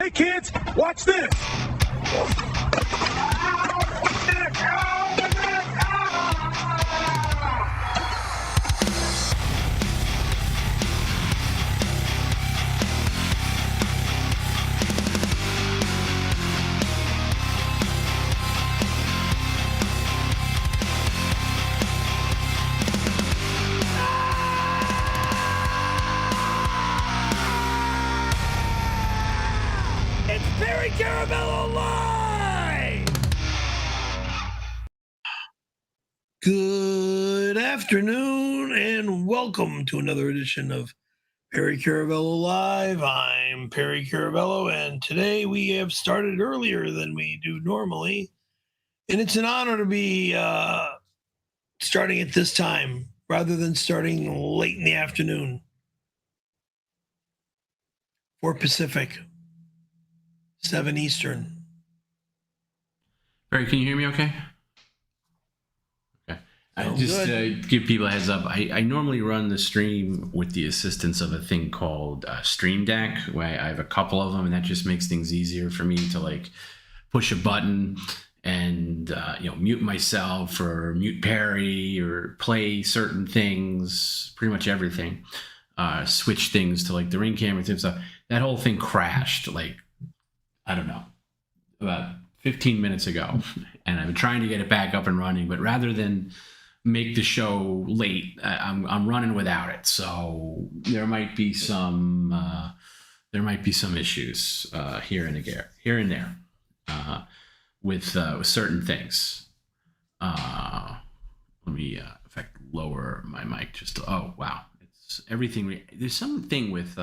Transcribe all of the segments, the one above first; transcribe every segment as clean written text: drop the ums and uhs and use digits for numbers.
Hey kids, watch this! It's Perry Caravello Live! Good afternoon and welcome to another edition of Perry Caravello Live. I'm Perry Caravello, and today we have started earlier than we do normally. And it's an honor to be starting at this time rather than starting late in the afternoon. 4 Pacific, 7 Eastern. Barry, can you hear me okay? Okay. Just to give people a heads up, I normally run the stream with the assistance of a thing called Stream Deck, where I have a couple of them, and that just makes things easier for me to like push a button and mute myself or mute Perry or play certain things, pretty much everything. Switch things to like the ring camera and stuff. That whole thing crashed like, I don't know, about 15 minutes ago, and I've been trying to get it back up and running, but rather than make the show late, I'm running without it. So there might be some issues here and there with certain things. Let me in fact lower my mic just to, oh wow, it's everything. There's something with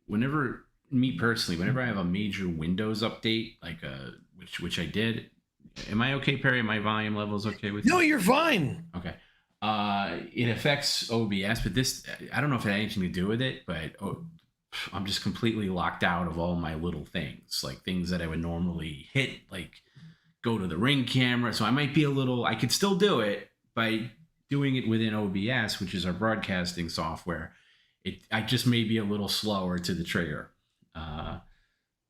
whenever I have a major Windows update, like which I did. Am I okay, Perry? My volume level is okay with you? No, you're fine. Okay. It affects OBS, but this, I don't know if it had anything to do with it, but I'm just completely locked out of all my little things, like things that I would normally hit, like go to the ring camera. So I might be I could still do it by doing it within OBS, which is our broadcasting software. I just may be a little slower to the trigger.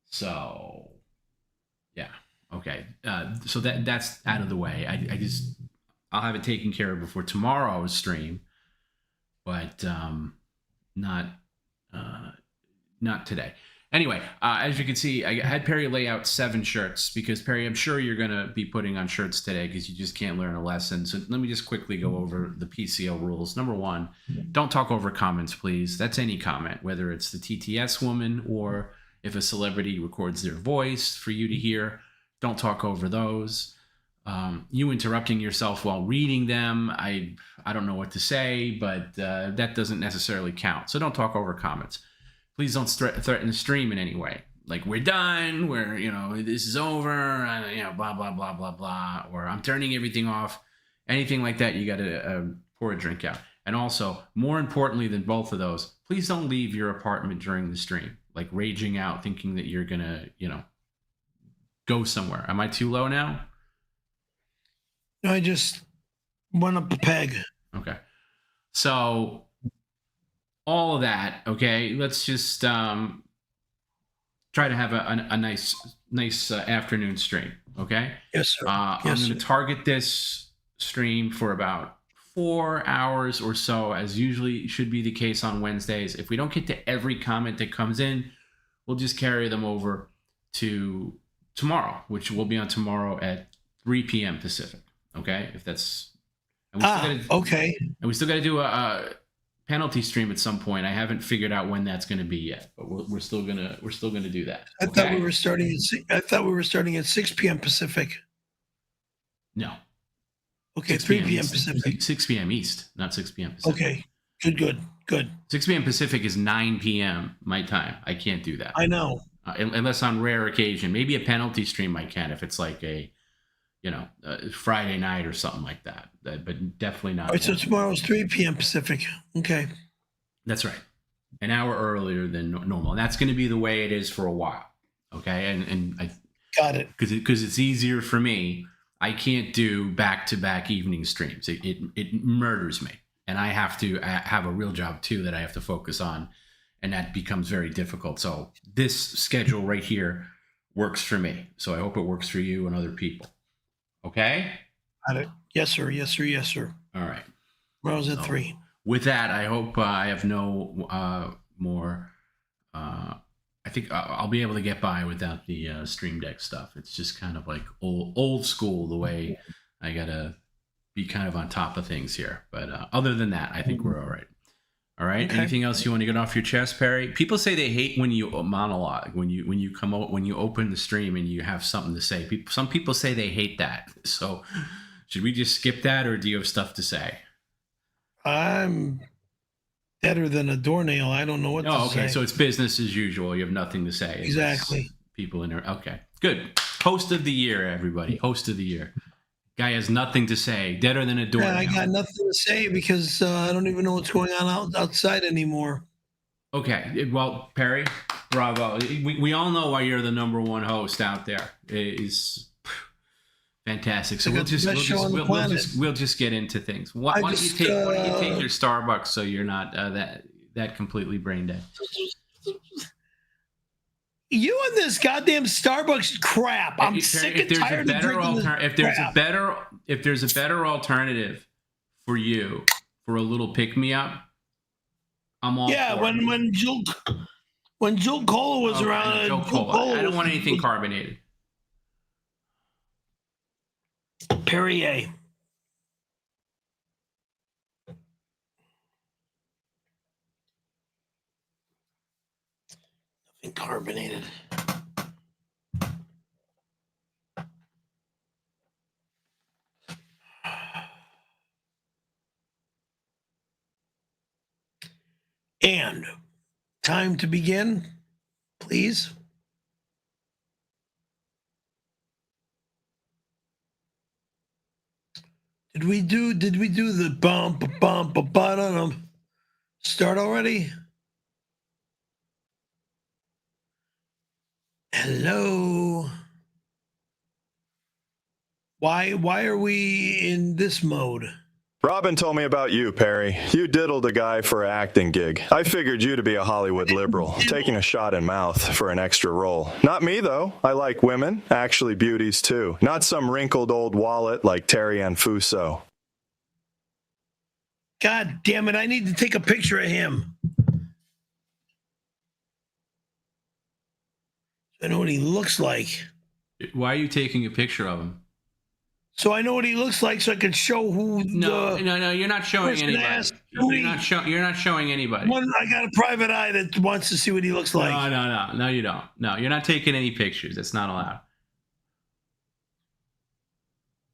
So yeah. Okay. So that's out of the way. I'll have it taken care of before tomorrow's stream, but not today. Anyway, as you can see, I had Perry lay out 7 shirts because, Perry, I'm sure you're going to be putting on shirts today because you just can't learn a lesson. So let me just quickly go over the PCL rules. Number 1, don't talk over comments, please. That's any comment, whether it's the TTS woman or if a celebrity records their voice for you to hear. Don't talk over those. You interrupting yourself while reading them, I don't know what to say, but that doesn't necessarily count. So don't talk over comments. Please don't threaten the stream in any way. Like, we're done, this is over, blah, blah, blah, blah, blah, or I'm turning everything off. Anything like that, you got to pour a drink out. And also, more importantly than both of those, please don't leave your apartment during the stream, like raging out, thinking that you're going to, go somewhere. Am I too low now? No, I just went up a peg. Okay. So all of that, okay, let's just try to have a nice afternoon stream, okay? Yes, sir. I'm going to target this stream for about 4 hours or so, as usually should be the case on Wednesdays. If we don't get to every comment that comes in, we'll just carry them over to tomorrow, which will be on tomorrow at 3 p.m. Pacific, okay? If that's... okay. And we still got to do a penalty stream at some point. I haven't figured out when that's going to be yet, but we're still gonna do that. I thought we were starting at 6 p.m. Pacific. No. Okay, 3 p.m. Pacific. 6 p.m. East, not 6 p.m. Pacific. Okay, good. 6 p.m. Pacific is 9 p.m. my time. I can't do that. I know. Unless on rare occasion, maybe a penalty stream I can if it's like a Friday night or something like that. But definitely not. All right, so tomorrow's 3 p.m. Pacific. Okay. That's right. An hour earlier than normal. And that's going to be the way it is for a while. Okay. And I got it. Because it's easier for me. I can't do back-to-back evening streams. It murders me. And I have a real job too that I have to focus on. and that becomes very difficult. So this schedule right here works for me. So I hope it works for you and other people. Okay? Got it. Yes, sir. Yes, sir. Yes, sir. All right. Tomorrow's at 3. With that, I hope I have no more. I think I'll be able to get by without the Stream Deck stuff. It's just kind of like old school, the way I gotta be kind of on top of things here. But other than that, I think we're all right. All right. Okay. Anything else you want to get off your chest, Perry? People say they hate when you monologue, when you come out, when you open the stream and you have something to say. Some people say they hate that. So should we just skip that, or do you have stuff to say? I'm better than a doornail. I don't know what to say. Okay. So it's business as usual. You have nothing to say. Exactly. People in there. Okay. Good. Host of the year, everybody. Host of the year. Guy has nothing to say. Deader than a doornail. Yeah, I got nothing to say because I don't even know what's going on outside anymore. Okay. Well, Perry, bravo. We all know why you're the #1 host out there. It is fantastic. So we'll just get into things. Why don't you take your Starbucks so you're not that completely brain dead? You and this goddamn Starbucks crap. I'm sick and tired of drinking this crap. If there's a better alternative for you for a little pick me up, I'm all for it. when Joe Cola was around, Joe Cola. I don't want anything carbonated. Perrier. Nothing carbonated. And time to begin, please. Did we do the bump start already? Hello. Why are we in this mode? Robin told me about you, Perry. You diddled a guy for an acting gig. I figured you to be a Hollywood liberal, taking a shot in mouth for an extra role. Not me, though. I like women, actually beauties, too. Not some wrinkled old wallet like Terry-Ann Fuso. God damn it, I need to take a picture of him. I know what he looks like. Why are you taking a picture of him? So I know what he looks like, so I can show who. No, you're not showing anybody. You're not showing anybody. I got a private eye that wants to see what he looks like. No, you don't. No, you're not taking any pictures. That's not allowed.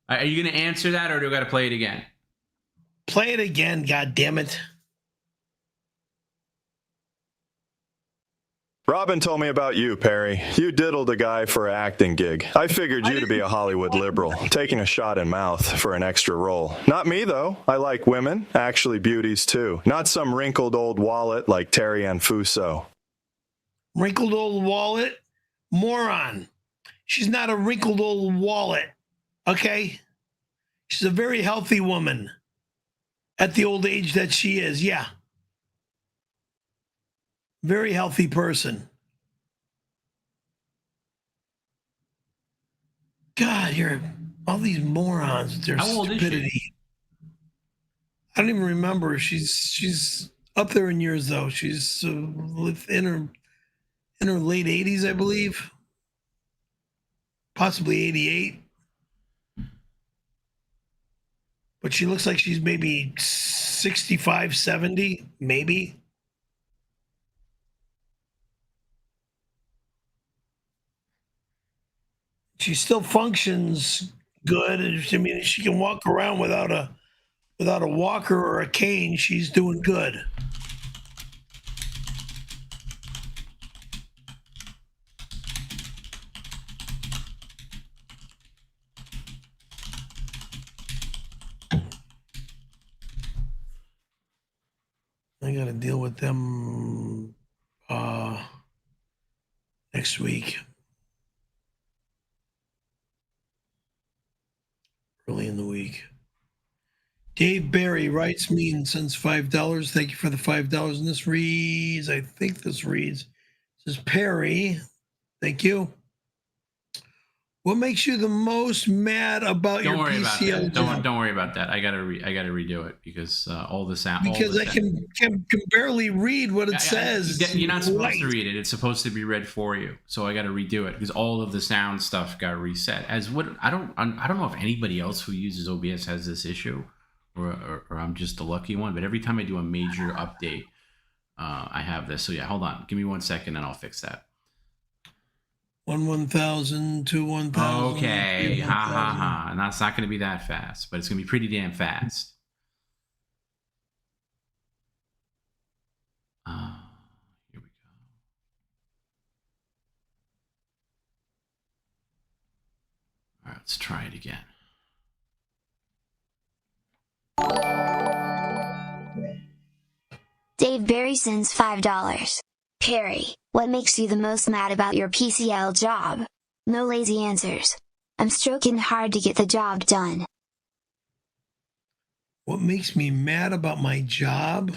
Are you going to answer that, or do I got to play it again? Play it again. God damn it. Robin told me about you, Perry. You diddled a guy for an acting gig. I figured you to be a Hollywood liberal, taking a shot in mouth for an extra role. Not me, though. I like women, actually beauties, too. Not some wrinkled old wallet like Terry-Ann Fuso. Wrinkled old wallet? Moron. She's not a wrinkled old wallet, okay? She's a very healthy woman at the old age that she is, yeah. Very healthy person. God, you're all these morons with their stupidity. I don't even remember. She's up there in years though. She's in her late 80s, I believe. Possibly 88. But she looks like she's maybe 65, 70, maybe. She still functions good. I mean, she can walk around without a walker or a cane. She's doing good. I got to deal with them next week. Early in the week. Dave Barry writes me and sends $5. Thank you for the $5. And this reads, I think this reads, says Perry, thank you. What makes you the most mad about your PCL job? Don't worry about that. I gotta redo it because all the sound. Because I can barely read what it says. You're not supposed to read it. It's supposed to be read for you. So I got to redo it because all of the sound stuff got reset. I don't know if anybody else who uses OBS has this issue, or I'm just the lucky one. But every time I do a major update, I have this. So yeah, hold on. Give me 1 second and I'll fix that. 1,000 to 1,000. Okay, ha. And that's not going to be that fast, but it's going to be pretty damn fast. Here we go. All right, let's try it again. Dave Barry sends $5. Perry, what makes you the most mad about your PCL job? No lazy answers. I'm stroking hard to get the job done. What makes me mad about my job?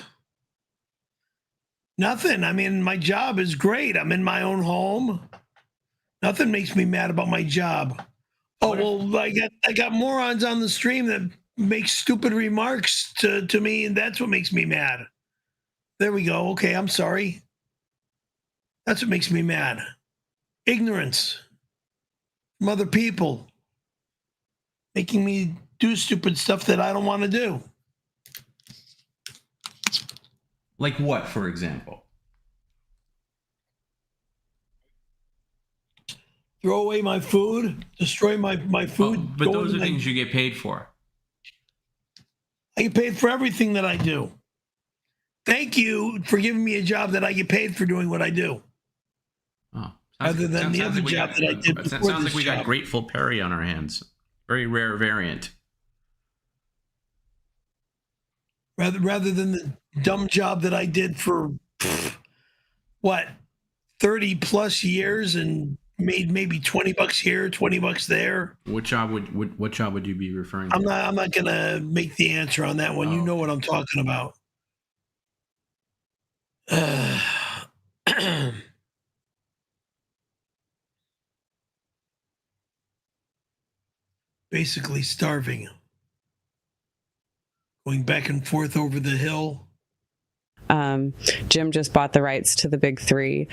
Nothing. I mean, my job is great. I'm in my own home. Nothing makes me mad about my job. Oh, well, I got morons on the stream that make stupid remarks to me, and that's what makes me mad. There we go. Okay, I'm sorry. That's what makes me mad. Ignorance from other people making me do stupid stuff that I don't want to do. Like what, for example? Throw away my food, destroy my food. Oh, but those are things you get paid for. I get paid for everything that I do. Thank you for giving me a job that I get paid for doing what I do. Oh, other than the other job that I did before. It sounds like we got Grateful Perry on our hands. Very rare variant. Rather than the dumb job that I did for what, 30 plus years and made maybe $20 here, $20 there. What job would you be referring to? I'm not gonna make the answer on that one. You know what I'm talking about. Basically starving. Going back and forth over the hill. Jim just bought the rights to the big three.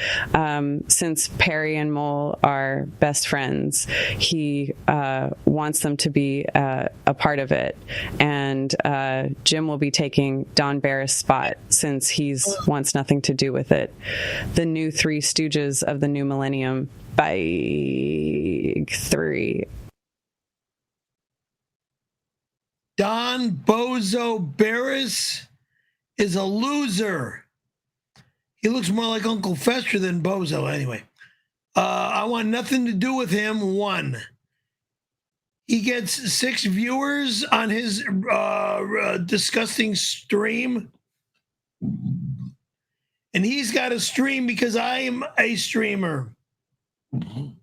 Since Perry and Mole are best friends, he wants them to be a part of it. And Jim will be taking Don Barris' spot since he's wants nothing to do with it. The new Three Stooges of the new millennium. Big three. Don Bozo Barris is a loser. He looks more like Uncle Fester than Bozo anyway. I want nothing to do with him. 1. He gets 6 viewers on his disgusting stream. And he's got a stream because I'm a streamer. And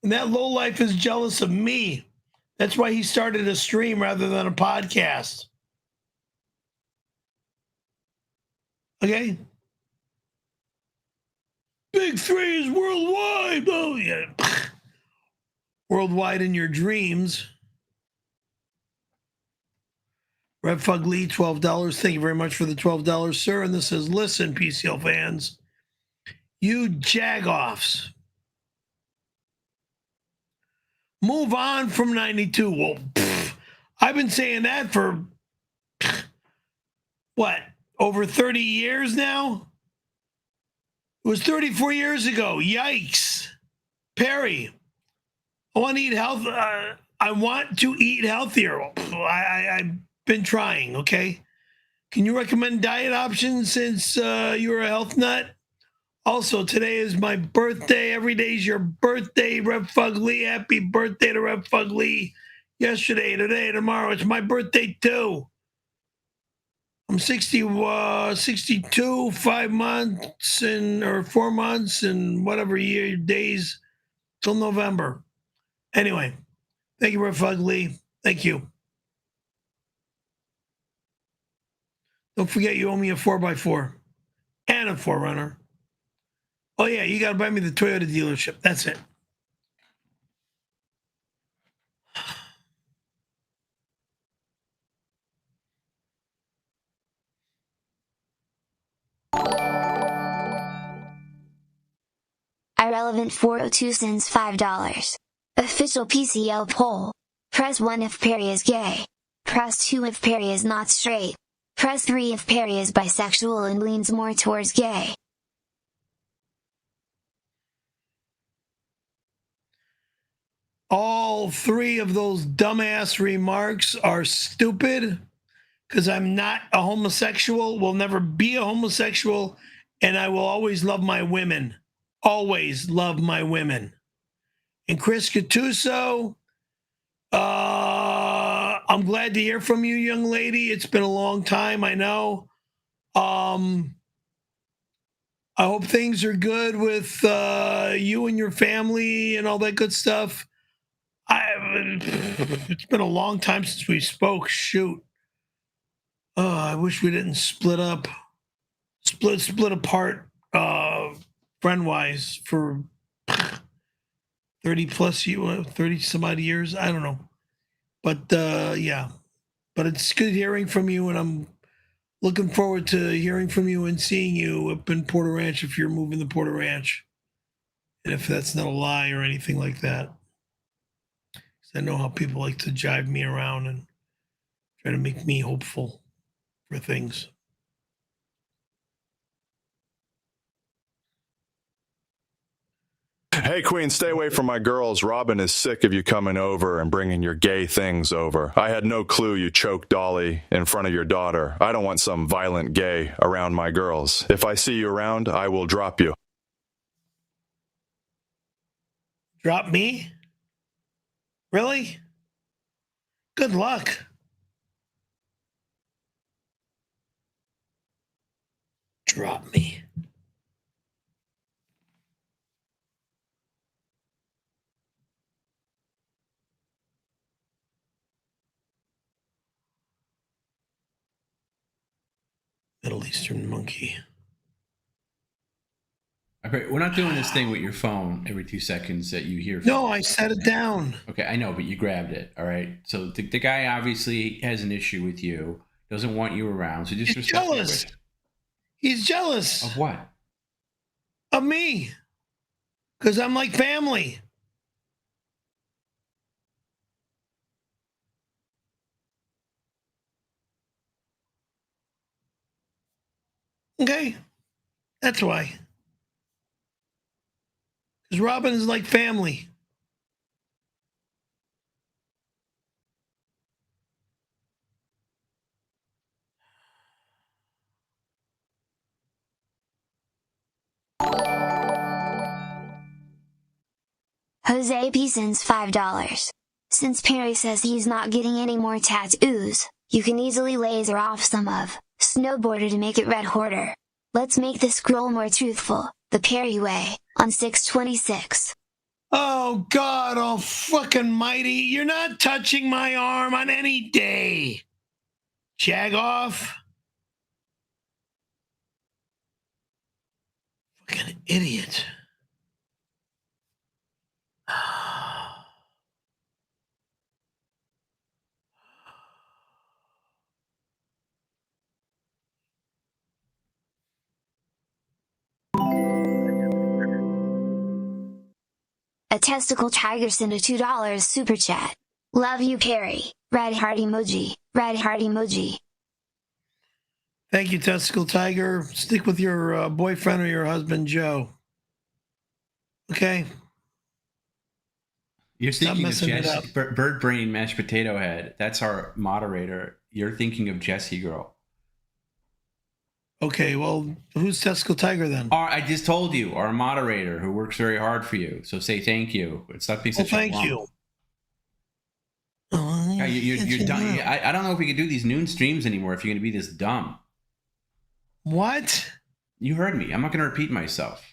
that lowlife is jealous of me. That's why he started a stream rather than a podcast. Okay? Big three is worldwide. Oh, yeah. Worldwide in your dreams. 𝙤𝙾 $12. Thank you very much for the $12, sir. And this says, listen, PCL fans, you jagoffs. Move on from 92. Well, I've been saying that for, what, over 30 years now? It was 34 years ago. Yikes. Perry, I want to eat health. I want to eat healthier. I've been trying, okay? Can you recommend diet options since you're a health nut? Also, today is my birthday. Every day is your birthday, 𝙤𝙾. Happy birthday to 𝙤𝙾. Yesterday, today, tomorrow. It's my birthday, too. I'm 62, 5 months or 4 months and whatever year, days till November. Anyway, thank you, 𝙤𝙾. Thank you. Don't forget you owe me a 4x4 and a 4Runner. Oh, yeah, you got to buy me the Toyota dealership. That's it. Irrelevant 402 sends $5. Official PCL poll. Press 1 if Perry is gay. Press 2 if Perry is not straight. Press 3 if Perry is bisexual and leans more towards gay. All three of those dumbass remarks are stupid because I'm not a homosexual, will never be a homosexual, and I will always love my women. Always love my women. And Chris Gattuso, I'm glad to hear from you, young lady. It's been a long time, I know. I hope things are good with you and your family and all that good stuff. It's been a long time since we spoke. Shoot. Oh, I wish we didn't split apart friend-wise for 30 plus years, 30 some odd years. I don't know. But yeah. But it's good hearing from you, and I'm looking forward to hearing from you and seeing you up in Porter Ranch if you're moving to Porter Ranch. And if that's not a lie or anything like that. I know how people like to jive me around and try to make me hopeful for things. Hey, Queen, stay away from my girls. Robin is sick of you coming over and bringing your gay things over. I had no clue you choked Dolly in front of your daughter. I don't want some violent gay around my girls. If I see you around, I will drop you. Drop me? Really? Good luck. Drop me. Middle Eastern monkey. Okay, we're not doing this thing with your phone every 2 seconds that you hear. No, I set it down. Okay, I know, but you grabbed it. All right. So the guy obviously has an issue with you. Doesn't want you around. So just He's jealous. He's jealous. Of what? Of me. Because I'm like family. Okay. That's why. Because Robin is like family. Jose P sends $5. Since Perry says he's not getting any more tattoos, you can easily laser off some of snowboarder to make it red hoarder. Let's make this scroll more truthful, the Perry way, on 6/26. Oh, God, oh, fucking mighty. You're not touching my arm on any day. Jag off. Fucking idiot. A testicle tiger sent a $2 super chat. Love you, Perry. Red heart emoji. Red heart emoji. Thank you, Testicle Tiger. Stick with your boyfriend or your husband, Joe. Okay? You're Stop thinking of messing it Jesse, up. Bird Brain Mashed Potato Head. That's our moderator. You're thinking of Jessie Girl. Okay, well, who's Testicle Tiger then? I just told you, our moderator who works very hard for you. So say thank you. Stop being such a thank lump. you. Yeah, you're dumb. I don't know if we can do these noon streams anymore if you're going to be this dumb. What? You heard me. I'm not going to repeat myself.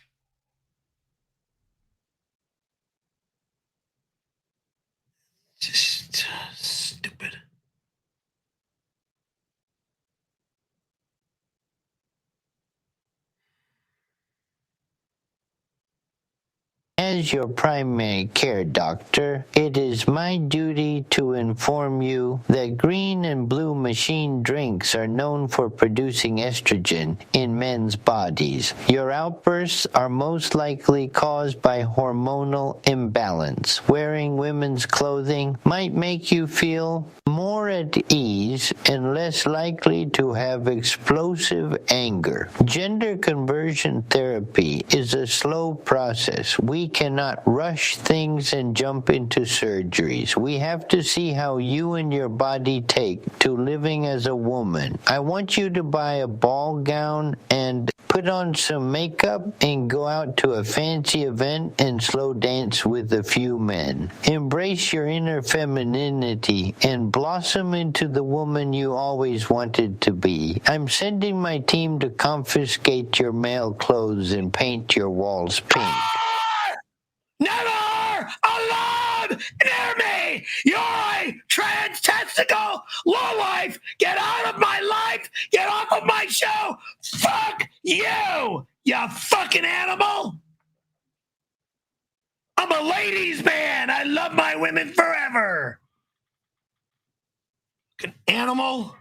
Just stupid. As your primary care doctor, it is my duty to inform you that green and blue machine drinks are known for producing estrogen in men's bodies. Your outbursts are most likely caused by hormonal imbalance. Wearing women's clothing might make you feel more at ease and less likely to have explosive anger. Gender conversion therapy is a slow process. We cannot rush things and jump into surgeries. We have to see how you and your body take to living as a woman. I want you to buy a ball gown and put on some makeup and go out to a fancy event and slow dance with a few men. Embrace your inner femininity and blossom into the woman you always wanted to be. I'm sending my team to confiscate your male clothes and paint your walls pink. Never alive near me! You're a trans-testicle lowlife! Get out of my life! Get off of my show! Fuck you! You fucking animal! I'm a ladies' man! I love my women forever! An animal?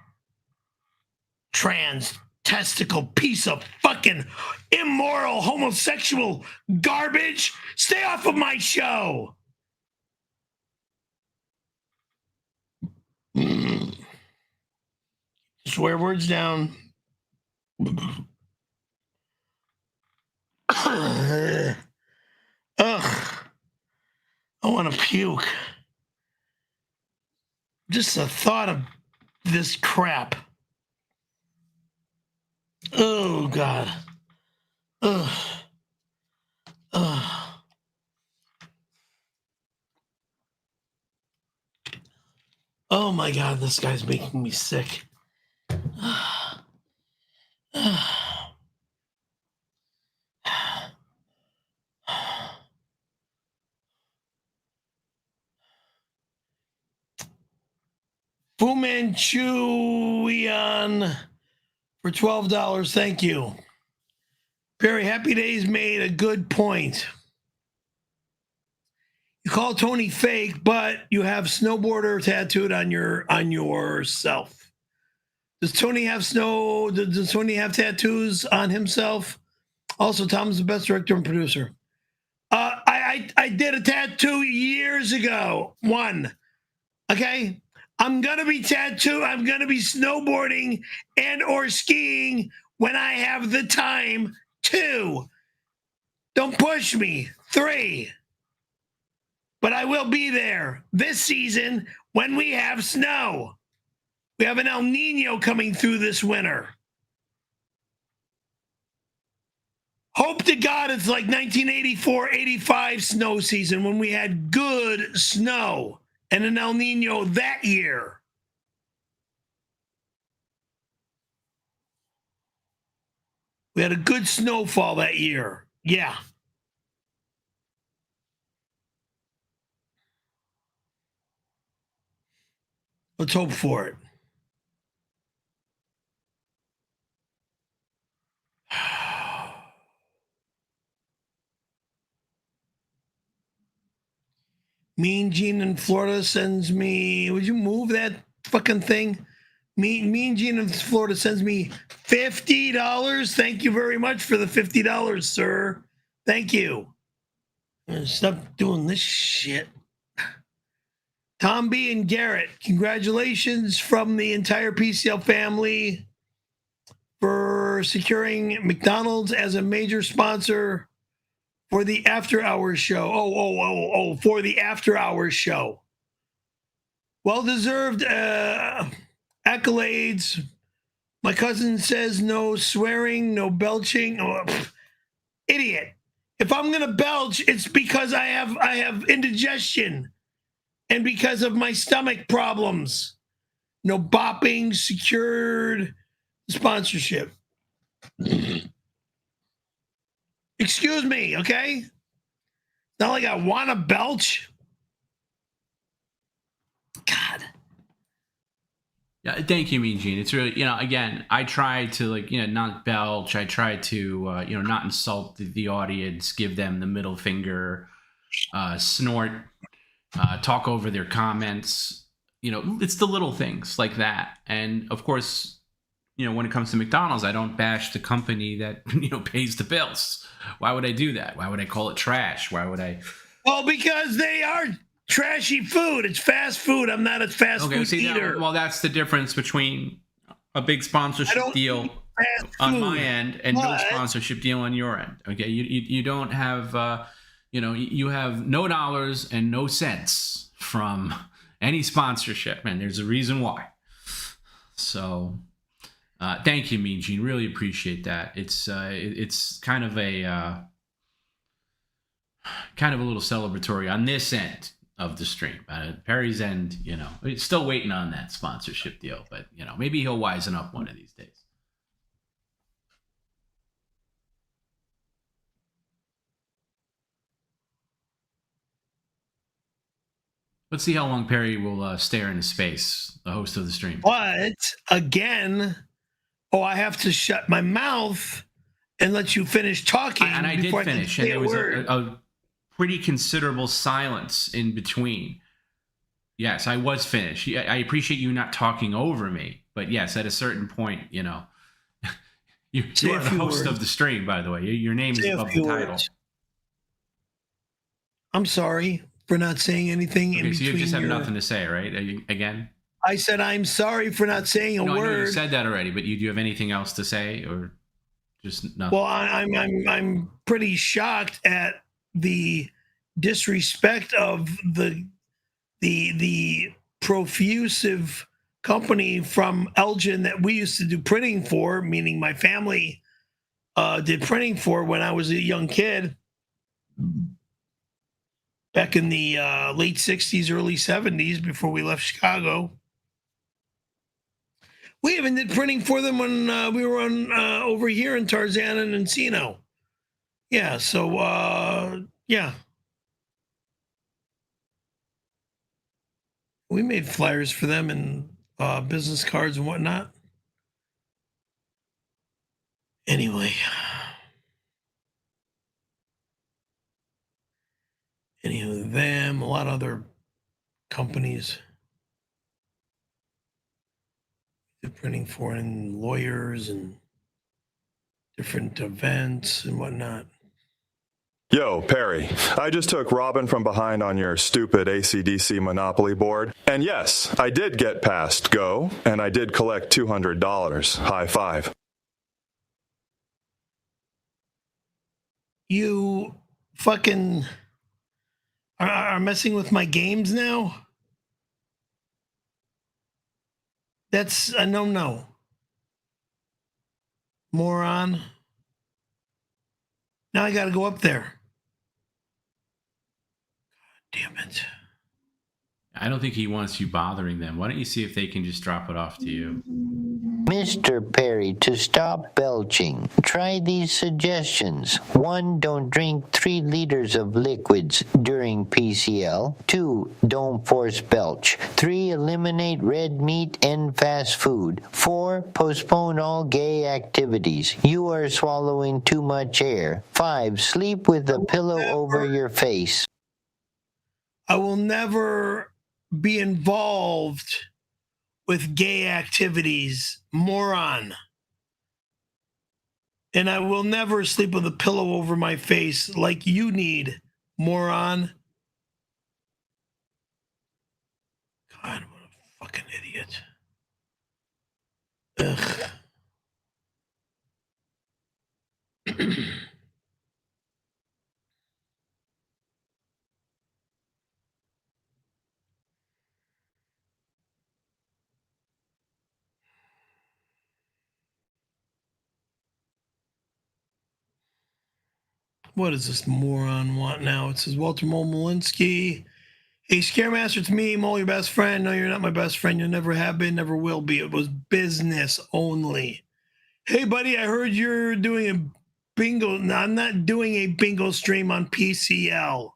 Trans-testicle piece of fucking immoral homosexual garbage! Stay off of my show! Swear words down. Ugh. I want to puke. Just the thought of this crap. Oh, God. Ugh. Ugh. Oh, my God, this guy's making me sick. Fu Manchuian for $12. Thank you. Perry, Happy Days made a good point. You call Tony fake, but you have snowboarder tattooed on yourself. Does Tony have tattoos on himself? Also, Tom's the best director and producer. I did a tattoo years ago. One. Okay? I'm going to be tattooed. I'm going to be snowboarding and or skiing when I have the time. 2. Don't push me. 3. But I will be there this season when we have snow. We have an El Nino coming through this winter. Hope to God it's like 1984-85 snow season when we had good snow and an El Nino that year. We had a good snowfall that year. Yeah. Let's hope for it. Mean Gene in Florida sends me, would you move that fucking thing? Mean Gene in Florida sends me $50. Thank you very much for the $50, sir. Thank you. Stop doing this shit. Tom B. and Garrett, congratulations from the entire PCL family for securing McDonald's as a major sponsor for the After Hours show. For the After Hours show. Well-deserved accolades. My cousin says no swearing, no belching. Oh, idiot. If I'm going to belch, it's because I have indigestion and because of my stomach problems. No bopping, secured sponsorship. Excuse me, okay? Not like I want to belch. God. Yeah, thank you, Mean Gene. It's really, again, I try to not belch. I try to, not insult the audience, give them the middle finger. snort, talk over their comments. You know, it's the little things like that. And of course, you know, when it comes to McDonald's, I don't bash the company that, you know, pays the bills. Why would I do that? Why would I call it trash? Why would I? Well, because they are trashy food. It's fast food. I'm not a fast food eater. Well, that's the difference between a big sponsorship deal on my end and no sponsorship deal on your end. Okay, you don't have, you know, you have no dollars and no cents from any sponsorship, and there's a reason why. So, thank you, Mean Gene. Really appreciate that. It's kind of a little celebratory on this end of the stream. Perry's end, you know, it's still waiting on that sponsorship deal, but you know, maybe he'll wisen up one of these days. Let's see how long Perry will stare into space, the host of the stream. But again, I have to shut my mouth and let you finish talking. And I did finish, and there was a pretty considerable silence in between. Yes, I was finished. I appreciate you not talking over me, but yes, at a certain point, you know, you are the host of the stream, by the way. Your name is above the title. I'm sorry for not saying anything in between. So you just have nothing to say, right? Again? I said I'm sorry for not saying a word. I know you said that already, but do you have anything else to say, or just nothing? Well, I'm pretty shocked at the disrespect of the profusive company from Elgin that we used to do printing for, meaning my family did printing for when I was a young kid back in the late 60s, early 70s, before we left Chicago. We even did printing for them when we were on over here in Tarzana and Encino. Yeah, so yeah. We made flyers for them and business cards and whatnot. Anyway. Them, a lot of other companies they're printing for, and lawyers and different events and whatnot. Yo, Perry, I just took Robin from behind on your stupid AC/DC Monopoly board. And yes, I did get past Go, and I did collect $200. High five. You fucking are messing with my games now? That's a no-no. Moron. Now I gotta go up there. God damn it. I don't think he wants you bothering them. Why don't you see if they can just drop it off to you? Mr. Perry, to stop belching, try these suggestions. 1. Don't drink 3 liters of liquids during PCL. 2. Don't force belch. 3. Eliminate red meat and fast food. 4. Postpone all gay activities. You are swallowing too much air. 5. Sleep with a pillow over your face. I will never be involved with gay activities, moron. And I will never sleep with a pillow over my face like you need, moron. God, what a fucking idiot. Ugh. What does this moron want now? It says, Walter Molinsky. Hey, Scaremaster, it's me, Mole, your best friend. No, you're not my best friend. You never have been, never will be. It was business only. Hey, buddy, I heard you're doing a bingo. No, I'm not doing a bingo stream on PCL.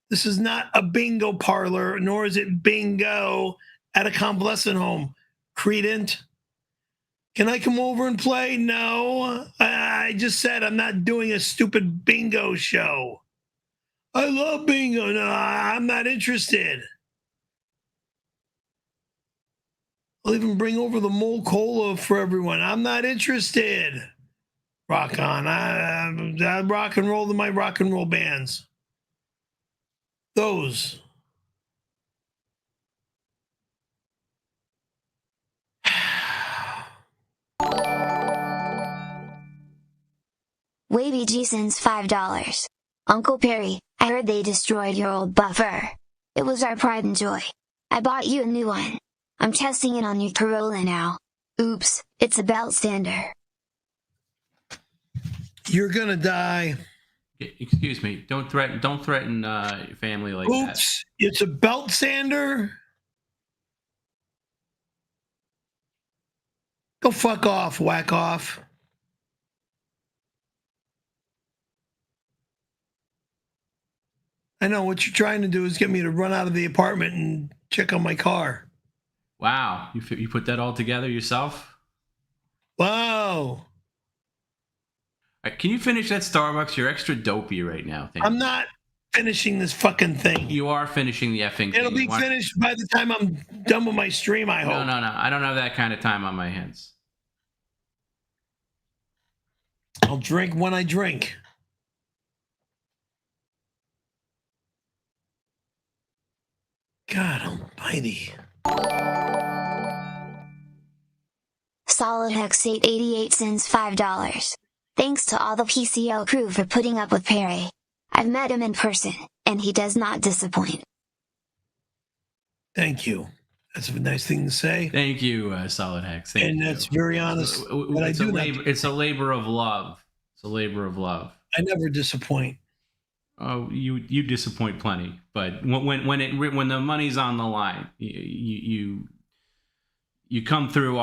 This is not a bingo parlor, nor is it bingo at a convalescent home. Credent. Can I come over and play? No. I just said I'm not doing a stupid bingo show. I love bingo. No, I'm not interested. I'll even bring over the mole cola for everyone. I'm not interested. Rock on. I rock and roll to my rock and roll bands. Those. 𝙂𝙧𝙊𝙃 sends $5. Uncle Perry, I heard they destroyed your old buffer. It was our pride and joy. I bought you a new one. I'm testing it on your Corolla now. Oops, it's a belt sander. You're gonna die. Excuse me. Don't threaten family like that. Oops, it's a belt sander. Go fuck off, whack off. I know what you're trying to do is get me to run out of the apartment and check on my car. Wow, you put that all together yourself? Wow. Can you finish that Starbucks? You're extra dopey right now. I'm not finishing this fucking thing. You are finishing the effing thing. It'll be finished by the time I'm done with my stream, I hope. No. I don't have that kind of time on my hands. I'll drink when I drink. God almighty. 𝙈𝙃𝙊𝙃 sends $5. Thanks to all the PCL crew for putting up with Perry. I've met him in person, and he does not disappoint. Thank you. That's a nice thing to say. Thank you, 𝙈𝙃𝙊𝙃. Thank you. That's very honest. It's a labor of love. It's a labor of love. I never disappoint. Oh, you disappoint plenty, but when the money's on the line, you come through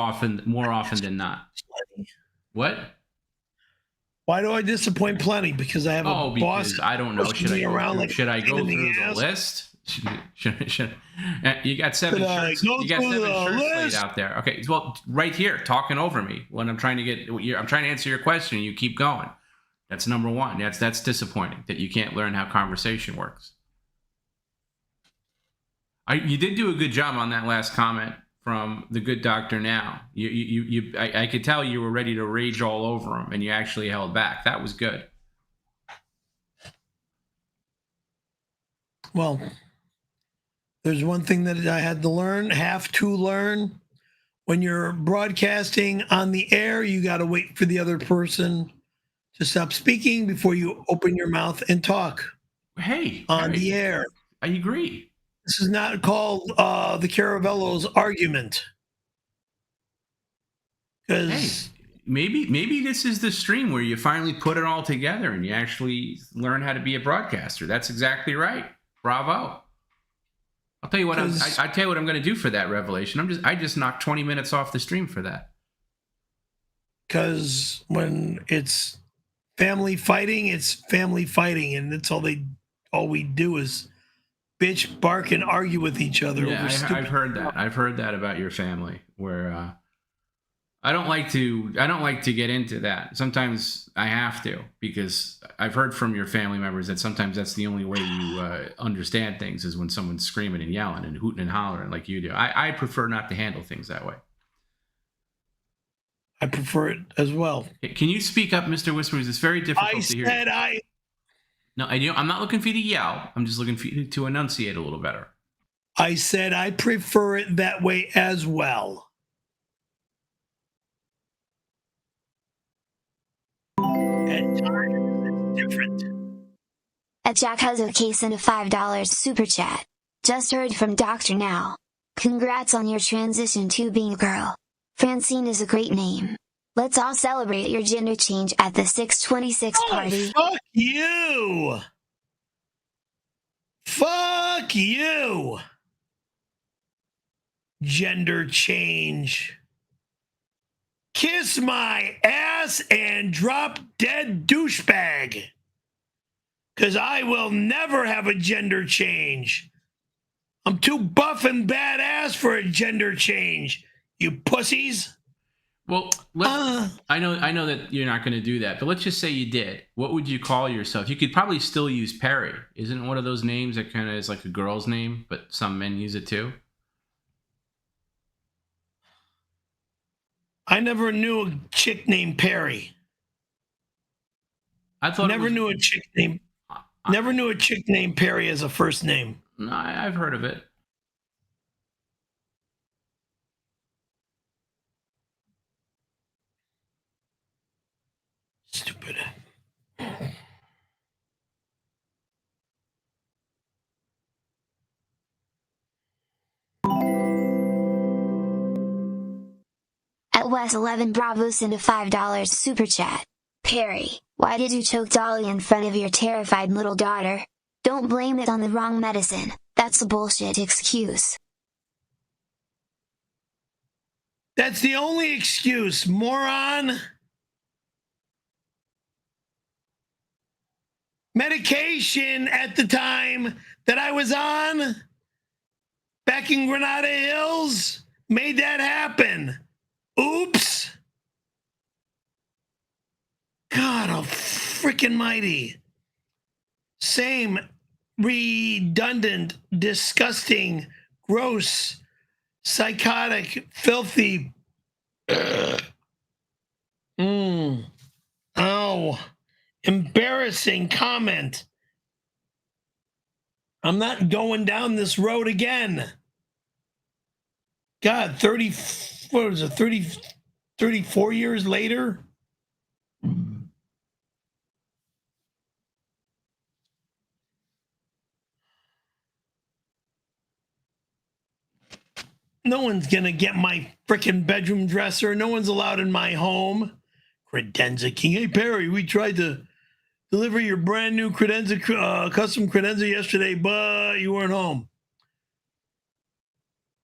more often than not. What? Why do I disappoint plenty? Because I have a boss. I don't know. Should I go through the list? You got seven shirts. You got 7 shirts laid out there. Okay, well, right here, talking over me when I'm trying to answer your question. You keep going. That's number one. That's disappointing that you can't learn how conversation works. You did do a good job on that last comment from the good doctor. Now I could tell you were ready to rage all over him, and you actually held back. That was good. Well, there's one thing that I have to learn. When you're broadcasting on the air, you got to wait for the other person to stop speaking before you open your mouth and talk. Hey, on the air. I agree. This is not called the Caravello's argument. Because maybe this is the stream where you finally put it all together and you actually learn how to be a broadcaster. That's exactly right. Bravo. I'll tell you what. I tell you what I'm going to do for that revelation. I just knocked 20 minutes off the stream for that. Because when it's family fighting, it's family fighting, and that's all we do is bitch, bark, and argue with each other. Yeah, I've heard that. I've heard that about your family, where I don't like to get into that. Sometimes I have to, because I've heard from your family members that sometimes that's the only way you understand things is when someone's screaming and yelling and hooting and hollering like you do. I prefer not to handle things that way. I prefer it as well. Can you speak up, Mr. Whispers? It's very difficult to hear. No, I'm not looking for you to yell. I'm just looking for you to enunciate a little better. I said I prefer it that way as well. At times, it's different. 𝙎𝙃𝙊𝙃 sent a $5 super chat. Just heard from Doctor now. Congrats on your transition to being a girl. Francine is a great name. Let's all celebrate your gender change at the 626 party. Fuck you! Fuck you! Gender change. Kiss my ass and drop dead douchebag. Because I will never have a gender change. I'm too buff and badass for a gender change. You pussies. Well, I know that you're not going to do that, but let's just say you did. What would you call yourself? You could probably still use Perry. Isn't it one of those names that kind of is like a girl's name, but some men use it too? I never knew a chick named Perry. I thought never knew a chick named Perry as a first name. No, I've heard of it. Stupid. At West 11 Bravo send a $5 super chat. Perry, why did you choke Dolly in front of your terrified little daughter? Don't blame it on the wrong medicine. That's a bullshit excuse. That's the only excuse, moron. Medication at the time that I was on back in Granada Hills made that happen. Oops. God, oh, freaking mighty. Same redundant, disgusting, gross, psychotic, filthy. Oh, embarrassing comment. I'm not going down this road again. God, 34 years later? No one's going to get my freaking bedroom dresser. No one's allowed in my home. Credenza King. Hey, Perry, we tried to deliver your brand new credenza, custom credenza yesterday, but you weren't home.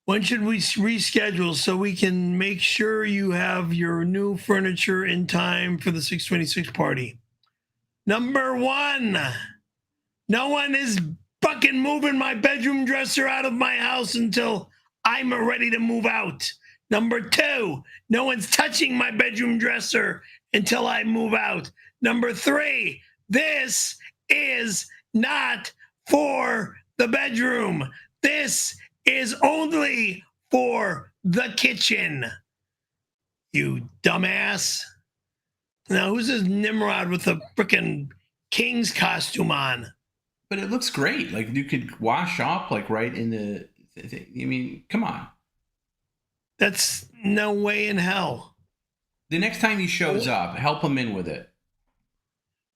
When should we reschedule so we can make sure you have your new furniture in time for the 626 party? Number one, no one is fucking moving my bedroom dresser out of my house until I'm ready to move out. Number two, no one's touching my bedroom dresser until I move out. Number three, this is not for the bedroom. This is only for the kitchen. You dumbass. Now, who's this Nimrod with a freaking king's costume on? But it looks great. Like, you could wash up, like, right in the... I mean, come on. That's no way in hell. The next time he shows up, help him in with it.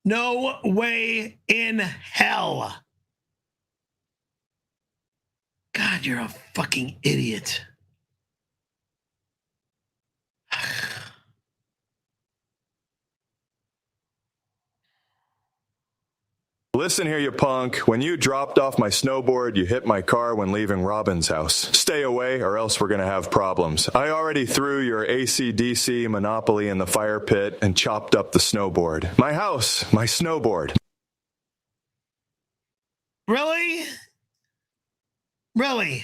No way in hell. God, you're a fucking idiot. Listen here, you punk. When you dropped off my snowboard, you hit my car when leaving Robin's house. Stay away or else we're going to have problems. I already threw your AC/DC Monopoly in the fire pit and chopped up the snowboard. My house, my snowboard. Really? Really?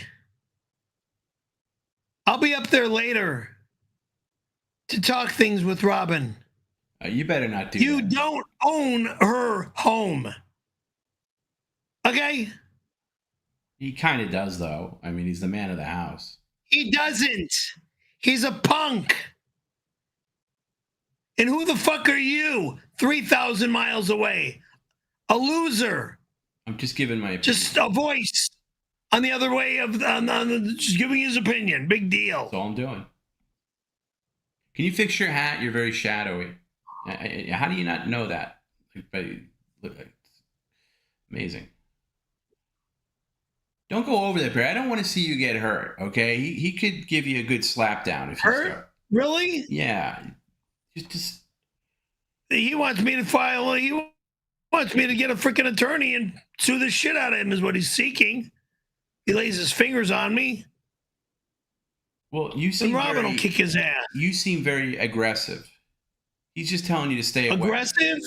I'll be up there later to talk things with Robin. You better not do You that. don't own her home. Okay? He kind of does, though. I mean, he's the man of the house. He doesn't. He's a punk. And who the fuck are you? 3,000 miles away. A loser. I'm just giving my opinion. Just a voice on the other way of just giving his opinion. Big deal. That's all I'm doing. Can you fix your hat? You're very shadowy. How do you not know that? Amazing. Don't go over there, Perry. I don't want to see you get hurt, okay? He could give you a good slap down if you start. Really? Yeah. Just... He wants me to file. He wants me to get a freaking attorney and sue the shit out of him is what he's seeking. He lays his fingers on me. Well, you seem and Robin will kick his ass. You seem very aggressive. He's just telling you to stay away. Aggressive?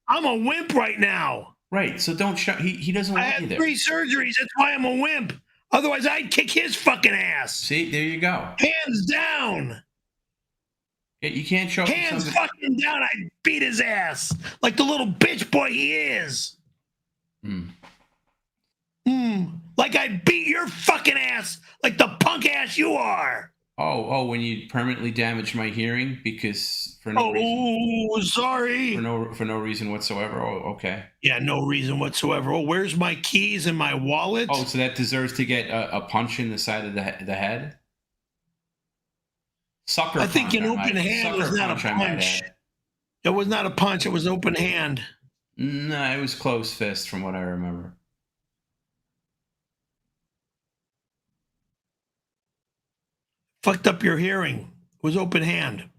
I'm a wimp right now. Right, so don't show. He doesn't want you there. I had 3 surgeries. That's why I'm a wimp. Otherwise, I'd kick his fucking ass. See, there you go. Hands down. You can't show Hands something. fucking down, I beat his ass like the little bitch boy he is. Like I beat your fucking ass like the punk ass you are. Oh, when you permanently damaged my hearing because for no reason. Sorry. For no reason whatsoever. Oh, okay. Yeah, no reason whatsoever. Oh, where's my keys and my wallet? Oh, so that deserves to get a punch in the side of the head? Sucker I think punch, an open hand was not a punch. It was not a punch. It was open hand. No, it was closed fist from what I remember. Fucked up your hearing. It was open hand.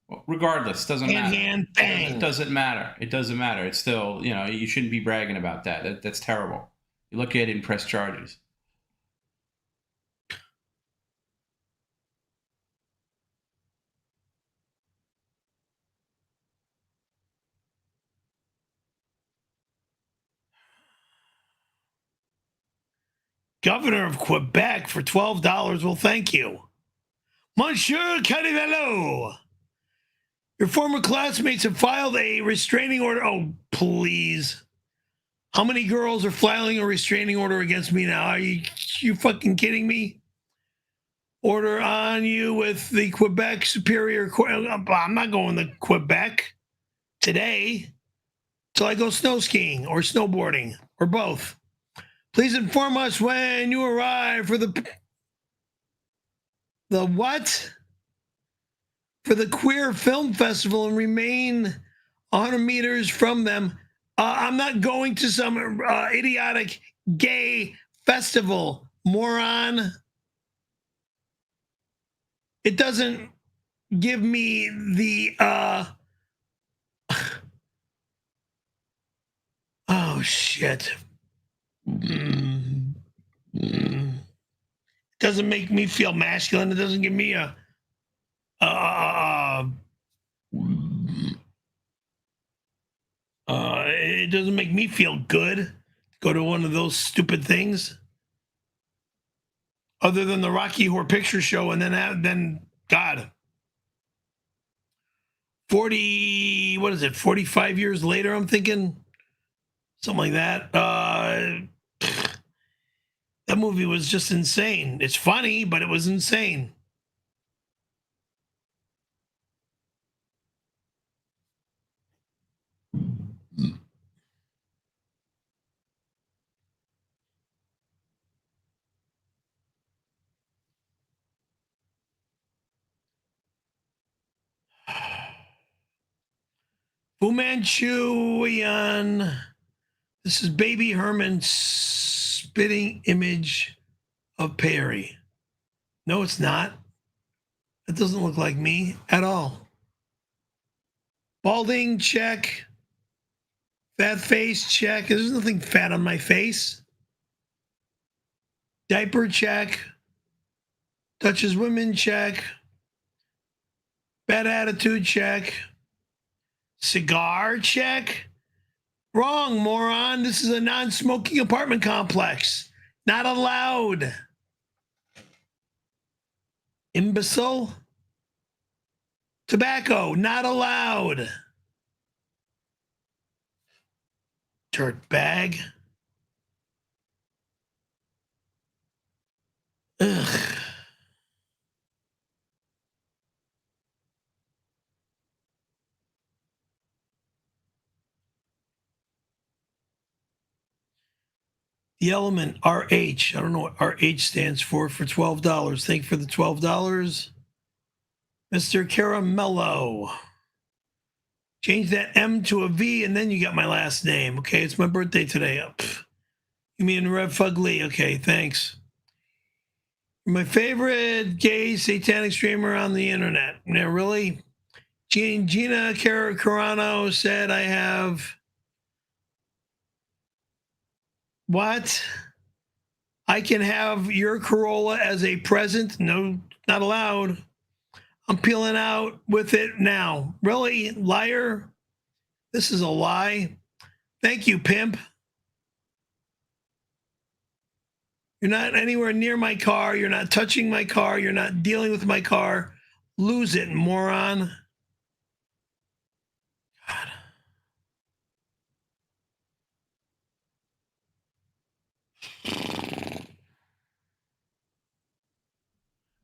Well, regardless, doesn't matter. Hand, bang. It doesn't matter. It doesn't matter. It's still, you shouldn't be bragging about that. That's terrible. You look at it and press charges. Governor of Quebec for $12. Well, thank you. Monsieur Caravello, your former classmates have filed a restraining order. Oh, please. How many girls are filing a restraining order against me now? Are you fucking kidding me? Order on you with the Quebec Superior Court. I'm not going to Quebec today till I go snow skiing or snowboarding or both. Please inform us when you arrive for the what? For the Queer Film Festival and remain 100 meters from them. I'm not going to some idiotic gay festival, moron. It doesn't give me the oh shit. It doesn't make me feel masculine. It doesn't give me it doesn't make me feel good. Go to one of those stupid things. Other than the Rocky Horror Picture Show, and then God. 45 years later, I'm thinking? Something like that. That movie was just insane. It's funny, but it was insane. Fu Manchu. This is Baby Herman's spitting image of Perry. No, it's not. It doesn't look like me at all. Balding, check. Fat face, check. There's nothing fat on my face. Diaper, check. Touches women, check. Bad attitude, check. Cigar, check. Wrong, moron. This is a non-smoking apartment complex. Not allowed. Imbecile. Tobacco, not allowed. Dirt bag. Ugh. The element RH. I don't know what RH stands for $12. Thank you for the $12. Mr. Caramello. Change that M to a V and then you got my last name. Okay, it's my birthday today. You mean Rev Fugly? Okay, thanks. My favorite gay satanic streamer on the internet. Yeah, really? Gina Carano said I have... What? I can have your Corolla as a present? No, not allowed. I'm peeling out with it now. Really? Liar? This is a lie. Thank you, pimp. You're not anywhere near my car. You're not touching my car. You're not dealing with my car. Lose it, moron. God.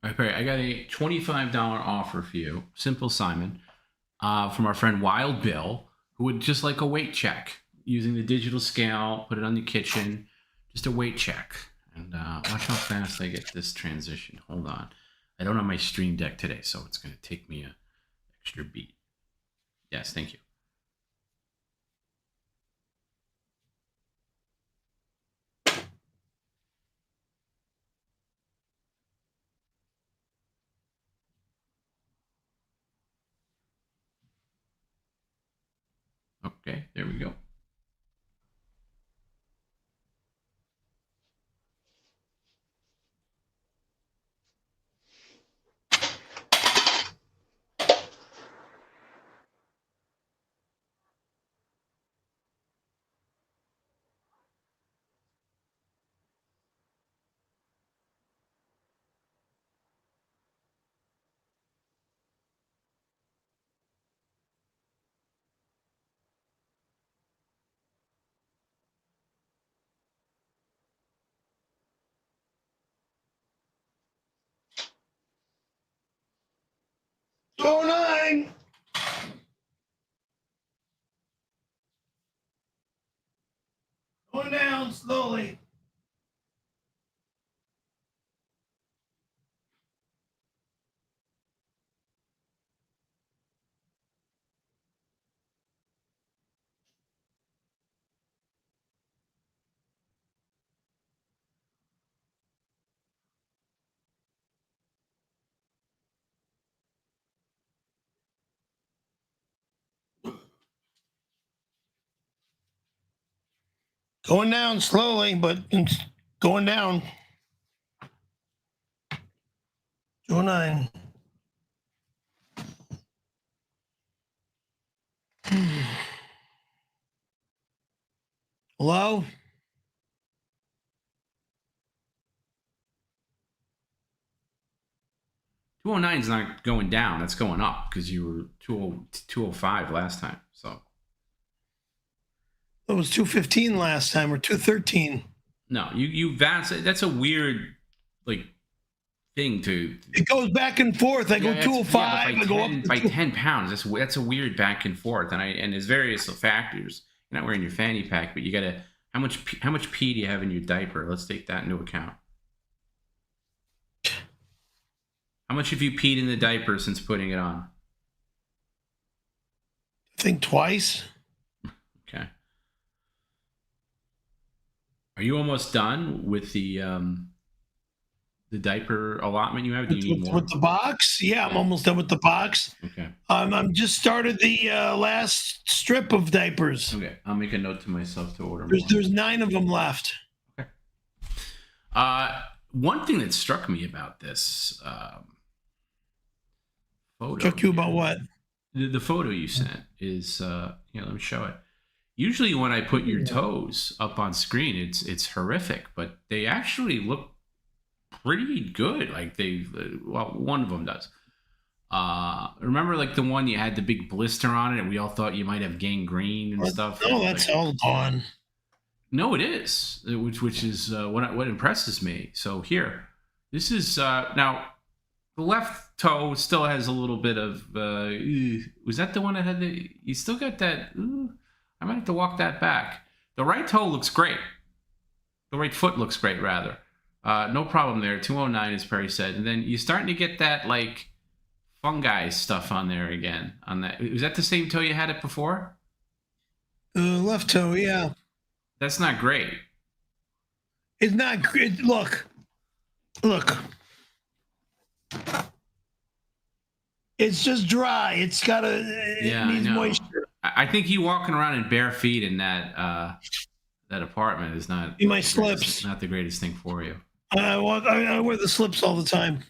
All right, Perry, I got a $25 offer for you, Simple Simon, from our friend Wild Bill, who would just like a weight check using the digital scale, put it on the kitchen, just a weight check. And watch how fast I get this transition. Hold on. I don't have my Stream Deck today, so it's going to take me an extra beat. Yes, thank you. Okay, there we go. Oh, 9. Going down slowly. Going down slowly, but it's going down. 209. Hello? $209 is not going down. It's going up because you were 205 last time. So It was 215 last time, or 213. no, that's a weird like thing to. It goes back and forth. I go 205. I go up by 10 pounds. That's a weird back and forth. And there's various factors. You're not wearing your fanny pack, but you gotta. How much pee do you have in your diaper? Let's take that into account. How much have you peed in the diaper since putting it on? I think twice. Okay. Are you almost done with the diaper allotment you have? Do you need more? With the box? Yeah, I'm almost done with the box. Okay. I'm just started the last strip of diapers. Okay. I'll make a note to myself to order more. There's 9 of them left. Okay. One thing that struck me about this photo. Struck you about what? The photo you sent is, let me show it. Usually when I put your toes up on screen, it's horrific, but they actually look pretty good. Like one of them does. Remember like the one you had the big blister on it and we all thought you might have gangrene and stuff? No, that's all gone. No, it is, which is what impresses me. So here, this is, now, the left toe still has a little bit of, was that the one that had you still got that, I might have to walk that back. The right toe looks great. The right foot looks great, rather. No problem there. 209, as Perry said. And then you're starting to get that, like, fungi stuff on there again. On that, was that the same toe you had it before? Left toe, yeah. That's not great. It's not great. Look. It's just dry. It's got it needs moisture. I think you walking around in bare feet in that apartment is not. In my slips. It's not the greatest thing for you. I wear the slips all the time.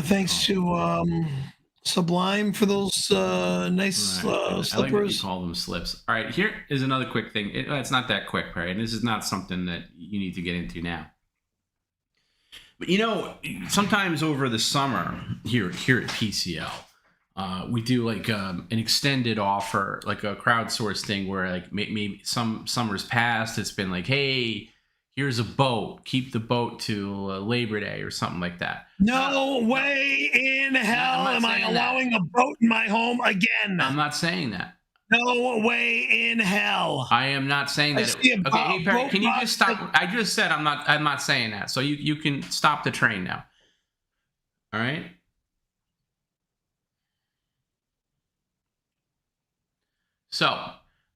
Thanks to Sublime for those nice slippers. I like what you call them, slips. All right, here is another quick thing. It's not that quick, Perry, and this is not something that you need to get into now. But sometimes over the summer here at PCL, we do like an extended offer, like a crowdsource thing where like maybe some summers past, it's been like, hey, here's a boat. Keep the boat to Labor Day or something like that. No way in hell am I allowing a boat in my home again. I'm not saying that. No way in hell. I am not saying that. Okay, hey Perry, can you just stop? I just said I'm not saying that. So you can stop the train now. All right. So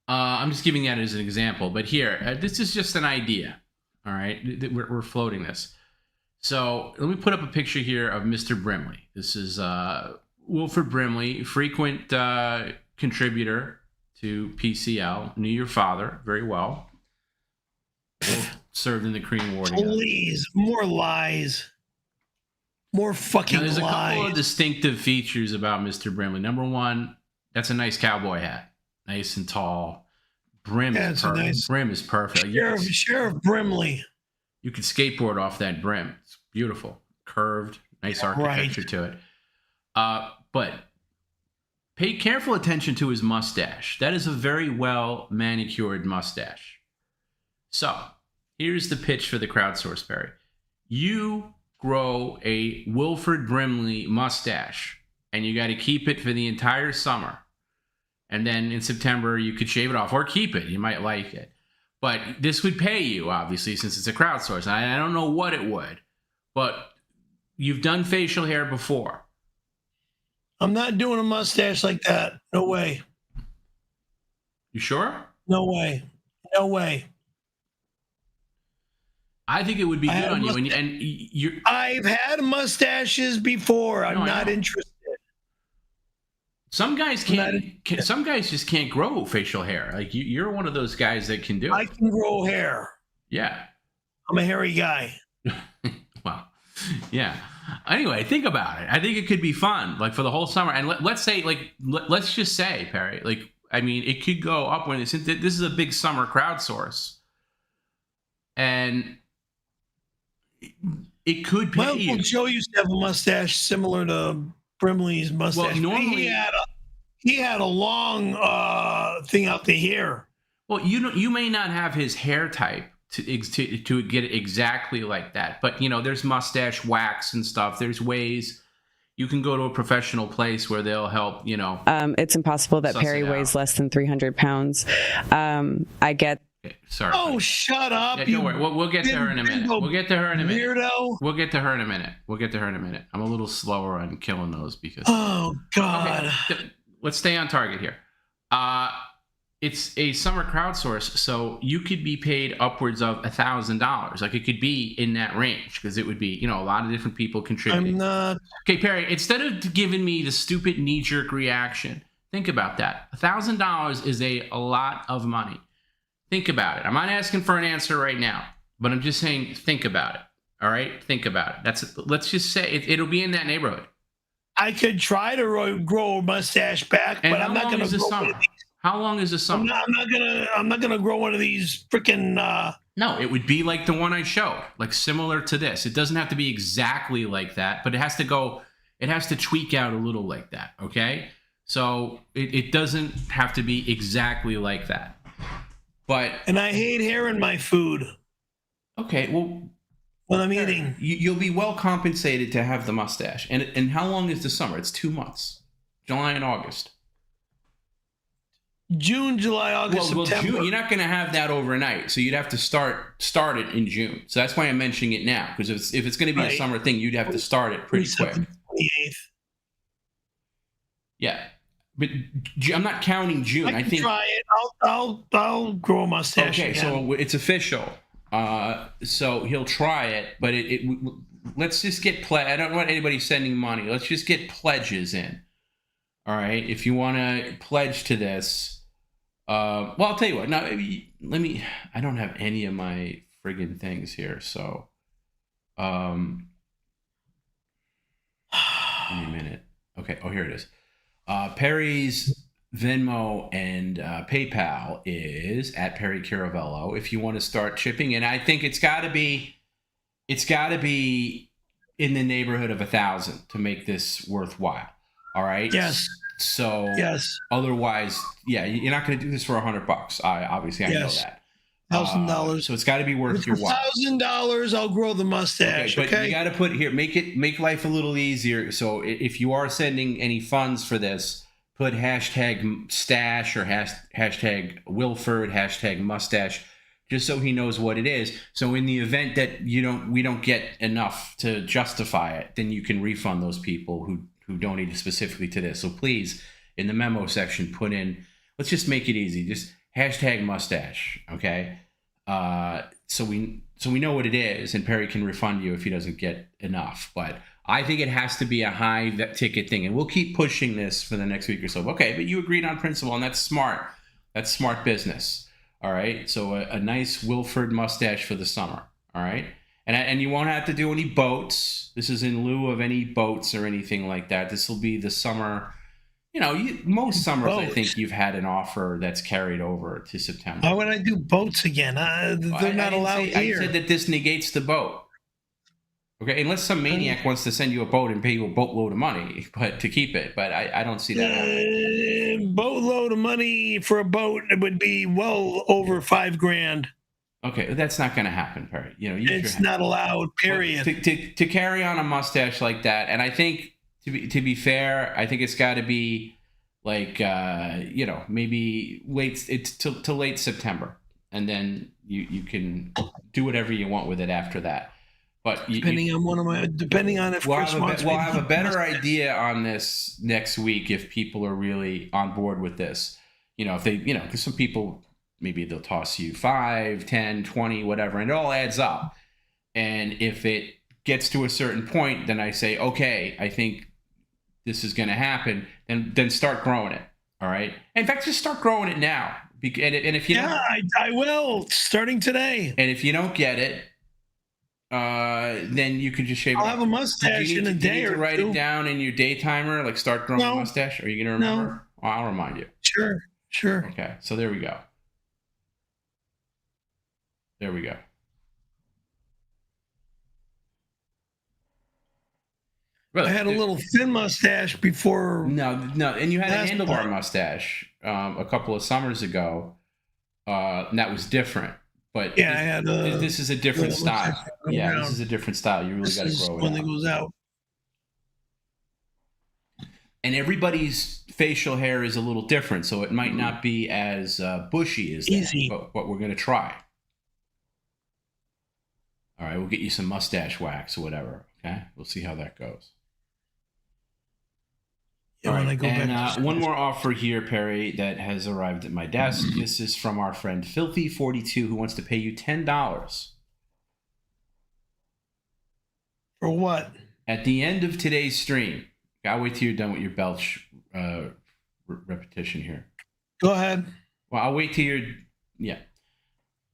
I'm just giving that as an example, but here, this is just an idea. All right, we're floating this. So let me put up a picture here of Mr. Brimley. This is Wilford Brimley, frequent contributor to PCL. Knew your father very well. Served in the Korean War together. Please, more lies. More fucking lies. There's a couple of distinctive features about Mr. Brimley. Number one, that's a nice cowboy hat. Nice and tall. Brim is perfect. Nice. Brim is perfect. Sheriff Brimley. You could skateboard off that brim. It's beautiful. Curved. Nice architecture to it. But pay careful attention to his mustache. That is a very well manicured mustache. So here's the pitch for the crowdsource, Perry. You grow a Wilford Brimley mustache, and you got to keep it for the entire summer. And then in September, you could shave it off or keep it. You might like it. But this would pay you, obviously, since it's a crowdsource. I don't know what it would, but you've done facial hair before. I'm not doing a mustache like that. No way. You sure? No way. No way. I think it would be good on you. I've had mustaches before. I'm not interested. Some guys can't. Some guys just can't grow facial hair. Like you're one of those guys that can do it. I can grow hair. Yeah, I'm a hairy guy. Well, yeah. Anyway, think about it. I think it could be fun, like for the whole summer. And let's say, let's just say, Perry, I mean, it could go up when this is a big summer crowdsource, and it could pay you. My Uncle Joe used to have a mustache similar to Brimley's mustache. Well, normally he had a long thing out the here. Well, you may not have his hair type to get it exactly like that, but there's mustache wax and stuff. There's ways you can go to a professional place where they'll help. It's impossible that Perry weighs less than 300 pounds. I get. Sorry. Oh, shut up! Yeah, don't worry. We'll get to her in a minute. Weirdo. We'll get to her in a minute. I'm a little slower on killing those because. Oh God! Okay, let's stay on target here. It's a summer crowdsource, so you could be paid upwards of $1,000. Like it could be in that range because it would be, a lot of different people contributing. I'm not. Okay, Perry. Instead of giving me the stupid knee-jerk reaction, think about that. $1,000 is a lot of money. Think about it. I'm not asking for an answer right now, but I'm just saying think about it. All right? Think about it. Let's just say it'll be in that neighborhood. I could try to grow a mustache back, but I'm not going to grow one of these. How long is the summer? I'm not gonna grow one of these freaking. No, it would be like the one I showed, like similar to this. It doesn't have to be exactly like that, but it has to tweak out a little like that. Okay, so it doesn't have to be exactly like that. And I hate hair in my food. Okay, well, when I'm eating, you'll be well compensated to have the mustache. And how long is the summer? It's 2 months, July and August. June, July, August, September. June, you're not going to have that overnight, so you'd have to start it in June. So that's why I'm mentioning it now, because if it's going to be a summer thing, you'd have to start it pretty quick. 28th. Yeah, but I'm not counting June. I think try it. I'll grow a mustache. Okay, so it's official. So he'll try it, but let's just get I don't want anybody sending money. Let's just get pledges in. All right, if you want to pledge to this. Well, I'll tell you what. Now, I don't have any of my friggin' things here, so. Give me a minute. Okay. Oh, here it is. Perry's Venmo and PayPal is at Perry Caravello. If you want to start chipping, and I think it's got to be in the neighborhood of 1,000 to make this worthwhile. All right. Yes. So yes. Otherwise, yeah, you're not going to do this for $100. I know that. $1,000. So it's got to be worth your while. $1,000, I'll grow the mustache. Okay, but you got to put here, make life a little easier. So if you are sending any funds for this, put hashtag stash or hashtag Wilford, hashtag mustache, just so he knows what it is. So in the event that we don't get enough to justify it, then you can refund those people who donated specifically to this. So please, in the memo section, put in, let's just make it easy. Just hashtag mustache, okay? So we know what it is, and Perry can refund you if he doesn't get enough. But I think it has to be a high ticket thing, and we'll keep pushing this for the next week or so. Okay, but you agreed on principle, and that's smart. That's smart business. All right, so a nice Wilford mustache for the summer. All right, and you won't have to do any boats. This is in lieu of any boats or anything like that. This will be the summer. Most summers, I think you've had an offer that's carried over to September. Why would I do boats again? They're not allowed here. I said that this negates the boat. Okay, unless some maniac wants to send you a boat and pay you a boatload of money, but to keep it. But I don't see that happening. Boatload of money for a boat, it would be well over $5,000. Okay, that's not going to happen, Perry. It's not allowed. Period. To carry on a mustache like that, and I think. To be fair, I think it's got to be like maybe till late September, and then you can do whatever you want with it after that. But depending on if we'll Chris wants, we'll have a better idea on this next week if people are really on board with this. If they because some people maybe they'll toss you 5, 10, 20, whatever, and it all adds up. And if it gets to a certain point, then I say, okay, I think this is going to happen, then start growing it. All right. In fact, just start growing it now. And if you I will, starting today. And if you don't get it, then you can just shave. I'll have a mustache in a day or two. Do you need to write it down in your day timer, like start growing a mustache? Are you going to remember? No. Well, I'll remind you. Sure. Okay. So there we go. I had a little thin mustache before. No, and you had a handlebar mustache a couple of summers ago. And that was different. But I had this is a different style. Yeah, this is a different style. You really got to grow it. When it goes out. And everybody's facial hair is a little different, so it might not be as bushy as easy. That, but we're going to try. All right, we'll get you some mustache wax or whatever. Okay, we'll see how that goes. All right, and one more offer here, Perry, that has arrived at my desk. This is from our friend Filthy42, who wants to pay you $10. For what? At the end of today's stream. I'll wait till you're done with your belch repetition here. Go ahead. Well, I'll wait till you're... Yeah.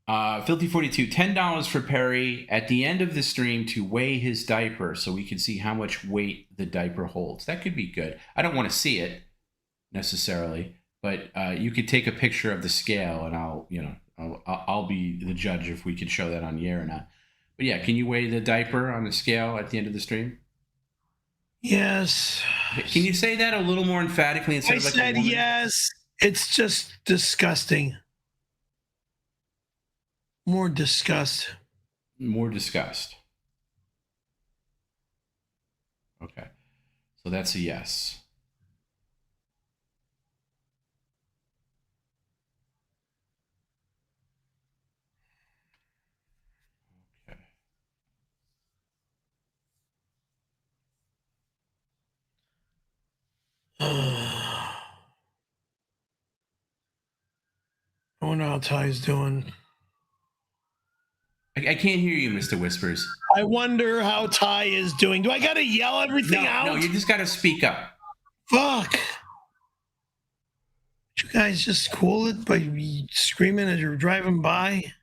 Filthy42, $10 for Perry at the end of the stream to weigh his diaper so we can see how much weight the diaper holds. That could be good. I don't want to see it necessarily, but you could take a picture of the scale and I'll be the judge if we could show that on the air or not. But yeah, can you weigh the diaper on the scale at the end of the stream? Yes. Can you say that a little more emphatically instead of like I said yes. It's just disgusting. More disgust. Okay. So that's a yes. Okay. I wonder how Ty's doing. I can't hear you, Mr. Whispers. I wonder how Ty is doing. Do I got to yell everything out? No, you just got to speak up. Fuck. You guys just cool it by screaming as you're driving by?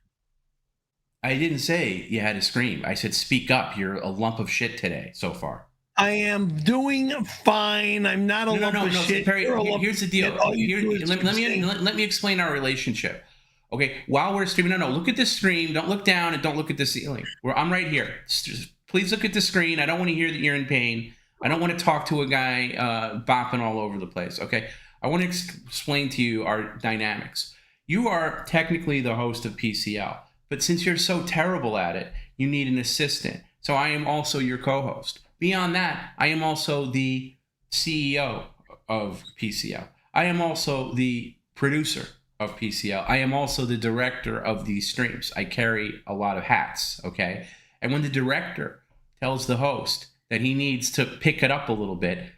I didn't say you had to scream. I said speak up. You're a lump of shit today so far. I am doing fine. I'm not a lump of shit. Perry, here's the deal. Let me explain our relationship. Okay, while we're streaming, no, look at the stream. Don't look down and don't look at the ceiling. I'm right here. Please look at the screen. I don't want to hear that you're in pain. I don't want to talk to a guy bopping all over the place, okay? I want to explain to you our dynamics. You are technically the host of PCL, but since you're so terrible at it, you need an assistant. So I am also your co-host. Beyond that, I am also the CEO of PCL. I am also the producer of PCL. I am also the director of these streams. I carry a lot of hats, okay? And when the director tells the host that he needs to pick it up a little bit,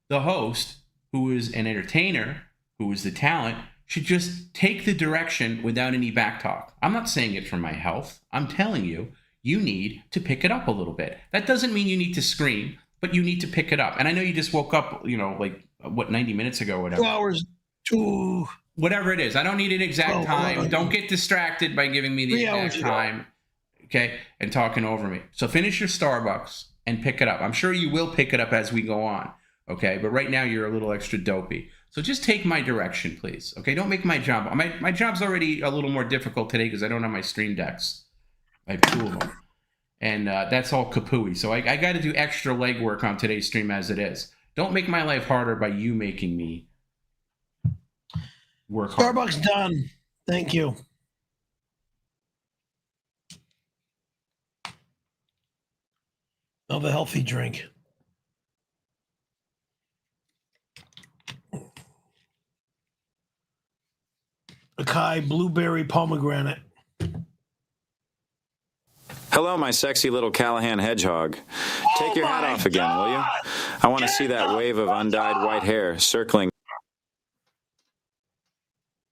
the host, who is an entertainer, who is the talent, should just take the direction without any back talk. I'm not saying it for my health. I'm telling you, you need to pick it up a little bit. That doesn't mean you need to scream, but you need to pick it up. And I know you just woke up, 90 minutes ago or whatever. 2 hours, whatever it is. I don't need an exact time. Don't get distracted by giving me the exact time, okay, and talking over me. So finish your Starbucks and pick it up. I'm sure you will pick it up as we go on, okay? But right now you're a little extra dopey. So just take my direction, please, okay? Don't make my job. My job's already a little more difficult today because I don't have my stream decks. I have 2 of them. And that's all kapooey. So I got to do extra legwork on today's stream as it is. Don't make my life harder by you making me work hard. Starbucks done. Thank you. Of a healthy drink. Acai blueberry pomegranate. Hello, my sexy little Callahan hedgehog. Take your hat off again, will you? I want to see that wave of undyed white hair circling.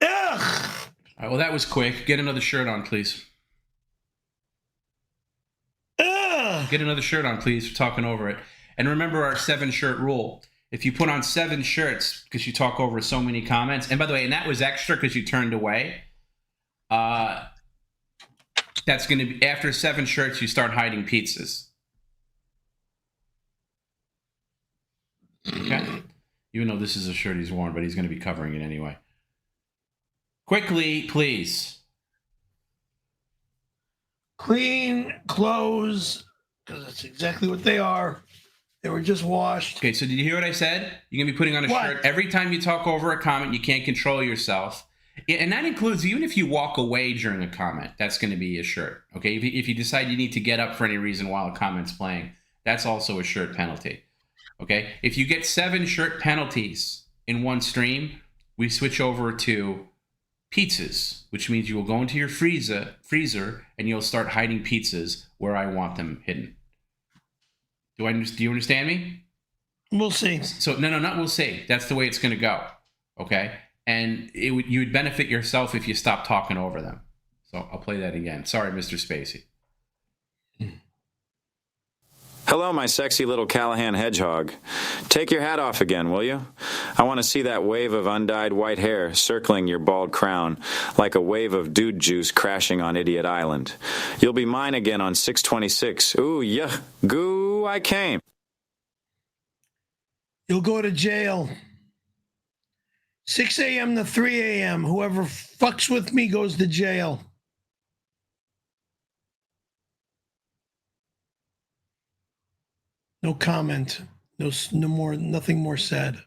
All right, well, that was quick. Get another shirt on, please. Get another shirt on, please, for talking over it. And remember our 7-shirt rule. If you put on 7 shirts because you talk over so many comments, and by the way, and that was extra because you turned away, that's going to be, after 7 shirts, you start hiding pizzas. Okay? Even though this is a shirt he's worn, but he's going to be covering it anyway. Quickly, please. Clean clothes, because that's exactly what they are. They were just washed. Okay, so did you hear what I said? You're going to be putting on a shirt. Every time you talk over a comment, you can't control yourself. And that includes even if you walk away during a comment, that's going to be a shirt. Okay, if you decide you need to get up for any reason while a comment's playing, that's also a shirt penalty. Okay, if you get 7 shirt penalties in one stream, we switch over to pizzas, which means you will go into your freezer and you'll start hiding pizzas where I want them hidden. Do you understand me? We'll see. So no, not we'll see. That's the way it's going to go. Okay. And you would benefit yourself if you stop talking over them. So I'll play that again. Sorry, Mr. Spacey. Hello, my sexy little Callahan hedgehog. Take your hat off again, will you? I want to see that wave of undyed white hair circling your bald crown, like a wave of dude juice crashing on Idiot Island. You'll be mine again on 6/26. Ooh, yeah, goo, I came. You'll go to jail. 6 a.m. to 3 a.m. Whoever fucks with me goes to jail. No comment. No more. Nothing more said.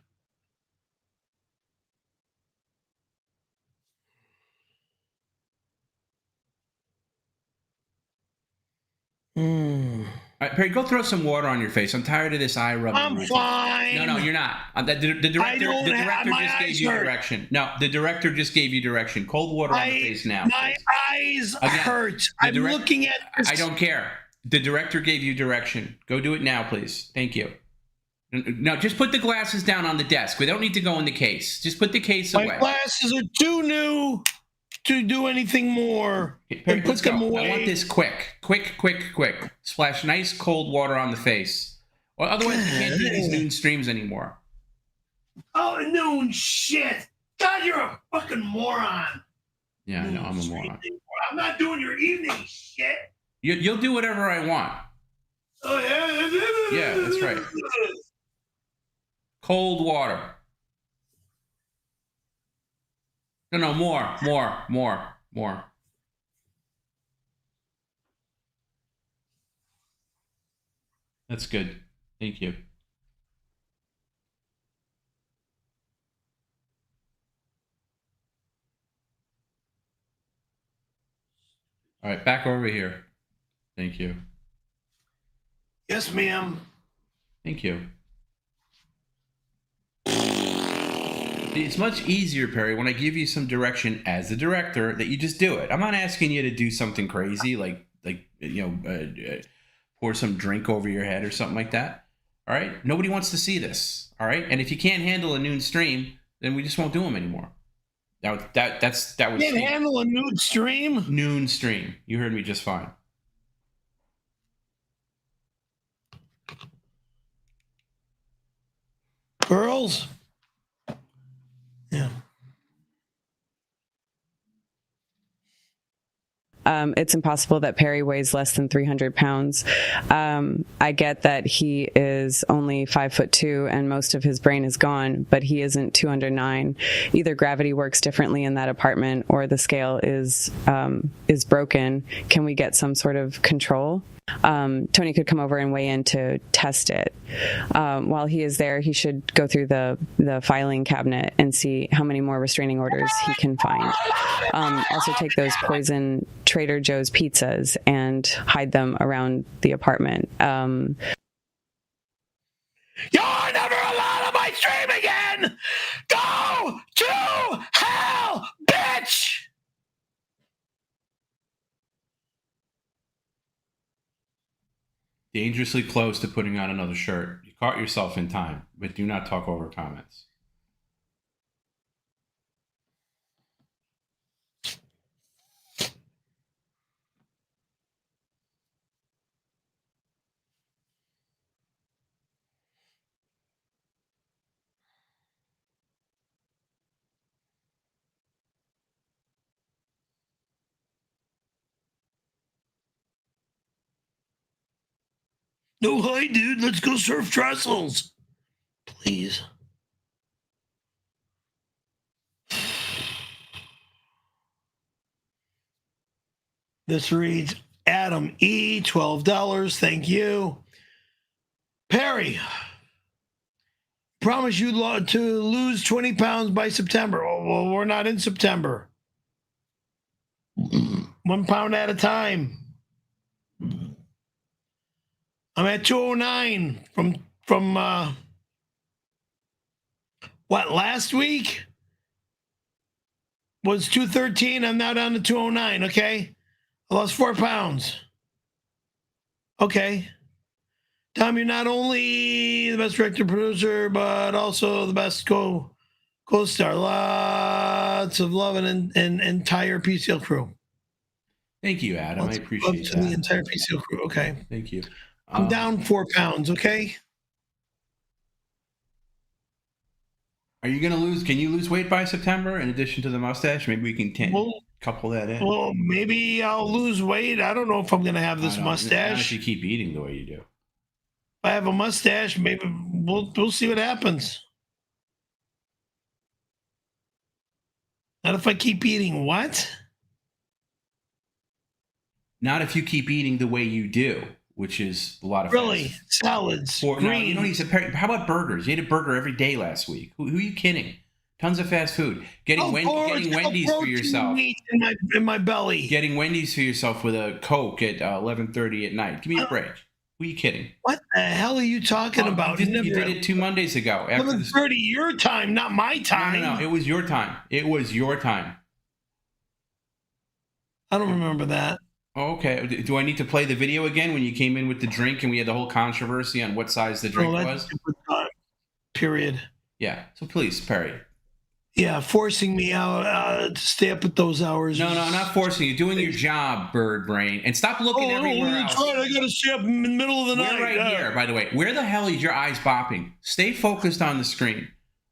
All right, Perry, go throw some water on your face. I'm tired of this eye rubbing. I'm fine. No, you're not. The director just gave you direction. No, the director just gave you direction. Cold water on the face now. My eyes hurt. I'm looking at this. I don't care. The director gave you direction. Go do it now, please. Thank you. No, just put the glasses down on the desk. We don't need to go in the case. Just put the case away. My glasses are too new to do anything more. Perry, put them away. I want this quick. Splash nice cold water on the face. Well, otherwise, we can't do these noon streams anymore. Oh, noon shit. God, you're a fucking moron. Yeah, I know. I'm a moron. I'm not doing your evening shit. You'll do whatever I want. Oh, yeah? Yeah, that's right. Cold water. No, more. That's good. Thank you. All right, back over here. Thank you. Yes, ma'am. Thank you. It's much easier, Perry, when I give you some direction as the director that you just do it. I'm not asking you to do something crazy like pour some drink over your head or something like that. All right? Nobody wants to see this. All right? And if you can't handle a noon stream, then we just won't do them anymore. That was. Can't handle a nude stream? Noon stream. You heard me just fine. Girls? Yeah. It's impossible that Perry weighs less than 300 pounds. I get that he is only 5'2" and most of his brain is gone, but he isn't 209. Either gravity works differently in that apartment or the scale is broken. Can we get some sort of control? Tony could come over and weigh in to test it. While he is there, he should go through the filing cabinet and see how many more restraining orders he can find. Also take those poison Trader Joe's pizzas and hide them around the apartment. You're never allowed on my stream again! Go to hell, bitch! Dangerously close to putting on another shirt. You caught yourself in time, but do not talk over comments. No, hi, dude. Let's go surf trestles. Please. This reads Adam E, $12. Thank you. Perry, promise you to lose 20 pounds by September. Oh, well, we're not in September. 1 pound at a time. I'm at 209 from what, last week was 213. I'm now down to 209. Okay, I lost 4 pounds. Okay, Tom, you're not only the best director producer, but also the best co-star. Lots of love and entire PCL crew. Thank you, Adam. I appreciate that. The entire PCL crew. Okay, thank you. I'm down 4 pounds, okay? Are you going to lose? Can you lose weight by September in addition to the mustache? Maybe we can couple that in. Well, maybe I'll lose weight. I don't know if I'm going to have this mustache. Not if you keep eating the way you do. If I have a mustache, maybe we'll see what happens. Not if I keep eating what? Not if you keep eating the way you do, which is a lot of salads, green. No, you don't need how about burgers? You ate a burger every day last week. Who are you kidding? Tons of fast food. Getting Wendy's for yourself. In my belly. Getting Wendy's for yourself with a Coke at 11:30 at night. Give me a break. Who are you kidding? What the hell are you talking about? You did it 2 Mondays ago. 11:30 your time, not my time. No, it was your time. It was your time. I don't remember that. Oh, okay. Do I need to play the video again when you came in with the drink and we had the whole controversy on what size the drink was? Period. Yeah. So please, Perry. Yeah, forcing me out to stay up at those hours. No, I'm not forcing you. Doing your job, bird brain. And stop looking everywhere else. I got to stay up in the middle of the night. We're right here, by the way. Where the hell is your eyes bopping? Stay focused on the screen.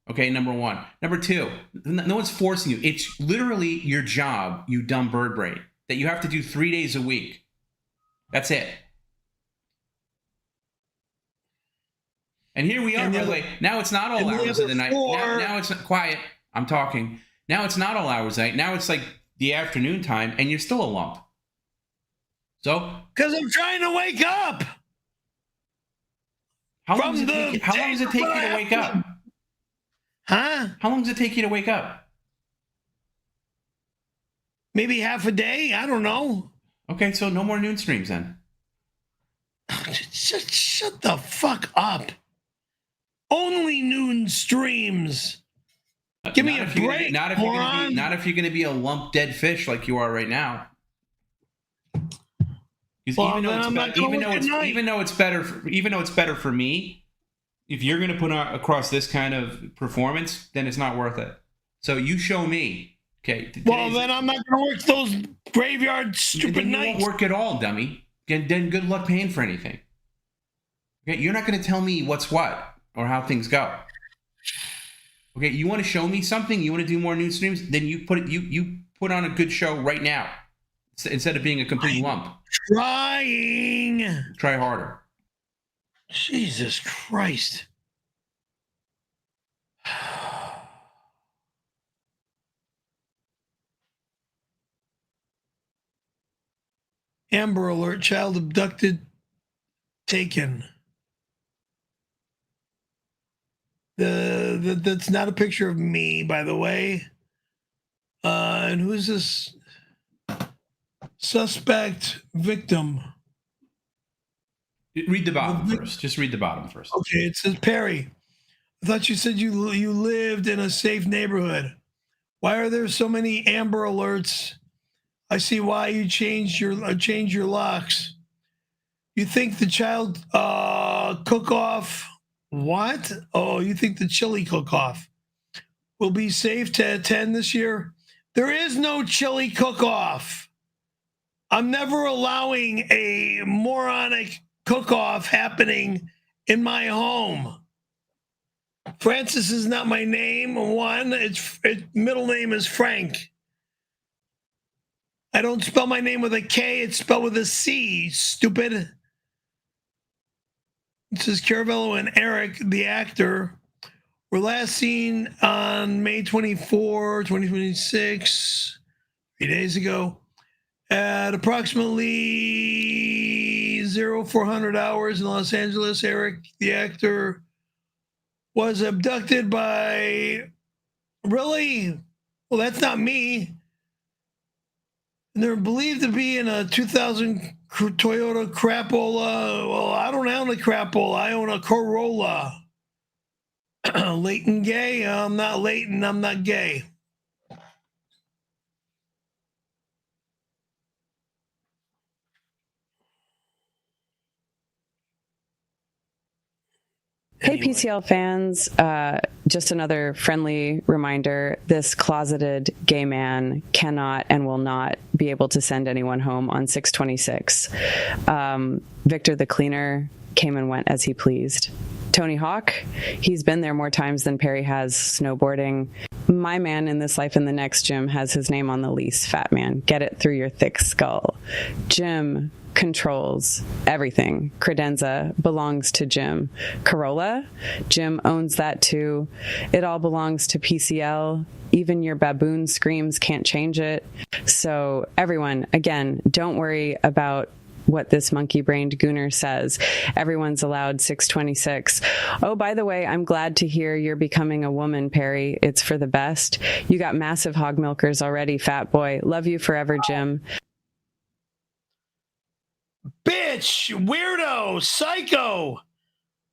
Okay, number one. Number two, no one's forcing you. It's literally your job, you dumb bird brain, that you have to do 3 days a week. That's it. And here we are, by the way. Now it's not all hours of the night. Now it's quiet. I'm talking. Now it's not all hours of the night. Now it's like the afternoon time, and you're still a lump. So? Because I'm trying to wake up. How long does it take you to wake up? Huh? How long does it take you to wake up? Maybe half a day. I don't know. Okay, so no more noon streams then. Shut the fuck up. Only noon streams. Give me a break. Not if you're going to be a lump dead fish like you are right now. Because even though it's better for me, if you're going to put across this kind of performance, then it's not worth it. So you show me. Okay. Well, then I'm not going to work those graveyard stupid nights. You won't work at all, dummy. Then good luck paying for anything. Okay, you're not going to tell me what's what or how things go. Okay, you want to show me something? You want to do more news streams? Then you put on a good show right now instead of being a complete lump. Trying. Try harder. Jesus Christ. Amber Alert, child abducted, taken. That's not a picture of me, by the way. And who's this suspect victim? Read the bottom first. Just read the bottom first. Okay, it says Perry. I thought you said you lived in a safe neighborhood. Why are there so many Amber Alerts? I see why you changed your locks. You think the child cook-off? What? Oh, you think the chili cook-off will be safe to attend this year? There is no chili cook-off. I'm never allowing a moronic cook-off happening in my home. Francis is not my name. One, its middle name is Frank. I don't spell my name with a K. It's spelled with a C, stupid. It says Caravello and Eric, the actor, were last seen on May 24, 2026, 3 days ago, at approximately 0400 hours in Los Angeles. Eric, the actor, was abducted by... Really? Well, that's not me. And they're believed to be in a 2000 Toyota Crapola. Well, I don't own a Crapola. I own a Corolla. Leighton gay? I'm not Leighton. I'm not gay. Hey, PCL fans, just another friendly reminder. This closeted gay man cannot and will not be able to send anyone home on 6/26. Victor the cleaner came and went as he pleased. Tony Hawk, he's been there more times than Perry has snowboarding. My man in this life and the next, Jim, has his name on the lease. Fat man, get it through your thick skull. Jim controls everything. Credenza belongs to Jim. Corolla, Jim owns that too. It all belongs to PCL. Even your baboon screams can't change it. So everyone, again, don't worry about what this monkey-brained gooner says. Everyone's allowed 6/26. Oh, by the way, I'm glad to hear you're becoming a woman, Perry. It's for the best. You got massive hog milkers already, fat boy. Love you forever, Jim. Bitch, weirdo, psycho,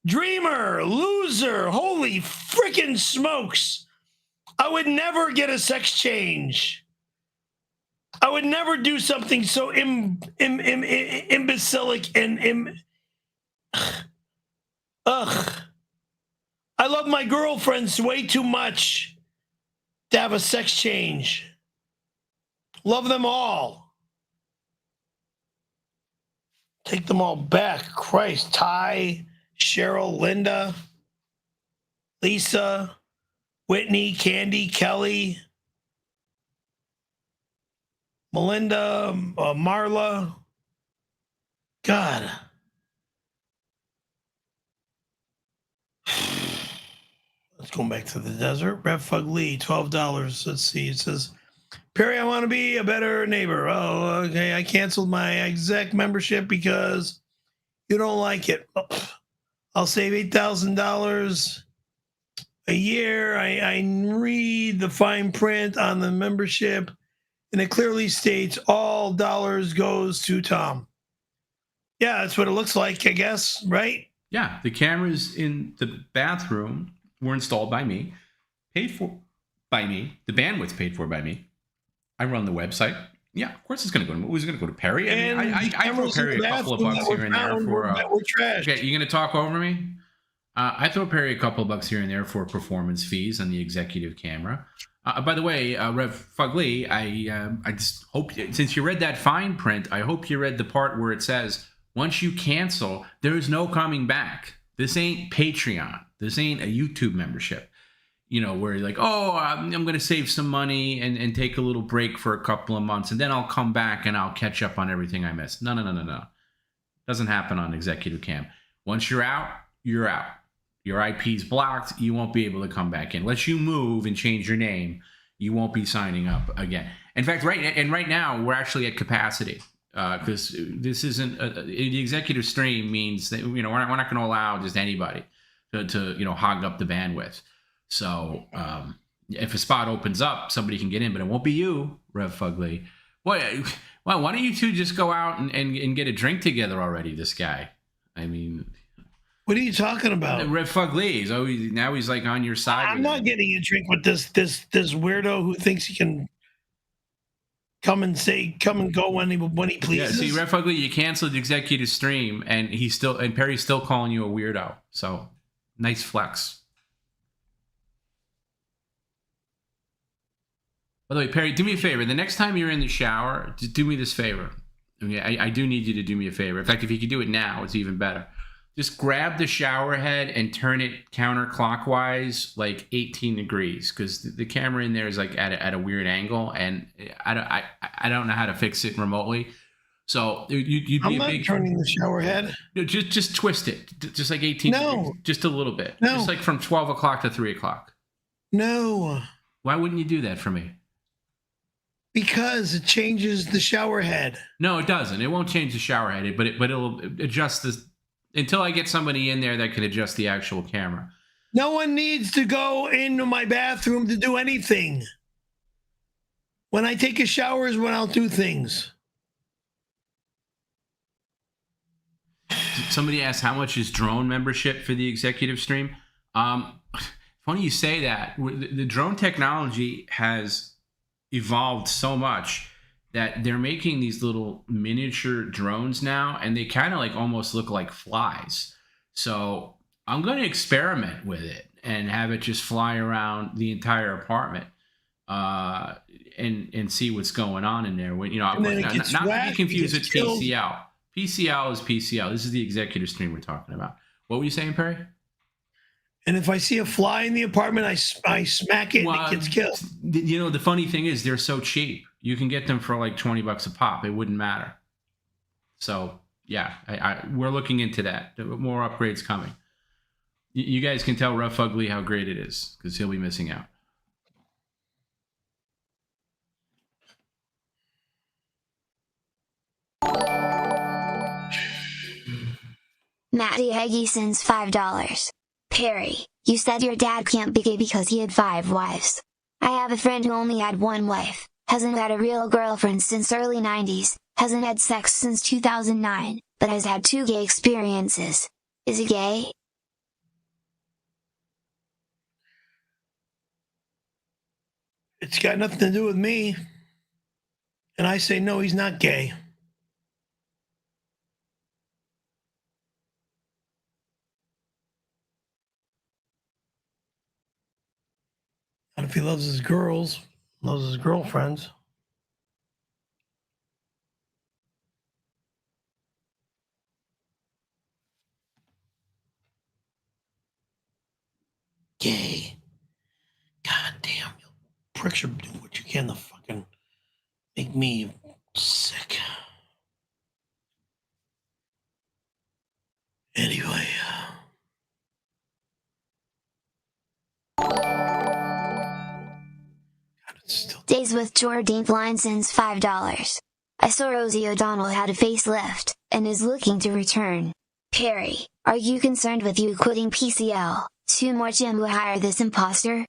dreamer, loser, holy freaking smokes. I would never get a sex change. I would never do something so imbecilic and ugh. I love my girlfriends way too much to have a sex change. Love them all. Take them all back. Christ. Ty, Cheryl, Linda, Lisa, Whitney, Candy, Kelly, Melinda, Marla. God. Let's go back to the desert. Rev Fug Lee, $12. Let's see. It says, Perry, I want to be a better neighbor. Oh, okay. I canceled my exec membership because you don't like it. I'll save $8,000 a year. I read the fine print on the membership, and it clearly states all dollars goes to Tom. Yeah, that's what it looks like, I guess, right? Yeah, the cameras in the bathroom were installed by me, paid for by me, the bandwidth's paid for by me. I run the website. Yeah, of course it's going to go to, who's going to go to Perry? I mean, I throw Perry a couple of bucks here and there for... we're trash. Okay, you going to talk over me? I throw Perry a couple of bucks here and there for performance fees on the executive camera. By the way, Rev Fugly, I just hope, since you read that fine print, I hope you read the part where it says, once you cancel, there is no coming back. This ain't Patreon. This ain't a YouTube membership. You know, where you're like, oh, I'm going to save some money and take a little break for a couple of months, and then I'll come back and I'll catch up on everything I missed. No. Doesn't happen on executive cam. Once you're out, you're out. Your IP's blocked. You won't be able to come back in. Unless you move and change your name, you won't be signing up again. In fact, right now, we're actually at capacity. Because this isn't the executive stream means that, you know, we're not going to allow just anybody to you know, hog up the bandwidth. So if a spot opens up, somebody can get in, but it won't be you, Rev Fugly. Why don't you two just go out and get a drink together already? This guy, I mean, what are you talking about? Rev Fugly. Now he's like on your side. I'm not getting a drink with this weirdo who thinks he can come and go when he pleases. Yeah, see, Rev Fugly, you canceled the executive stream, and Perry's still calling you a weirdo. So nice flex. By the way, Perry, do me a favor. The next time you're in the shower, just do me this favor. Okay, I do need you to do me a favor. In fact, if you could do it now, it's even better. Just grab the shower head and turn it counterclockwise, like 18 degrees, because the camera in there is like at a weird angle, and I don't know how to fix it remotely. So you'd be I'm not turning the shower head. No, just twist it, just like 18 degrees, just a little bit, just like from 12 o'clock to 3 o'clock. No. Why wouldn't you do that for me? Because it changes the shower head. No, it doesn't. It won't change the shower head, but it'll adjust this until I get somebody in there that can adjust the actual camera. No one needs to go into my bathroom to do anything. When I take a shower is when I'll do things. Somebody asked how much is drone membership for the executive stream. Funny you say that. The drone technology has evolved so much that they're making these little miniature drones now, and they kind of like almost look like flies. So I'm going to experiment with it and have it just fly around the entire apartment and see what's going on in there. You know, not to be confused with PCL. PCL is PCL. This is the executive stream we're talking about. What were you saying, Perry? And if I see a fly in the apartment, I smack it and it gets killed. You know, the funny thing is they're so cheap. You can get them for like $20 a pop. It wouldn't matter. So, yeah, we're looking into that. More upgrades coming. You guys can tell Rev Fugly how great it is, because he'll be missing out. Matty Heggie sends $5. Perry, you said your dad can't be gay because he had 5 wives. I have a friend who only had 1 wife, hasn't had a real girlfriend since early 90s, hasn't had sex since 2009, but has had 2 gay experiences. Is he gay? It's got nothing to do with me. And I say, no, he's not gay. And if he loves his girls, loves his girlfriends. Gay. God damn, you pricks are doing what you can to fucking make me sick. Anyway, Days with Jordan Line sends $5. I saw Rosie O'Donnell had a facelift, and is looking to return. Perry, Are you concerned with you quitting PCL? 2𝙁 will hire this imposter?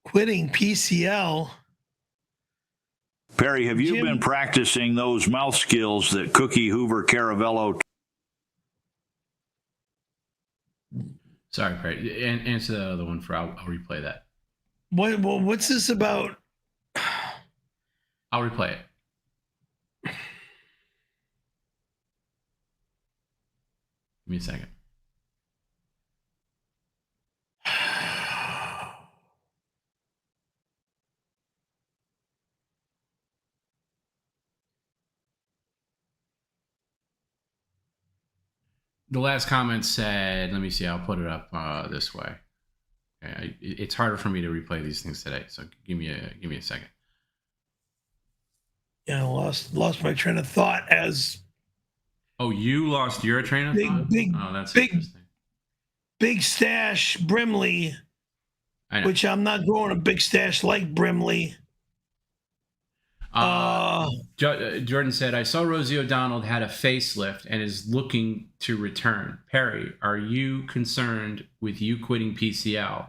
Quitting PCL? Perry, have you Jim, been practicing those mouth skills that 𝘾𝙬𝙊𝙀𝙈? Sorry, Perry. Answer the other one for. I'll replay that. What's this about? I'll replay it. Give me a second. The last comment said, let me see, I'll put it up this way. Okay, it's harder for me to replay these things today, so give me a second. Yeah, I lost my train of thought as. Oh, you lost your train of thought? Oh, that's interesting. Big Stash Brimley, which I'm not growing a big stash like Brimley. Jordan said, I saw Rosie O'Donnell had a facelift and is looking to return. Perry, are you concerned with you quitting PCL?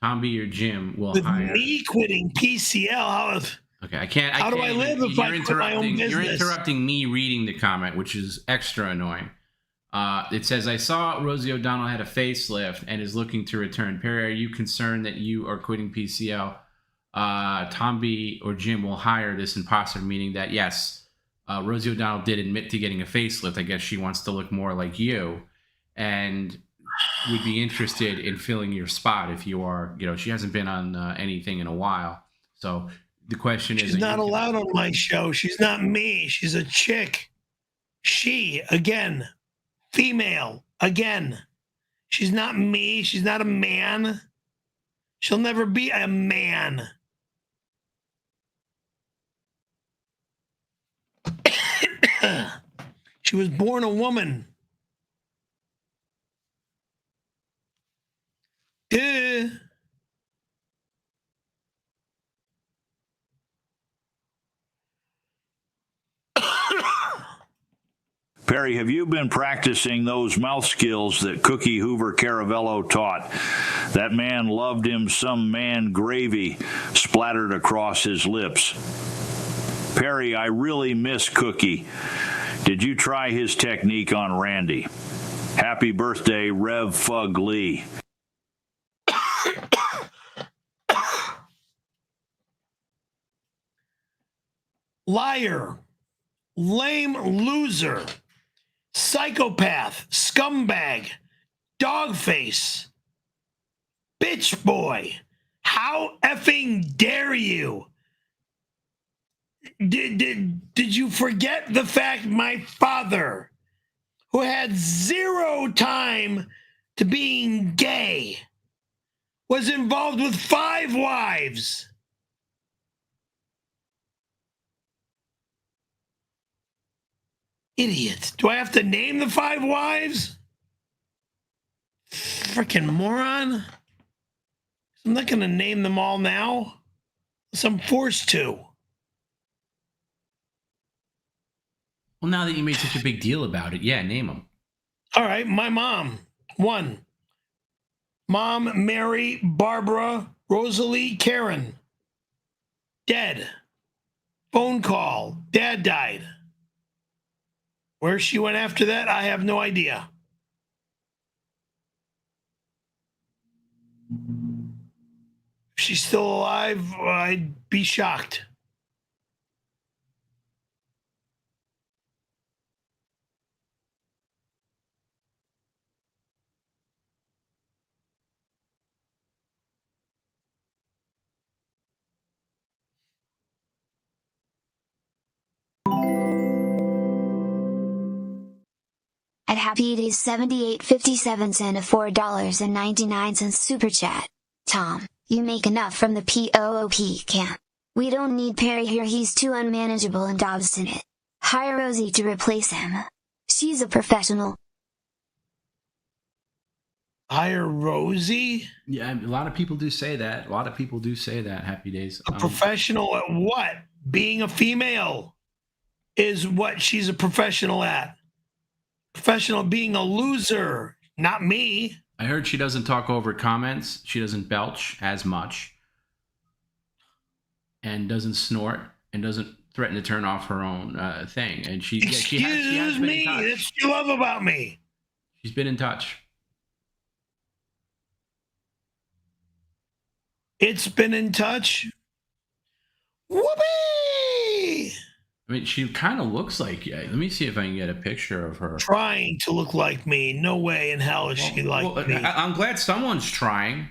Tomby or Jim will hire. Me quitting PCL? Okay, I can't. How do I live if I quit my own business? You're interrupting me reading the comment, which is extra annoying. It says, I saw Rosie O'Donnell had a facelift and is looking to return. Perry, are you concerned that you are quitting PCL? Tomby or Jim will hire this imposter, meaning that, yes, Rosie O'Donnell did admit to getting a facelift. I guess she wants to look more like you and would be interested in filling your spot if you are, she hasn't been on anything in a while. So the question is... She's not allowed on my show. She's not me. She's a chick. She, again, female, again. She's not me. She's not a man. She'll never be a man. She was born a woman. Duh. Perry, have you been practicing those mouth skills that 𝘾𝙬𝙊𝙀𝙀 taught? That man loved him some man gravy splattered across his lips. Perry, I really miss Cookie. Did you try his technique on Randy? Happy birthday, Rev Fug Lee. Liar, lame loser, psychopath, scumbag, dogface, bitch boy. How effing dare you? Did you forget the fact my father, who had zero time to being gay, was involved with 5 wives? Idiot. Do I have to name the 5 wives? Freaking moron. I'm not going to name them all now, unless I'm forced to. Well, now that you made such a big deal about it, yeah, name them. All right, my mom. 1. Mom, Mary, Barbara, Rosalie, Karen. Dead. Phone call. Dad died. Where she went after that, I have no idea. If she's still alive, I'd be shocked. At Happy Days 7857 sent a $4.99 super chat. Tom, you make enough from the POOP camp. We don't need Perry here, he's too unmanageable and obstinate. Hire Rosie to replace him. She's a professional. Hire Rosie? Yeah, a lot of people do say that. Happy Days. A professional at what? Being a female is what she's a professional at. Professional being a loser, not me. I heard she doesn't talk over comments. She doesn't belch as much. And doesn't snort and doesn't threaten to turn off her own thing. And she has been in touch. That's what you love about me. She's been in touch. It's been in touch. Whoopee! I mean, she kind of looks like, yeah. Let me see if I can get a picture of her. Trying to look like me. No way in hell is she like me. I'm glad someone's trying.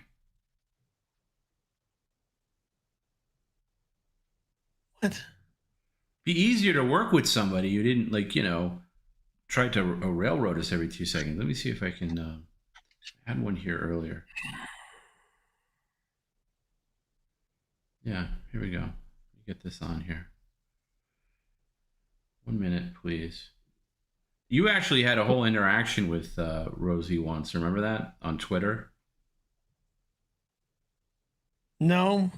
What? Be easier to work with somebody you didn't, like, you know, try to railroad us every 2 seconds. Let me see if I can add one here earlier. Yeah, here we go. Get this on here. 1 minute, please. You actually had a whole interaction with Rosie once. Remember that on Twitter? No. Of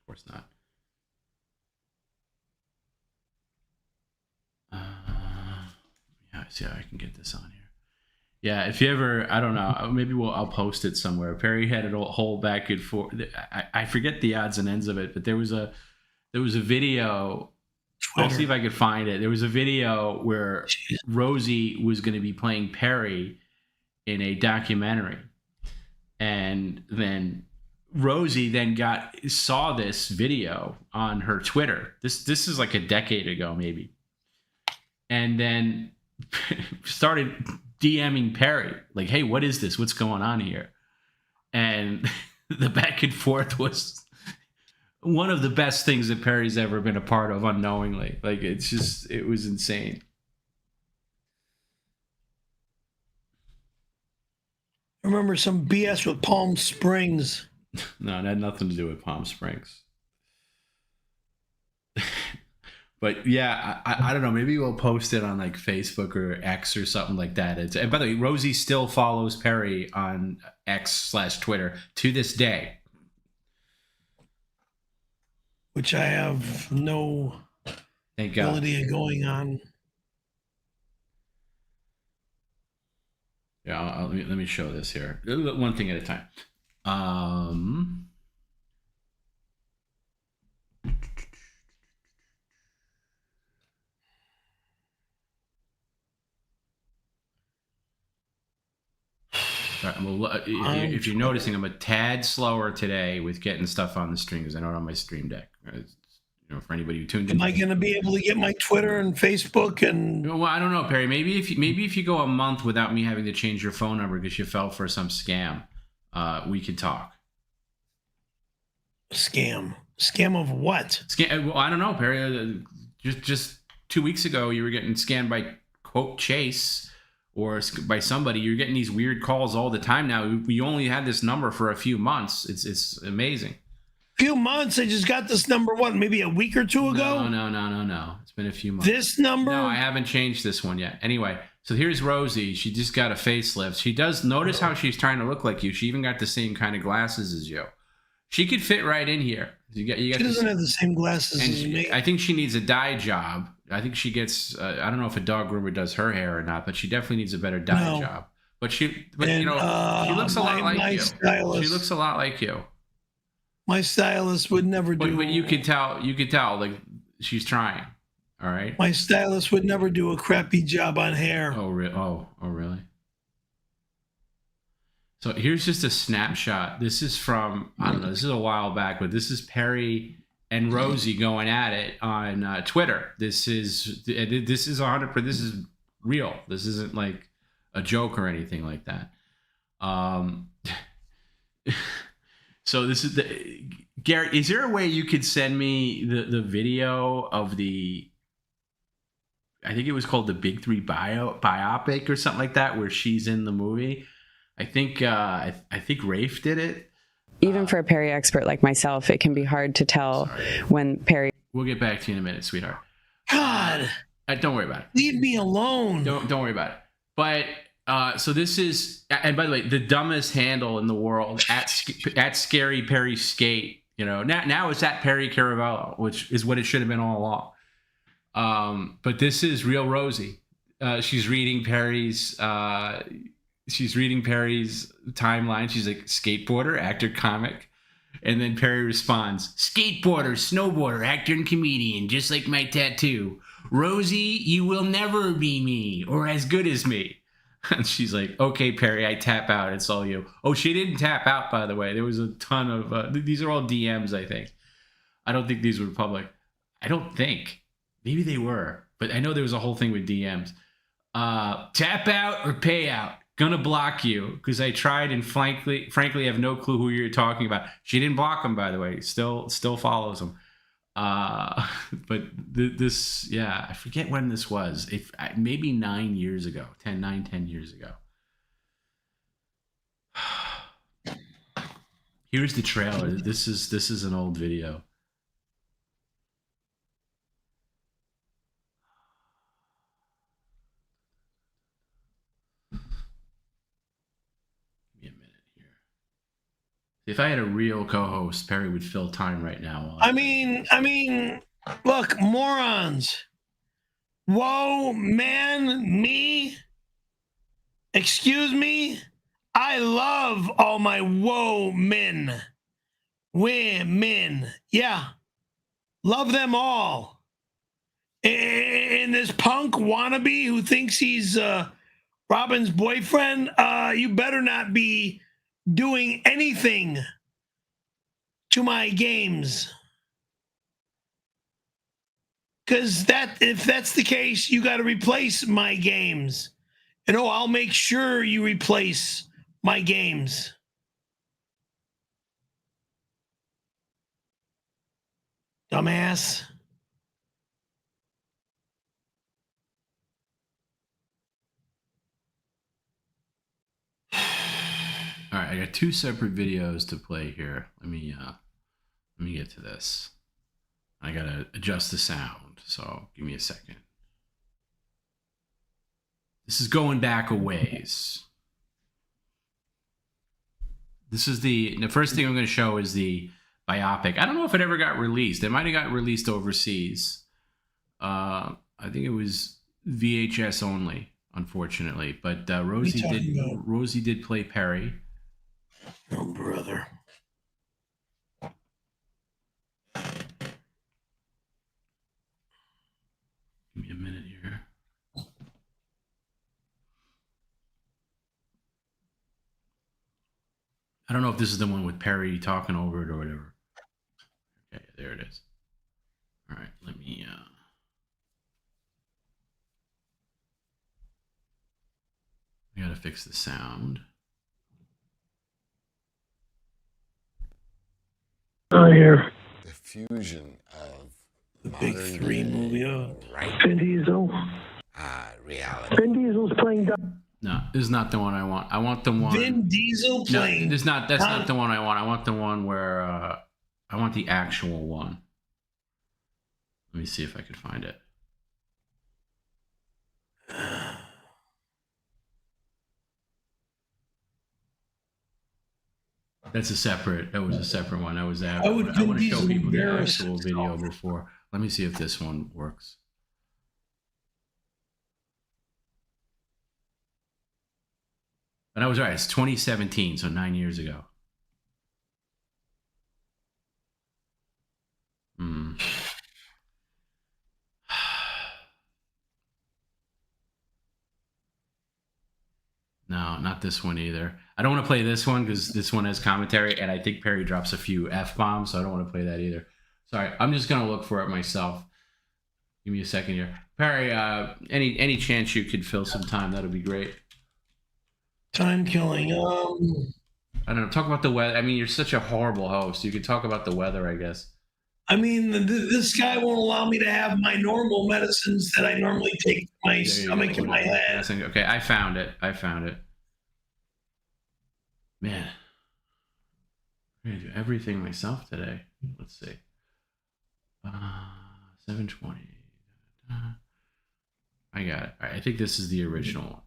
course not. Yeah, see how I can get this on here. Yeah, if you ever, I don't know, maybe I'll post it somewhere. Perry had a whole back and forth. I forget the odds and ends of it, but there was a video. Twitter. I'll see if I could find it. There was a video where Rosie was going to be playing Perry in a documentary, and then Rosie then saw this video on her Twitter. This is like a decade ago, maybe, and then started DMing Perry like, "Hey, what is this? What's going on here?" And the back and forth was one of the best things that Perry's ever been a part of unknowingly. Like, it was insane. I remember some BS with Palm Springs. No, it had nothing to do with Palm Springs. But yeah, I don't know. Maybe we'll post it on like Facebook or X or something like that. And by the way, Rosie still follows Perry on X/Twitter to this day. Which I have no ability of going on. Yeah, let me show this here. One thing at a time. If you're noticing, I'm a tad slower today with getting stuff on the stream because I know it on my stream deck. You know, for anybody who tuned in. Am I going to be able to get my Twitter and Facebook and? Well, I don't know, Perry. Maybe if you go a month without me having to change your phone number because you fell for some scam, we could talk. Scam of what? Well, I don't know, Perry. Just 2 weeks ago, you were getting scammed by quote Chase. Or by somebody. You're getting these weird calls all the time now. We only had this number for a few months. It's amazing. Few months? I just got this number, what, maybe a week or two ago? No. It's been a few months. This number? No, I haven't changed this one yet. Anyway, so here's Rosie. She just got a facelift. She does notice how she's trying to look like you. She even got the same kind of glasses as you. She could fit right in here. She doesn't have the same glasses as me. I think she needs a dye job. I think she gets. I don't know if a dog groomer does her hair or not, but she definitely needs a better dye job. But she looks a lot like you. She looks a lot like you. My stylist would never do. But you could tell. Like she's trying. All right. My stylist would never do a crappy job on hair. Oh, really? So here's just a snapshot. This is from, I don't know, this is a while back, but this is Perry and Rosie going at it on Twitter. This is 100%. This is real. This isn't like a joke or anything like that. So this is Garrett, is there a way you could send me the video of I think it was called the Big Three biopic or something like that, where she's in the movie? I think Rafe did it. Even for a Perry expert like myself, it can be hard to tell when Perry. We'll get back to you in a minute, sweetheart. God, don't worry about it. Leave me alone. Don't worry about it. But so this is, and by the way, the dumbest handle in the world at Scary Perry Skate. You know, now it's at Perry Caravello, which is what it should have been all along. But this is real Rosie. she's reading Perry's timeline. She's like, skateboarder, actor, comic. And then Perry responds, skateboarder, snowboarder, actor, and comedian, just like my tattoo. Rosie, you will never be me or as good as me. And she's like, okay, Perry, I tap out. It's all you. Oh, she didn't tap out, by the way. There was a ton of, these are all DMs, I think. I don't think these were public. I don't think. Maybe they were. But I know there was a whole thing with DMs. Tap out or pay out. Gonna block you because I tried and frankly have no clue who you're talking about. She didn't block him, by the way. Still follows him. But this, yeah, I forget when this was. Maybe 9 years ago, 10 years ago. Here's the trailer. This is an old video. If I had a real co-host, Perry would fill time right now. I mean, look, morons. Whoa, man, me? Excuse me? I love all my whoa men. Women. Yeah. Love them all. And this punk wannabe who thinks he's Robin's boyfriend, you better not be doing anything to my games, because if that's the case, you got to replace my games, and I'll make sure you replace my games. Dumbass. All right, I got two separate videos to play here. Let me get to this. I gotta adjust the sound, so give me a second. This is going back a ways. This is the first thing I'm going to show is the biopic. I don't know if it ever got released. It might have got released overseas. I think it was VHS only, unfortunately. But Rosie did play Perry. Oh, brother. Give me a minute here. I don't know if this is the one with Perry talking over it or whatever. Okay, there it is. All right, let me... I gotta fix the sound. Oh, here. The fusion of the big three movie. Right. Vin Diesel. Reality. Vin Diesel's playing. No, this is not the one I want. I want the one. Vin Diesel playing. No, that's not the one I want. I want the one where I want the actual one. Let me see if I could find it. That was a separate one. That was that. I want to show people the actual video before. Let me see if this one works. But I was right. It's 2017, so 9 years ago. No, not this one either. I don't want to play this one because this one has commentary, and I think Perry drops a few F-bombs, so I don't want to play that either. Sorry, I'm just going to look for it myself. Give me a second here. Perry, any chance you could fill some time, that would be great. Time killing. I don't know. Talk about the weather. I mean, you're such a horrible host. You could talk about the weather, I guess. I mean, this guy won't allow me to have my normal medicines that I normally take for my stomach and my head. Okay, I found it. Man, I'm going to do everything myself today. Let's see. 720. I got it. All right, I think this is the original one.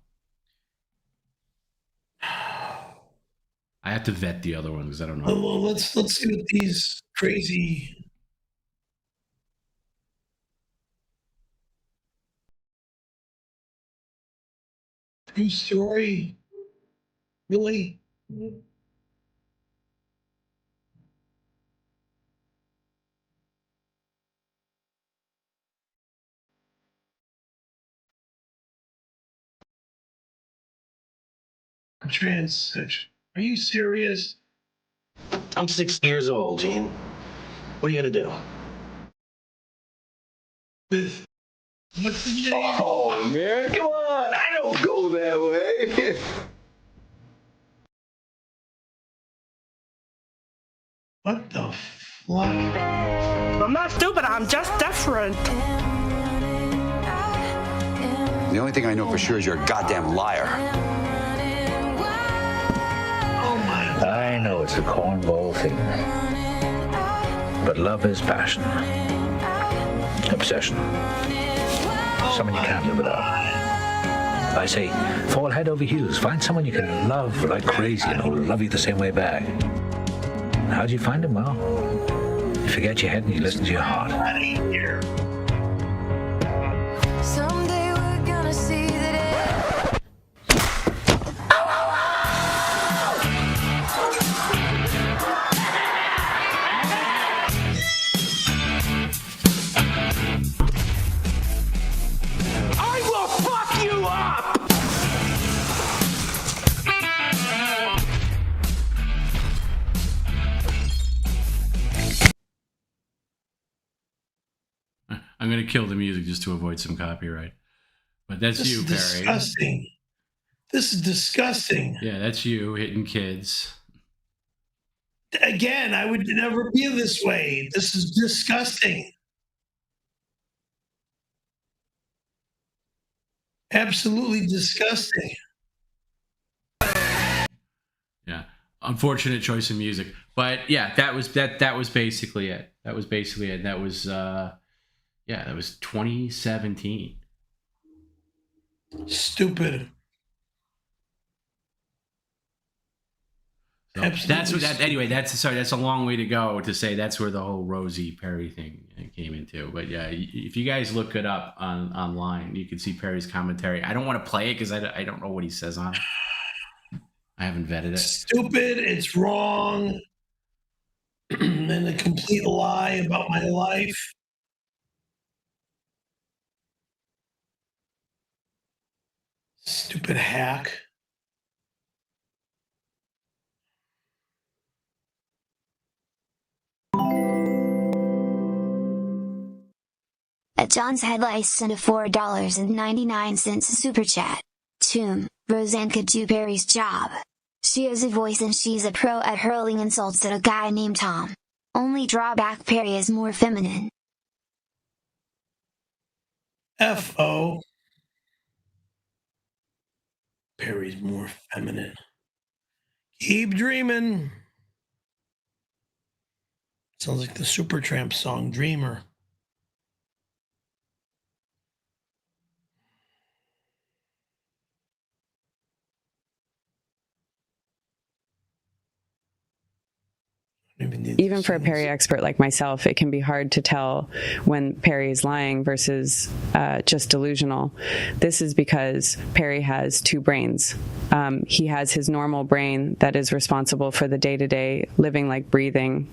I have to vet the other one because I don't know. Well, let's see what these crazy... True story? Really? I'm transsexual. Are you serious? I'm 6 years old, Gene. What are you gonna do? With what's his name? Oh, man, come on. I don't go that way. What the fuck? I'm not stupid, I'm just different. The only thing I know for sure is you're a goddamn liar. Oh my God. I know it's a cornball thing, but love is passion, obsession, someone you can't live without. I say, fall head over heels. Find someone you can love like crazy and who'll love you the same way back. How do you find him? Well, you forget your head and you listen to your heart. Someday we're gonna see that I will fuck you up! I'm going to kill the music just to avoid some copyright. But that's This you, is Perry. disgusting. This is disgusting. Yeah, that's you hitting kids. Again, I would never be this way. This is disgusting. Absolutely disgusting. Yeah, unfortunate choice in music, but yeah, that was basically it. That was 2017. Stupid. So that's what that. Anyway, that's a long way to go to say that's where the whole Rosie Perry thing came into. But yeah, if you guys look it up online, you can see Perry's commentary. I don't want to play it because I don't know what he says on it. I haven't vetted it. Stupid. It's wrong. And a complete lie about my life. Stupid hack. At John's Headlights sent a $4.99 super chat. Roseanne could do Perry's job. She has a voice and she's a pro at hurling insults at a guy named Tom. Only drawback, Perry is more feminine. F.O. Perry's more feminine. Keep dreaming. Sounds like the Supertramp song, Dreamer. Even for a Perry expert like myself, it can be hard to tell when Perry is lying versus just delusional. This is because Perry has two brains. He has his normal brain that is responsible for the day-to-day living, like breathing,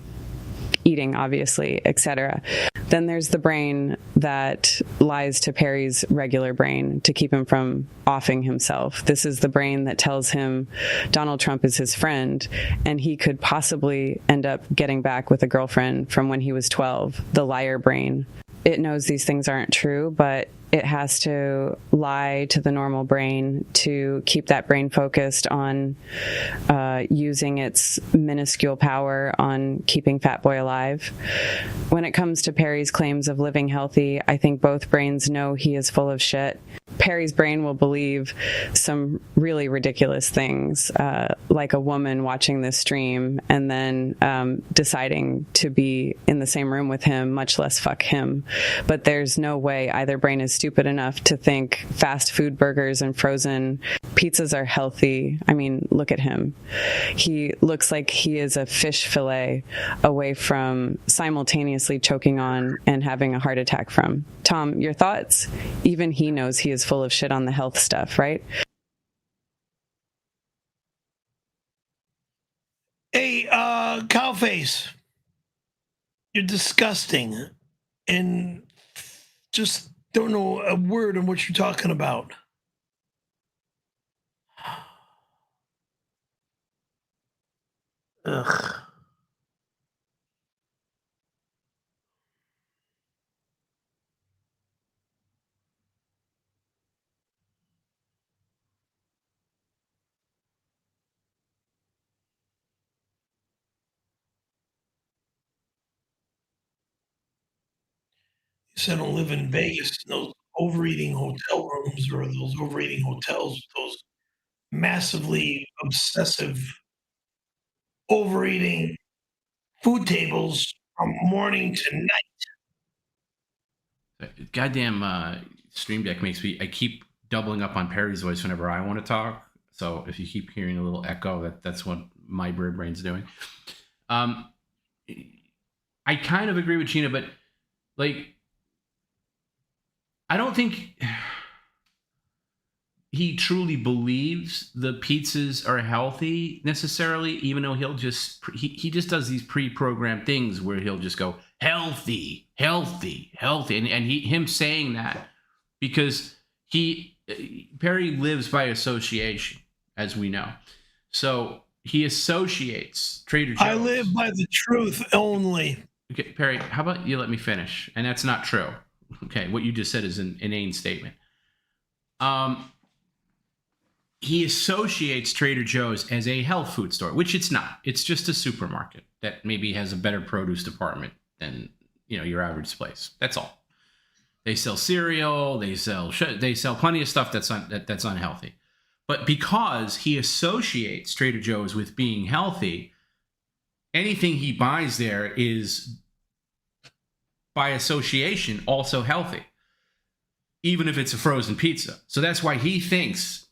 eating, obviously, etc. Then there's the brain that lies to Perry's regular brain to keep him from offing himself. This is the brain that tells him Donald Trump is his friend and he could possibly end up getting back with a girlfriend from when he was 12, the liar brain. It knows these things aren't true, but it has to lie to the normal brain to keep that brain focused on using its minuscule power on keeping Fat Boy alive. When it comes to Perry's claims of living healthy, I think both brains know he is full of shit. Perry's brain will believe some really ridiculous things, like a woman watching this stream and then deciding to be in the same room with him, much less fuck him. But there's no way either brain is stupid enough to think fast food burgers and frozen pizzas are healthy. I mean, look at him. He looks like he is a fish fillet away from simultaneously choking on and having a heart attack from. Tom, your thoughts? Even he knows he is full of shit on the health stuff, right? Dollface, you're disgusting, and just don't know a word on what you're talking about. Ugh. You said don't live in Vegas, those overeating hotel rooms or those overeating hotels, those massively obsessive overeating food tables from morning to night. Goddamn Stream Deck makes me. I keep doubling up on Perry's voice whenever I want to talk. So if you keep hearing a little echo, that's what my bird brain's doing. I kind of agree with Gina, but like, I don't think he truly believes the pizzas are healthy necessarily, even though he'll just he just does these pre-programmed things where he'll just go healthy, healthy, healthy, and him saying that because Perry lives by association, as we know, so he associates Trader Joe's. I live by the truth only. Okay, Perry, how about you let me finish? And that's not true. Okay, what you just said is an inane statement. He associates Trader Joe's as a health food store, which it's not. It's just a supermarket that maybe has a better produce department than, you know, your average place. That's all. They sell cereal. They sell plenty of stuff that's unhealthy. But because he associates Trader Joe's with being healthy, anything he buys there is, by association, also healthy, even if it's a frozen pizza. So that's why he thinks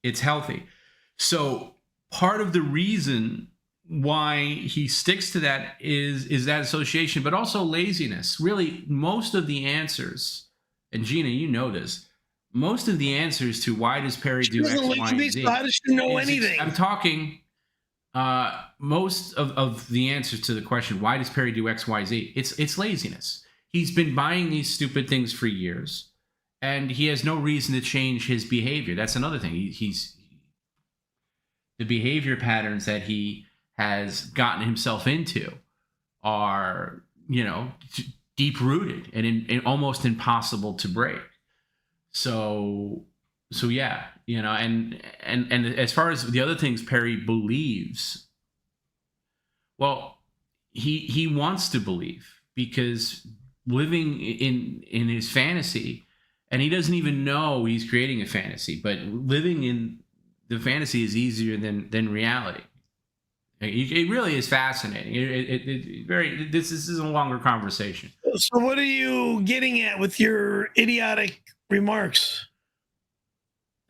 it's healthy. So part of the reason why he sticks to that is that association, but also laziness. Really, most of the answers, and Gina, you know this, most of the answers to why does Perry do X, Y, and Z. How does she know anything? I'm talking most of the answers to the question, why does Perry do X, Y, Z? It's laziness. He's been buying these stupid things for years, and he has no reason to change his behavior. That's another thing. He's the behavior patterns that he has gotten himself into are, you know, deep rooted and almost impossible to break. So yeah, you know, and as far as the other things Perry believes, well, he wants to believe because living in his fantasy, and he doesn't even know he's creating a fantasy, but living in the fantasy is easier than reality. It really is fascinating. This is a longer conversation. So what are you getting at with your idiotic remarks?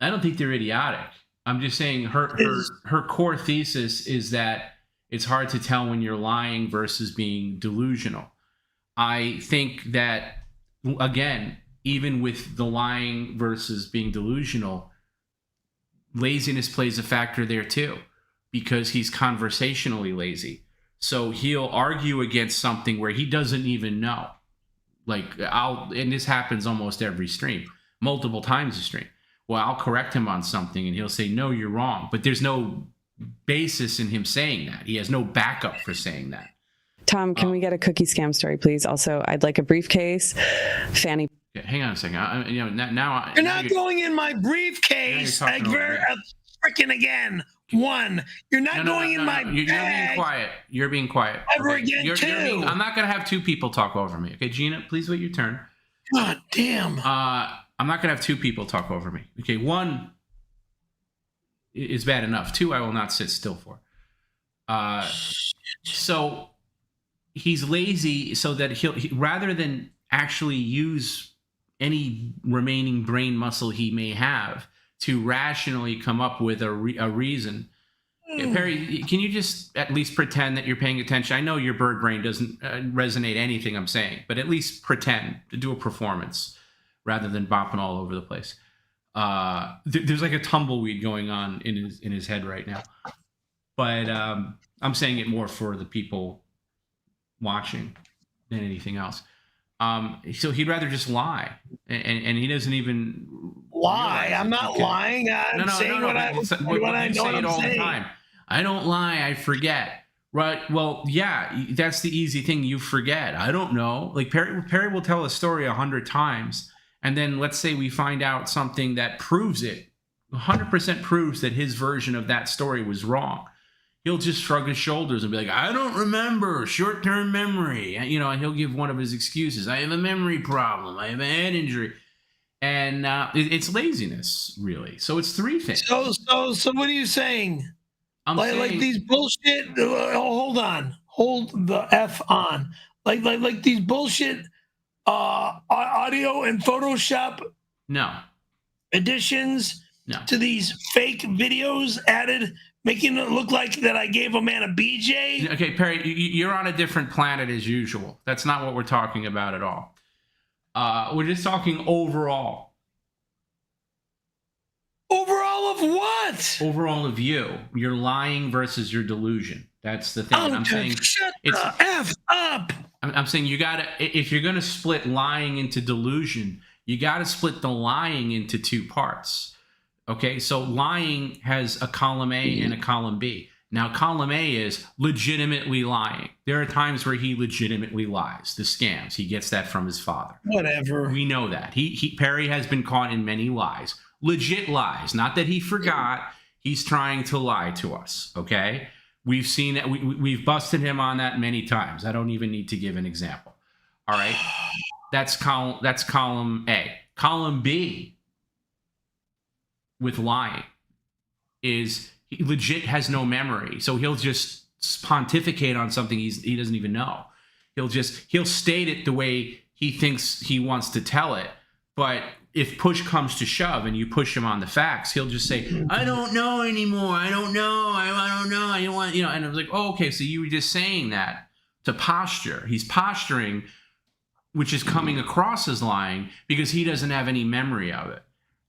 I don't think they're idiotic. I'm just saying her core thesis is that it's hard to tell when you're lying versus being delusional. I think that, again, even with the lying versus being delusional, laziness plays a factor there too, because he's conversationally lazy. So he'll argue against something where he doesn't even know. And this happens almost every stream, multiple times a stream. Well, I'll correct him on something and he'll say, no, you're wrong. But there's no basis in him saying that. He has no backup for saying that. Tom, can we get a cookie scam story, please? Also, I'd like a briefcase. Fanny. Yeah, hang on a second. You're not going in my briefcase. Freaking again. One, you're not going in my bag. You're being quiet. You're being quiet. Ever again, two. I'm not going to have two people talk over me. Okay, Gina, please wait your turn. God damn. I'm not going to have two people talk over me. Okay, one is bad enough. Two, I will not sit still for. So he's lazy so that he rather than actually use any remaining brain muscle he may have to rationally come up with a reason. Yeah, Perry, can you just at least pretend that you're paying attention? I know your bird brain doesn't resonate anything I'm saying, but at least pretend to do a performance rather than bopping all over the place. There's like a tumbleweed going on in his head right now. But I'm saying it more for the people watching than anything else. So he'd rather just lie, and he doesn't even lie. I'm not lying. I'm saying what I know. You say it all the time. I don't lie. I forget. Right. Well, yeah, that's the easy thing. You forget. I don't know. Like Perry will tell a story 100 times, and then let's say we find out something that proves it, 100% proves that his version of that story was wrong. He'll just shrug his shoulders and be like, I don't remember, short-term memory. And he'll give one of his excuses. I have a memory problem. I have a head injury. And it's laziness, really. So it's three things. So what are you saying? I'm saying, like these bullshit. Hold on. Hold the F on. Like these bullshit audio and Photoshop additions to these fake videos added, making it look like that I gave a man a BJ. Okay, Perry, you're on a different planet as usual. That's not what we're talking about at all. We're just talking overall. Overall of what? Overall of you. You're lying versus your delusion. That's the thing. I'm saying shut the F up. I'm saying you gotta, if you're gonna split lying into delusion, you gotta split the lying into two parts. Okay, so lying has a column A and a column B. Now, column A is legitimately lying. There are times where he legitimately lies, the scams. He gets that from his father. Whatever. We know that. Perry has been caught in many lies. Legit lies. Not that he forgot. He's trying to lie to us, okay? We've seen it. We've busted him on that many times. I don't even need to give an example. All right? That's column A. Column B with lying is he legit has no memory. So he'll just pontificate on something he doesn't even know. He'll state it the way he thinks he wants to tell it. But if push comes to shove and you push him on the facts, he'll just say, I don't know anymore. I don't know. I don't know. I don't want, And I was like, oh, okay. So you were just saying that to posture. He's posturing, which is coming across as lying because he doesn't have any memory of it.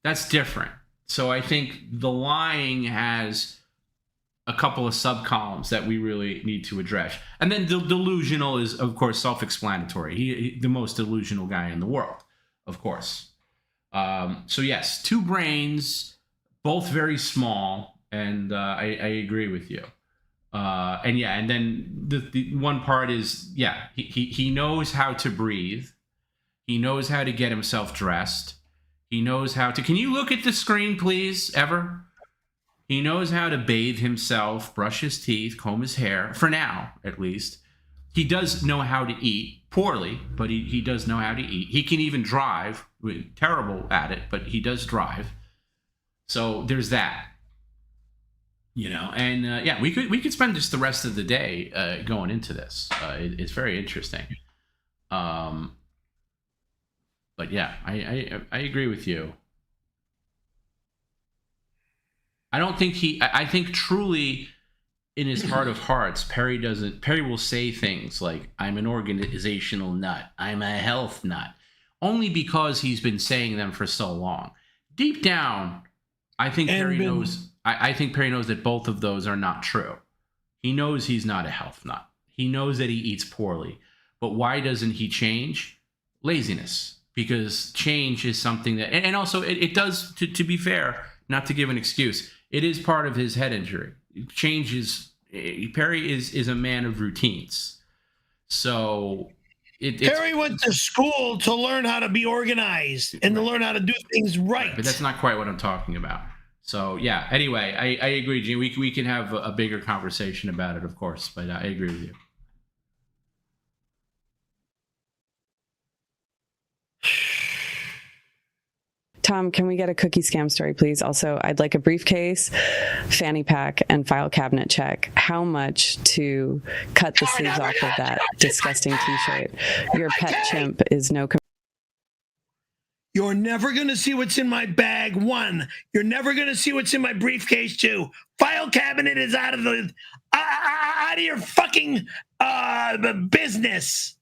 That's different. So I think the lying has a couple of subcolumns that we really need to address. And then the delusional is, of course, self-explanatory. He the most delusional guy in the world, of course. So yes, two brains, both very small, and I agree with you. And then the one part is, he knows how to breathe. He knows how to get himself dressed. He knows how to... Can you look at the screen, please, ever? He knows how to bathe himself, brush his teeth, comb his hair, for now, at least. He does know how to eat, poorly, but he does know how to eat. He can even drive. We're terrible at it, but he does drive. So there's that. And we could spend just the rest of the day going into this. It's very interesting. But yeah, I agree with you. I think truly in his heart of hearts, Perry will say things like, I'm an organizational nut. I'm a health nut. Only because he's been saying them for so long. Deep down, I think Perry knows that both of those are not true. He knows he's not a health nut. He knows that he eats poorly. But why doesn't he change? Laziness. Because change is something that, and also it does, to be fair, not to give an excuse, it is part of his head injury. Change is, Perry is a man of routines. So Perry went to school to learn how to be organized and to learn how to do things right. But that's not quite what I'm talking about. So yeah, anyway, I agree, Gene. We can have a bigger conversation about it, of course, but I agree with you. Tom, can we get a cookie scam story, please? Also, I'd like a briefcase, fanny pack, and file cabinet check. How much to cut the sleeves off of that disgusting t-shirt? Your pet chimp is no... You're never going to see what's in my bag, 1. You're never going to see what's in my briefcase, 2. File cabinet is out of your fucking business.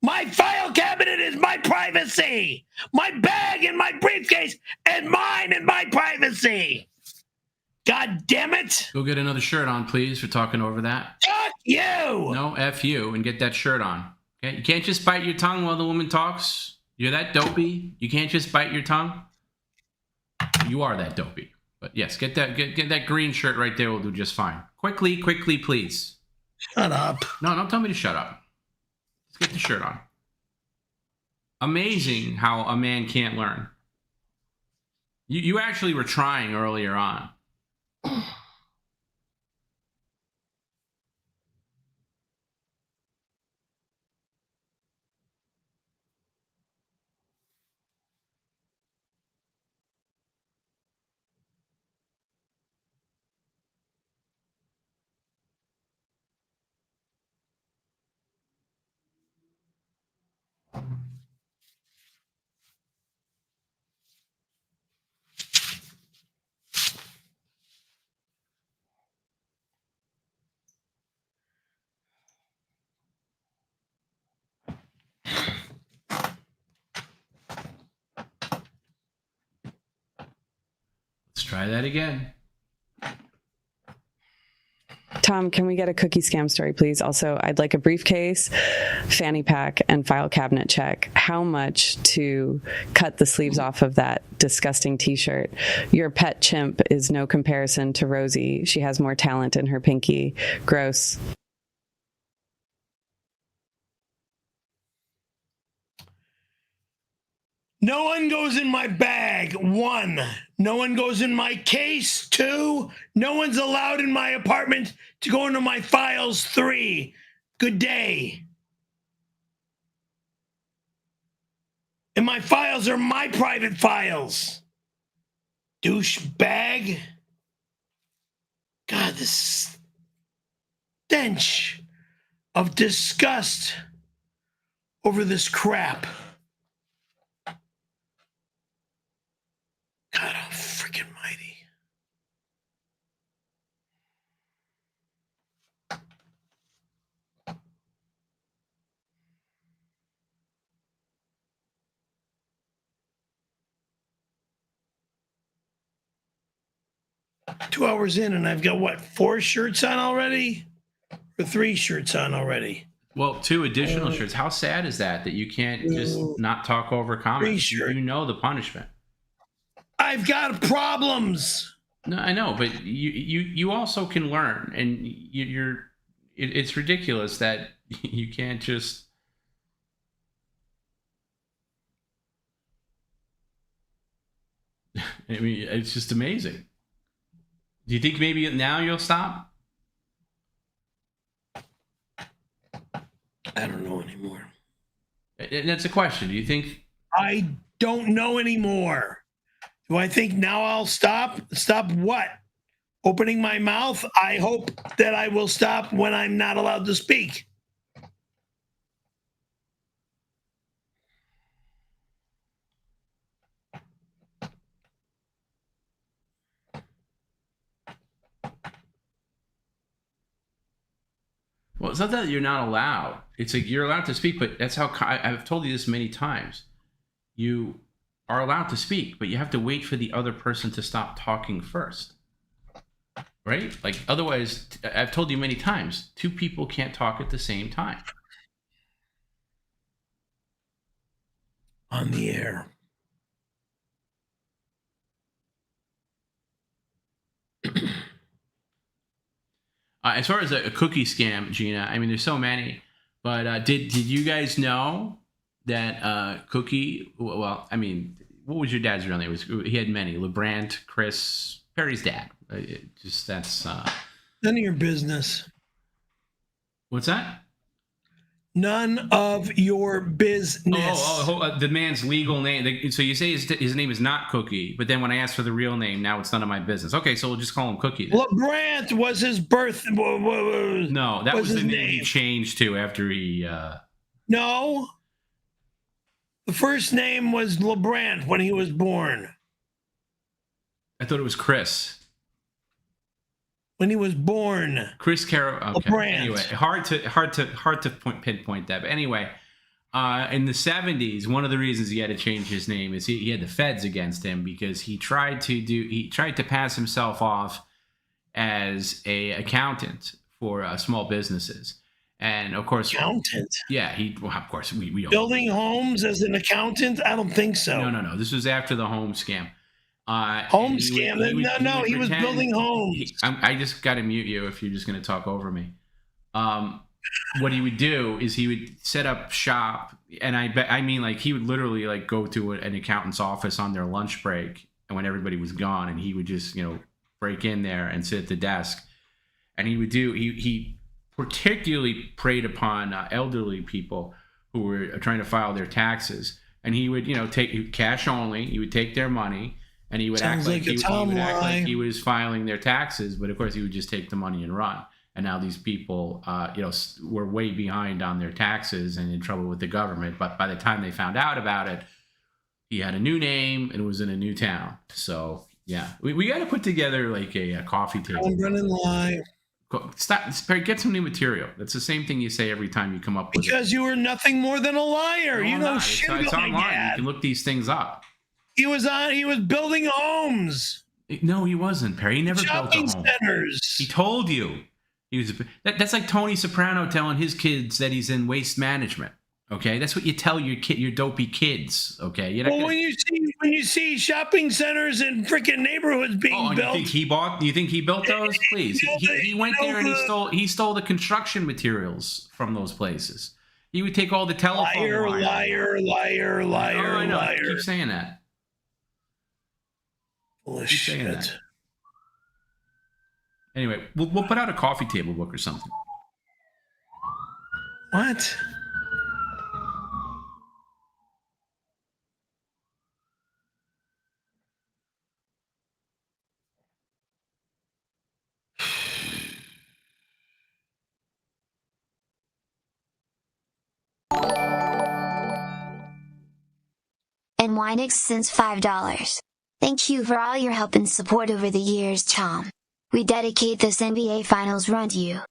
My file cabinet is my privacy. My bag and my briefcase and mine and my privacy. God damn it! Go get another shirt on, please, for talking over that. Fuck you! No, F you, and get that shirt on. Okay? You can't just bite your tongue while the woman talks. You're that dopey. You can't just bite your tongue. You are that dopey. But yes, get that green shirt right there. Will do just fine. Quickly, please. Shut up. No, don't tell me to shut up. Let's get the shirt on. Amazing how a man can't learn. You actually were trying earlier on. Let's try that again. Tom, can we get a cookie scam story, please? Also, I'd like a briefcase, fanny pack, and file cabinet check. How much to cut the sleeves off of that disgusting t-shirt? Your pet chimp is no comparison to Rosie. She has more talent in her pinky. Gross. No one goes in my bag. 1. No one goes in my case. 2. No one's allowed in my apartment to go into my files. 3. Good day. And my files are my private files. Douchebag. God, this stench of disgust over this crap. God, I'm freaking mighty. Two hours in, and I've got, what, 4 shirts on already? Or 3 shirts on already? Well, 2 additional shirts. How sad is that you can't just not talk over comments? You know the punishment. I've got problems. No, I know, but you also can learn, and it's ridiculous that you can't just. I mean, it's just amazing. Do you think maybe now you'll stop? I don't know anymore. And that's a question. Do you think? I don't know anymore. Do I think now I'll stop? Stop what? Opening my mouth? I hope that I will stop when I'm not allowed to speak. Well, it's not that you're not allowed. It's like you're allowed to speak, but that's how I've told you this many times. You are allowed to speak, but you have to wait for the other person to stop talking first. Right? Like, otherwise, I've told you many times, 2 people can't talk at the same time. On the air. As far as a cookie scam, Gina, I mean, there's so many, but did you guys know that Cookie, well, I mean, what was your dad's real name? He had many. LeBrant, Chris, Perry's dad. That's... None of your business. What's that? None of your business. The man's legal name. So you say his name is not Cookie, but then when I ask for the real name, now it's none of my business. Okay, so we'll just call him Cookie then. LeBrant was his birth... No, that was the name he changed to after he... No. The first name was LeBrant when he was born. I thought it was Chris. When he was born. Chris Caravello. Okay. LeBrant. Anyway, hard to pinpoint that. But anyway, in the 70s, one of the reasons he had to change his name is he had the feds against him because he tried to pass himself off as a accountant for small businesses. And of course, accountant. Yeah, of course we building homes as an accountant. I don't think so. No. This was after the home scam. Home scam? He was building homes. I just got to mute you if you're just going to talk over me. What he would do is he would set up shop, and I mean like he would literally like go to an accountant's office on their lunch break, and when everybody was gone, and he would just break in there and sit at the desk, and he particularly preyed upon elderly people who were trying to file their taxes, and he would take cash only. He would take their money, and he would act like he was filing their taxes, but of course he would just take the money and run. And now these people were way behind on their taxes and in trouble with the government, but by the time they found out about it, he had a new name and was in a new town. So yeah, we got to put together like a coffee table. I'm running live. Stop, Perry, get some new material. That's the same thing you say every time you come up with because you were nothing more than a liar. No, you know shit about it's online. Dad. You can look these things up. He was building homes. No, he wasn't, Perry. He never built a home. Centers. He told you. That's like Tony Soprano telling his kids that he's in waste management. Okay, that's what you tell your dopey kids. Okay, when you see shopping centers in freaking neighborhoods being built, you think he built those? Please, he went there and he stole the construction materials from those places. He would take all the telephone liar. Oh, I know. Liar. Keep saying that. Full of shit. Anyway, we'll put out a coffee table book or something. What? 𝙎𝙃𝙊𝙋 since $5. Thank you for all your help and support over the years, Tom. We dedicate this NBA Finals run to you.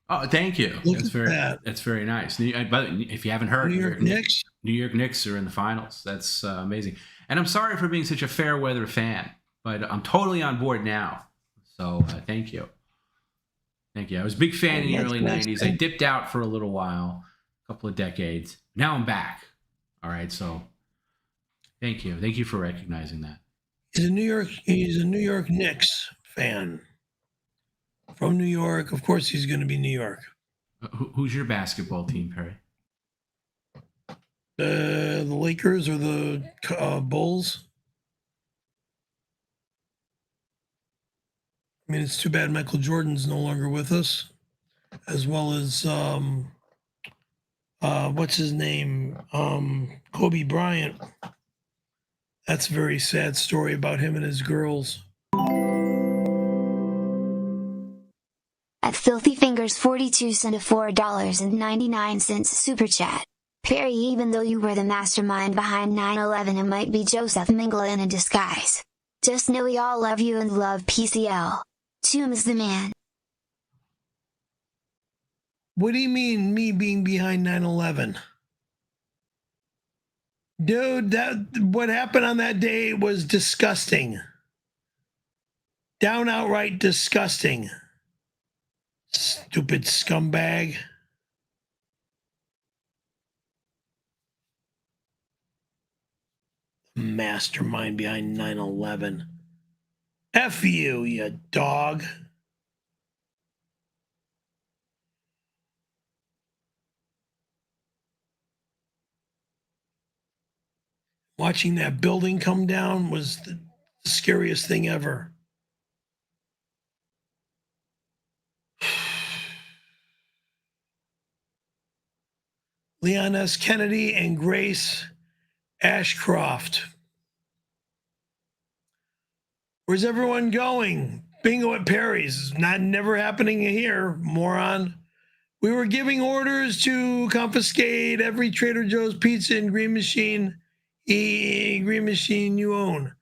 Oh, thank you. That's very nice. But if you haven't heard, New York Knicks are in the finals. That's amazing. And I'm sorry for being such a fair weather fan, but I'm totally on board now. So thank you. Thank you. I was a big fan in the early 90s. I dipped out for a little while, a couple of decades. Now I'm back. All right. So thank you. Thank you for recognizing that. He's a New York Knicks fan. From New York. Of course he's going to be New York. Who's your basketball team, Perry? The Lakers or the Bulls? I mean, it's too bad Michael Jordan's no longer with us. As well as, what's his name? Kobe Bryant. That's a very sad story about him and his girls. At Filthy Fingers 42 sent a $4.99 super chat. Perry, even though you were the mastermind behind 9/11, it might be Joseph Mengele in a disguise. Just know we all love you and love PCL. Toom is the man. What do you mean, me being behind 9/11? Dude, what happened on that day was disgusting. Down outright disgusting. Stupid scumbag. Mastermind behind 9/11. F you, you dog. Watching that building come down was the scariest thing ever. Leon S. Kennedy and Grace Ashcroft. Where's everyone going? Bingo at Perry's. Never happening here, moron. We were giving orders to confiscate every Trader Joe's pizza and Green Machine you own.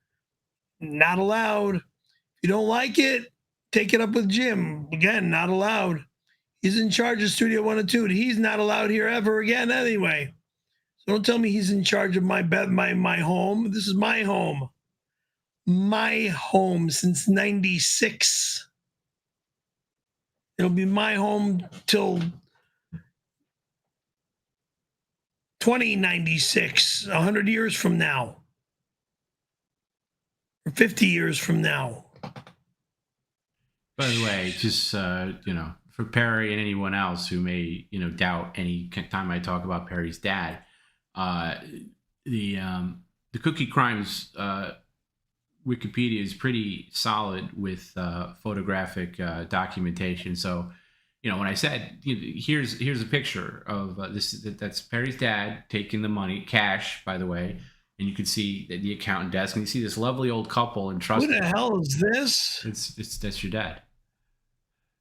Not allowed. If you don't like it, take it up with Jim. Again, not allowed. He's in charge of Studio 102. He's not allowed here ever again anyway. So don't tell me he's in charge of my home. This is my home. my home since 96. It'll be my home till 2096, 100 years from now, or 50 years from now. By the way, just for Perry and anyone else who may doubt any time I talk about Perry's dad, the Cookie Crimes Wikipedia is pretty solid with photographic documentation. So, when I said here's a picture of that's Perry's dad taking the money, cash, by the way, and you can see the accountant desk, and you see this lovely old couple and trust. Who the hell is this? That's your dad.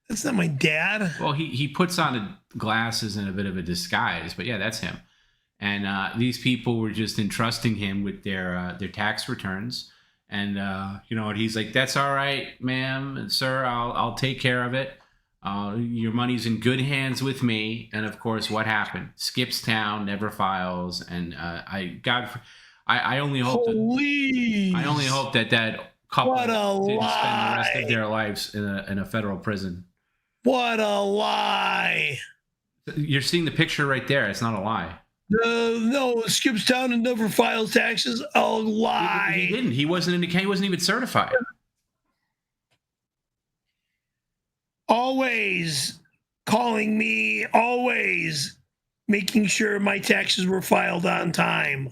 That's not my dad. Well, he puts on glasses and a bit of a disguise, but yeah, that's him. And these people were just entrusting him with their tax returns, and and he's like, "That's all right, ma'am and sir. I'll take care of it. Your money's in good hands with me." And of course, what happened? Skips town, never files, and I only hope that couple didn't spend the rest of their lives in a federal prison. What a lie! You're seeing the picture right there. It's not a lie. No, skips town and never files taxes. A lie. He didn't. He wasn't he wasn't even certified. Always calling me, always making sure my taxes were filed on time.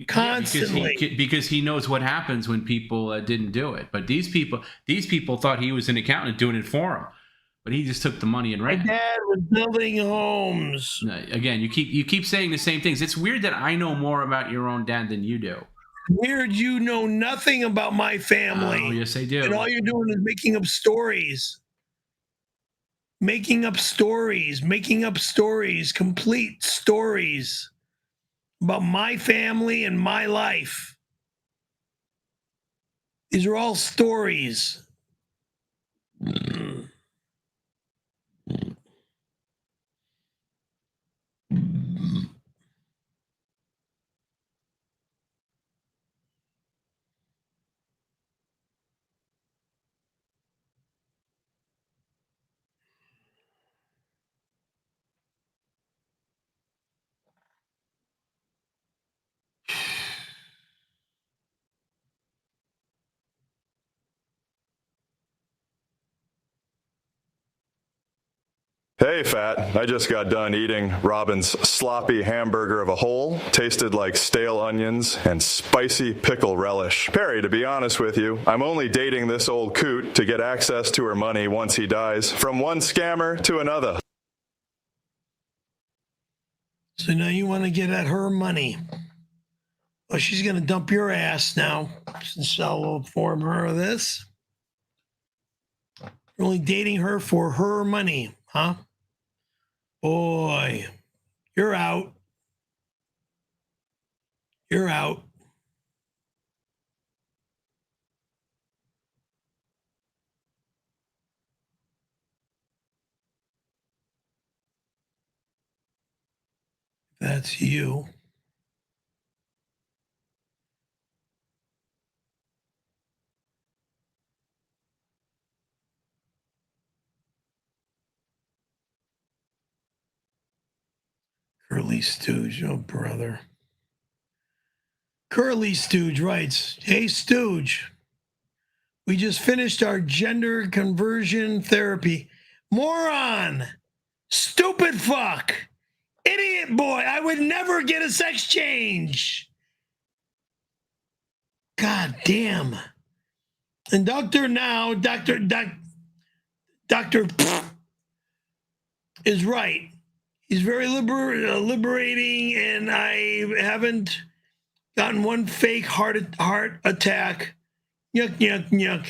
Constantly. Because he knows what happens when people didn't do it. But these people thought he was an accountant doing it for him. But he just took the money and ran. My dad was building homes. Again, you keep saying the same things. It's weird that I know more about your own dad than you do. Weird, you know nothing about my family. Oh, yes, I do. And all you're doing is making up stories. Making up stories, complete stories about my family and my life. These are all stories. Hey, Fat. I just got done eating Robin's sloppy hamburger of a whole. Tasted like stale onions and spicy pickle relish. Perry, to be honest with you, I'm only dating this old coot to get access to her money once he dies. From one scammer to another. So now you want to get at her money. Well, she's going to dump your ass now, since I'll inform her of this. You're only dating her for her money, huh? Boy, you're out. You're out. That's you. Curly Stooge, oh brother. Curly Stooge writes, "Hey Stooge, we just finished our gender conversion therapy. Moron! Stupid fuck! Idiot boy! I would never get a sex change! God damn. And Doctor is right. He's very liberating, and I haven't gotten one fake heart attack. Yuck, yuck, yuck.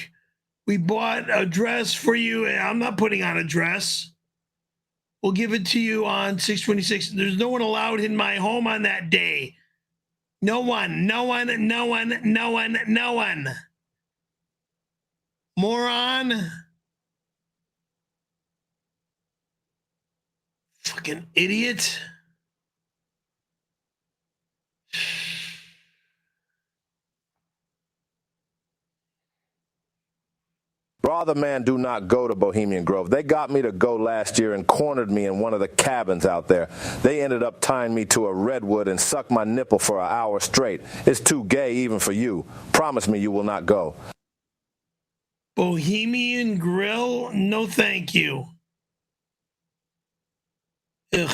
We bought a dress for you, and I'm not putting on a dress. We'll give it to you on 6/26. There's no one allowed in my home on that day. No one. Moron. Fucking idiot. Rather man do not go to Bohemian Grove. They got me to go last year and cornered me in one of the cabins out there. They ended up tying me to a redwood and sucked my nipple for an hour straight. It's too gay even for you. Promise me you will not go. Bohemian Grill? No, thank you. Ugh.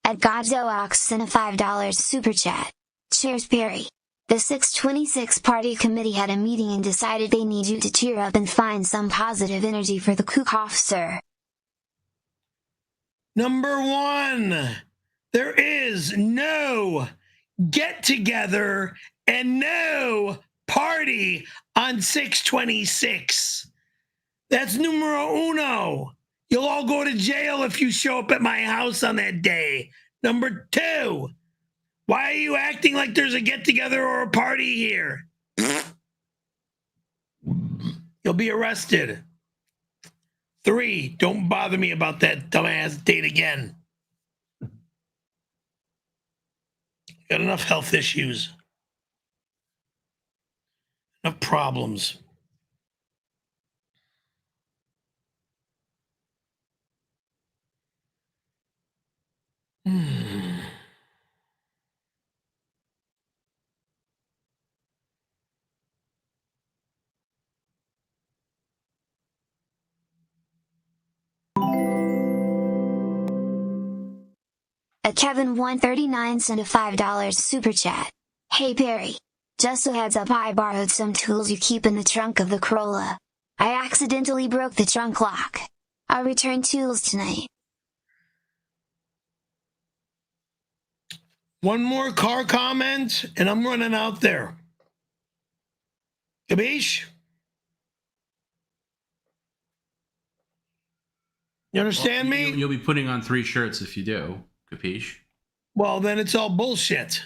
At 𝙈𝙀𝙁𝙾 sent a $5 super chat. Cheers, Perry. The 626 party committee had a meeting and decided they need you to cheer up and find some positive energy for the cook-off, sir. Number one, there is no get-together and no party on 626. That's numero uno. You'll all go to jail if you show up at my house on that day. Number two, why are you acting like there's a get-together or a party here? You'll be arrested. 3, don't bother me about that dumbass date again. Got enough health issues. Enough problems. At Kevin139 sent a $5 super chat. Hey Perry. Just a heads up, I borrowed some tools you keep in the trunk of the Corolla. I accidentally broke the trunk lock. I'll return tools tonight. One more car comment, and I'm running out there. Capiche? You understand me? You'll be putting on 3 shirts if you do. Capiche? Well, then it's all bullshit.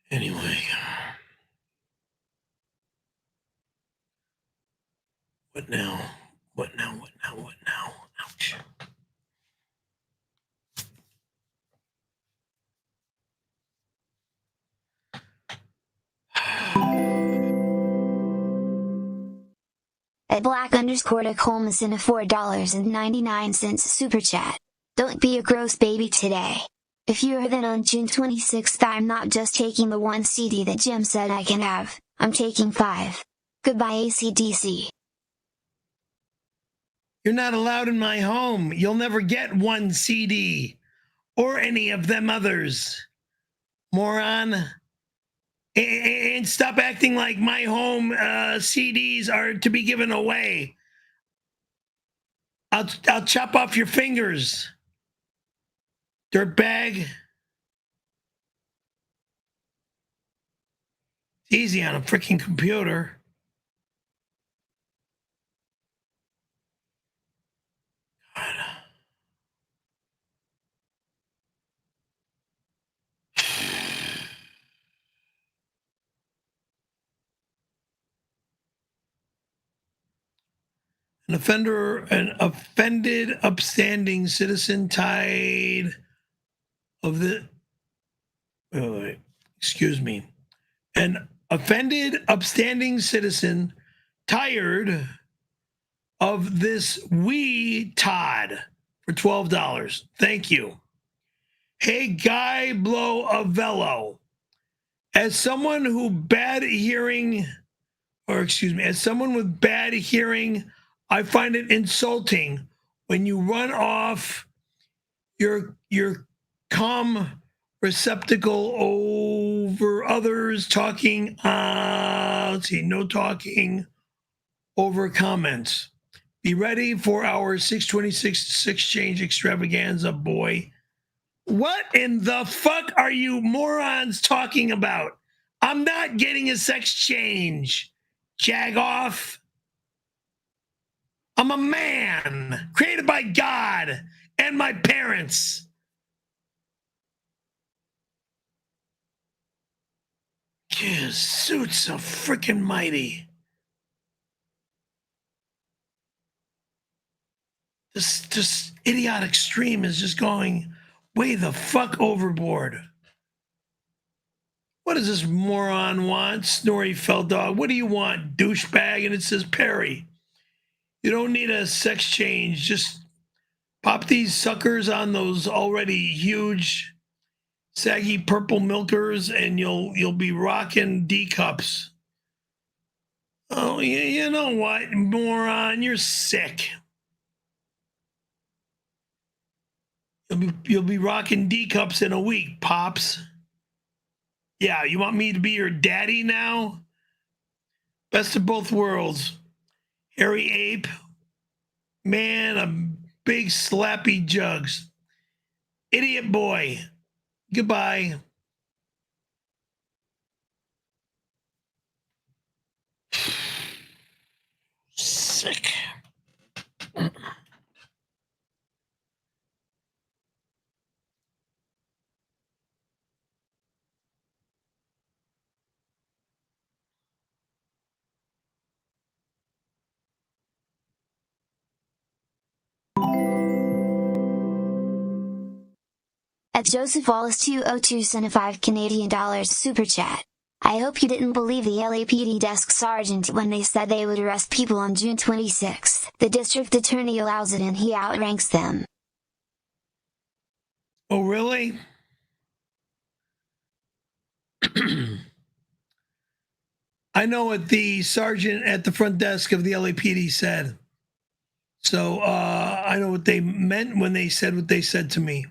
Anyway. What now? What now? What now? What now? Ouch. At Black_𝙀𝙀 sent a $4.99 super chat. Don't be a gross baby today. If you're then on June 26th, I'm not just taking the 1 CD that Jim said I can have, I'm taking 5. Goodbye AC/DC. You're not allowed in my home. You'll never get 1 CD or any of them others. Moron. And stop acting like my home CDs are to be given away. I'll chop off your fingers. Dirtbag. It's easy on a freaking computer. An offended, upstanding citizen tired of the. Wait, excuse me. An offended, upstanding citizen tired of this wee Todd for $12. Thank you. Hey, Guy Blow of Velo. As someone who bad hearing, or excuse me, as someone with bad hearing, I find it insulting when you run off your calm receptacle over others, talking, no talking over comments. Be ready for our 626 exchange extravaganza, boy. What in the fuck are you morons talking about? I'm not getting a sex change. Jag off. I'm a man created by God and my parents. Yeah, suits are freaking mighty. This idiotic stream is just going way the fuck overboard. What does this moron want? Snorri Felldog. What do you want, douchebag? And it says Perry. You don't need a sex change. Just pop these suckers on those already huge, saggy purple milkers, and you'll be rocking D cups. Oh, you know what, moron? You're sick. You'll be rocking D cups in a week, pops. Yeah, you want me to be your daddy now? Best of both worlds. Hairy ape, man, a big slappy jugs. Idiot boy. Goodbye. Sick. At Joseph Wallace 202 sent a $5 super chat. I hope you didn't believe the LAPD desk sergeant when they said they would arrest people on June 26th. The district attorney allows it and he outranks them. Oh, really? I know what the sergeant at the front desk of the LAPD said. So I know what they meant when they said what they said to me.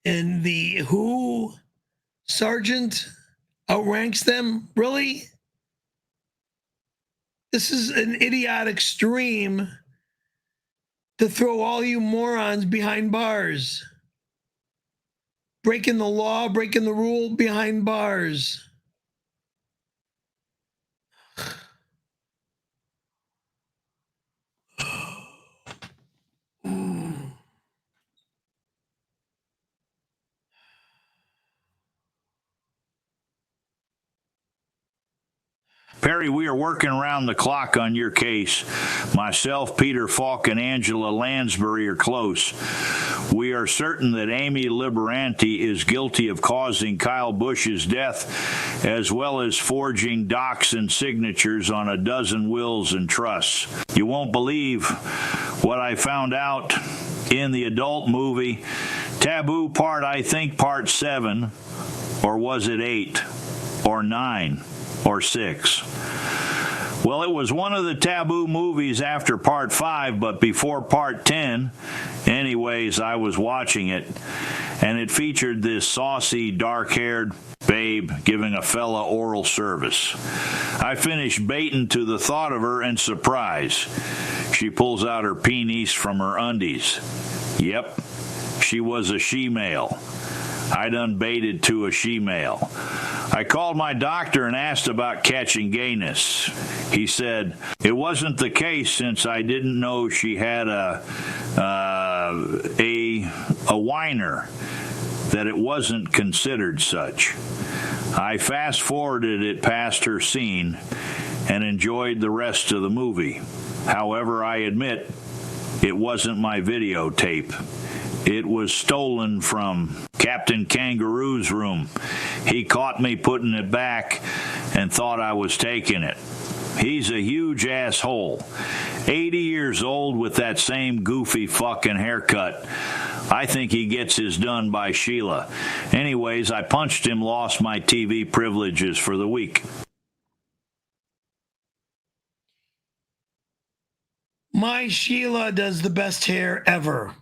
And the who sergeant outranks them? Really? This is an idiotic stream to throw all you morons behind bars. Breaking the law, breaking the rule behind bars. Perry, we are working around the clock on your case. Myself, Peter Falk, and Angela Lansbury are close. We are certain that Amy Liberanti is guilty of causing Kyle Busch's death, as well as forging docs and signatures on a dozen wills and trusts. You won't believe what I found out in the adult movie Taboo I think part 7, or was it 8, or 9? Or 6. Well, it was one of the Taboo movies after part 5, but before part 10. Anyways, I was watching it, and it featured this saucy, dark-haired babe giving a fella oral service. I finished baiting to the thought of her, and surprise, she pulls out her penis from her undies. Yep, she was a she-male. I done baited to a she-male. I called my doctor and asked about catching gayness. He said it wasn't the case since I didn't know she had a whiner, that it wasn't considered such. I fast-forwarded it past her scene and enjoyed the rest of the movie. However, I admit it wasn't my videotape. It was stolen from Captain Kangaroo's room. He caught me putting it back and thought I was taking it. He's a huge asshole. 80 years old with that same goofy fucking haircut. I think he gets his done by Sheila. Anyways, I punched him, lost my TV privileges for the week. My Sheila does the best hair ever.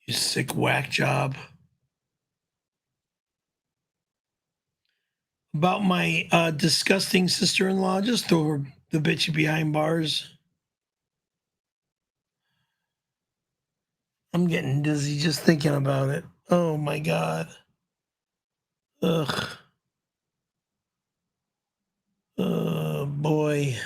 You sick whack job. About my disgusting sister-in-law, just throw her the bitch behind bars. I'm getting dizzy just thinking about it. Oh my God. Ugh. Oh boy.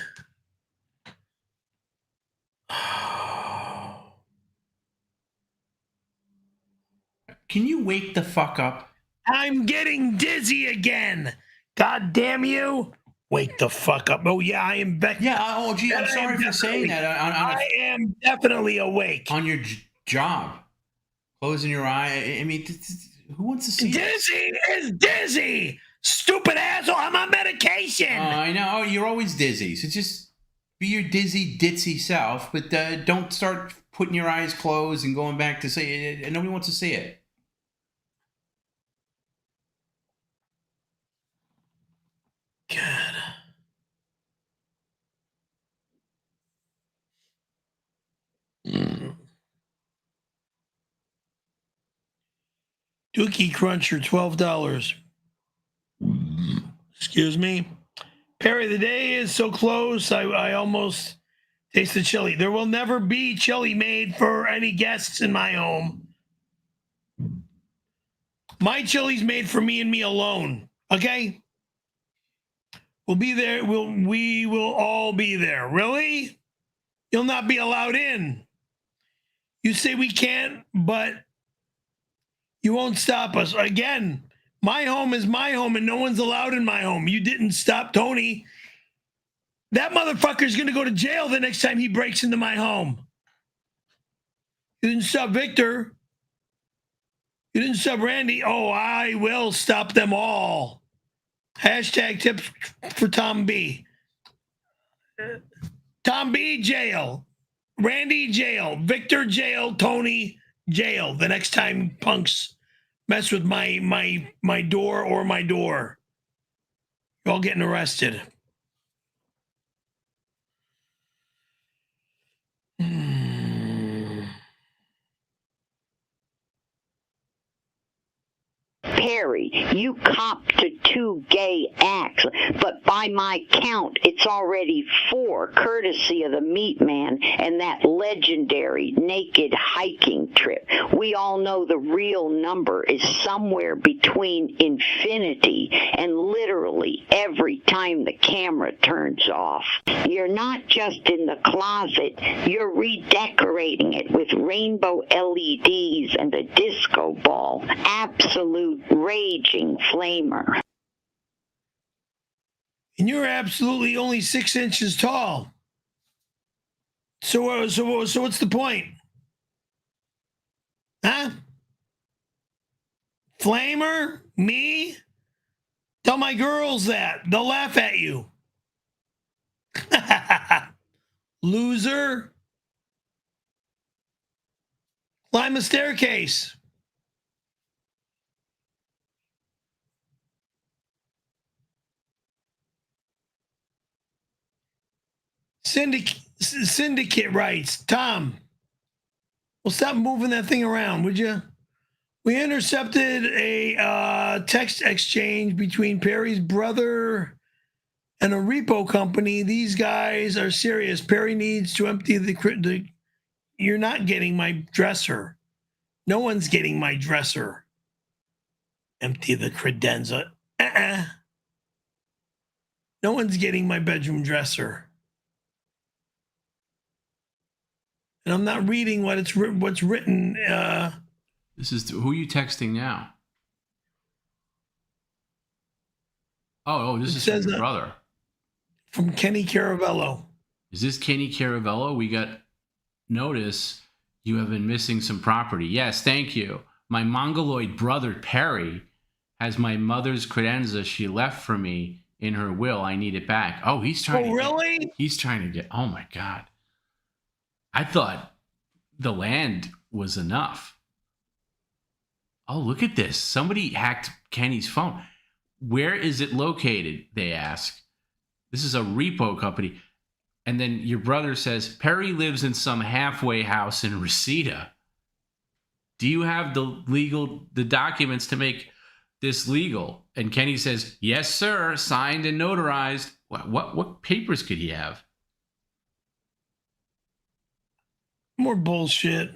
Can you wake the fuck up? I'm getting dizzy again. God damn you. Wake the fuck up. Oh, yeah, I am back. Yeah, oh, gee, I'm sorry for saying that. I am definitely awake. On your job. Closing your eye. I mean, who wants to see Dizzy is dizzy. Stupid asshole. I'm on medication. I know. You're always dizzy. So just be your dizzy, ditzy self, but don't start putting your eyes closed and going back to see it. And nobody wants to see it. God. Dookie Cruncher, $12. Excuse me. Perry, the day is so close, I almost taste the chili. There will never be chili made for any guests in my home. My chili's made for me and me alone. Okay? We'll be there. We will all be there. Really? You'll not be allowed in. You say we can't, but you won't stop us. Again, my home is my home and no one's allowed in my home. You didn't stop Tony. That motherfucker's going to go to jail the next time he breaks into my home. You didn't stop Victor. You didn't stop Randy. Oh, I will stop them all. Hashtag tips for Tom B. Tom B, jail. Randy, jail. Victor, jail. Tony, jail. The next time punks mess with my door or my door. You're all getting arrested. Perry, you copped to 2 gay acts, but by my count, it's already 4, courtesy of the Meat Man and that legendary naked hiking trip. We all know the real number is somewhere between infinity and literally every time the camera turns off. You're not just in the closet, you're redecorating it with rainbow LEDs and a disco ball. Absolute raging flamer. And you're absolutely only 6 inches tall. So what's the point? Huh? Flamer? Me? Tell my girls that. They'll laugh at you. Loser. Climb the staircase. Syndicate writes, Tom, well, stop moving that thing around, would you? We intercepted a text exchange between Perry's brother and a repo company. These guys are serious. Perry needs to empty the you're not getting my dresser. No one's getting my dresser. Empty the credenza. No one's getting my bedroom dresser. And I'm not reading what's written. This is who are you texting now? This is from your brother. From Kenny Caravello. Is this Kenny Caravello? We got notice you have been missing some property. Yes, thank you. My mongoloid brother Perry has my mother's credenza she left for me in her will. I need it back. Oh, he's trying. Oh, really? He's trying to get. Oh my God. I thought the land was enough. Oh, look at this. Somebody hacked Kenny's phone. Where is it located? They ask. This is a repo company. And then your brother says, Perry lives in some halfway house in Reseda. Do you have the documents to make this legal? And Kenny says, yes, sir, signed and notarized. What papers could he have? More bullshit.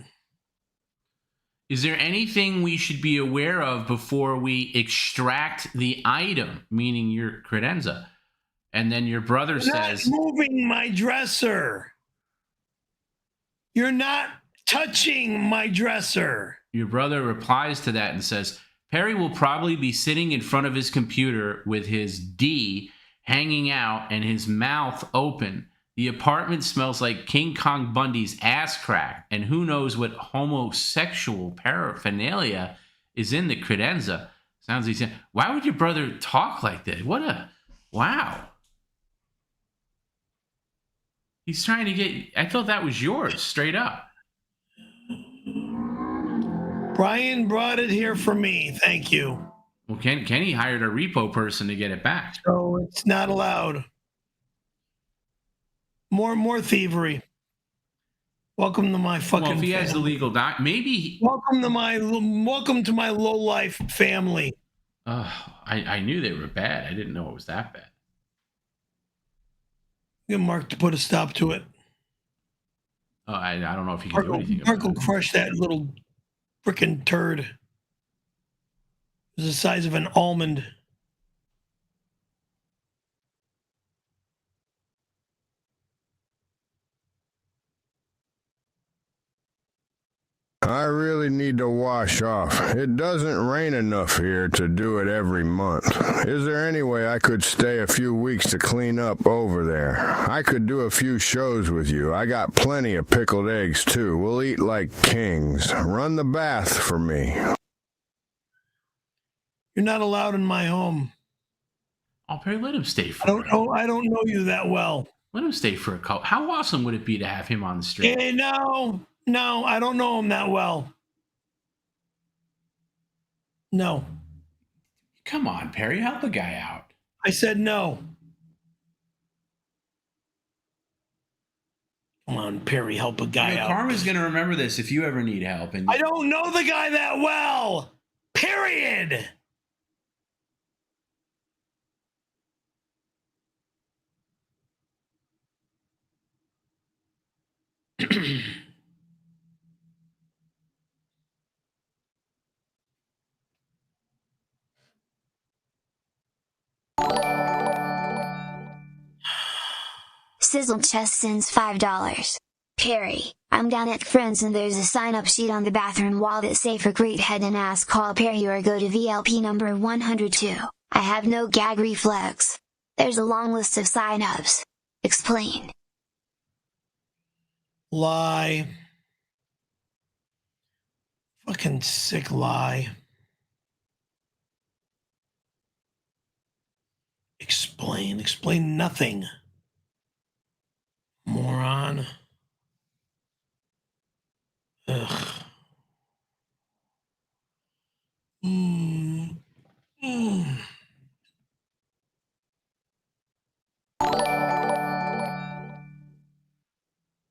Is there anything we should be aware of before we extract the item, meaning your credenza? And then your brother says, not moving my dresser. You're not touching my dresser. Your brother replies to that and says, Perry will probably be sitting in front of his computer with his D hanging out and his mouth open. The apartment smells like King Kong Bundy's ass crack, and who knows what homosexual paraphernalia is in the credenza. Sounds like, why would your brother talk like that? Wow. He's trying to get, I thought that was yours, straight up. Brian brought it here for me. Thank you. Well, Kenny hired a repo person to get it back. So it's not allowed. More thievery. Welcome to my fucking Well, if he family. has the legal doc, maybe. Welcome to my low life family. I knew they were bad. I didn't know it was that bad. Get Mark to put a stop to it. I don't know if he can do anything about Mark will crush that little frickin' turd. It's the size of an almond. I really need to wash off. It doesn't rain enough here to do it every month. Is there any way I could stay a few weeks to clean up over there? I could do a few shows with you. I got plenty of pickled eggs, too. We'll eat like kings. Run the bath for me. You're not allowed in my home. Oh, Perry, let him stay for I don't know you that well. Let him stay for a couple. How awesome would it be to have him on the street? Hey, no, I don't know him that well. No. Come on, Perry, help the guy out. I said no. Come on, Perry, help a guy out. Karma's going to remember this if you ever need help. And I don't know the guy that well. Period. Sizzle Chest sends $5. Perry, I'm down at Friends and there's a sign-up sheet on the bathroom wall that say for great head and ass call Perry or go to VLP number 102. I have no gag reflex. There's a long list of sign-ups. Explain. Lie. Fucking sick lie. Explain nothing. Moron. Ugh.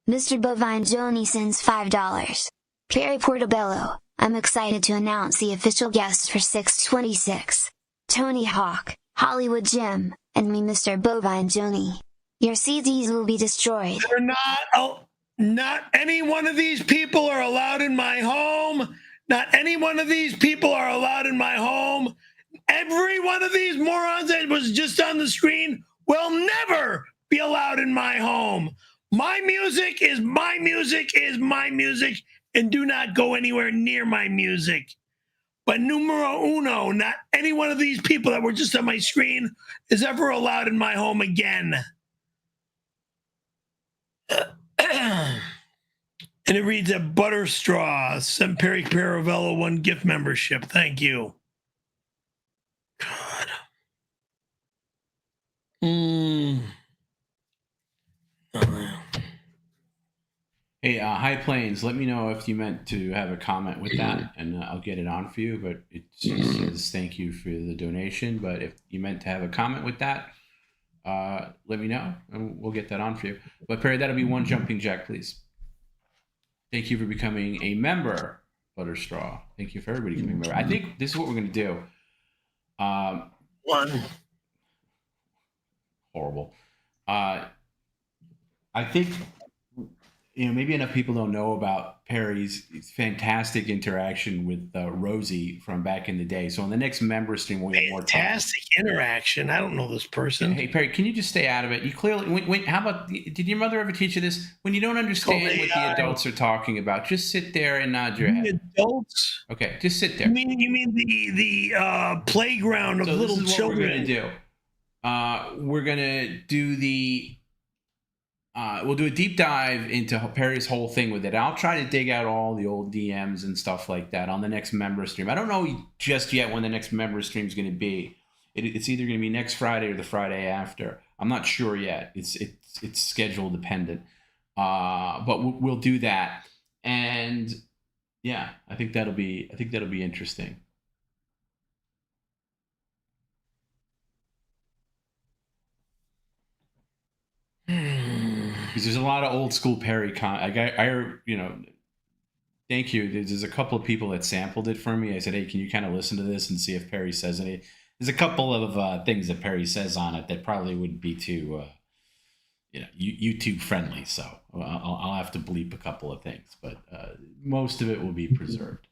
Mr. Bovine Joni sends $5. Perry Portobello, I'm excited to announce the official guests for 626. Tony Hawk, Hollywood Jim, and me, Mr. Bovine Joni. Your CDs will be destroyed. They're not any one of these people are allowed in my home. Not any one of these people are allowed in my home. Every one of these morons that was just on the screen will never be allowed in my home. My music is my music is my music, and do not go anywhere near my music. But numero uno, not any one of these people that were just on my screen is ever allowed in my home again. And it reads at Butterstraw, sent Perry Caravello one gift membership. Thank you. God. Hey, High Plains, let me know if you meant to have a comment with that, and I'll get it on for you. But it just says thank you for the donation. But if you meant to have a comment with that, let me know, and we'll get that on for you. But Perry, that'll be one jumping jack, please. Thank you for becoming a member Butter Straw. Thank you for everybody coming over. I think this is what we're going to do. One. Horrible. I think, maybe enough people don't know about Perry's fantastic interaction with Rosie from back in the day. So on the next member stream, we'll get more time. Fantastic interaction. I don't know this person. Hey, Perry, can you just stay out of it? You clearly, how about, did your mother ever teach you this? When you don't understand what the adults are talking about, just sit there and nod your head. Adults? Okay, just sit there. You mean the playground of little this is children? What we're going to do. We're going to do we'll do a deep dive into Perry's whole thing with it. I'll try to dig out all the old DMs and stuff like that on the next member stream. I don't know just yet when the next member stream is going to be. It's either going to be next Friday or the Friday after. I'm not sure yet. It's schedule dependent. But we'll do that. And yeah, I think that'll be interesting. Because there's a lot of old school Perry thank you. There's a couple of people that sampled it for me. I said, hey, can you kind of listen to this and see if Perry says any? There's a couple of things that Perry says on it that probably wouldn't be too, YouTube friendly. So I'll have to bleep a couple of things, but most of it will be preserved.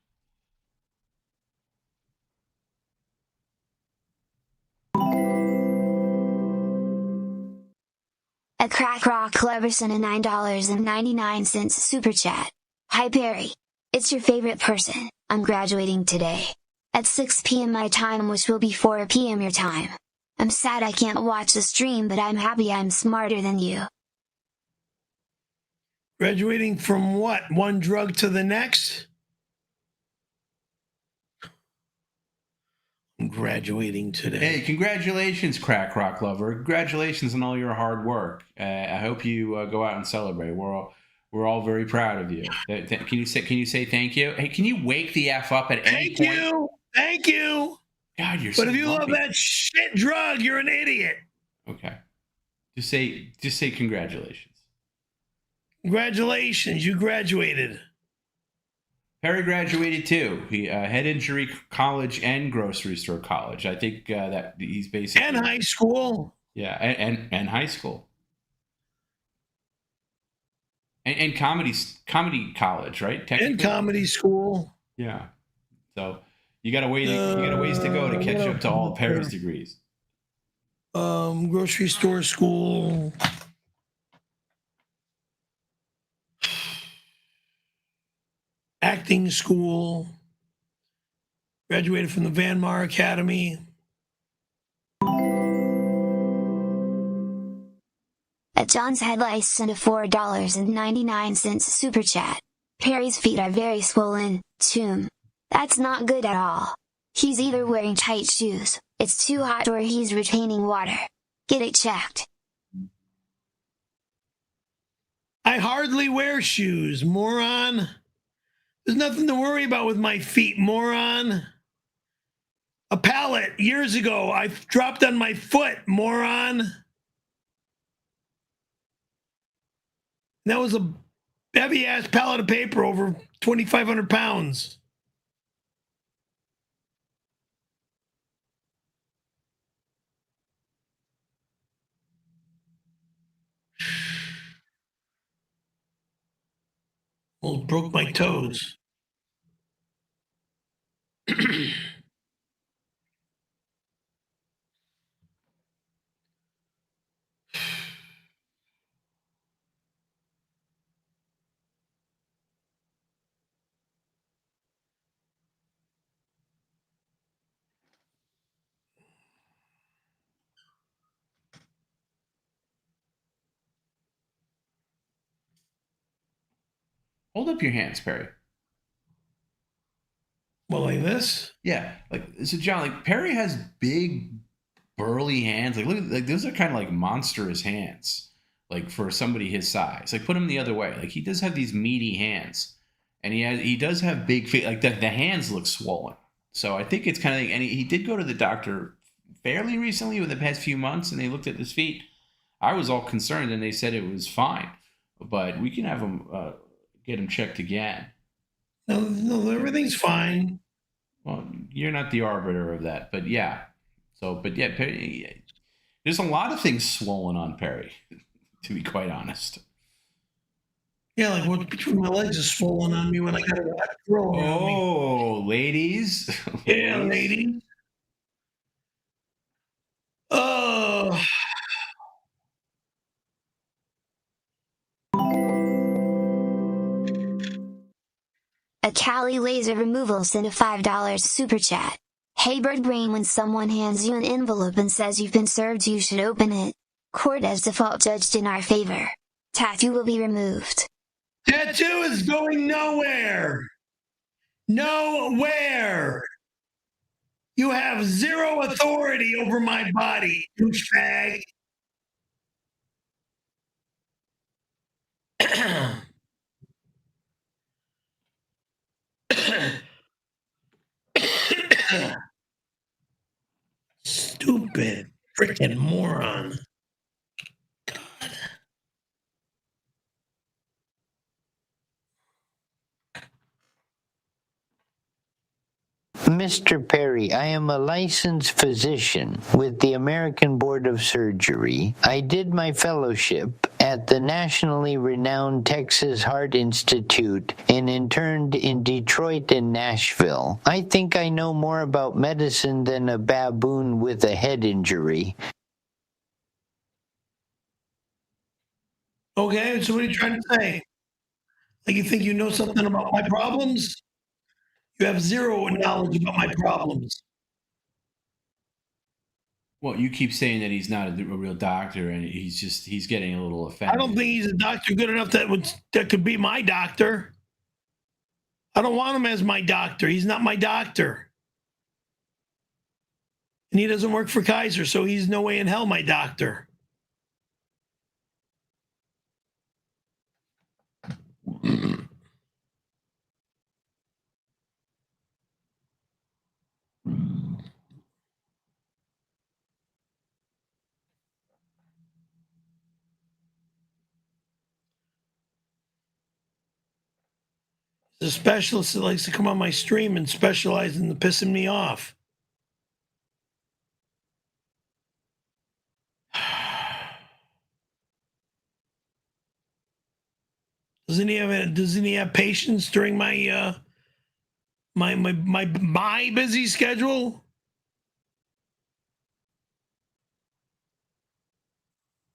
A Crack Rock Cleverson and $9.99 super chat. Hi Perry. It's your favorite person. I'm graduating today. At 6 p.m. my time, which will be 4 p.m. your time. I'm sad I can't watch the stream, but I'm happy I'm smarter than you. Graduating from what? One drug to the next? I'm graduating today. Hey, congratulations, Crack Rock Lover. Congratulations on all your hard work. I hope you go out and celebrate. We're all very proud of you. Can you say thank you? Hey, can you wake the F up at any point? Thank you. God, you're so But if you lumpy. Love that shit drug, you're an idiot. Okay. Just say congratulations. Congratulations, you graduated. Perry graduated too. He head injury college and grocery store college. I think that he's basically and high school. Yeah, and high school. And comedy college, right? And comedy school. Yeah. So you got a ways to go to catch up to all Perry's degrees. Grocery store school. Acting school. Graduated from the Van Mar Academy. At John's Headlights sent a $4.99 super chat. Perry's feet are very swollen, Choom. That's not good at all. He's either wearing tight shoes, it's too hot, or he's retaining water. Get it checked. I hardly wear shoes, moron. There's nothing to worry about with my feet, moron. A pallet years ago, I dropped on my foot, moron. That was a heavy-ass pallet of paper over 2,500 pounds. Well, broke my toes. Hold up your hands, Perry. Well, like this? Yeah. So John, Perry has big, burly hands. Look, those are kind of like monstrous hands. For somebody his size. Put him the other way. He does have these meaty hands. And he does have big feet. The hands look swollen. So I think it's kind of and he did go to the doctor fairly recently within the past few months, and they looked at his feet. I was all concerned, and they said it was fine. But we can have him get him checked again. No, everything's fine. Well, you're not the arbiter of that, but yeah. So, but yeah, Perry, there's a lot of things swollen on Perry, to be quite honest. Yeah, like what between my legs is swollen on me when I got a girl around me. Oh, ladies. Yeah, ladies. Oh. A Cali laser removal sent a $5 super chat. Hey bird brain, when someone hands you an envelope and says you've been served, you should open it. Court as default judged in our favor. Tattoo will be removed. Tattoo is going nowhere. Nowhere. You have zero authority over my body, douchebag. Stupid freaking moron. Mr. Perry, I am a licensed physician with the American Board of Surgery. I did my fellowship at the nationally renowned Texas Heart Institute and interned in Detroit and Nashville. I think I know more about medicine than a baboon with a head injury. Okay, so what are you trying to say? Like you think you know something about my problems? You have zero knowledge about my problems. Well, you keep saying that he's not a real doctor, and he's getting a little offended. I don't think he's a doctor good enough that could be my doctor. I don't want him as my doctor. He's not my doctor. And he doesn't work for Kaiser, so he's no way in hell my doctor. The specialist that likes to come on my stream and specialize in the pissing me off. Doesn't he have patience during my my busy schedule?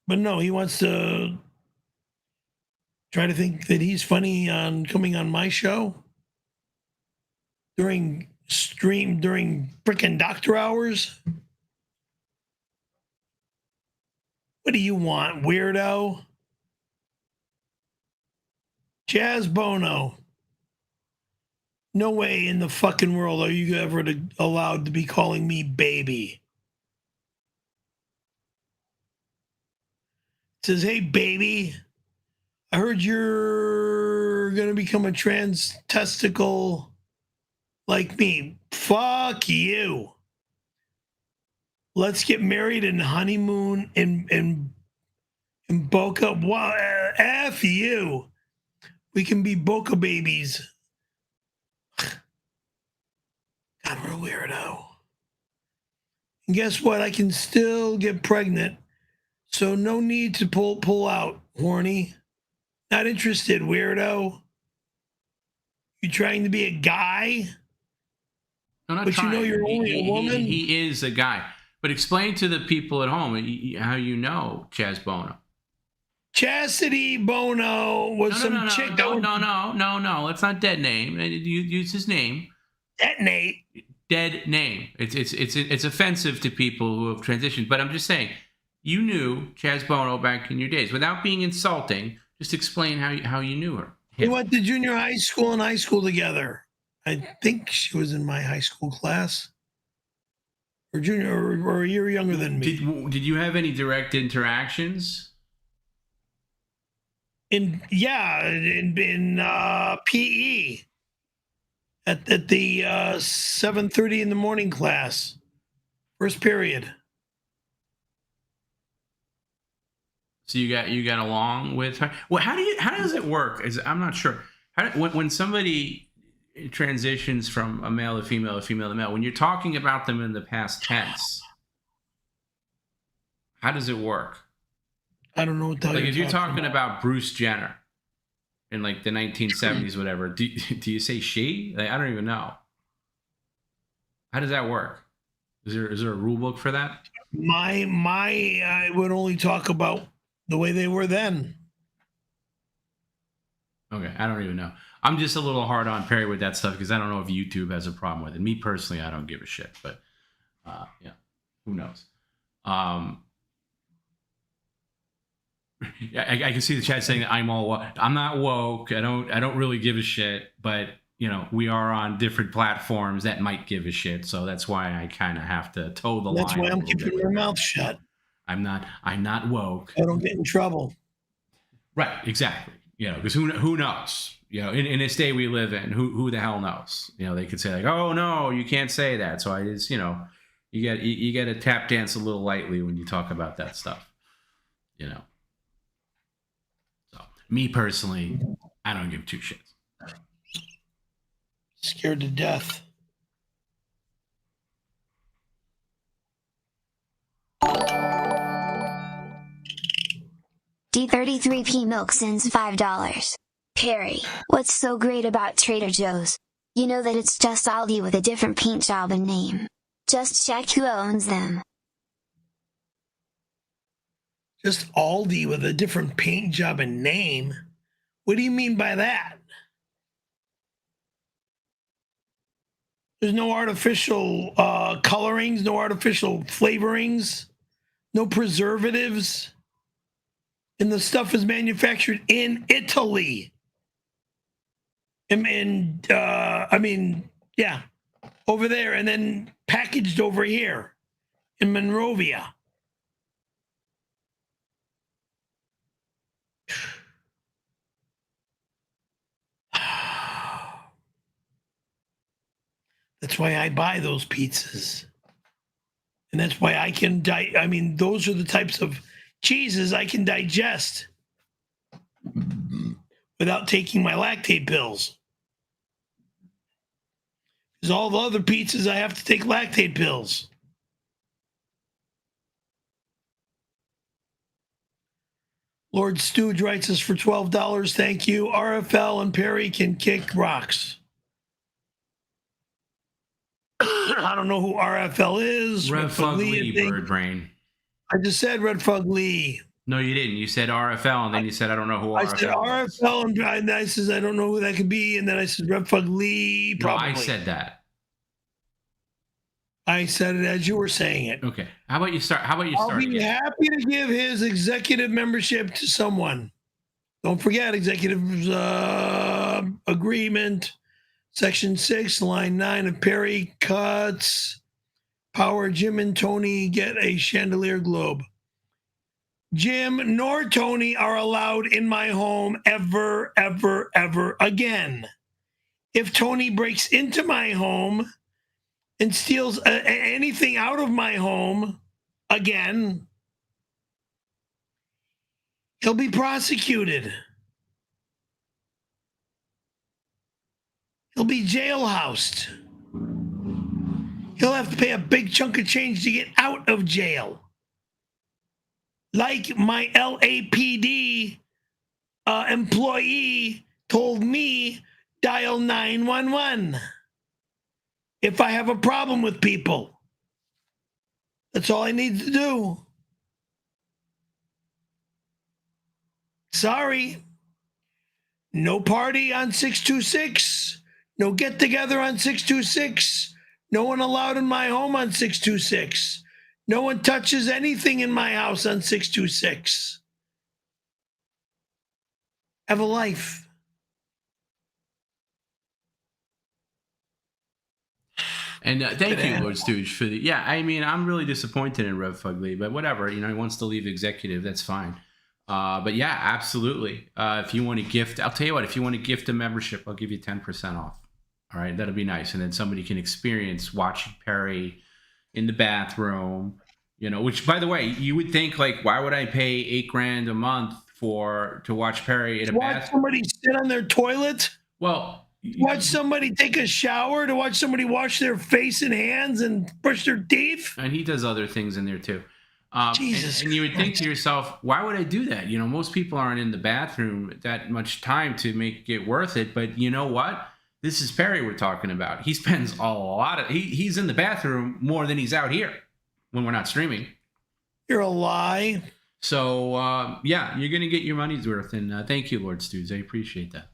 But no, he wants to try to think that he's funny on coming on my show during frickin' doctor hours. What do you want, weirdo? Jazz Bono. No way in the fucking world are you ever allowed to be calling me baby. It says, hey, baby, I heard you're going to become a trans testicle like me. Fuck you. Let's get married and honeymoon in Boca. Wow, F you. We can be Boca babies. God, we're a weirdo. And guess what? I can still get pregnant. So no need to pull out, horny. Not interested, weirdo. You trying to be a guy? No, not but trying. You know you're only a woman? He is a guy. But explain to the people at home how you know Chaz Bono. Chastity Bono was some chick. No. Let's not dead name. Use his name. Detonate. Dead name. It's offensive to people who have transitioned. But I'm just saying, you knew Chaz Bono back in your days without being insulting. Just explain how you knew her. We went to junior high school and high school together. I think she was in my high school class, or junior, or a year younger than me. Did you have any direct interactions? In PE at the 7:30 in the morning class, first period. So you got along with her. Well, how does it work? I'm not sure. When somebody it transitions from a male to female, a female to male. When you're talking about them in the past tense, how does it work? I don't know what that is. Like if you're talking about Bruce Jenner in like the 1970s, whatever, do you say she? Like, I don't even know. How does that work? Is there a rule book for that? I would only talk about the way they were then. Okay, I don't even know. I'm just a little hard on Perry with that stuff because I don't know if YouTube has a problem with it. Me personally, I don't give a shit, but yeah, who knows? Yeah, I can see the chat saying that I'm all woke. I'm not woke. I don't really give a shit, but you know, we are on different platforms that might give a shit, so that's why I kind of have to toe the line. That's why I'm keeping my mouth shut. I'm not woke. I don't get in trouble. Right, exactly. You know, because who knows? You know, in this day we live in, who the hell knows? You know, they could say like, oh no, you can't say that. So I just, you know, you got to tap dance a little lightly when you talk about that stuff. You know. So me personally, I don't give two shits. Scared to death. D33P Milk sends $5. Perry, what's so great about Trader Joe's? You know that it's just Aldi with a different paint job and name. Just check who owns them. Just Aldi with a different paint job and name? What do you mean by that? There's no artificial colorings, no artificial flavorings, no preservatives. And the stuff is manufactured in Italy. And I mean, yeah, over there, and then packaged over here in Monrovia. That's why I buy those pizzas. And that's why I can I mean, those are the types of cheeses I can digest without taking my lactate pills. Because all the other pizzas, I have to take lactate pills. Lord Stooge writes us for $12. Thank you. RFL and Perry can kick rocks. I don't know who RFL is. Red Fug Lee, Bird Brain. I just said Red Fug Lee. No, you didn't. You said RFL, and then you said, I don't know who RFL is. I said RFL, and I said, I don't know who that could be, and then I said Red Fug Lee, probably. No, I said that. I said it as you were saying it. Okay. How about you start? I'll be happy to give his executive membership to someone. Don't forget, executive agreement, Section 6, Line 9 of Perry cuts. Power Jim and Tony get a chandelier globe. Jim nor Tony are allowed in my home ever, ever, ever again. If Tony breaks into my home and steals anything out of my home again, he'll be prosecuted. He'll be jailhoused. He'll have to pay a big chunk of change to get out of jail. Like my LAPD employee told me, dial 911 if I have a problem with people. That's all I need to do. Sorry. No party on 626. No get together on 626. No one allowed in my home on 626. No one touches anything in my house on 626. Have a life. And thank you, Lord Stooge, for the. Yeah, I mean, I'm really disappointed in Rev Fugly, but whatever. You know, he wants to leave executive. That's fine. But yeah, absolutely. If you want to gift, I'll tell you what. If you want to gift a membership, I'll give you 10% off. All right, that'll be nice, and then somebody can experience watching Perry in the bathroom. You know, which, by the way, you would think like, why would I pay $8,000 a month to watch Perry in a bathroom? Watch somebody sit on their toilet? Well, Watch somebody take a shower, to watch somebody wash their face and hands and brush their teeth. And he does other things in there too. Jesus and you would think to yourself, why would I do that? You know, most people aren't in the bathroom that much time to make it worth it. But you know what? This is Perry we're talking about. He spends a lot of he's in the bathroom more than he's out here when we're not streaming. You're a lie. So yeah, you're gonna get your money's worth. And thank you, Lord Stews. I appreciate that.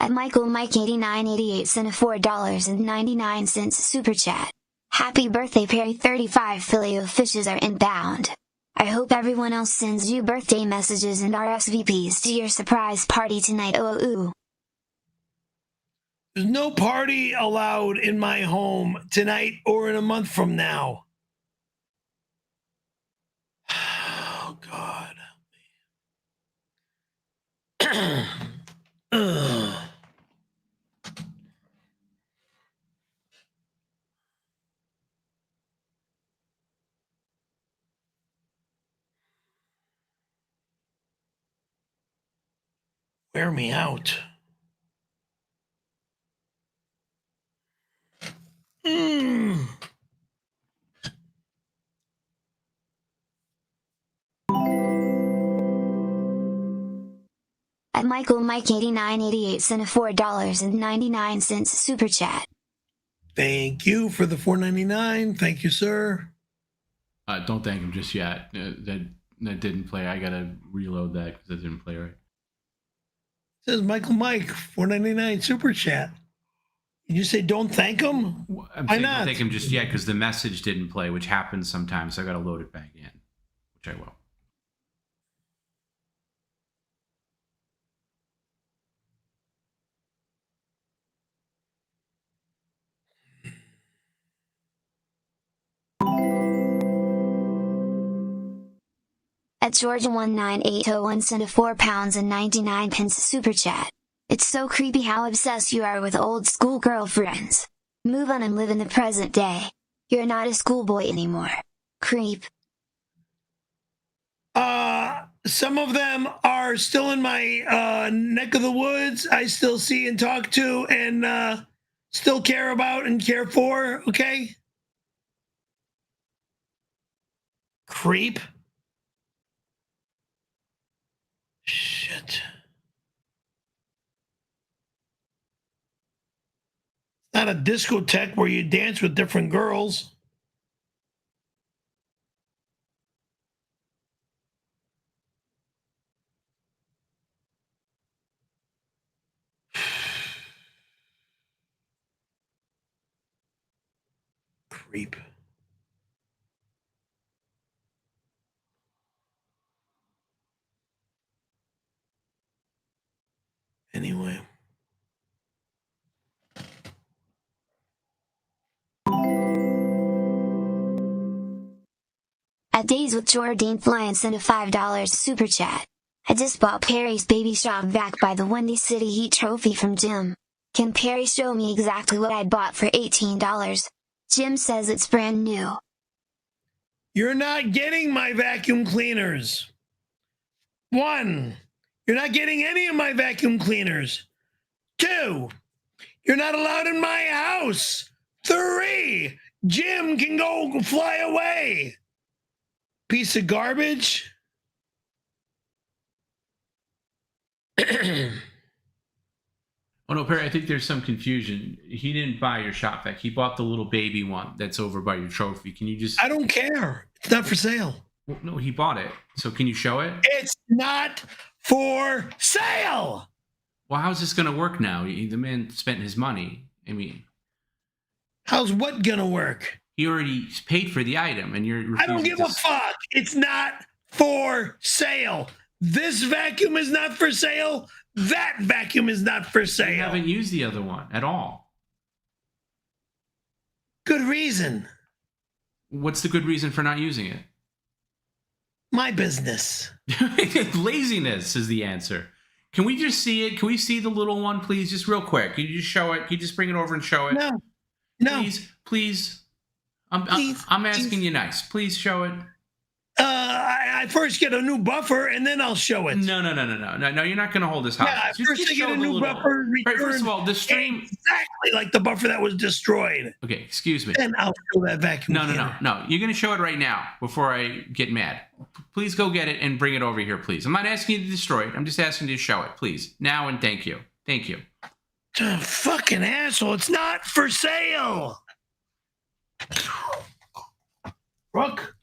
At 𝙘𝙗𝙗𝙗 sent a $4.99 super chat. Happy birthday, Perry. 35 Filet-O-Fishes are inbound. I hope everyone else sends you birthday messages and RSVPs to your surprise party tonight. Ooh. There's no party allowed in my home tonight or in a month from now. Oh, God. Ugh. Wear me out. At 𝙘𝙗𝙗𝙗 sent a $4.99 super chat. Thank you for the $4.99. Thank you, sir. Don't thank him just yet. That didn't play. I gotta reload that because it didn't play right. It says Michael Mike, $4.99 super chat. Did you say don't thank him? I'm Why saying not? don't thank him just yet because the message didn't play, which happens sometimes. So I gotta load it back in, which I will. At Georgia19801 sent a £4.99 super chat. It's so creepy how obsessed you are with old school girlfriends. Move on and live in the present day. You're not a schoolboy anymore. Creep. Some of them are still in my neck of the woods. I still see and talk to and still care about and care for, okay? Creep. Shit. Not a discotheque where you dance with different girls. Creep. Anyway. At Days with Jordan Flynn sent a $5 super chat. I just bought Perry's baby Shop-Vac by the Windy City Heat trophy from Jim. Can Perry show me exactly what I bought for $18? Jim says it's brand new. You're not getting my vacuum cleaners. 1, you're not getting any of my vacuum cleaners. 2, you're not allowed in my house. 3, Jim can go fly away. Piece of garbage. Oh no, Perry, I think there's some confusion. He didn't buy your Shop-Vac. He bought the little baby one that's over by your trophy. Can you just... I don't care. It's not for sale. Well, no, he bought it. So can you show it? It's not for sale. Well, how's this going to work now? The man spent his money. I mean... How's what going to work? He already paid for the item and you're... I don't give a fuck. It's not for sale. This vacuum is not for sale. That vacuum is not for sale. You haven't used the other one at all. Good reason. What's the good reason for not using it? My business. Laziness is the answer. Can we just see it? Can we see the little one, please? Just real quick. Can you just show it? Can you just bring it over and show it? No. No. Please. I'm asking you nice. Please show it. I first get a new buffer and then I'll show it. No. You're not going to hold this hostage. Yeah, first I get a new buffer. Right, first of all, the stream exactly like the buffer that was destroyed. Okay, excuse me. Then I'll show that vacuum. No. You're going to show it right now before I get mad. Please go get it and bring it over here, please. I'm not asking you to destroy it. I'm just asking you to show it, please. Now and thank you. Thank you. Fucking asshole! It's not for sale. Brooke.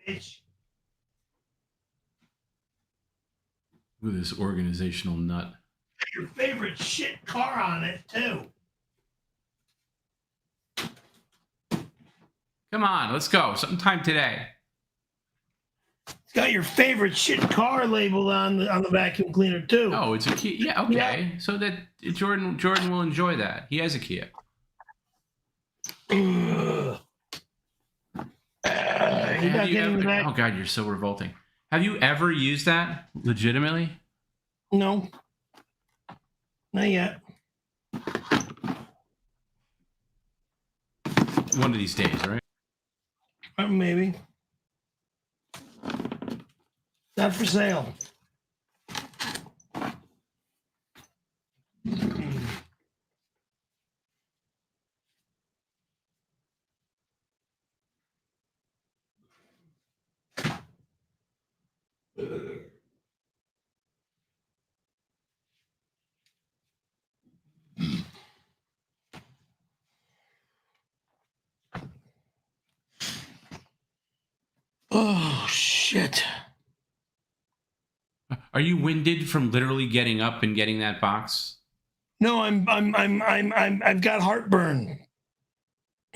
Bitch. With this organizational nut. Your favorite shit car on it, too. Come on, let's go. Sometime today. It's got your favorite shit car labeled on the vacuum cleaner, too. Oh, it's a Kia. Yeah, okay. Yeah. So that Jordan will enjoy that. He has a Kia. Oh God, you're so revolting. Have you ever used that legitimately? No, not yet. One of these days, right? Maybe. Not for sale. Oh shit. Are you winded from literally getting up and getting that box? No, I've got heartburn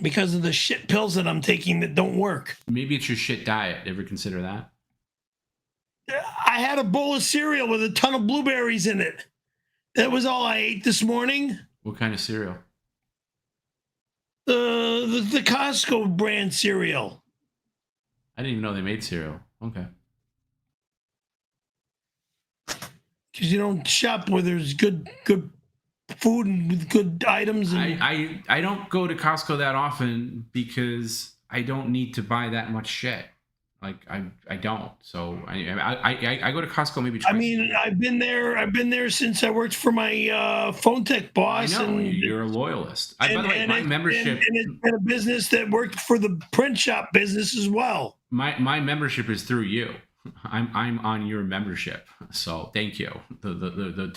because of the shit pills that I'm taking that don't work. Maybe it's your shit diet. Ever consider that? I had a bowl of cereal with a ton of blueberries in it. That was all I ate this morning. What kind of cereal? The Costco brand cereal. I didn't even know they made cereal. Okay. Because you don't shop where there's good food and with good items. And I don't go to Costco that often because I don't need to buy that much shit. Like I don't. So I go to Costco maybe twice. I mean, I've been there since I worked for my phone tech boss. I know, and you're a loyalist. By the way, my membership and it's been a business that worked for the print shop business as well. My membership is through you. I'm on your membership, so thank you. The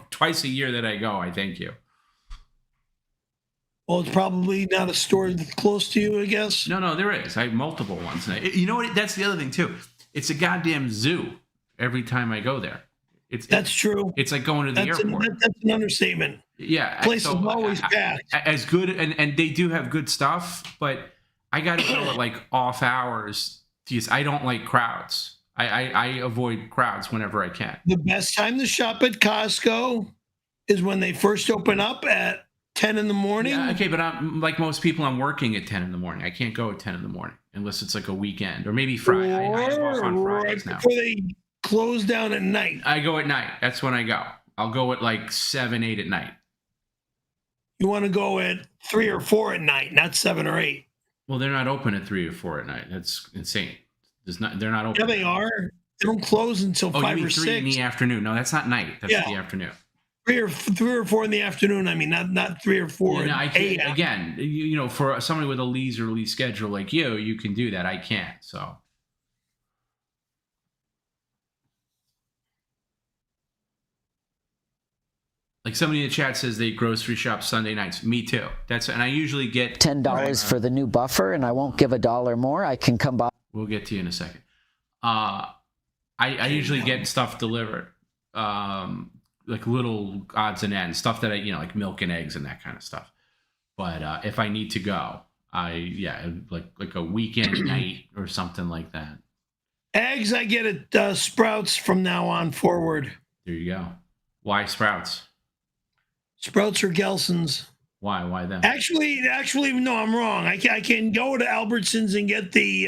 twice a year that I go, I thank you. Well, it's probably not a store close to you, I guess. No, there is. I have multiple ones. You know what? That's the other thing too. It's a goddamn zoo every time I go there. That's true. It's like going to the airport. That's an understatement. Yeah, place is always packed. As good, and they do have good stuff, but I got to go at like off hours because I don't like crowds. I avoid crowds whenever I can. The best time to shop at Costco is when they first open up at 10 in the morning. Yeah, okay, but I'm like most people, I'm working at 10 in the morning. I can't go at 10 in the morning unless it's like a weekend or maybe Friday. I have off on Fridays now. Before they close down at night. I go at night. That's when I go. I'll go at like 7, 8 at night. You want to go at 3 or 4 at night, not 7 or 8. Well, they're not open at 3 or 4 at night. That's insane. They're not open. Yeah, they are. They don't close until 5 or 6. 3 in the afternoon. No, that's not night. That's the afternoon. 3 or 4 in the afternoon. I mean, not 3 or 4. I can't, again, you know, for somebody with a leisurely schedule like you can do that. I can't. So. Like somebody in the chat says they grocery shop Sunday nights. Me too. And I usually get $10 for the new buffer, and I won't give $1 more. I can come by. We'll get to you in a second. I usually get stuff delivered, like little odds and ends, stuff that like milk and eggs and that kind of stuff. But if I need to go, like a weekend night or something like that. Eggs I get at Sprouts from now on forward. There you go. Why Sprouts? Sprouts or Gelson's. Why? Why them? Actually, no, I'm wrong. I can go to Albertsons and get the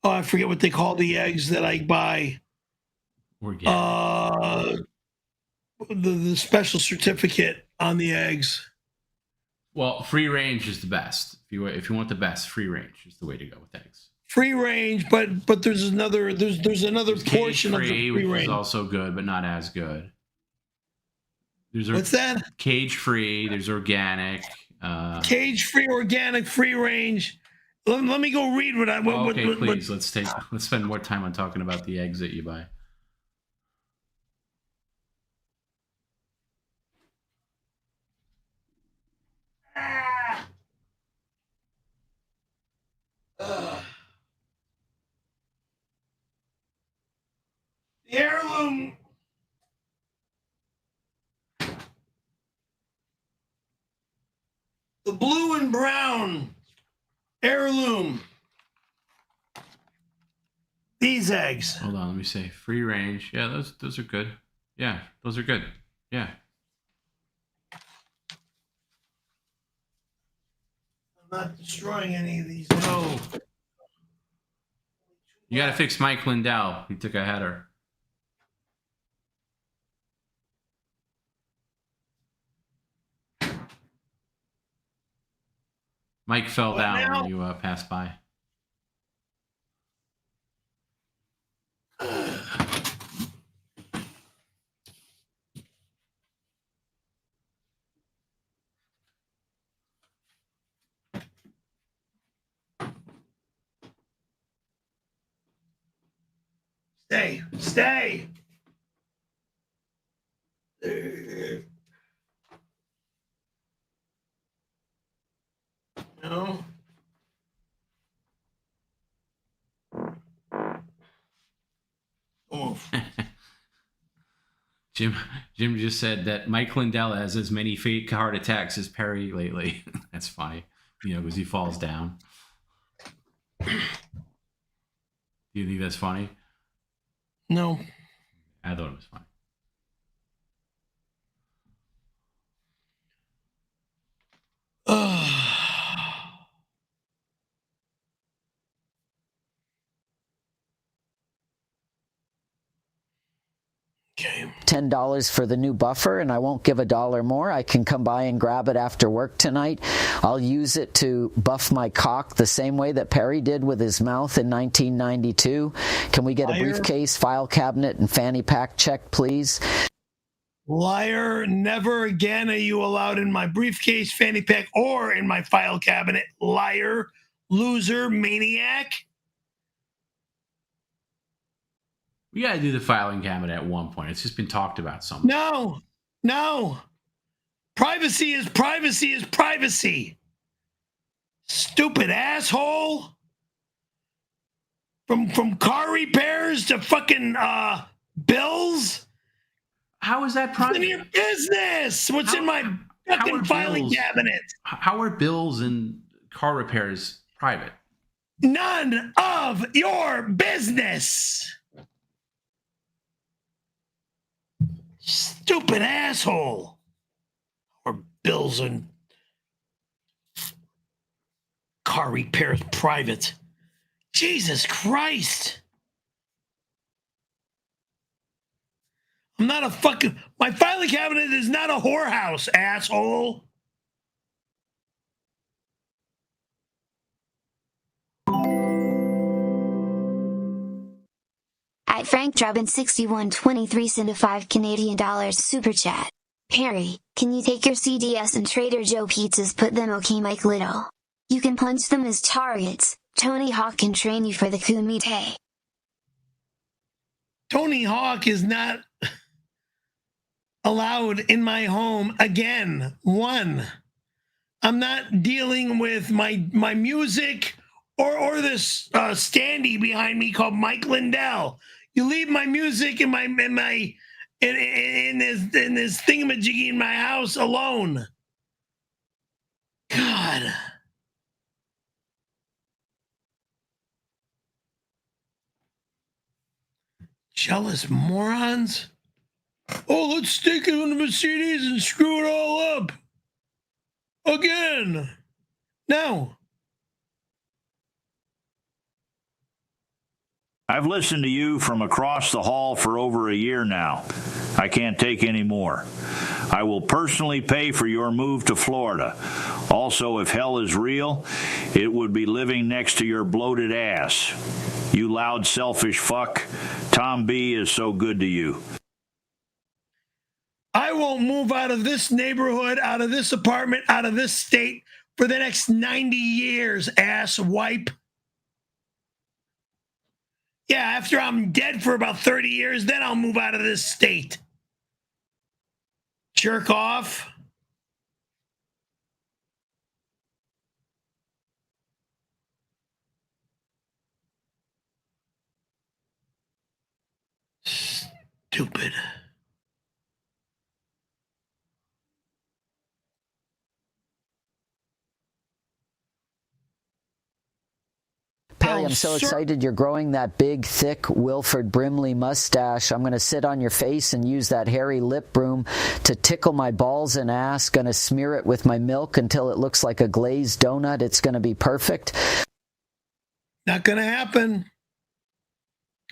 Oh, I forget what they call the eggs that I buy. Organic. The special certificate on the eggs. Well, free range is the best. If you want the best, free range is the way to go with eggs. Free range, but there's another portion of the free which range. is also good, but not as good. What's that? Cage free. There's organic. Cage free, organic, free range. Let me go read what I. Please. Let's spend more time on talking about the eggs that you buy. The heirloom. The blue and brown heirloom. These eggs. Hold on, let me see. Free range. Yeah, those are good. Yeah, those are good. Yeah. I'm not destroying any of these. No. You got to fix Mike Lindell. He took a header. Mike fell down when you passed by. Stay. No. Jim just said that Mike Lindell has as many fake heart attacks as Perry lately. That's funny, because he falls down. Do you think that's funny? No. I thought it was funny. Okay. $10 for the new buffer, and I won't give $1 more. I can come by and grab it after work tonight. I'll use it to buff my cock the same way that Perry did with his mouth in 1992. Can we get a briefcase, file cabinet, and fanny pack check, please? Liar, never again are you allowed in my briefcase, fanny pack, or in my file cabinet. Liar, loser, maniac. We got to do the filing cabinet at one point. It's just been talked about so much. No. Privacy is privacy. Stupid asshole. From car repairs to fucking bills. How is that private? It's in your business. What's in my fucking filing cabinet? How are bills and car repairs private? None of your business. Stupid asshole. Or bills and car repairs private. Jesus Christ. I'm not a fucking... My filing cabinet is not a whorehouse, asshole. At Frank Drabin 6123 send a $5 super chat. Perry, can you take your CDS and Trader Joe pizzas, put them 𝘾𝙘𝙈𝙾? You can punch them as targets. Tony Hawk can train you for the kumite. Tony Hawk is not allowed in my home again. I'm not dealing with my music or this standee behind me called Mike Lindell. You leave my music in this thingamajiggy in my house alone. God. Jealous morons. Oh, let's stick it in the Mercedes and screw it all up. Again. No. I've listened to you from across the hall for over a year now. I can't take any more. I will personally pay for your move to Florida. Also, if hell is real, it would be living next to your bloated ass. You loud, selfish fuck. Tom B is so good to you. I won't move out of this neighborhood, out of this apartment, out of this state for the next 90 years, ass wipe. Yeah, after I'm dead for about 30 years, then I'll move out of this state. Jerk off. Stupid. Perry, I'm so excited you're growing that big, thick Wilford Brimley mustache. I'm going to sit on your face and use that hairy lip broom to tickle my balls and ass. Going to smear it with my milk until it looks like a glazed donut. It's going to be perfect. Not going to happen.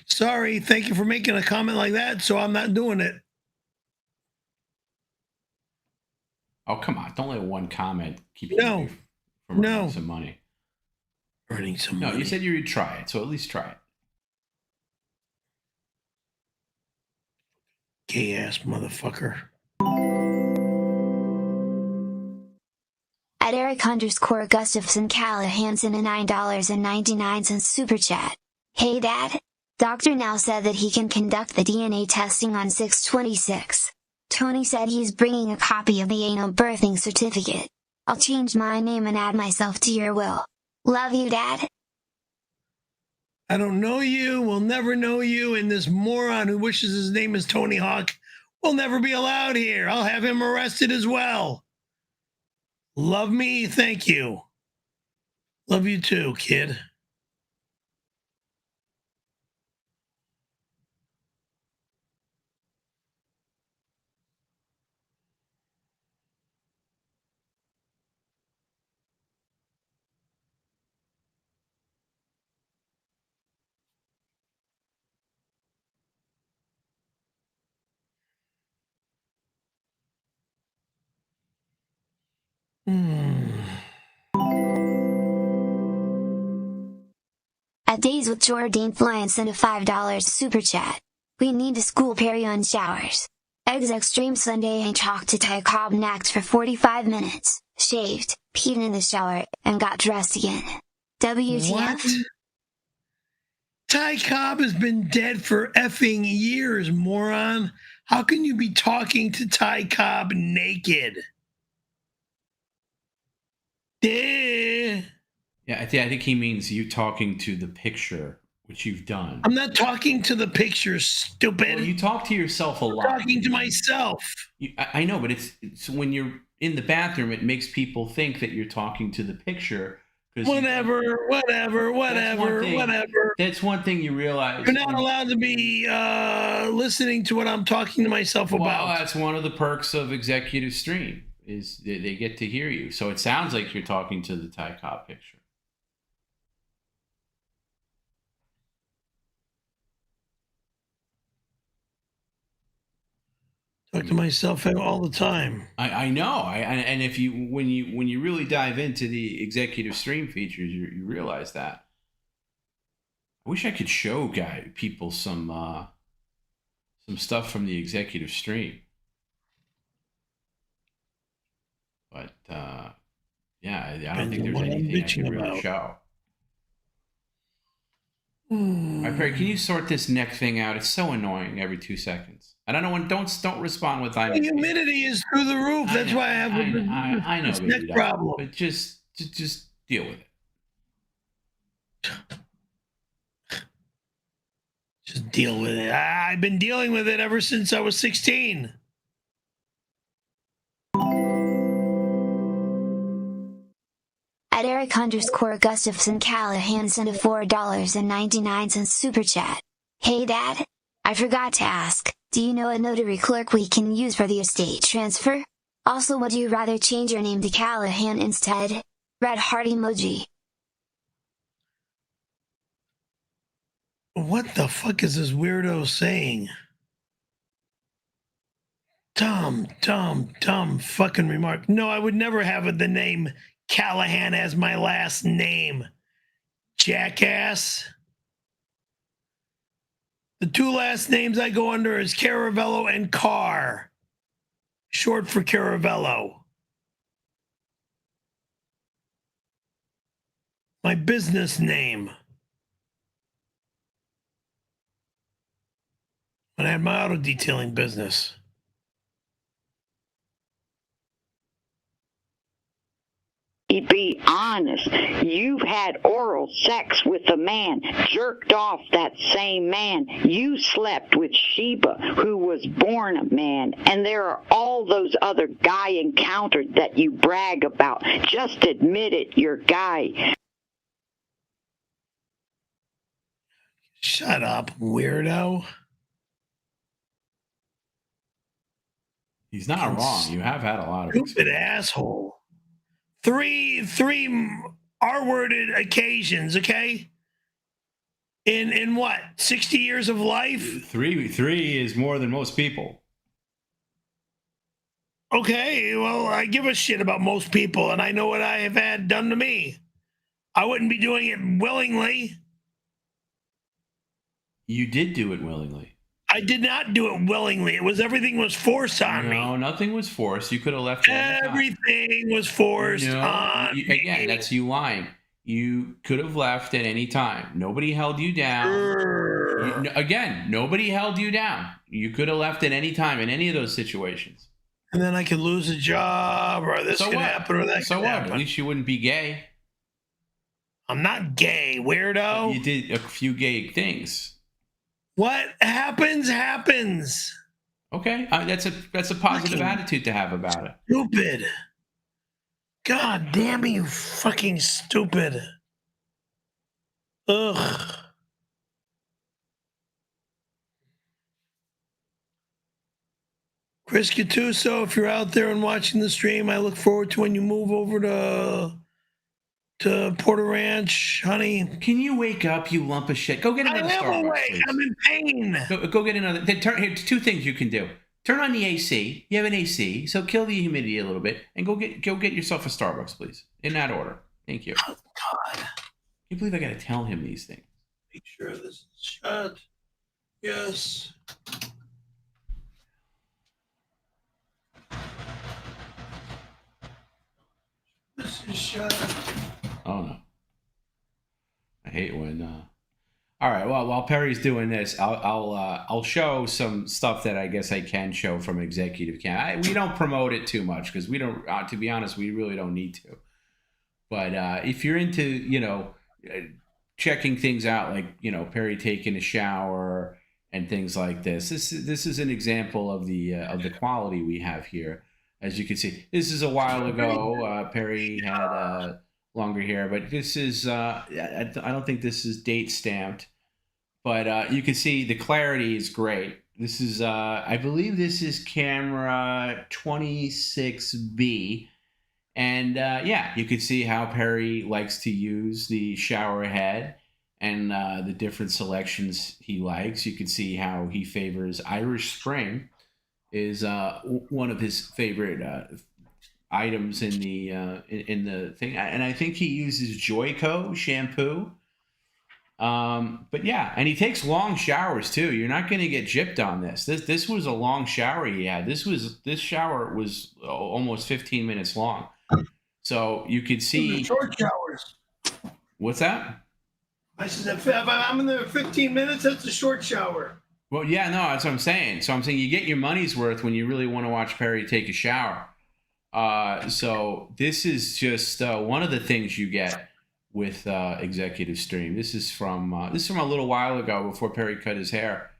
Sorry. Thank you for making a comment like that, so I'm not doing it. Oh, come on. Don't let one comment keep you from earning some money. Earning some money. No, you said you would try it, so at least try it. Gay ass motherfucker. At Eric_Gustafson-Callahan sent a $9.99 super chat. Hey Dad, Doctor now said that he can conduct the DNA testing on 6/26. Tony said he's bringing a copy of the anal birthing certificate. I'll change my name and add myself to your will. Love you, Dad. I don't know you, will never know you, and this moron who wishes his name is Tony Hawk will never be allowed here. I'll have him arrested as well. Love me, thank you. Love you too, kid. At Days with Jordan Flynn sent a $5 super chat. We need to school Perry on showers. Eggs Extreme Sunday and chalk to Ty Cobb nacked for 45 minutes, shaved, peed in the shower, and got dressed again. WTF? What? Ty Cobb has been dead for effing years, moron. How can you be talking to Ty Cobb naked? Yeah, I think he means you talking to the picture, which you've done. I'm not talking to the picture, stupid. Well, you talk to yourself a lot. I'm talking to myself. I know, but it's when you're in the bathroom, it makes people think that you're talking to the picture. Whatever. That's one thing you realize. You're not allowed to be listening to what I'm talking to myself about. Well, that's one of the perks of executive stream, is they get to hear you. So it sounds like you're talking to the Ty Cobb picture. Talk to myself all the time. I know. And if you when you really dive into the executive stream features, you realize that. I wish I could show people some stuff from the executive stream. But yeah, I don't think there's anything I can really show. All right, Perry, can you sort this neck thing out? It's so annoying every 2 seconds. And I don't want don't respond with the humidity is through the roof. That's why I have I know this neck problem. But just deal with it. Just deal with it. I've been dealing with it ever since I was 16. At Eric_Gustafson-Callahan sent a $4.99 super chat. Hey Dad, I forgot to ask, do you know a notary clerk we can use for the estate transfer? Also, would you rather change your name to Callahan instead? Red heart emoji. What the fuck is this weirdo saying? Dumb fucking remark. No, I would never have the name Callahan as my last name. Jackass. The two last names I go under is Caravello and Carr. Short for Caravello. My business name. When I had my auto detailing business. Be honest. You've had oral sex with a man, jerked off that same man. You slept with Sheba, who was born a man. And there are all those other guy encountered that you brag about. Just admit it, you're guy. Shut up, weirdo. He's not wrong. You have had a lot of stupid asshole. Three R-worded occasions, okay? In what, 60 years of life? Three is more than most people. Okay, well, I give a shit about most people, and I know what I have had done to me. I wouldn't be doing it willingly. You did do it willingly. I did not do it willingly. Everything was forced on me. No, nothing was forced. You could have left it. Everything was forced on me. Again, that's you lying. You could have left at any time. Nobody held you down. Again, nobody held you down. You could have left at any time in any of those situations. And then I could lose a job, or this could happen, or that could happen. At least you wouldn't be gay. I'm not gay, weirdo. You did a few gay things. What happens, happens. Okay, that's a positive attitude to have about it. Stupid. God damn you, fucking stupid. Ugh. Chris Gattuso, if you're out there and watching the stream, I look forward to when you move over to Porter Ranch, honey. Can you wake up, you lump of shit? Go get another Starbucks, please. I'm in pain. Go get another. Here, two things you can do. Turn on the AC. You have an AC, so kill the humidity a little bit, and go get yourself a Starbucks, please. In that order. Thank you. Oh, God. Can you believe I got to tell him these things? Make sure this is shut. Yes. This is shut. Oh no! I hate when. All right. Well, while Perry's doing this, I'll show some stuff that I guess I can show from Executive Cam. We don't promote it too much because we don't. To be honest, we really don't need to. But if you're into checking things out, like Perry taking a shower and things like this, this is an example of the quality we have here. As you can see, this is a while ago. Perry had longer hair, but this is, I don't think this is date stamped, but you can see the clarity is great. This is, I believe this is camera 26B. And yeah, you can see how Perry likes to use the shower head and the different selections he likes. You can see how he favors Irish Spring is one of his favorite items in the thing, and I think he uses Joico shampoo. But yeah, and he takes long showers too. You're not going to get gypped on this. This was a long shower he had. This shower was almost 15 minutes long. So you could see short showers. What's that? I said if I'm in there 15 minutes, that's a short shower. Well, yeah, no, that's what I'm saying. So I'm saying you get your money's worth when you really want to watch Perry take a shower. So this is just one of the things you get with Executive Stream. This is from a little while ago before Perry cut his hair.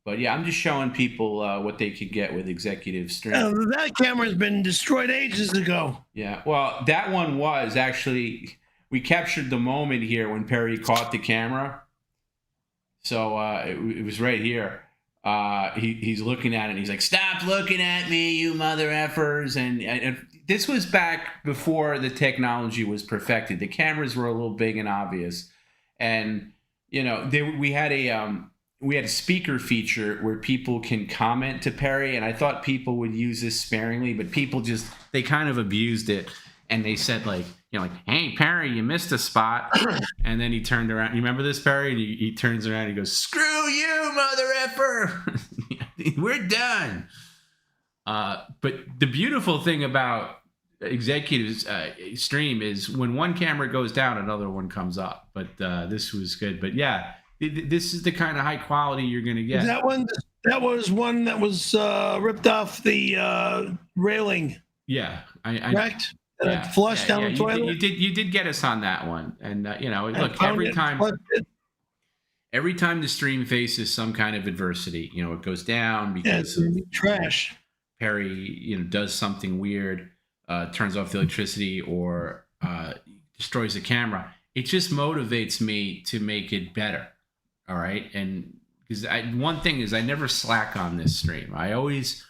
But yeah, I'm just showing people what they could get with Executive Stream. That camera's been destroyed ages ago. Yeah, well, that one was actually, we captured the moment here when Perry caught the camera. So it was right here. He's looking at it and he's like, "Stop looking at me, you mother effers!" And this was back before the technology was perfected. The cameras were a little big and obvious, and we had a speaker feature where people can comment to Perry, and I thought people would use this sparingly, but people they kind of abused it, and they said like, hey Perry, you missed a spot, and then he turned around. You remember this, Perry? And he turns around and he goes, "Screw you, mother effer! We're done." But the beautiful thing about executives stream is when one camera goes down, another one comes up. But this was good. But yeah, this is the kind of high quality you're going to get. That was one that was ripped off the railing. Yeah, correct. Flushed down the toilet. You did get us on that one, and look, every time the stream faces some kind of adversity, it goes down because of trash. Perry, does something weird, turns off the electricity, or destroys the camera. It just motivates me to make it better. All right, and because one thing is I never slack on this stream. I always,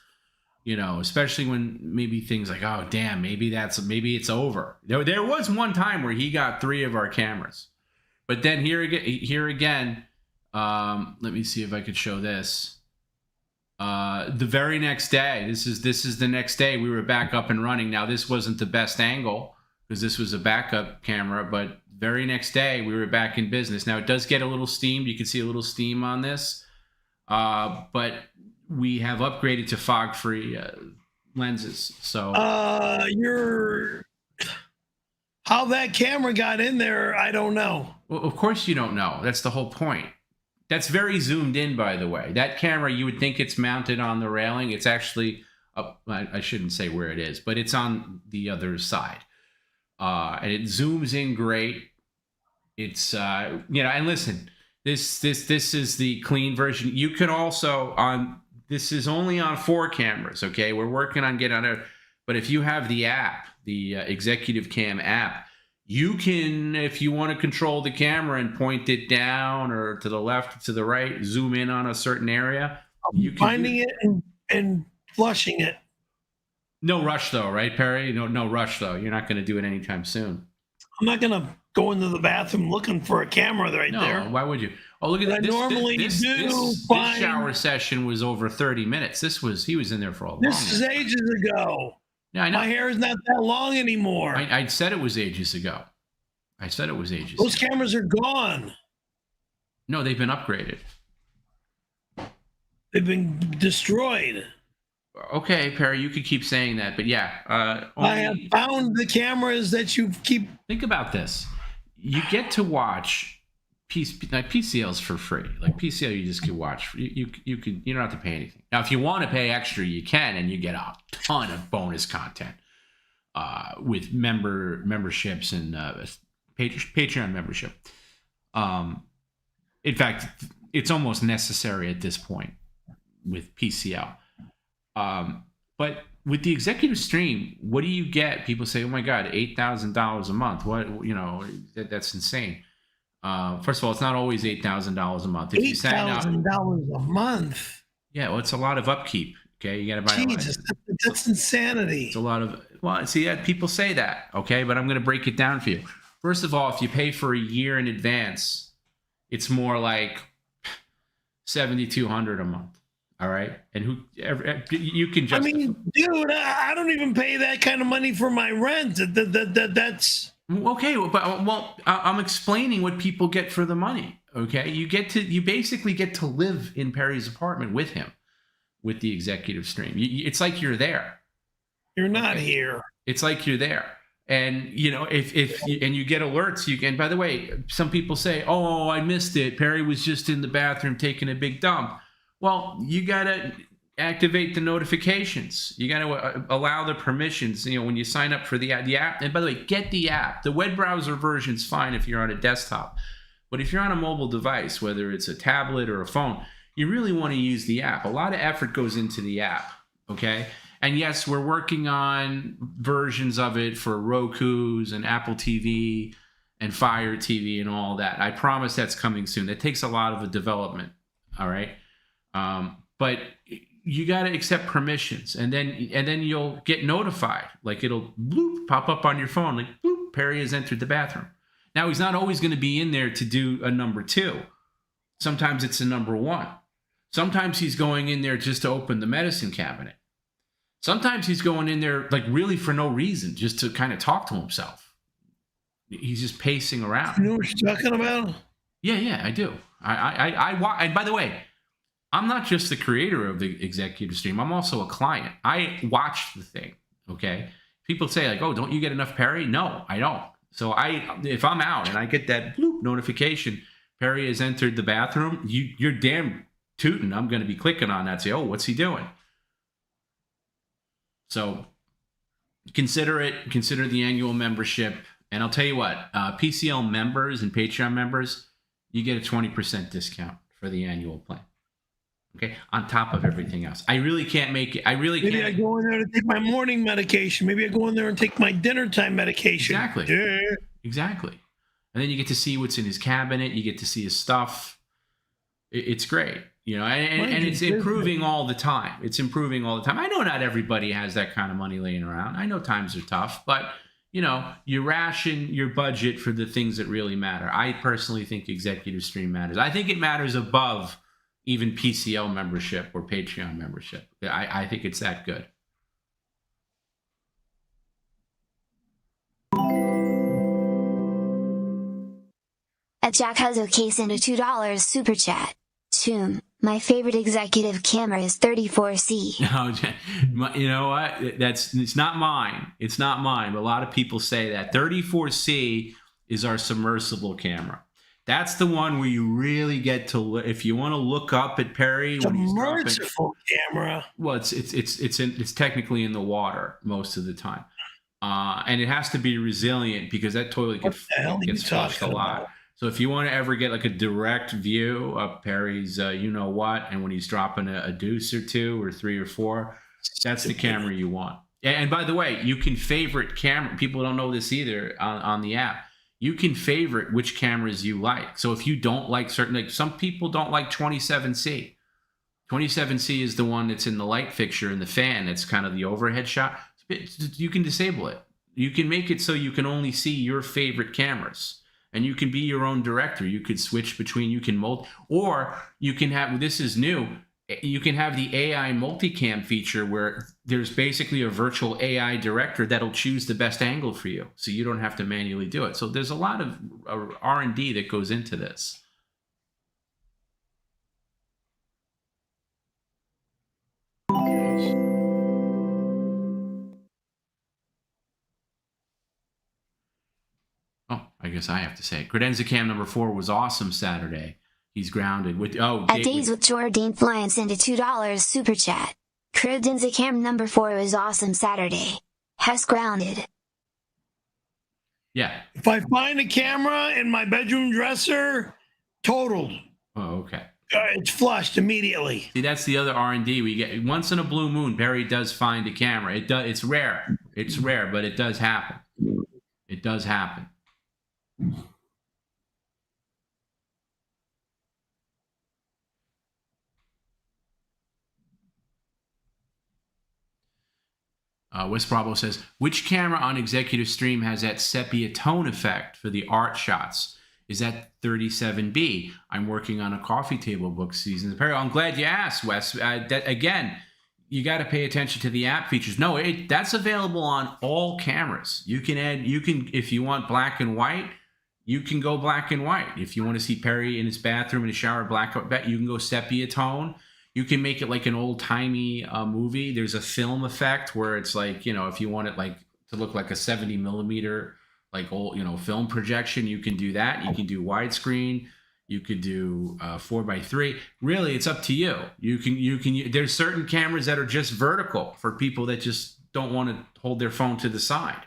especially when maybe things like, oh damn, maybe it's over. There was one time where he got 3 of our cameras, but then here again, let me see if I could show this. The very next day, this is the next day, we were back up and running. Now this wasn't the best angle because this was a backup camera, but very next day we were back in business. Now it does get a little steamed. You can see a little steam on this, but we have upgraded to fog-free lenses. So how that camera got in there, I don't know. Well, of course you don't know. That's the whole point. That's very zoomed in, by the way. That camera, you would think it's mounted on the railing. It's actually up, I shouldn't say where it is, but it's on the other side. And it zooms in great. It's and listen, this is the clean version. You can also this is only on 4 cameras, okay? We're working on getting on it, but if you have the app, the Executive Cam app, you can, if you want to control the camera and point it down or to the left, or to the right, zoom in on a certain area. You can finding it and flushing it. No rush though, right, Perry? No rush though. You're not going to do it anytime soon. I'm not going to go into the bathroom looking for a camera there. No, why would you? Oh, look at that. This shower session was over 30 minutes. He was in there for a long time. This is ages ago. Yeah, I know. My hair is not that long anymore. I said it was ages ago. Those cameras are gone. No, they've been upgraded. They've been destroyed. Okay, Perry, you could keep saying that, but yeah. I have found the cameras that you keep. Think about this. You get to watch PCLs for free. Like PCL, you just can watch. You don't have to pay anything. Now, if you want to pay extra, you can, and you get a ton of bonus content with memberships and Patreon membership. In fact, it's almost necessary at this point with PCL. But with the executive stream, what do you get? People say, "Oh my God, $8,000 a month." What, that's insane. First of all, it's not always $8,000 a month. If you sign up, $8,000 a month. Yeah, well, it's a lot of upkeep. Okay, you got to buy. Jesus, that's insanity. It's a lot of. Well, see, people say that. Okay, but I'm going to break it down for you. First of all, if you pay for a year in advance, it's more like $7,200 a month. All right, and you can just. I mean, dude, I don't even pay that kind of money for my rent. That's okay. But I'm explaining what people get for the money. Okay, you basically get to live in Perry's apartment with him, with the executive stream. It's like you're there. You're not here. It's like you're there, and if you get alerts, you can. By the way, some people say, "Oh, I missed it. Perry was just in the bathroom taking a big dump." Well, you got to activate the notifications. You got to allow the permissions, when you sign up for the app. And by the way, get the app. The web browser version's fine if you're on a desktop. But if you're on a mobile device, whether it's a tablet or a phone, you really want to use the app. A lot of effort goes into the app, okay? And yes, we're working on versions of it for Roku's and Apple TV and Fire TV and all that. I promise that's coming soon. That takes a lot of development, all right? But you got to accept permissions, and then you'll get notified. Like it'll bloop pop up on your phone, like bloop, Perry has entered the bathroom. Now he's not always going to be in there to do a number 2. Sometimes it's a number one. Sometimes he's going in there just to open the medicine cabinet. Sometimes he's going in there like really for no reason, just to kind of talk to himself. He's just pacing around. You know what you're talking about? Yeah, I do. And by the way, I'm not just the creator of the executive stream. I'm also a client. I watch the thing. Okay. People say like, "Oh, don't you get enough Perry?" No, I don't. So if I'm out and I get that bloop notification, Perry has entered the bathroom, you're damn tootin'. I'm going to be clicking on that. Say, "Oh, what's he doing?" So consider it. Consider the annual membership. And I'll tell you what, PCL members and Patreon members, you get a 20% discount for the annual plan. Okay, on top of everything else. I really can't make it. Maybe I go in there to take my morning medication. Maybe I go in there and take my dinner time medication. Exactly. Yeah. Exactly. And then you get to see what's in his cabinet. You get to see his stuff. It's great. You know, and it's improving all the time. It's improving all the time. I know not everybody has that kind of money laying around. I know times are tough, but you know, you ration your budget for the things that really matter. I personally think executive stream matters. I think it matters above even PCL membership or Patreon membership. I think it's that good. At Jack has a case into $2 super chat. Choom, my favorite executive camera is 34C. No, you know what? It's not mine. It's not mine. But a lot of people say that 34C is our submersible camera. That's the one where you really get to, if you want to look up at Perry when he's dropping. Submersible camera. Well, it's technically in the water most of the time, and it has to be resilient because that toilet gets flushed a lot. So if you want to ever get like a direct view of Perry's, you know what, and when he's dropping a deuce or two or three or four, that's the camera you want. And by the way, you can favorite camera. People don't know this either on the app. You can favorite which cameras you like. So if you don't like certain, like some people don't like 27C. 27C is the one that's in the light fixture in the fan. That's kind of the overhead shot. You can disable it. You can make it so you can only see your favorite cameras. And you can be your own director. You could switch between, you can or you can have, this is new, you can have the AI multicam feature where there's basically a virtual AI director that'll choose the best angle for you. So you don't have to manually do it. So there's a lot of R&D that goes into this. Oh, I guess I have to say it. Credenza Cam number 4 was awesome Saturday. He's grounded with At Days with Jordan Flying into $2 super chat. Credenza Cam number 4 was awesome Saturday. Has grounded. Yeah. If I find a camera in my bedroom dresser, totaled. Oh, okay. It's flushed immediately. See, that's the other R&D we get. Once in a blue moon, Barry does find a camera. It's rare. It's rare, but it does happen. It does happen. West Bravo says, which camera on Executive Stream has that sepia tone effect for the art shots? Is that 37B? I'm working on a coffee table book season apparel. I'm glad you asked, Wes. Again, you got to pay attention to the app features. No, that's available on all cameras. You can if you want black and white, you can go black and white. If you want to see Perry in his bathroom in his shower, black and white, you can go sepia tone. You can make it like an old-timey movie. There's a film effect where it's like, if you want it like to look like a 70 millimeter, like old, film projection, you can do that. You can do widescreen. You could do 4x3. Really, it's up to you. You can. There's certain cameras that are just vertical for people that just don't want to hold their phone to the side.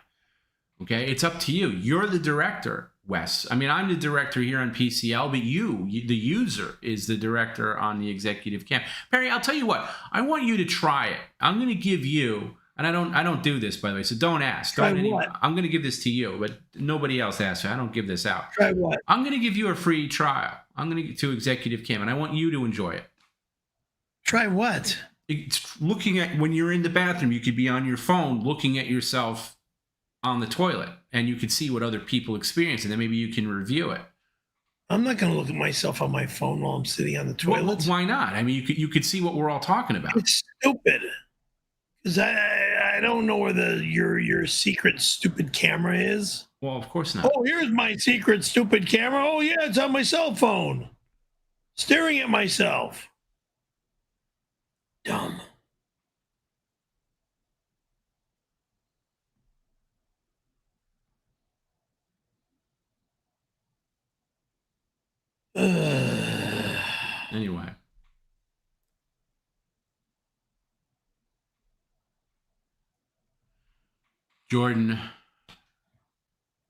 Okay, it's up to you. You're the director, Wes. I mean, I'm the director here on PCL, but you, the user, is the director on the executive cam. Perry, I'll tell you what. I want you to try it. I'm going to give you, and I don't do this, by the way, so don't ask. Try what? I'm going to give this to you, but nobody else asks. I don't give this out. Try what? I'm going to give you a free trial. I'm going to get to executive cam, and I want you to enjoy it. Try what? It's looking at, when you're in the bathroom, you could be on your phone looking at yourself on the toilet, and you can see what other people experience, and then maybe you can review it. I'm not going to look at myself on my phone while I'm sitting on the toilet. Well, why not? I mean, you could see what we're all talking about. It's stupid. Because I don't know where your secret stupid camera is. Well, of course not. Oh, here's my secret stupid camera. Oh, yeah, it's on my cell phone. Staring at myself. Dumb. Anyway. Jordan.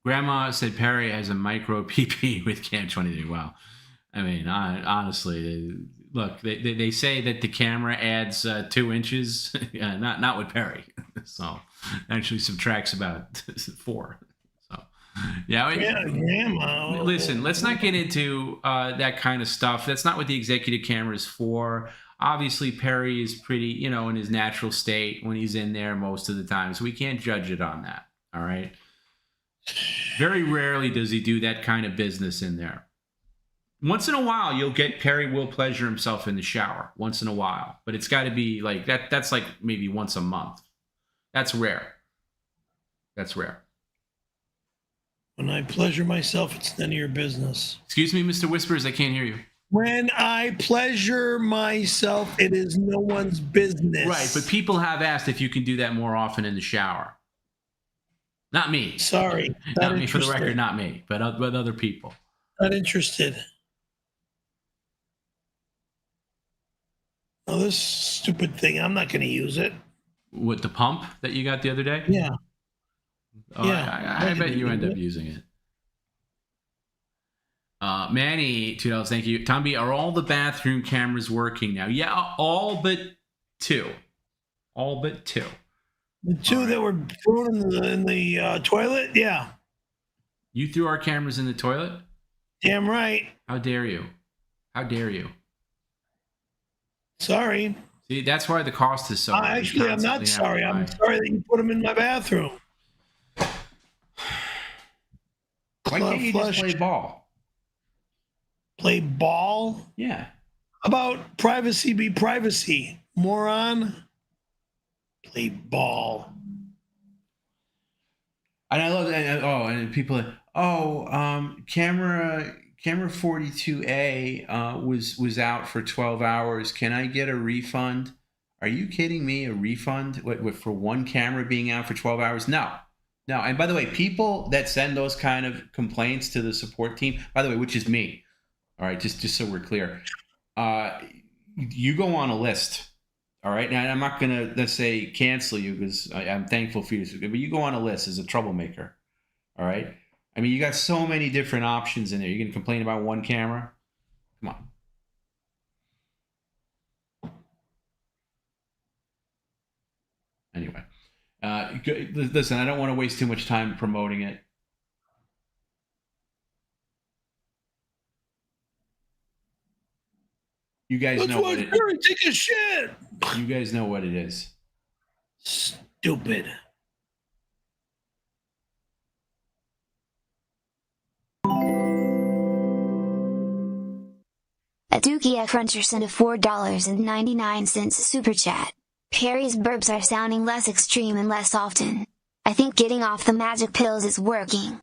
Grandma said Perry has a micro PP with Cam 23. Wow. I mean, honestly, look, they say that the camera adds 2 inches. Not with Perry. So actually subtracts about 4. So yeah. Grandma. Listen, let's not get into that kind of stuff. That's not what the executive camera is for. Obviously, Perry is pretty, in his natural state when he's in there most of the time. So we can't judge it on that. All right. Very rarely does he do that kind of business in there. Once in a while, you'll get Perry will pleasure himself in the shower. Once in a while. But it's got to be like that. That's like maybe once a month. That's rare. That's rare. When I pleasure myself, it's none of your business. Excuse me, Mr. Whispers, I can't hear you. When I pleasure myself, it is no one's business. Right, but people have asked if you can do that more often in the shower. Not me. Sorry. Not me, for the record, not me, but other people. Not interested. Oh, this stupid thing, I'm not going to use it. With the pump that you got the other day? Yeah. Oh, yeah. I bet you end up using it. Manny, $2, thank you. Tomby, are all the bathroom cameras working now? Yeah, all but 2. All but 2. The 2 that were thrown in the toilet? Yeah. You threw our cameras in the toilet? Damn right. How dare you? How dare you? Sorry. See, that's why the cost is so high. Actually, I'm not sorry. I'm sorry that you put them in my bathroom. Why can't you just play ball? Play ball? Yeah. About privacy be privacy, moron. Play ball. And I love that. Oh, and people are, camera 42A was out for 12 hours. Can I get a refund? Are you kidding me? A refund what for one camera being out for 12 hours? No. And by the way, people that send those kind of complaints to the support team, by the way, which is me. All right, just so we're clear. You go on a list. All right. Now, I'm not going to, let's say, cancel you because I'm thankful for you. But you go on a list as a troublemaker. All right. I mean, you got so many different options in there. You're going to complain about one camera? Come on. Anyway. Listen, I don't want to waste too much time promoting it. You guys know what it is. Take a shit. You guys know what it is. Stupid. A Dookie F. Cruncher sent a $4.99 super chat. Perry's burps are sounding less extreme and less often. I think getting off the magic pills is working.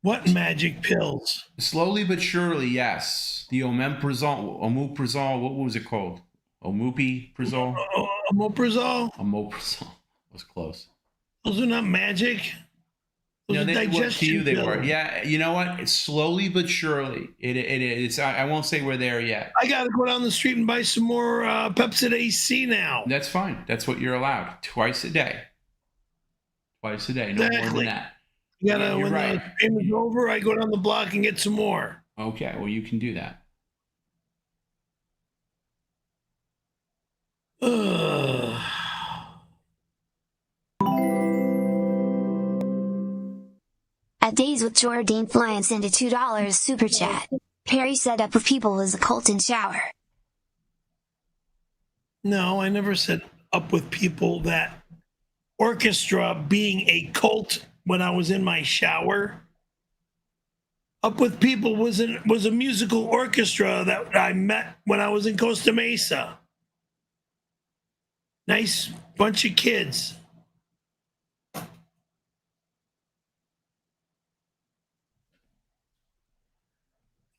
What magic pills? Slowly but surely, yes. The omeprazole, what was it called? Omeprazole? Omeprazole was close. Those are not magic. Those are digestion they pills. were. Yeah, you know what? It's slowly but surely. It's. I won't say we're there yet. I got to go down the street and buy some more Pepsid AC now. That's fine. That's what you're allowed. Twice a day. Twice a day. No more than that. You gotta, when the game is over, I go down the block and get some more. Okay, well, you can do that. At Days with Jordan Flynn sent a $2 super chat. Perry set up with people as a cult in shower. No, I never set up with people that orchestra being a cult when I was in my shower. Up With People was a musical orchestra that I met when I was in Costa Mesa. Nice bunch of kids.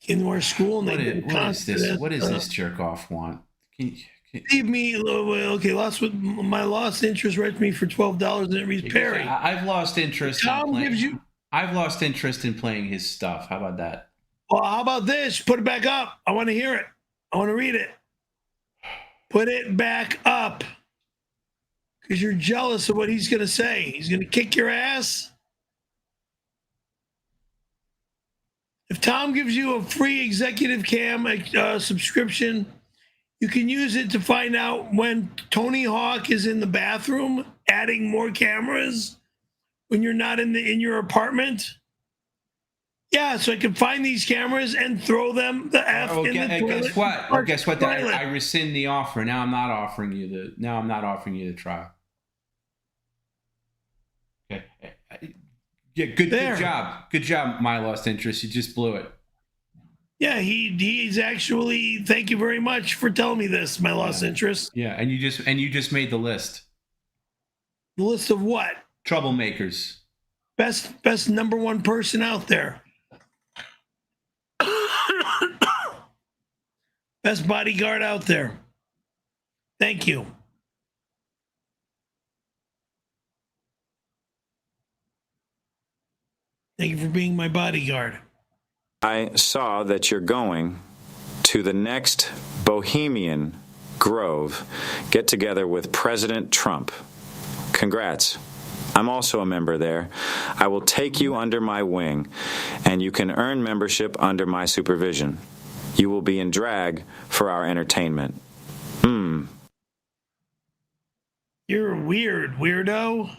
In our school, and what does this jerk off want? Leave me. Okay, my lost interest read me for $12 and it reads Perry. I've lost interest. I've lost interest in playing his stuff. How about that? Well, how about this? Put it back up. I want to hear it. I want to read it. Put it back up. Because you're jealous of what he's going to say. He's going to kick your ass. If Tom gives you a free executive cam subscription, you can use it to find out when Tony Hawk is in the bathroom, adding more cameras when you're not in your apartment. Yeah, so I can find these cameras and throw them the F in the toilet. Guess what? Guess what? I rescind the offer. Now I'm not offering you the trial. Okay. Yeah, good job. Good job, my lost interest. You just blew it. Yeah, he's actually, thank you very much for telling me this, my lost interest. Yeah, and you just made the list. The list of what? Troublemakers. Best #1 person out there. Best bodyguard out there. Thank you. Thank you for being my bodyguard. I saw that you're going to the next Bohemian Grove get-together with President Trump. Congrats. I'm also a member there. I will take you under my wing, and you can earn membership under my supervision. You will be in drag for our entertainment. You're weird, weirdo.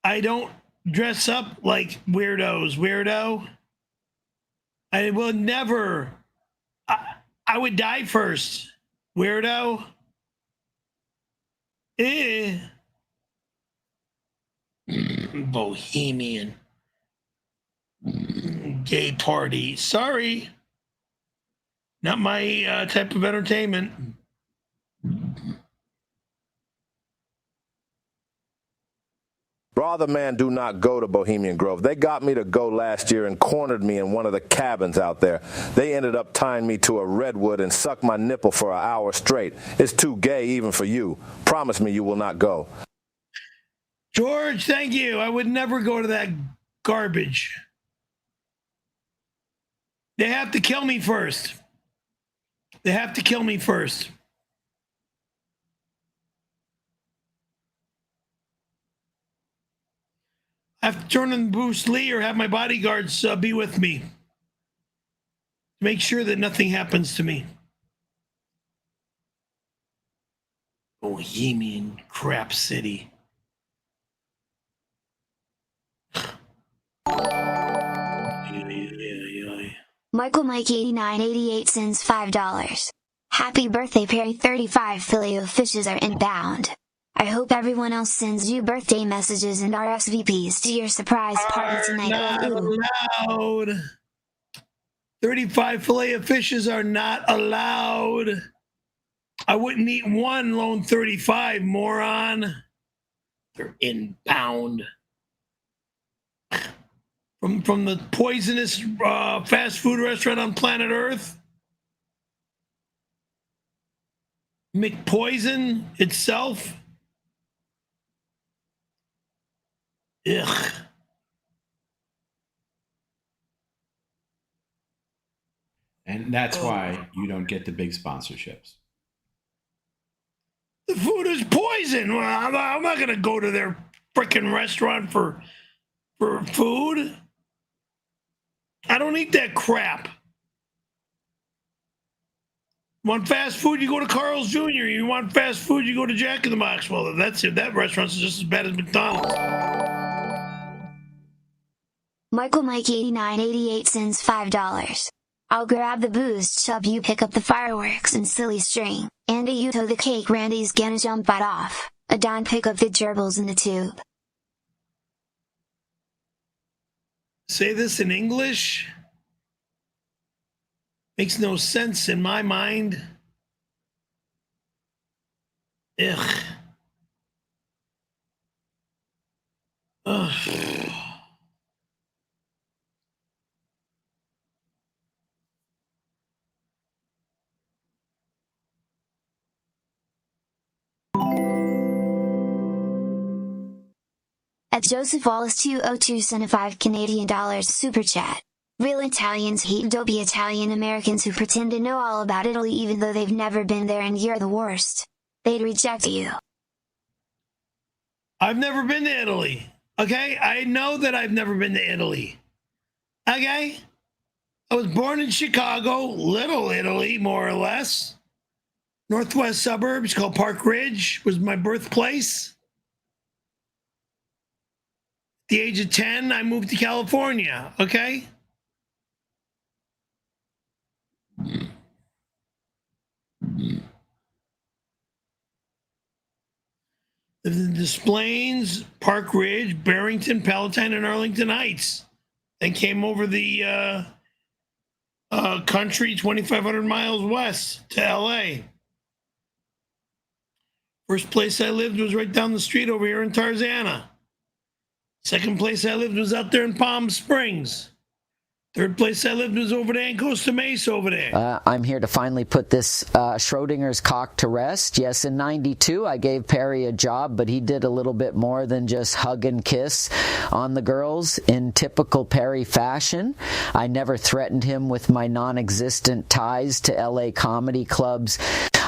I don't dress up like weirdos, weirdo. I will never. I would die first, weirdo. Bohemian gay party. Sorry, not my type of entertainment. Brother man, do not go to Bohemian Grove. They got me to go last year and cornered me in one of the cabins out there. They ended up tying me to a redwood and sucked my nipple for an hour straight. It's too gay even for you. Promise me you will not go. George, thank you. I would never go to that garbage. They have to kill me first. They have to kill me first. I have to turn in Bruce Lee or have my bodyguards be with me to make sure that nothing happens to me. Bohemian crap city. Michael Mike 8988 sends $5. Happy birthday, Perry. 35 Filet-O-Fishes are inbound. I hope everyone else sends you birthday messages and RSVPs to your surprise party tonight. Not allowed. 35 Filet-O-Fishes are not allowed. I wouldn't eat one lone 35, moron. They're inbound. From the poisonous fast food restaurant on planet Earth. McPoison itself. Ugh. And that's why you don't get the big sponsorships. The food is poison. Well, I'm not going to go to their freaking restaurant for food. I don't eat that crap. Want fast food, you go to Carl's Jr. You want fast food, you go to Jack in the Box. Well, that's it. That restaurant's just as bad as McDonald's. Michael Mike 8988 sends $5. I'll grab the booze, Chub, you pick up the fireworks and silly string. Andy, you tow the cake, Randy's gonna jump right off. Adon, pick up the gerbils in the tube. Say this in English. Makes no sense in my mind. Ugh. Ugh. At Joseph Wallace 202 sent a $5 super chat. Real Italians hate dopey Italian Americans who pretend to know all about Italy even though they've never been there and you're the worst. They'd reject you. I've never been to Italy. Okay? I know that I've never been to Italy. Okay? I was born in Chicago, Little Italy, more or less. Northwest suburbs called Park Ridge was my birthplace. At the age of 10, I moved to California, okay? Lived in Des Plaines, Park Ridge, Barrington, Palatine, and Arlington Heights. Then came over the country 2,500 miles west to LA. First place I lived was right down the street over here in Tarzana. Second place I lived was out there in Palm Springs. Third place I lived was over there in Costa Mesa over there. I'm here to finally put this Schrodinger's cock to rest. Yes, in '92, I gave Perry a job, but he did a little bit more than just hug and kiss on the girls in typical Perry fashion. I never threatened him with my non-existent ties to LA comedy clubs.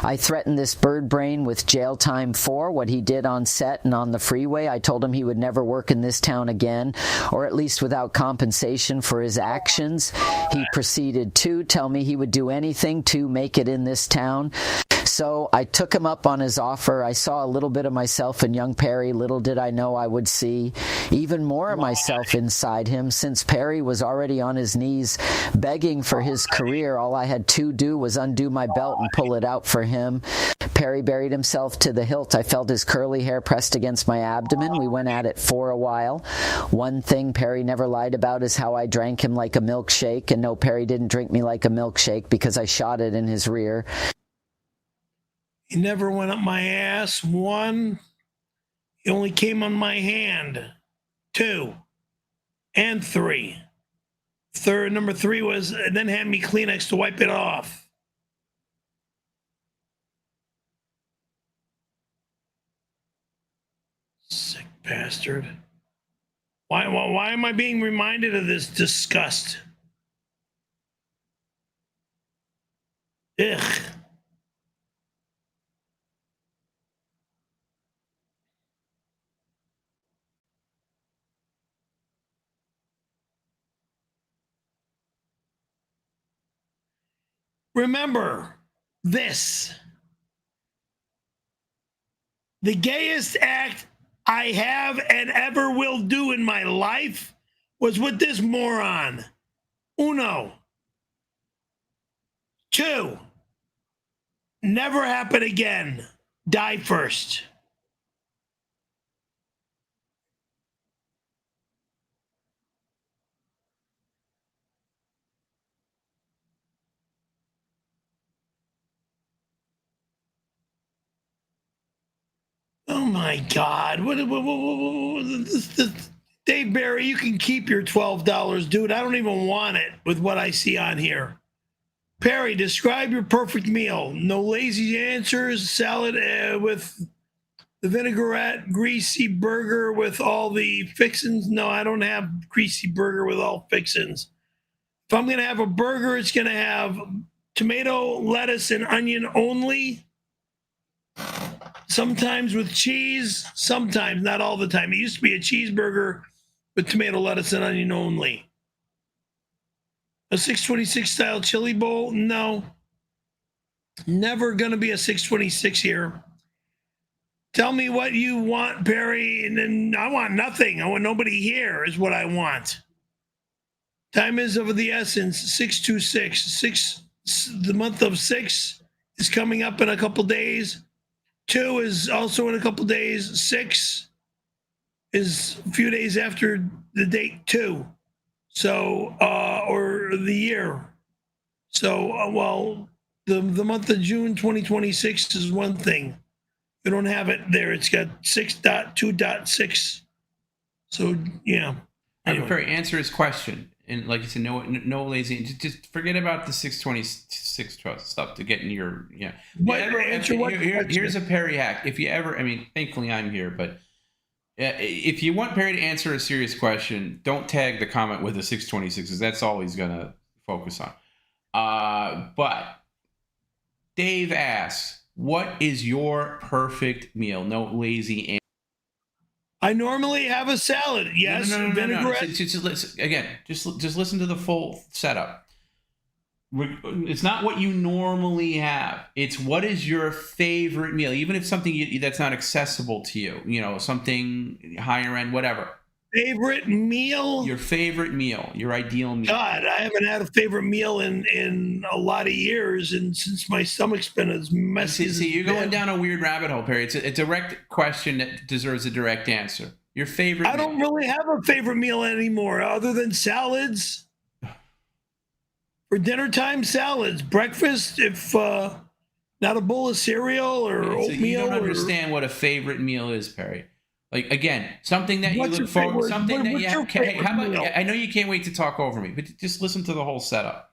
I threatened this bird brain with jail time for what he did on set and on the freeway. I told him he would never work in this town again, or at least without compensation for his actions. He proceeded to tell me he would do anything to make it in this town. So I took him up on his offer. I saw a little bit of myself in young Perry. Little did I know I would see even more of myself inside him. Since Perry was already on his knees begging for his career, all I had to do was undo my belt and pull it out for him. Perry buried himself to the hilt. I felt his curly hair pressed against my abdomen. We went at it for a while. One thing Perry never lied about is how I drank him like a milkshake. And no, Perry didn't drink me like a milkshake because I shot it in his rear. He never went up my ass. 1, he only came on my hand. 2, and 3. Number 3 was, and then hand me Kleenex to wipe it off. Sick bastard. Why am I being reminded of this disgust? Ugh. Remember this. The gayest act I have and ever will do in my life was with this moron. 1. 2. Never happen again. Die first. Oh my God. Dave Barry, you can keep your $12, dude. I don't even want it with what I see on here. Perry, describe your perfect meal. No lazy answers. Salad with the vinaigrette, greasy burger with all the fixins. No, I don't have greasy burger with all fixins. If I'm going to have a burger, it's going to have tomato, lettuce, and onion only. Sometimes with cheese, sometimes, not all the time. It used to be a cheeseburger with tomato, lettuce, and onion only. A 626 style chili bowl? No. Never going to be a 626 here. Tell me what you want, Perry, and then I want nothing. I want nobody here is what I want. Time is of the essence, 626. The month of 6 is coming up in a couple days. 2 is also in a couple days. 6 is a few days after the date 2. So, or the year. So, well, the month of June 2026 is one thing. You don't have it there. It's got 6.2.6. So, yeah. Anyway. Perry, answer his question. And like you said, no lazy. Just forget about the 626 stuff to get in your, yeah. Here's a Perry hack. If you ever, I mean, thankfully I'm here, but if you want Perry to answer a serious question, don't tag the comment with the 626s. That's all he's going to focus on. But Dave asks, what is your perfect meal? No lazy answer. I normally have a salad. Yes, vinaigrette. Just listen to the full setup. It's not what you normally have. It's what is your favorite meal, even if something that's not accessible to you. You know, something higher end, whatever. Favorite meal? Your favorite meal, your ideal meal. God, I haven't had a favorite meal in a lot of years, and since my stomach's been as messy. See, you're going down a weird rabbit hole, Perry. It's a direct question that deserves a direct answer. Your favorite I don't really have a favorite meal anymore, other than salads. For dinner time, salads. Breakfast, if not a bowl of cereal or oatmeal. You don't understand what a favorite meal is, Perry. Like, again, something that you look forward, something that you have. Hey, how about, I know you can't wait to talk over me, but just listen to the whole setup.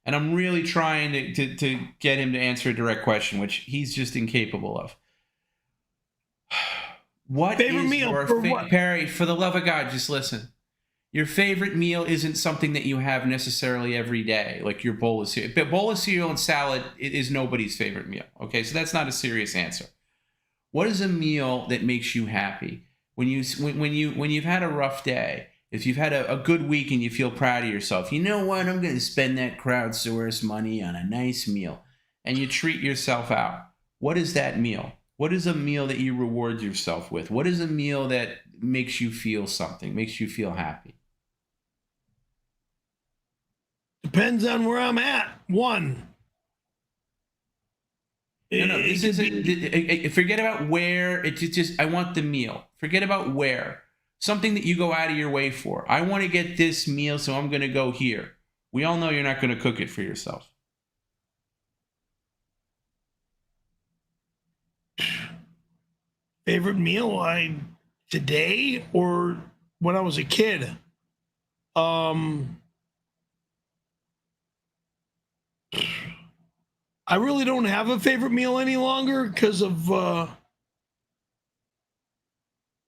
And I'm really trying to get him to answer a direct question, which he's just incapable of. What favorite is meal your what? Perry, for the love of God, just listen. Your favorite meal isn't something that you have necessarily every day, like your bowl of cereal. But bowl of cereal and salad is nobody's favorite meal. Okay, so that's not a serious answer. What is a meal that makes you happy? When you've had a rough day, if you've had a good week and you feel proud of yourself, you know what? I'm going to spend that crowdsource money on a nice meal, and you treat yourself out. What is that meal? What is a meal that you reward yourself with? What is a meal that makes you feel something, makes you feel happy? Depends on where I'm at. One. No, this isn't. Forget about where. It's just. I want the meal. Forget about where. Something that you go out of your way for. I want to get this meal, so I'm going to go here. We all know you're not going to cook it for yourself. Favorite meal today or when I was a kid? I really don't have a favorite meal any longer because of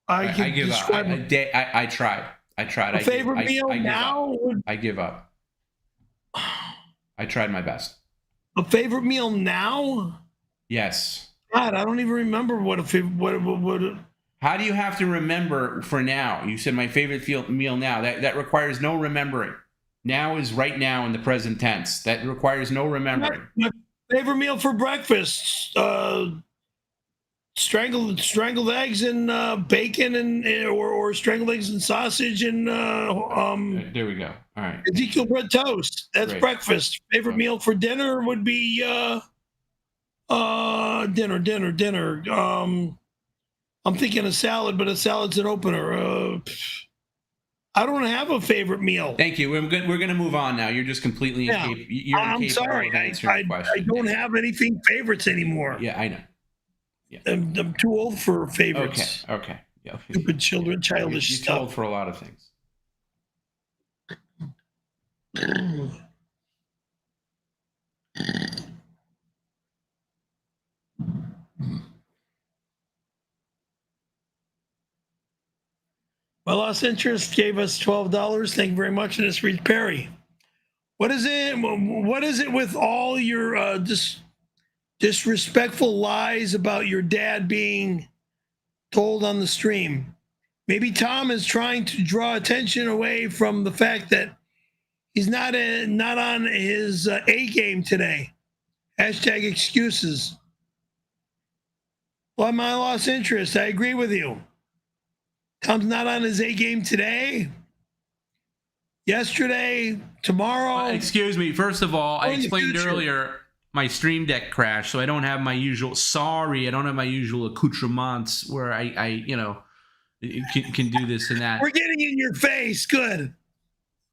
I give up. I tried. A favorite meal now? I give up. I tried my best. A favorite meal now? Yes. God, I don't even remember what a favorite. How do you have to remember for now? You said my favorite meal now. That requires no remembering. Now is right now in the present tense. That requires no remembering. My favorite meal for breakfast: strangled eggs and bacon, or strangled eggs and sausage and there we go. All right. Ezekiel bread toast. That's great. Breakfast. Favorite meal for dinner would be dinner. I'm thinking a salad, but a salad's an opener. I don't have a favorite meal. Thank you. We're going to move on now. You're just completely incapable. I'm sorry. I don't have anything favorites anymore. Yeah, I know. Yeah. I'm too old for favorites. Okay. Yeah. Stupid children, childish you're stuff. Too old for a lot of things. My lost interest gave us $12. Thank you very much. And this reads Perry. What is it with all your disrespectful lies about your dad being told on the stream? Maybe Tom is trying to draw attention away from the fact that he's not on his A game today. #excuses. Well, my lost interest. I agree with you. Tom's not on his A game today, yesterday, tomorrow. Excuse me. First of all, I explained earlier my Stream Deck crashed, so I don't have my usual. Sorry, I don't have my usual accoutrements where I can do this and that. We're getting in your face. Good.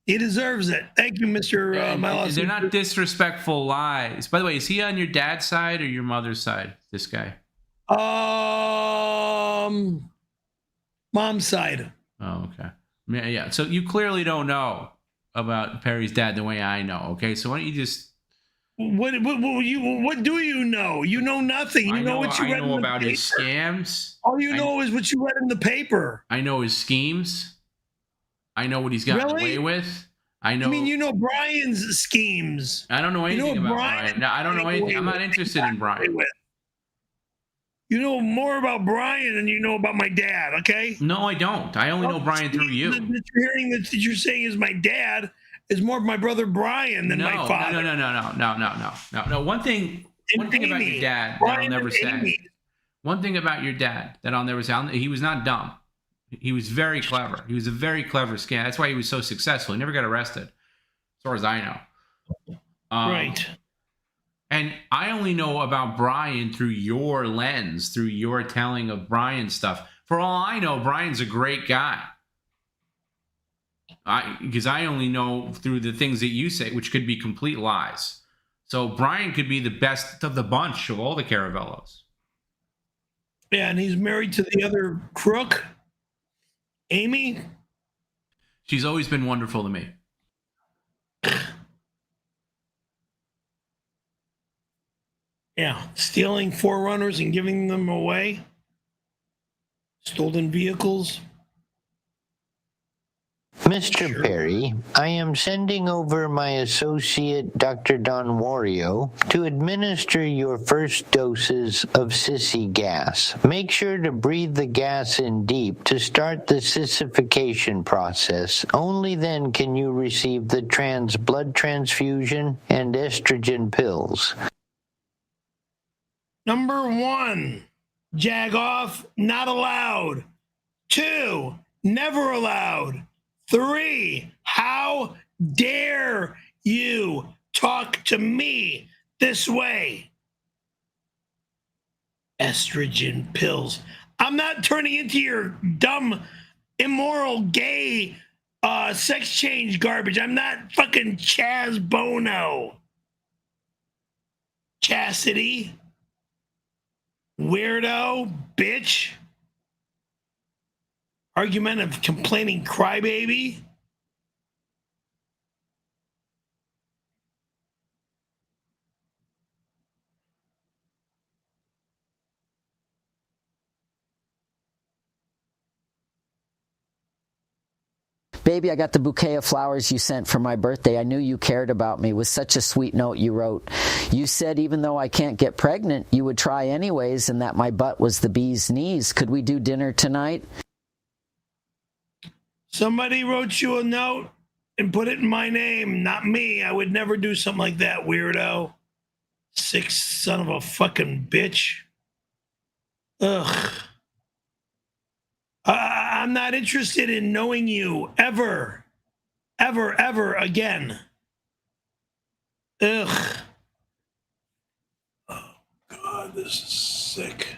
He deserves it. Thank you, Mr. Milos. They're not disrespectful lies. By the way, is he on your dad's side or your mother's side, this guy? Mom's side. Oh, okay. Yeah, so you clearly don't know about Perry's dad the way I know, okay? So why don't you just... What do you know? You know nothing. You know what you read in the paper. I know about his scams. All you know is what you read in the paper. I know his schemes. I know what he's gotten away with. I know. I mean, you know Brian's schemes. I don't know anything about Brian. No, I don't know anything. I'm not interested in Brian. You know more about Brian than you know about my dad, okay? No, I don't. I only know Brian through you. That you're hearing that you're saying is my dad is more of my brother Brian than my father. No. One thing about your dad that I'll never say. One thing about your dad that I'll never say. He was not dumb. He was very clever. He was a very clever scam. That's why he was so successful. He never got arrested, as far as I know. Right. And I only know about Brian through your lens, through your telling of Brian's stuff. For all I know, Brian's a great guy. Because I only know through the things that you say, which could be complete lies. So Brian could be the best of the bunch of all the Caravellos. Yeah, and he's married to the other crook. Amy? She's always been wonderful to me. Yeah, stealing Forerunners and giving them away. Stolen vehicles. Mr. Perry, I am sending over my associate, Dr. Don Wario, to administer your first doses of sissy gas. Make sure to breathe the gas in deep to start the sissification process. Only then can you receive the trans blood transfusion and estrogen pills. Number 1, jag off, not allowed. 2, never allowed. 3, how dare you talk to me this way? Estrogen pills. I'm not turning into your dumb, immoral, gay, sex change garbage. I'm not fucking Chaz Bono. Chastity. Weirdo, bitch. Argumentative, complaining crybaby. Baby, I got the bouquet of flowers you sent for my birthday. I knew you cared about me. It was such a sweet note you wrote. You said even though I can't get pregnant, you would try anyways, and that my butt was the bee's knees. Could we do dinner tonight? Somebody wrote you a note and put it in my name, not me. I would never do something like that, weirdo. Sick son of a fucking bitch. Ugh. I'm not interested in knowing you ever, ever, ever again. Ugh. Oh, God, this is sick.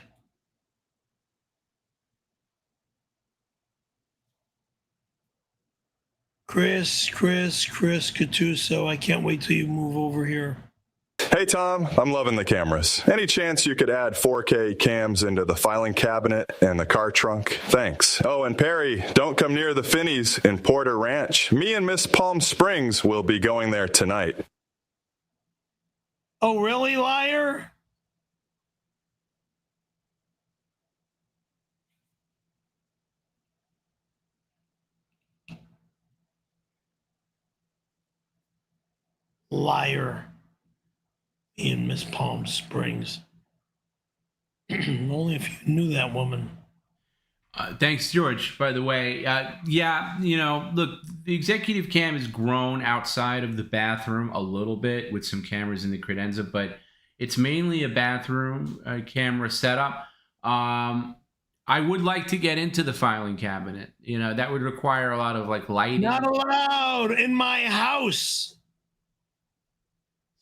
Chris Gattuso, I can't wait till you move over here. Hey Tom, I'm loving the cameras. Any chance you could add 4K cams into the filing cabinet and the car trunk? Thanks. Oh, and Perry, don't come near the Finneys in Porter Ranch. Me and Miss Palm Springs will be going there tonight. Oh, really, liar? Liar. Me and Miss Palm Springs. Only if you knew that woman. Thanks, George, by the way. Yeah, you know, look, the executive cam has grown outside of the bathroom a little bit with some cameras in the credenza, but it's mainly a bathroom camera setup. I would like to get into the filing cabinet. You know, that would require a lot of, like, lighting. Not allowed in my house.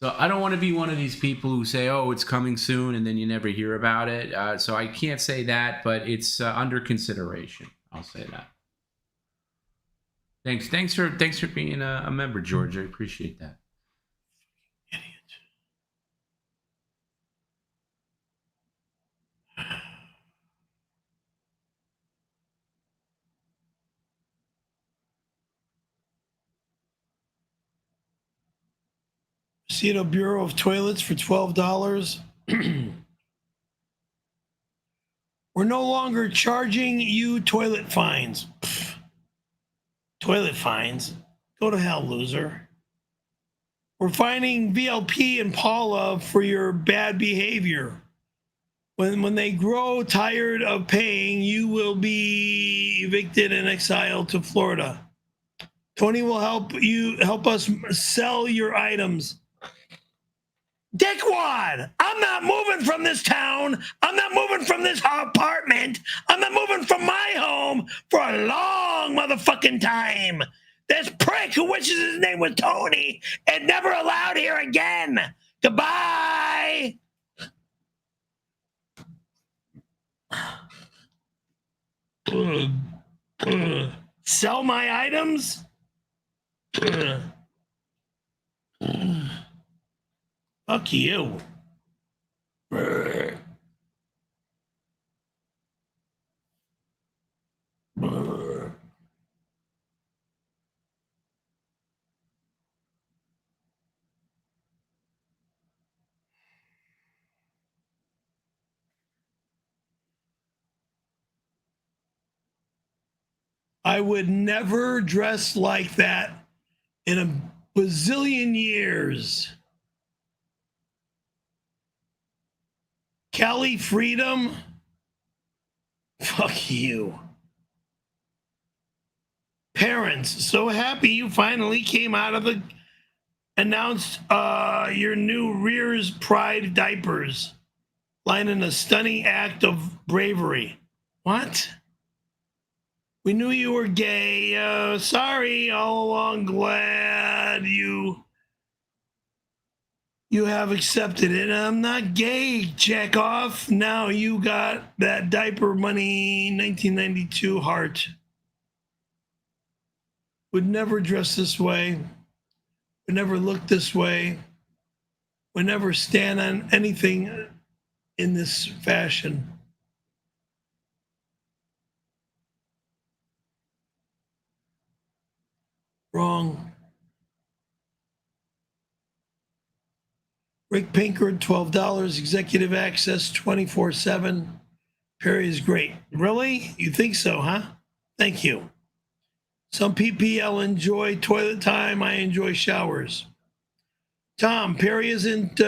So I don't want to be one of these people who say, oh, it's coming soon, and then you never hear about it. So I can't say that, but it's under consideration. I'll say that. Thanks for being a member, George. I appreciate that. Seattle Bureau of Toilets for $12. We're no longer charging you toilet fines. Pfft. Toilet fines? Go to hell, loser. We're fining VLP and Paula for your bad behavior. When they grow tired of paying, you will be evicted and exiled to Florida. Tony will help us sell your items. Dickwad, I'm not moving from this town. I'm not moving from this apartment. I'm not moving from my home for a long motherfucking time. This prick who wishes his name was Tony and never allowed here again. Goodbye. Sell my items? Fuck you. I would never dress like that in a bazillion years. Cali Freedom? Fuck you. Parents, so happy you finally came out of the... Announced your new Rear's Pride diapers line in a stunning act of bravery. What? We knew you were gay. Sorry, all along. Glad you have accepted it. I'm not gay, jack off. Now you got that diaper money 1992 heart. Would never dress this way. Would never look this way. Would never stand on anything in this fashion. Wrong. Rick Pinkard, $12. Executive access 24/7. Perry is great. Really? You think so, huh? Thank you. Some PPL enjoy toilet time. I enjoy showers. Tom, Perry isn't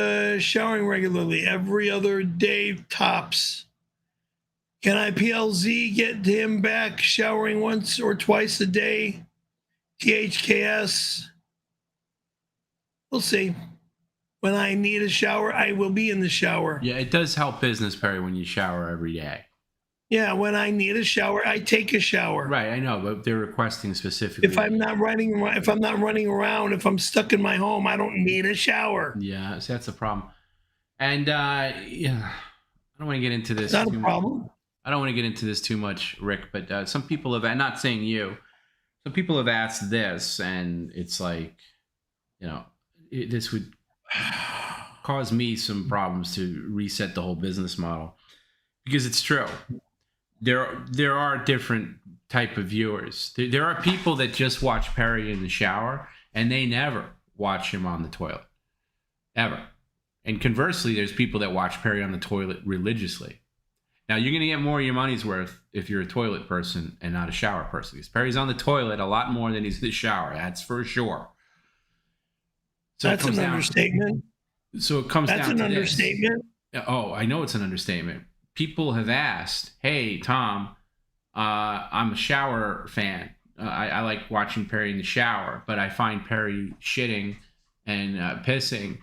showering regularly. Every other day tops. Can I PLZ get him back showering once or twice a day? THKS. We'll see. When I need a shower, I will be in the shower. Yeah, it does help business, Perry, when you shower every day. Yeah, when I need a shower, I take a shower. Right, I know, but they're requesting specifically. If I'm not running around, if I'm stuck in my home, I don't need a shower. Yeah, so that's a problem. And yeah, I don't want to get into this. It's not a problem. I don't want to get into this too much, Rick, but some people have, I'm not saying you, some people have asked this, and it's like, you know, this would cause me some problems to reset the whole business model, because it's true. There are different type of viewers. There are people that just watch Perry in the shower, and they never watch him on the toilet, ever. And conversely, there's people that watch Perry on the toilet religiously. Now, you're going to get more of your money's worth if you're a toilet person and not a shower person. Because Perry's on the toilet a lot more than he's in the shower. That's for sure. So that's an understatement. So it comes down to this. That's an understatement. Oh, I know it's an understatement. People have asked, hey, Tom, I'm a shower fan. I like watching Perry in the shower, but I find Perry shitting and pissing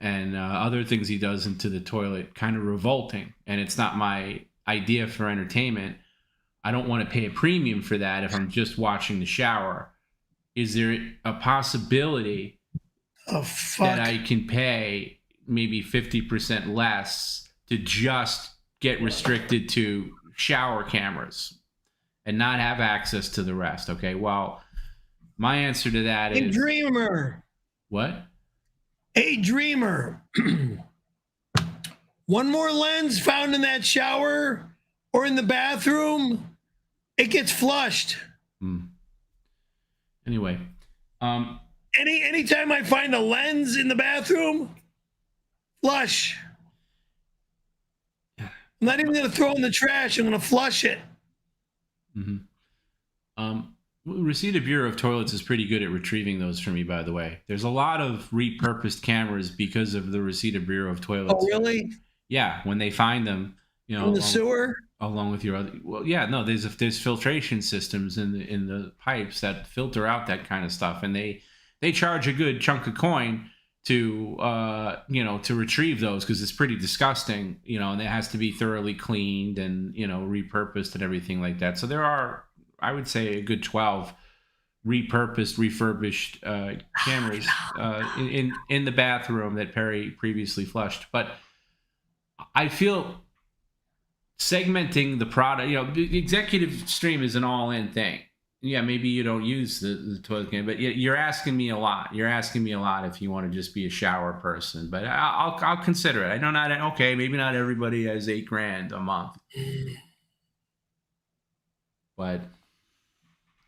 and other things he does into the toilet kind of revolting, and it's not my idea for entertainment. I don't want to pay a premium for that if I'm just watching the shower. Is there a possibility that I can pay maybe 50% less to just get restricted to shower cameras and not have access to the rest? Okay, well, My answer to that Hey, is Dreamer. what? Hey, Dreamer. One more lens found in that shower or in the bathroom, it gets flushed. Anyway, anytime I find a lens in the bathroom, flush. I'm not even going to throw it in the trash. I'm going to flush it. Reseda Bureau of Toilets is pretty good at retrieving those for me, by the way. There's a lot of repurposed cameras because of the Reseda Bureau of Toilets. Oh, really? Yeah, when they find them, you know, in the sewer, along with your other. Well, yeah, no, there's filtration systems in the pipes that filter out that kind of stuff, and they charge a good chunk of coin to to retrieve those because it's pretty disgusting, you know, and it has to be thoroughly cleaned and, you know, repurposed and everything like that. So there are, I would say, a good 12 refurbished cameras in the bathroom that Perry previously flushed. But I feel segmenting the product, you know, the executive stream is an all-in thing. Yeah, maybe you don't use the toilet can, but you're asking me a lot. You're asking me a lot if you want to just be a shower person. But I'll consider it. I know maybe not everybody has $8,000 a month, but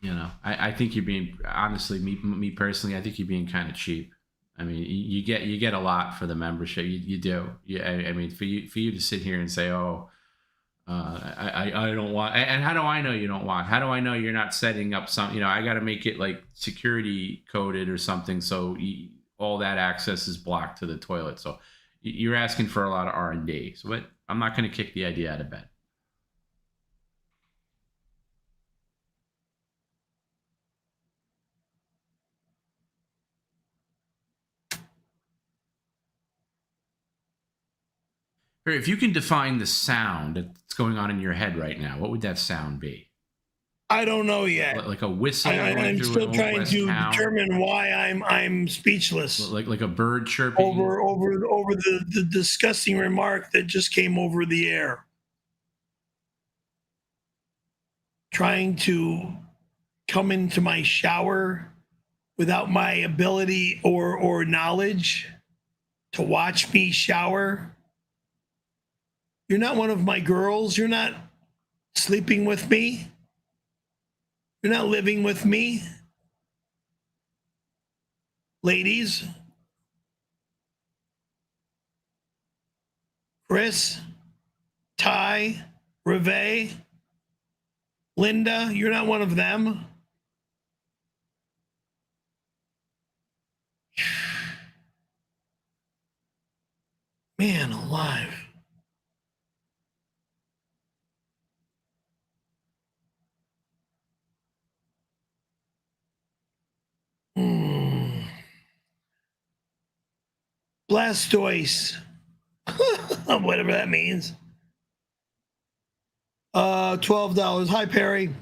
you know, I think you're being, honestly, me personally, I think you're being kind of cheap. I mean, you get a lot for the membership. You do. Yeah, I mean, for you to sit here and say, oh, I don't want, and how do I know you don't want? How do I know you're not setting up some? You know, I got to make it like security coded or something, so all that access is blocked to the toilet. So you're asking for a lot of R&D. So, but I'm not going to kick the idea out of bed. If you can define the sound that's going on in your head right now, what would that sound be? I don't know yet. Like a whistle. I'm still trying to determine why I'm speechless. Like a bird chirping over the disgusting remark that just came over the air. Trying to come into my shower without my ability or knowledge to watch me shower. You're not one of my girls. You're not sleeping with me. You're not living with me. Ladies. Chris, Ty, Reve, Linda, you're not one of them. Man alive. Blastoise. Whatever that means. $12. Hi, Perry.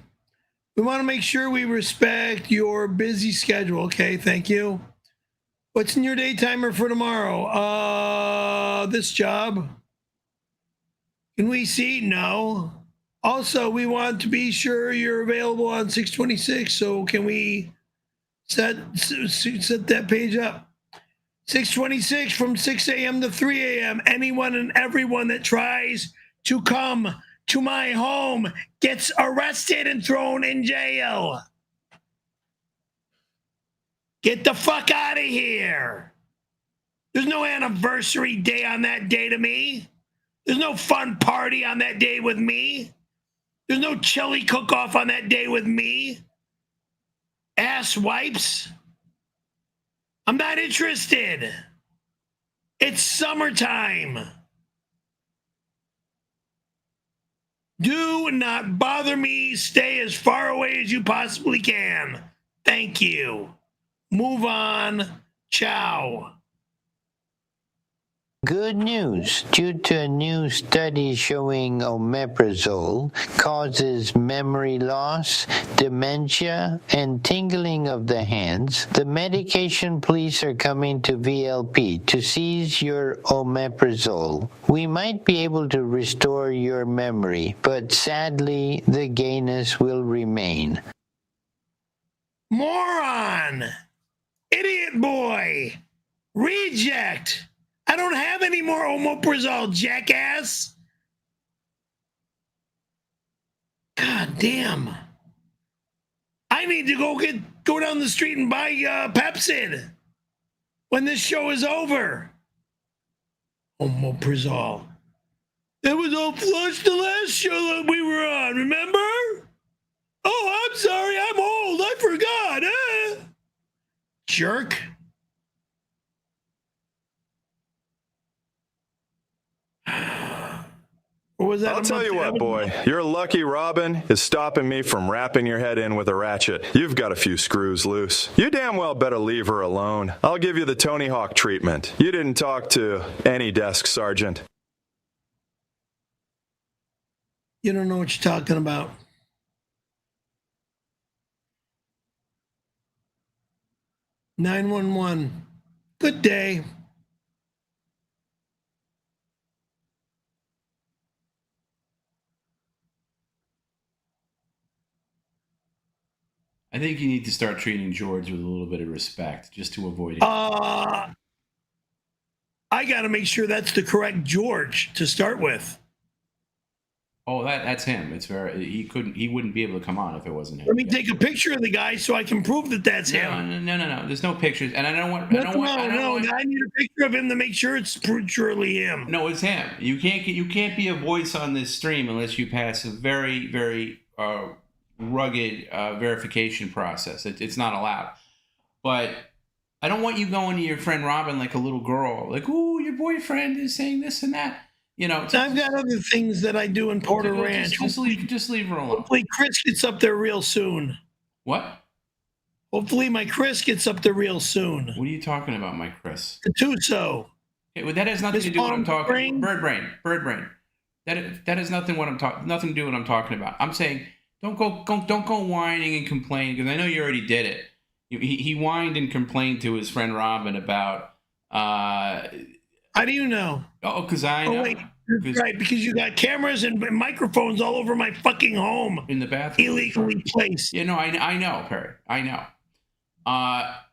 We want to make sure we respect your busy schedule. Okay, thank you. What's in your day timer for tomorrow? This job. Can we see? No. Also, we want to be sure you're available on 6/26. So can we set that page up? 6/26 from 6 a.m. to 3 a.m. Anyone and everyone that tries to come to my home gets arrested and thrown in jail. Get the fuck out of here. There's no anniversary day on that day to me. There's no fun party on that day with me. There's no chili cook-off on that day with me. Ass wipes. I'm not interested. It's summertime. Do not bother me. Stay as far away as you possibly can. Thank you. Move on. Ciao. Good news. Due to a new study showing omeprazole causes memory loss, dementia, and tingling of the hands, the medication police are coming to VLP to seize your omeprazole. We might be able to restore your memory, but sadly, the gayness will remain. Moron. Idiot boy. Reject. I don't have any more omeprazole, jackass. God damn. I need to go down the street and buy Pepsid when this show is over. Omeprazole. That was all flush the last show that we were on, remember? Oh, I'm sorry, I'm old. I forgot. Jerk. Or was that I'll tell you what, boy. Your lucky Robin is stopping me from wrapping your head in with a ratchet. You've got a few screws loose. You damn well better leave her alone. I'll give you the Tony Hawk treatment. You didn't talk to any desk sergeant. You don't know what you're talking about. "911. Good day. I think you need to start treating George with a little bit of respect, just to avoid it. I got to make sure that's the correct George to start with. Oh, that's him. It's very. He wouldn't be able to come on if it wasn't him. Let me take a picture of the guy so I can prove that that's him. No. There's no pictures, and I don't want. No. I need a picture of him to make sure it's truly him. No, it's him. You can't be a voice on this stream unless you pass a very, very rugged verification process. It's not allowed. But I don't want you going to your friend Robin like a little girl, like, "Ooh, your boyfriend is saying this and that." You know, I've got other things that I do in Porter Ranch. Just leave her alone. Hopefully Chris gets up there real soon. What? Hopefully my Chris gets up there real soon. What are you talking about, my Chris? The Tuso. Okay, well, that has nothing to do with what I'm talking about. Bird brain. That has nothing to do with what I'm talking about. I'm saying don't go whining and complaining, because I know you already did it. He whined and complained to his friend Robin about. How do you know? Oh, because I know. Oh, wait. Right, because you got cameras and microphones all over my fucking home. In the bathroom. Illegally placed. You know, I know, Perry. I know.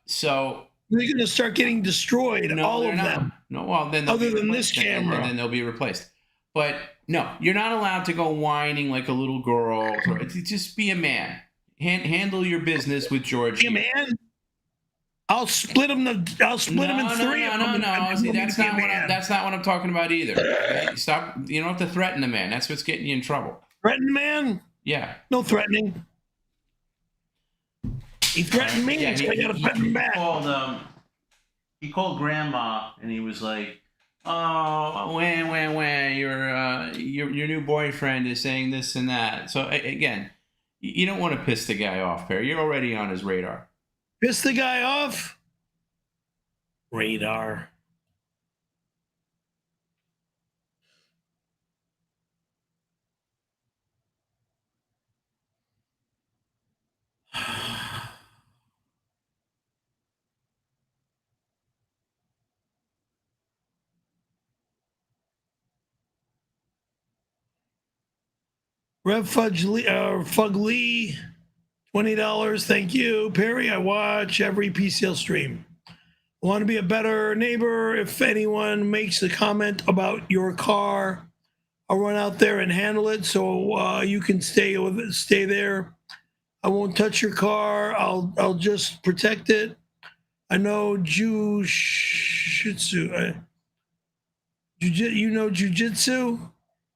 So they're going to start getting destroyed, all of them. No, well, then other than this camera. And then they'll be replaced. But no, you're not allowed to go whining like a little girl. Just be a man. Handle your business with George. Be a man? I'll split him in three. No. See, that's not what I'm talking about either. Okay? Stop. You don't have to threaten the man. That's what's getting you in trouble. Threaten the man? Yeah. No threatening. He threatened me, so I got to threaten him back. He called Grandma, and he was like, "Oh, your new boyfriend is saying this and that." So again, you don't want to piss the guy off, Perry. You're already on his radar. Piss the guy off? Radar. Rev Fudge Lee, Fug Lee, $20. Thank you. Perry, I watch every PCL stream. I want to be a better neighbor. If anyone makes a comment about your car, I'll run out there and handle it so you can stay there. I won't touch your car. I'll just protect it. I know jujitsu. You know jujitsu?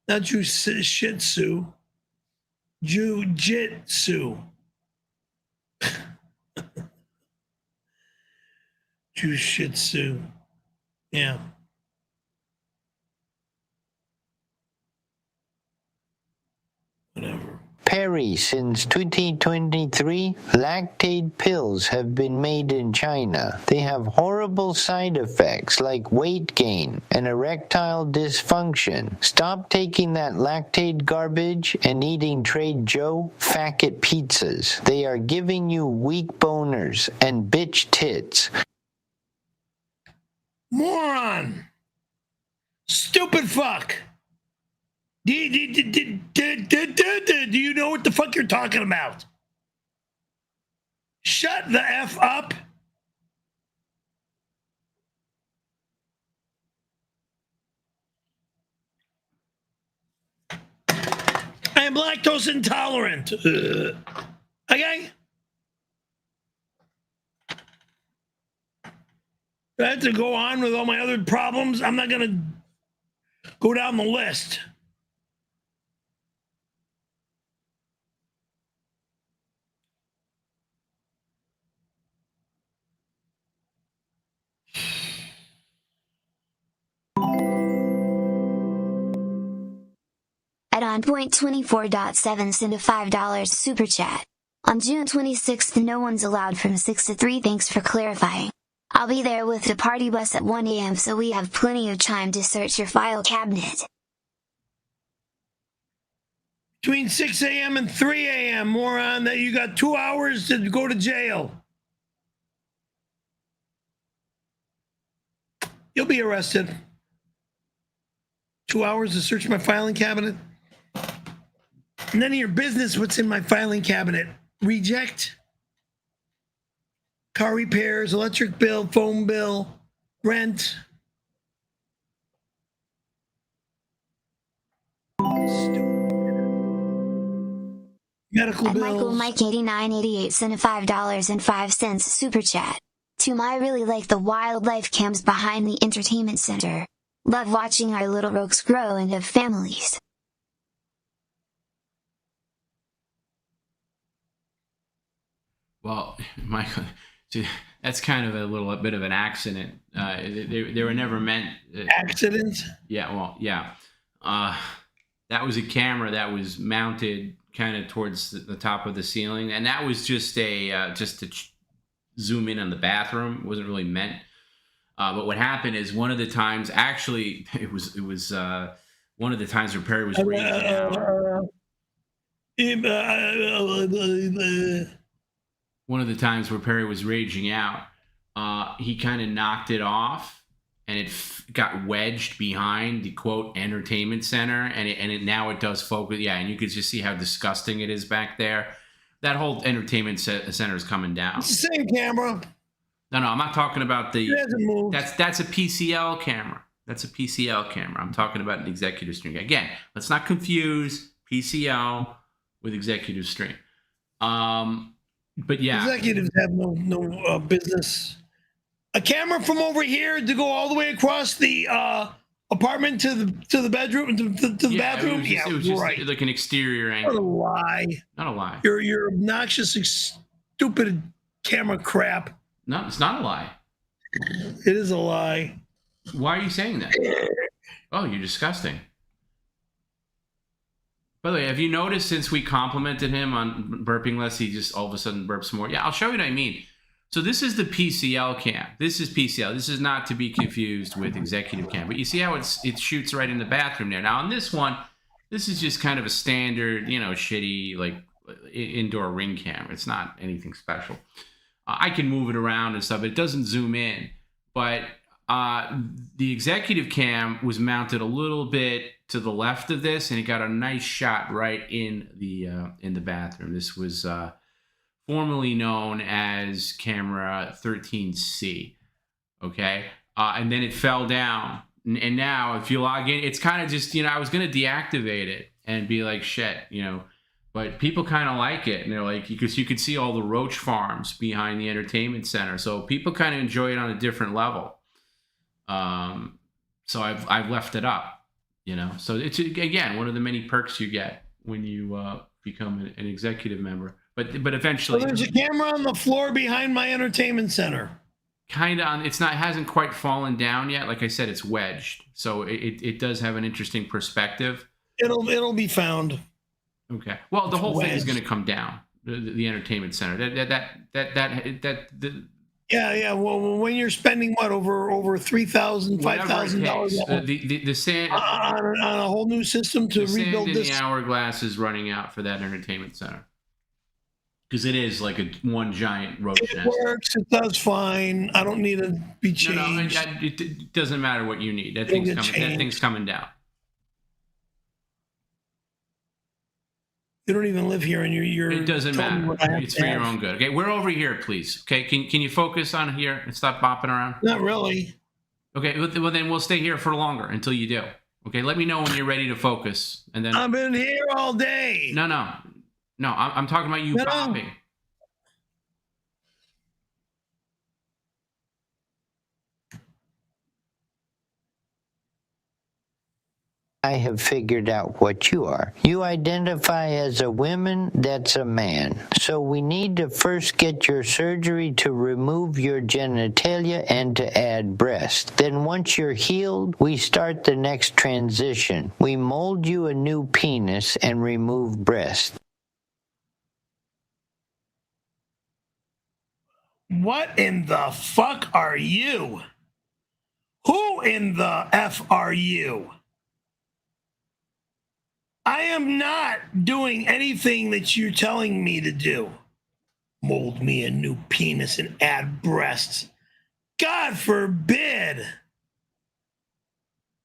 Not jujitsu. Jiu-jitsu. Jiu-jitsu. Yeah. Whatever. Perry, since 2023, lactate pills have been made in China. They have horrible side effects like weight gain and erectile dysfunction. Stop taking that lactate garbage and eating Trader Joe Facket pizzas. They are giving you weak boners and bitch tits. Moron! Stupid fuck! Do you know what the fuck you're talking about? Shut the F up. I am lactose intolerant. Okay? I have to go on with all my other problems. I'm not going to go down the list. At OnPoint24.7 send a $5 super chat. On June 26th, no one's allowed from 6 to 3. Thanks for clarifying. I'll be there with the party bus at 1 a.m. so we have plenty of time to search your file cabinet. Between 6 a.m. and 3 a.m., moron, that you got 2 hours to go to jail. You'll be arrested. 2 hours to search my filing cabinet. None of your business what's in my filing cabinet. Reject. Car repairs, electric bill, phone bill, rent. Medical bills. Michael Mike 8988 sent a $5.05 super chat. To I really like the wildlife cams behind the entertainment center. Love watching our little rogues grow and have families. Well, Michael, that's kind of a little bit of an accident. They were never meant. Accidents? Yeah, well, yeah. That was a camera that was mounted kind of towards the top of the ceiling, and that was just to zoom in on the bathroom. It wasn't really meant. But what happened is one of the times, actually, it was one of the times where Perry was raging out. One of the times where Perry was raging out, he kind of knocked it off, and it got wedged behind the quote entertainment center, and now it does focus. Yeah, and you could just see how disgusting it is back there. That whole entertainment center is coming down. It's the same camera. No, I'm not talking about the. It hasn't moved. That's a PCL camera. That's a PCL camera. I'm talking about an executive stream. Again, let's not confuse PCL with executive stream. But yeah, executives have no business. A camera from over here to go all the way across the apartment to the bedroom to the bathroom. It was just right. Like an exterior angle. Not a lie. Not a lie. You're obnoxious, stupid camera crap. No, it's not a lie. It is a lie. Why are you saying that? Oh, you're disgusting. By the way, have you noticed since we complimented him on burping less, he just all of a sudden burps more? Yeah, I'll show you what I mean. So this is the PCL cam. This is PCL. This is not to be confused with executive cam. But you see how it shoots right in the bathroom there. Now on this one, this is just kind of a standard, shitty like indoor ring camera. It's not anything special. I can move it around and stuff. It doesn't zoom in. But the executive cam was mounted a little bit to the left of this, and it got a nice shot right in the bathroom. This was formerly known as camera 13C. Okay, and then it fell down, and now if you log in, it's kind of just I was gonna deactivate it and be like shit, but people kind of like it, and they're like because you could see all the roach farms behind the entertainment center, so people kind of enjoy it on a different level. So I've left it up. So it's again one of the many perks you get when you become an executive member. But eventually, there's a camera on the floor behind my entertainment center. Kind of it hasn't quite fallen down yet. Like I said, it's wedged, so it does have an interesting perspective. It'll be found. Okay. Well, the whole thing is going to come down. The entertainment center. Yeah. Well, when you're spending over $3,000, $5,000 the sand on a whole new system to rebuild this, the hourglass is running out for that entertainment center because it is like one giant roach nest. It works. It does fine. I don't need to be changed. No, it doesn't matter what you need. That thing's coming down. You don't even live here, and you're. It doesn't telling me matter. what I have It's to for your have. own good. Okay, we're over here, please. Okay, can you focus on here and stop bopping around? Not really. Okay, well then we'll stay here for longer until you do. Okay, let me know when you're ready to focus, and then. I've been here all day. No. I'm talking about you bopping. I have figured out what you are. You identify as a woman that's a man. So we need to first get your surgery to remove your genitalia and to add breast. Then once you're healed, we start the next transition. We mold you a new penis and remove breast. What in the fuck are you? Who in the F are you? I am not doing anything that you're telling me to do. Mold me a new penis and add breasts. God forbid.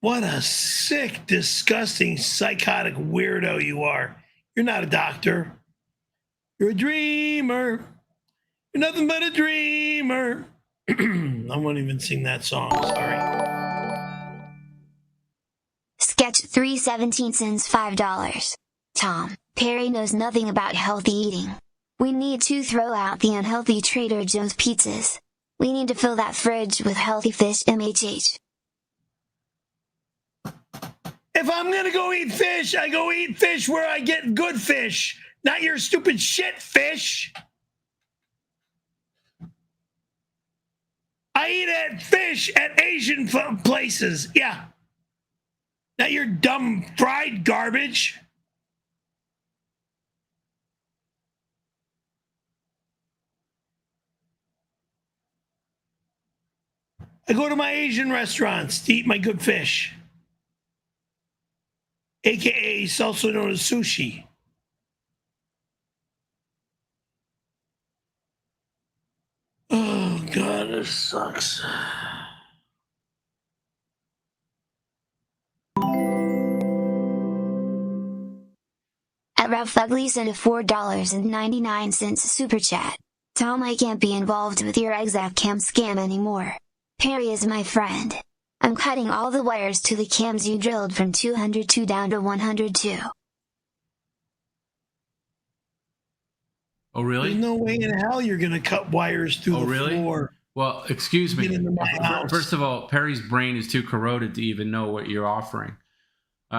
What a sick, disgusting, psychotic weirdo you are. You're not a doctor. You're a dreamer. You're nothing but a dreamer. I won't even sing that song. Sorry. Sketch 317 sends $5. Tom, Perry knows nothing about healthy eating. We need to throw out the unhealthy Trader Joe's pizzas. We need to fill that fridge with healthy fish MHH. If I'm gonna go eat fish, I go eat fish where I get good fish, not your stupid shit fish. I eat at fish at Asian places, yeah. Not your dumb fried garbage. I go to my Asian restaurants to eat my good fish. AKA, it's also known as sushi. Oh, God, this sucks. At 𝙈𝙀𝙗 sent a $4.99 super chat. Tom, I can't be involved with your exact cam scam anymore. Perry is my friend. I'm cutting all the wires to the cams you drilled from 202 down to 102. Oh, really? There's no way in hell you're going to cut wires through the floor. Well, excuse me. Get into my house. First of all, Perry's brain is too corroded to even know what you're offering.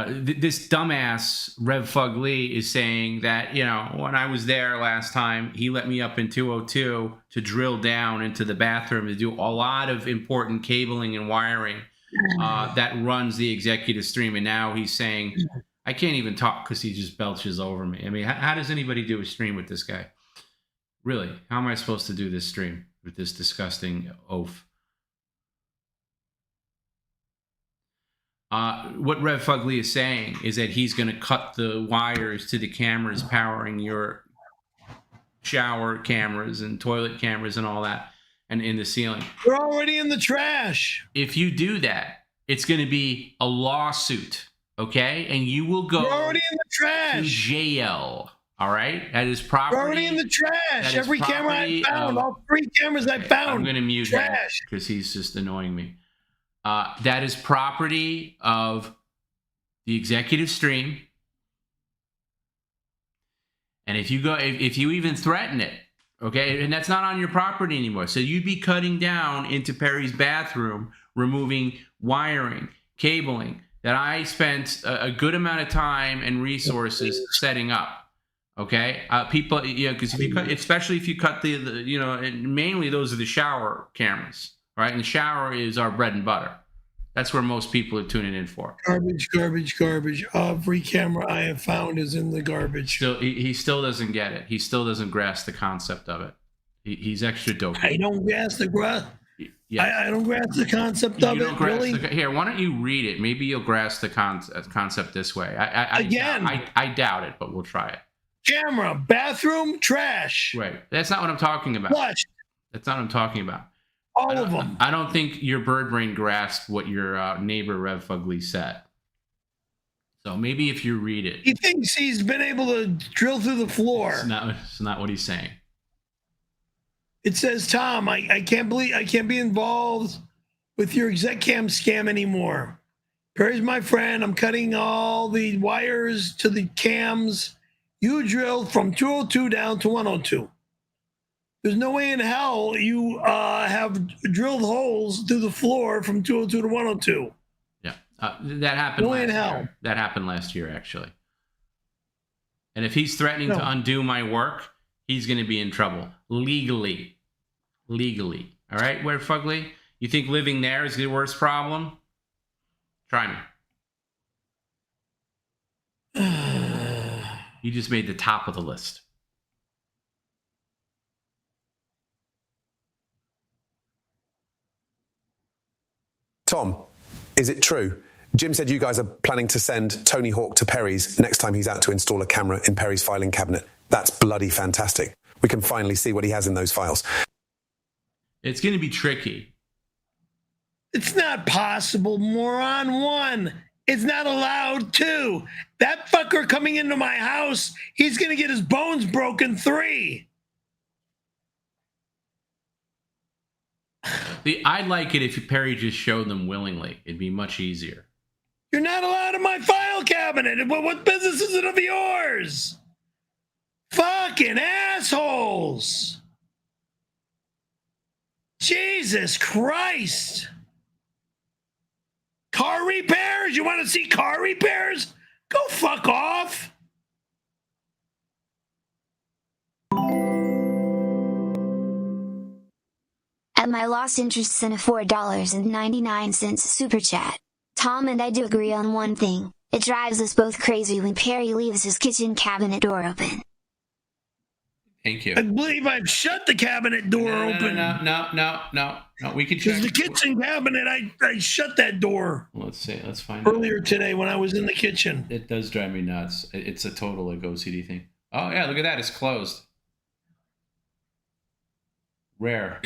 This dumbass 𝙈𝙀𝙗 is saying that, you know, when I was there last time, he let me up in 202 to drill down into the bathroom to do a lot of important cabling and wiring that runs the executive stream. And now he's saying, I can't even talk because he just belches over me. I mean, how does anybody do a stream with this guy? Really? How am I supposed to do this stream with this disgusting oaf? What 𝙈𝙀𝙗 is saying is that he's going to cut the wires to the cameras powering your shower cameras and toilet cameras and all that, and in the ceiling. We're already in the trash. If you do that, it's going to be a lawsuit, okay? And you will go We're already in the trash. to jail. All right, that is property. We're already in the trash. Every camera I found, all 3 cameras I found. I'm going to mute him because he's just annoying me. That is property of the executive stream. And if you go, if you even threaten it, okay, and that's not on your property anymore. So you'd be cutting down into Perry's bathroom, removing wiring, cabling that I spent a good amount of time and resources setting up. Okay, people, yeah, because if you cut, especially if you cut the you know, and mainly those are the shower cameras, right? And the shower is our bread and butter. That's where most people are tuning in for. Garbage, garbage, garbage. Every camera I have found is in the garbage. Still, he still doesn't get it. He still doesn't grasp the concept of it. He's extra dope. I don't grasp the yes. I don't grasp the concept of it. Really? Here, why don't you read it? Maybe you'll grasp the concept this way. I doubt it, but we'll try it. Camera, bathroom, trash. Right. That's not what I'm talking about. Flush. That's not what I'm talking about. All of them. I don't think your bird brain grasped what your neighbor 𝙈𝙀𝙗 said. So maybe if you read it. He thinks he's been able to drill through the floor. It's not what he's saying. It says, Tom, I can't believe I can't be involved with your exec-cam scam anymore. Perry's my friend. I'm cutting all the wires to the cams. You drilled from 202 down to 102. There's no way in hell you have drilled holes through the floor from 202 to 102. Yeah, that happened No way last in hell. year. That happened last year, actually. And if he's threatening to undo my work, he's going to be in trouble. Legally. All right, Where Fugly? You think living there is the worst problem? Try me. You just made the top of the list. Tom, is it true? Jim said you guys are planning to send Tony Hawk to Perry's next time he's out to install a camera in Perry's filing cabinet. That's bloody fantastic. We can finally see what he has in those files. It's going to be tricky. It's not possible, moron. 1, it's not allowed. 2, that fucker coming into my house, he's going to get his bones broken. 3. I'd like it if Perry just showed them willingly. It'd be much easier. You're not allowed in my file cabinet. What business is it of yours? Fucking assholes. Jesus Christ. Car repairs? You want to see car repairs? Go fuck off. At my lost interest in a $4.99 super chat. Tom and I do agree on one thing. It drives us both crazy when Perry leaves his kitchen cabinet door open. Thank you. I believe I've shut the cabinet door open. No. We can check. Because the kitchen cabinet, I shut that door. Let's see. Let's find earlier today when I was in the kitchen. It does drive me nuts. It's a total OCD thing. Oh, yeah, look at that. It's closed. Rare.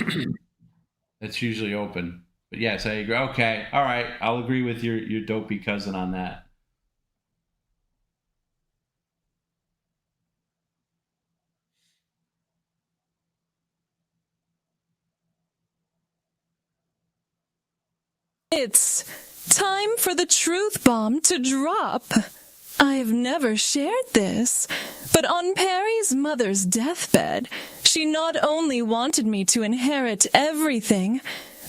It's usually open. But yes, I agree. Okay. All right. I'll agree with your dopey cousin on that. It's time for the truth bomb to drop. I've never shared this, but on Perry's mother's deathbed, she not only wanted me to inherit everything,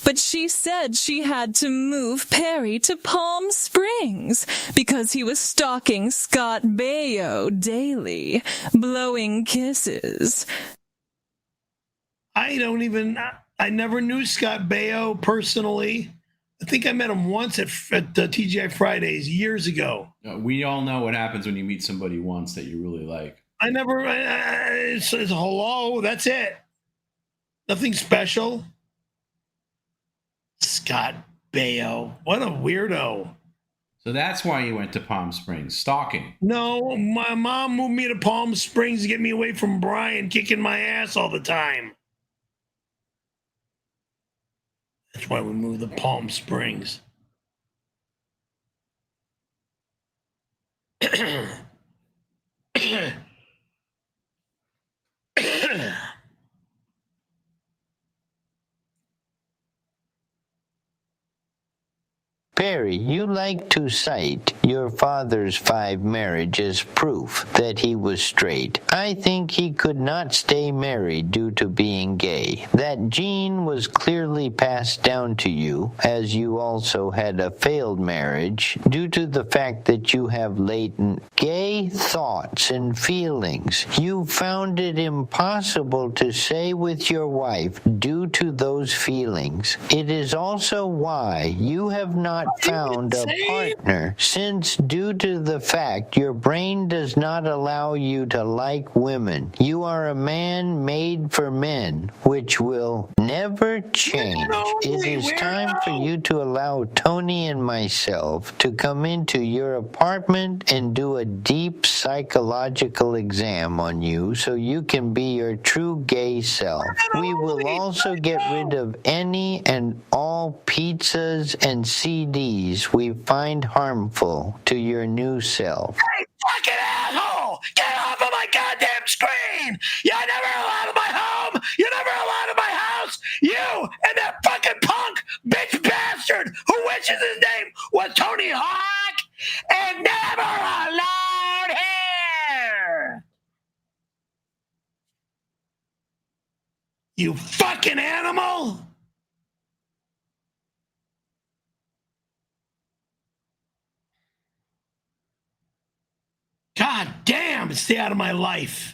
but she said she had to move Perry to Palm Springs because he was stalking Scott Baio daily, blowing kisses. I never knew Scott Baio personally. I think I met him once at TGI Fridays years ago. We all know what happens when you meet somebody once that you really like. It's hello, that's it. Nothing special. Scott Baio, what a weirdo. So that's why you went to Palm Springs, stalking. No, my mom moved me to Palm Springs to get me away from Brian kicking my ass all the time. That's why we moved to Palm Springs. Perry, you like to cite your father's 5 marriages proof that he was straight. I think he could not stay married due to being gay. That gene was clearly passed down to you, as you also had a failed marriage, due to the fact that you have latent gay thoughts and feelings. You found it impossible to say with your wife due to those feelings. It is also why you have not found a partner, since due to the fact your brain does not allow you to like women. You are a man made for men, which will never change. It is time for you to allow Tony and myself to come into your apartment and do a deep psychological exam on you so you can be your true gay self. We will also get rid of any and all pizzas and CDs these we find harmful to your new self. Hey, fucking asshole! Get off of my goddamn screen! You're never allowed in my home! You're never allowed in my house! You and that fucking punk bitch bastard who wishes his name was Tony Hawk and never allowed here! You fucking animal! God damn, stay out of my life.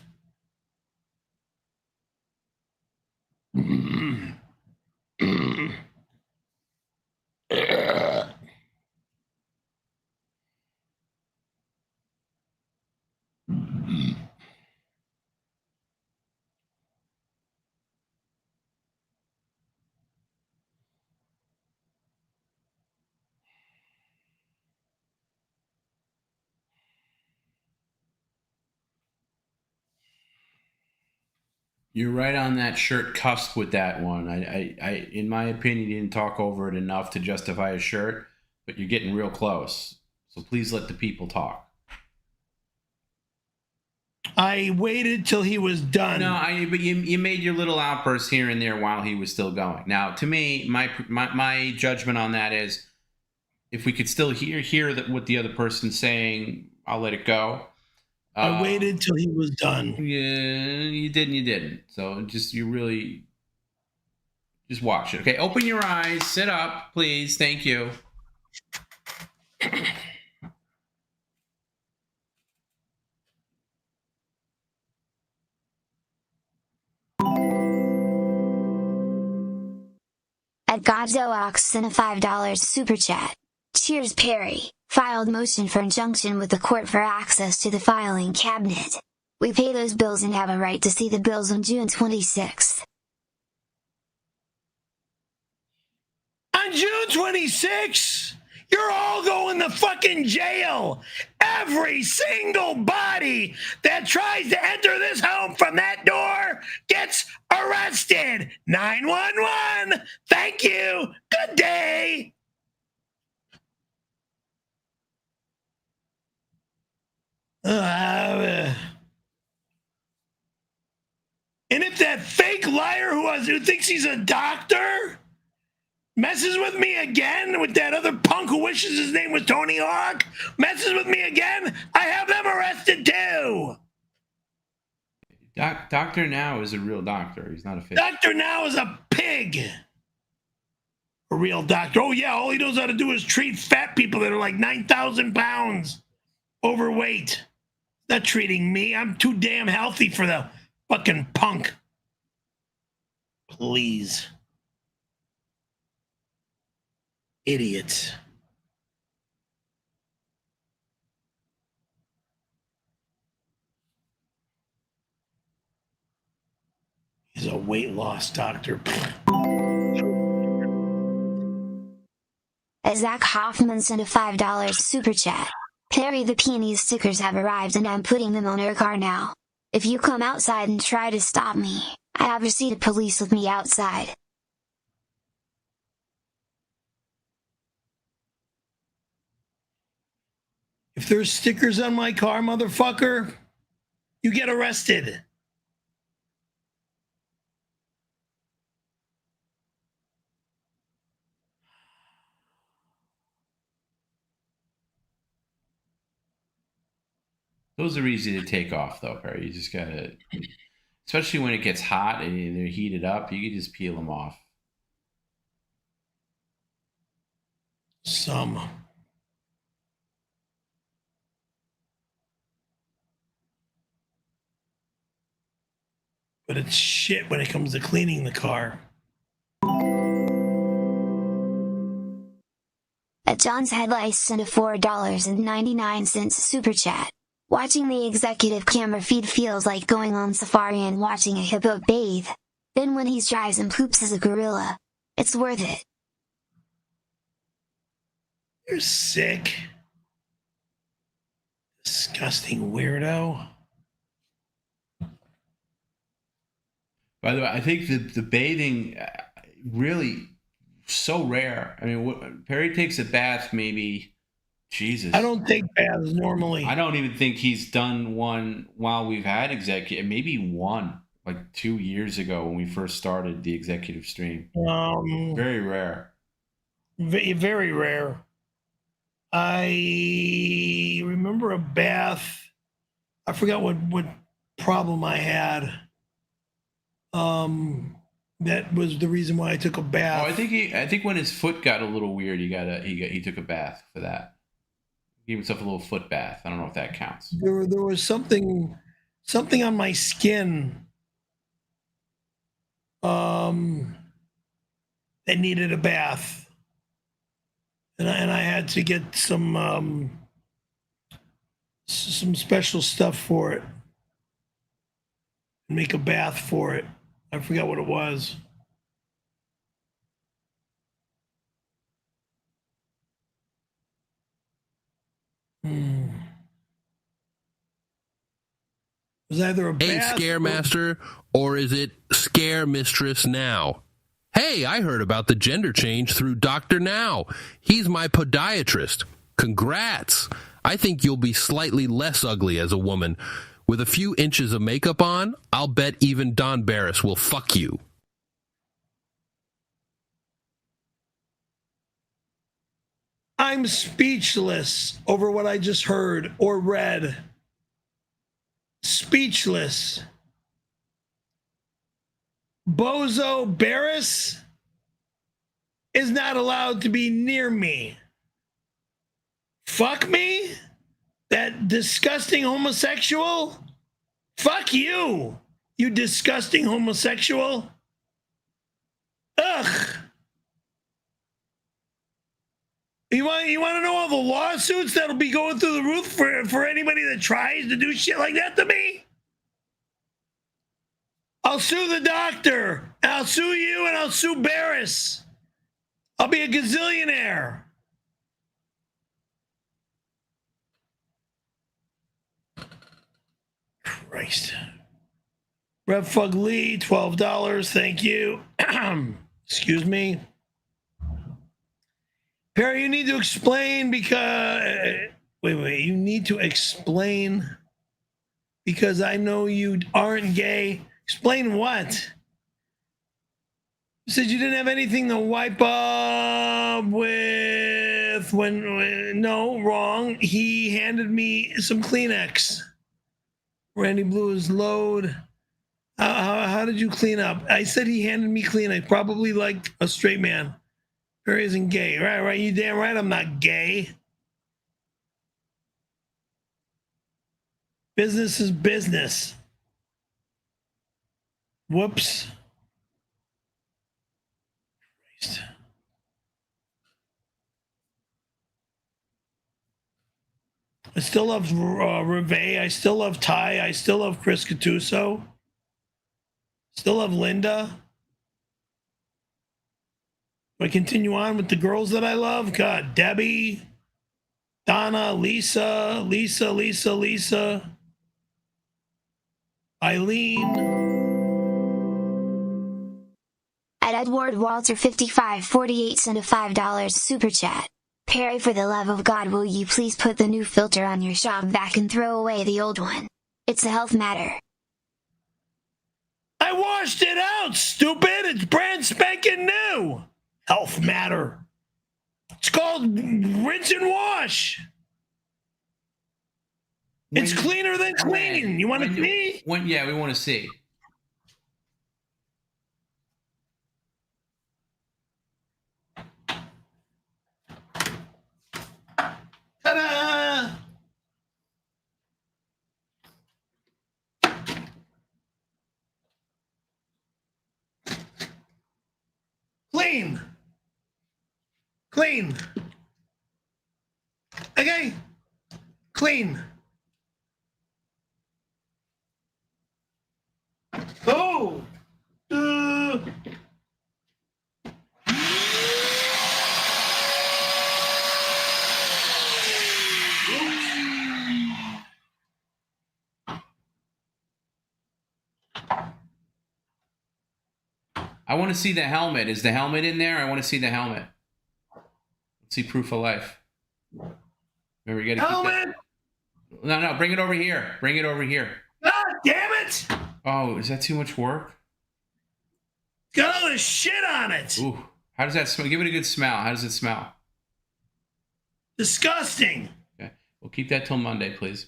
You're right on that shirt cusp with that one. I, in my opinion, you didn't talk over it enough to justify a shirt, but you're getting real close. So please let the people talk. I waited till he was done. No, but you made your little outbursts here and there while he was still going. Now, to me, my judgment on that is, if we could still hear what the other person's saying, I'll let it go. I waited till he was done. Yeah, you did and you didn't. So just watch it. Okay, open your eyes, sit up, please. Thank you. At 𝙎𝙃𝙊𝙃 sent a $5 super chat. Cheers, Perry. Filed motion for injunction with the court for access to the filing cabinet. We pay those bills and have a right to see the bills on June 26th. On June 26th? You're all going to fucking jail. Every single body that tries to enter this home from that door gets arrested. 911. Thank you. Good day. And if that fake liar who thinks he's a doctor messes with me again, with that other punk who wishes his name was Tony Hawk, messes with me again, I have them arrested too. Dr. Now is a real doctor. He's not a fake. Dr. Now is a pig. A real doctor. Oh yeah, all he knows how to do is treat fat people that are like 9,000 pounds overweight. Not treating me. I'm too damn healthy for the fucking punk. Please. Idiots. He's a weight loss doctor. Zach Hoffman sent a $5 super chat. Perry, the peony stickers have arrived and I'm putting them on your car now. If you come outside and try to stop me, I have receipted police with me outside. If there's stickers on my car, motherfucker, you get arrested. Those are easy to take off, though, Perry. You just gotta, especially when it gets hot and they're heated up, you can just peel them off. Some. But it's shit when it comes to cleaning the car. At John's Headlights sent a $4.99 super chat. Watching the executive camera feed feels like going on safari and watching a hippo bathe. Then when he drives and poops as a gorilla, it's worth it. You're sick. Disgusting weirdo. By the way, I think the bathing really, so rare. I mean, Perry takes a bath maybe, Jesus. I don't take baths normally. I don't even think he's done one while we've had executive. Maybe one, like 2 years ago when we first started the executive stream. Very rare. Very rare. I remember a bath. I forgot what problem I had. That was the reason why I took a bath. Oh, I think when his foot got a little weird, he took a bath for that. He gave himself a little foot bath. I don't know if that counts. There was something on my skin that needed a bath, and I had to get some special stuff for it. Make a bath for it. I forgot what it was. It was either a bath Scaremaster or is it Scare Mistress Now? Hey, I heard about the gender change through Dr. Now. He's my podiatrist. Congrats. I think you'll be slightly less ugly as a woman. With a few inches of makeup on, I'll bet even Don Barris will fuck you. I'm speechless over what I just heard or read. Speechless. Bozo Barris is not allowed to be near me. Fuck me? That disgusting homosexual? Fuck you, you disgusting homosexual. Ugh. You want to know all the lawsuits that'll be going through the roof for anybody that tries to do shit like that to me? I'll sue the doctor, and I'll sue you, and I'll sue Barris. I'll be a gazillionaire. Christ. Revfug Lee, $12. Thank you. Excuse me. Perry, you need to explain because... Wait. You need to explain because I know you aren't gay. Explain what? You said you didn't have anything to wipe up with when... No, wrong. He handed me some Kleenex. Randy blew his load. How did you clean up? I said he handed me Kleenex, probably like a straight man. Perry isn't gay. Right. You damn right I'm not gay. Business is business. Whoops. Christ. I still love Reve. I still love Ty. I still love Chris Cattuso. Still love Linda. Do I continue on with the girls that I love? God, Debbie, Donna, Lisa, Eileen. At Edward Walter 5548 sent a $5 super chat. Perry, for the love of God, will you please put the new filter on your Shop-Vac and throw away the old one? It's a health matter. I washed it out, stupid. It's brand spanking new. Health matter. It's called rinse and wash. It's cleaner than clean. You want to see? Yeah, we want to see. Ta-da! Clean. Okay? Clean. Oh! I want to see the helmet. Is the helmet in there? I want to see the helmet. Let's see proof of life. Remember, you got to keep that. No, bring it over here. Bring it over here. God damn it! Oh, is that too much work? Got all this shit on it. Ooh, how does that smell? Give it a good smell. How does it smell? Disgusting. Okay, we'll keep that till Monday, please.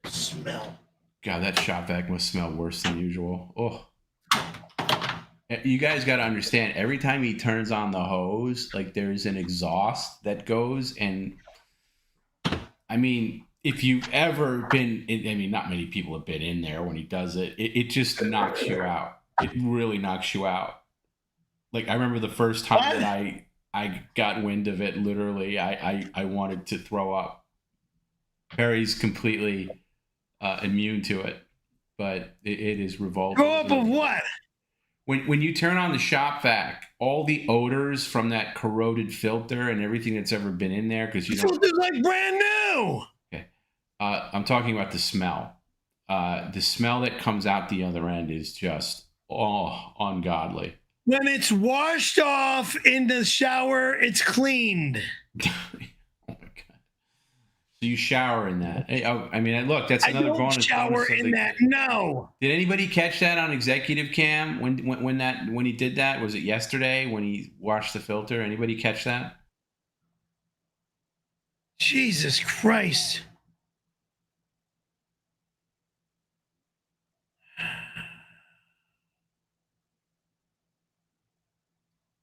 Smell. God, that Shop-Vac must smell worse than usual. Oh. You guys got to understand, every time he turns on the hose, like there's an exhaust that goes, and I mean, if you've ever been in, I mean, not many people have been in there when he does it. It just knocks you out. It really knocks you out. Like, I remember the first time that I got wind of it, literally, I wanted to throw up. Perry's completely immune to it, but it is revolting. Throw up of what? When you turn on the Shop-Vac, all the odors from that corroded filter and everything that's ever been in there, because you know, filter's like brand new. Okay, I'm talking about the smell. The smell that comes out the other end is just ungodly. When it's washed off in the shower, it's cleaned. So you shower in that. I mean, look, that's another bonus. I don't shower in that. No. Did anybody catch that on executive cam when he did that? Was it yesterday when he washed the filter? Anybody catch that? Jesus Christ.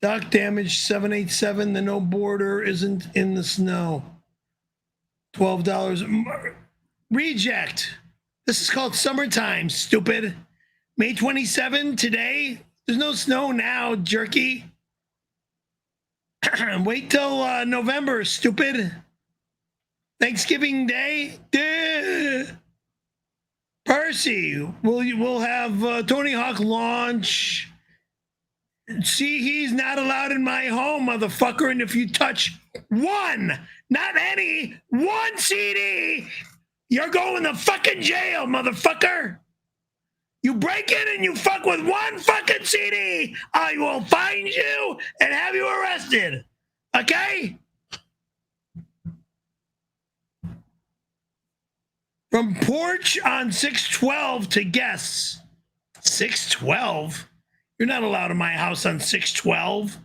Dock damage 787. The no border isn't in the snow. $12. Reject. This is called summertime, stupid. May 27, today. There's no snow now, jerky. Wait till November, stupid. Thanksgiving Day. Duh. Percy, we'll have Tony Hawk launch. See, he's not allowed in my home, motherfucker. And if you touch one, not any, one CD, you're going to fucking jail, motherfucker. You break in and you fuck with one fucking CD, I will find you and have you arrested. Okay? From porch on 612 to guests. 612? You're not allowed in my house on 612.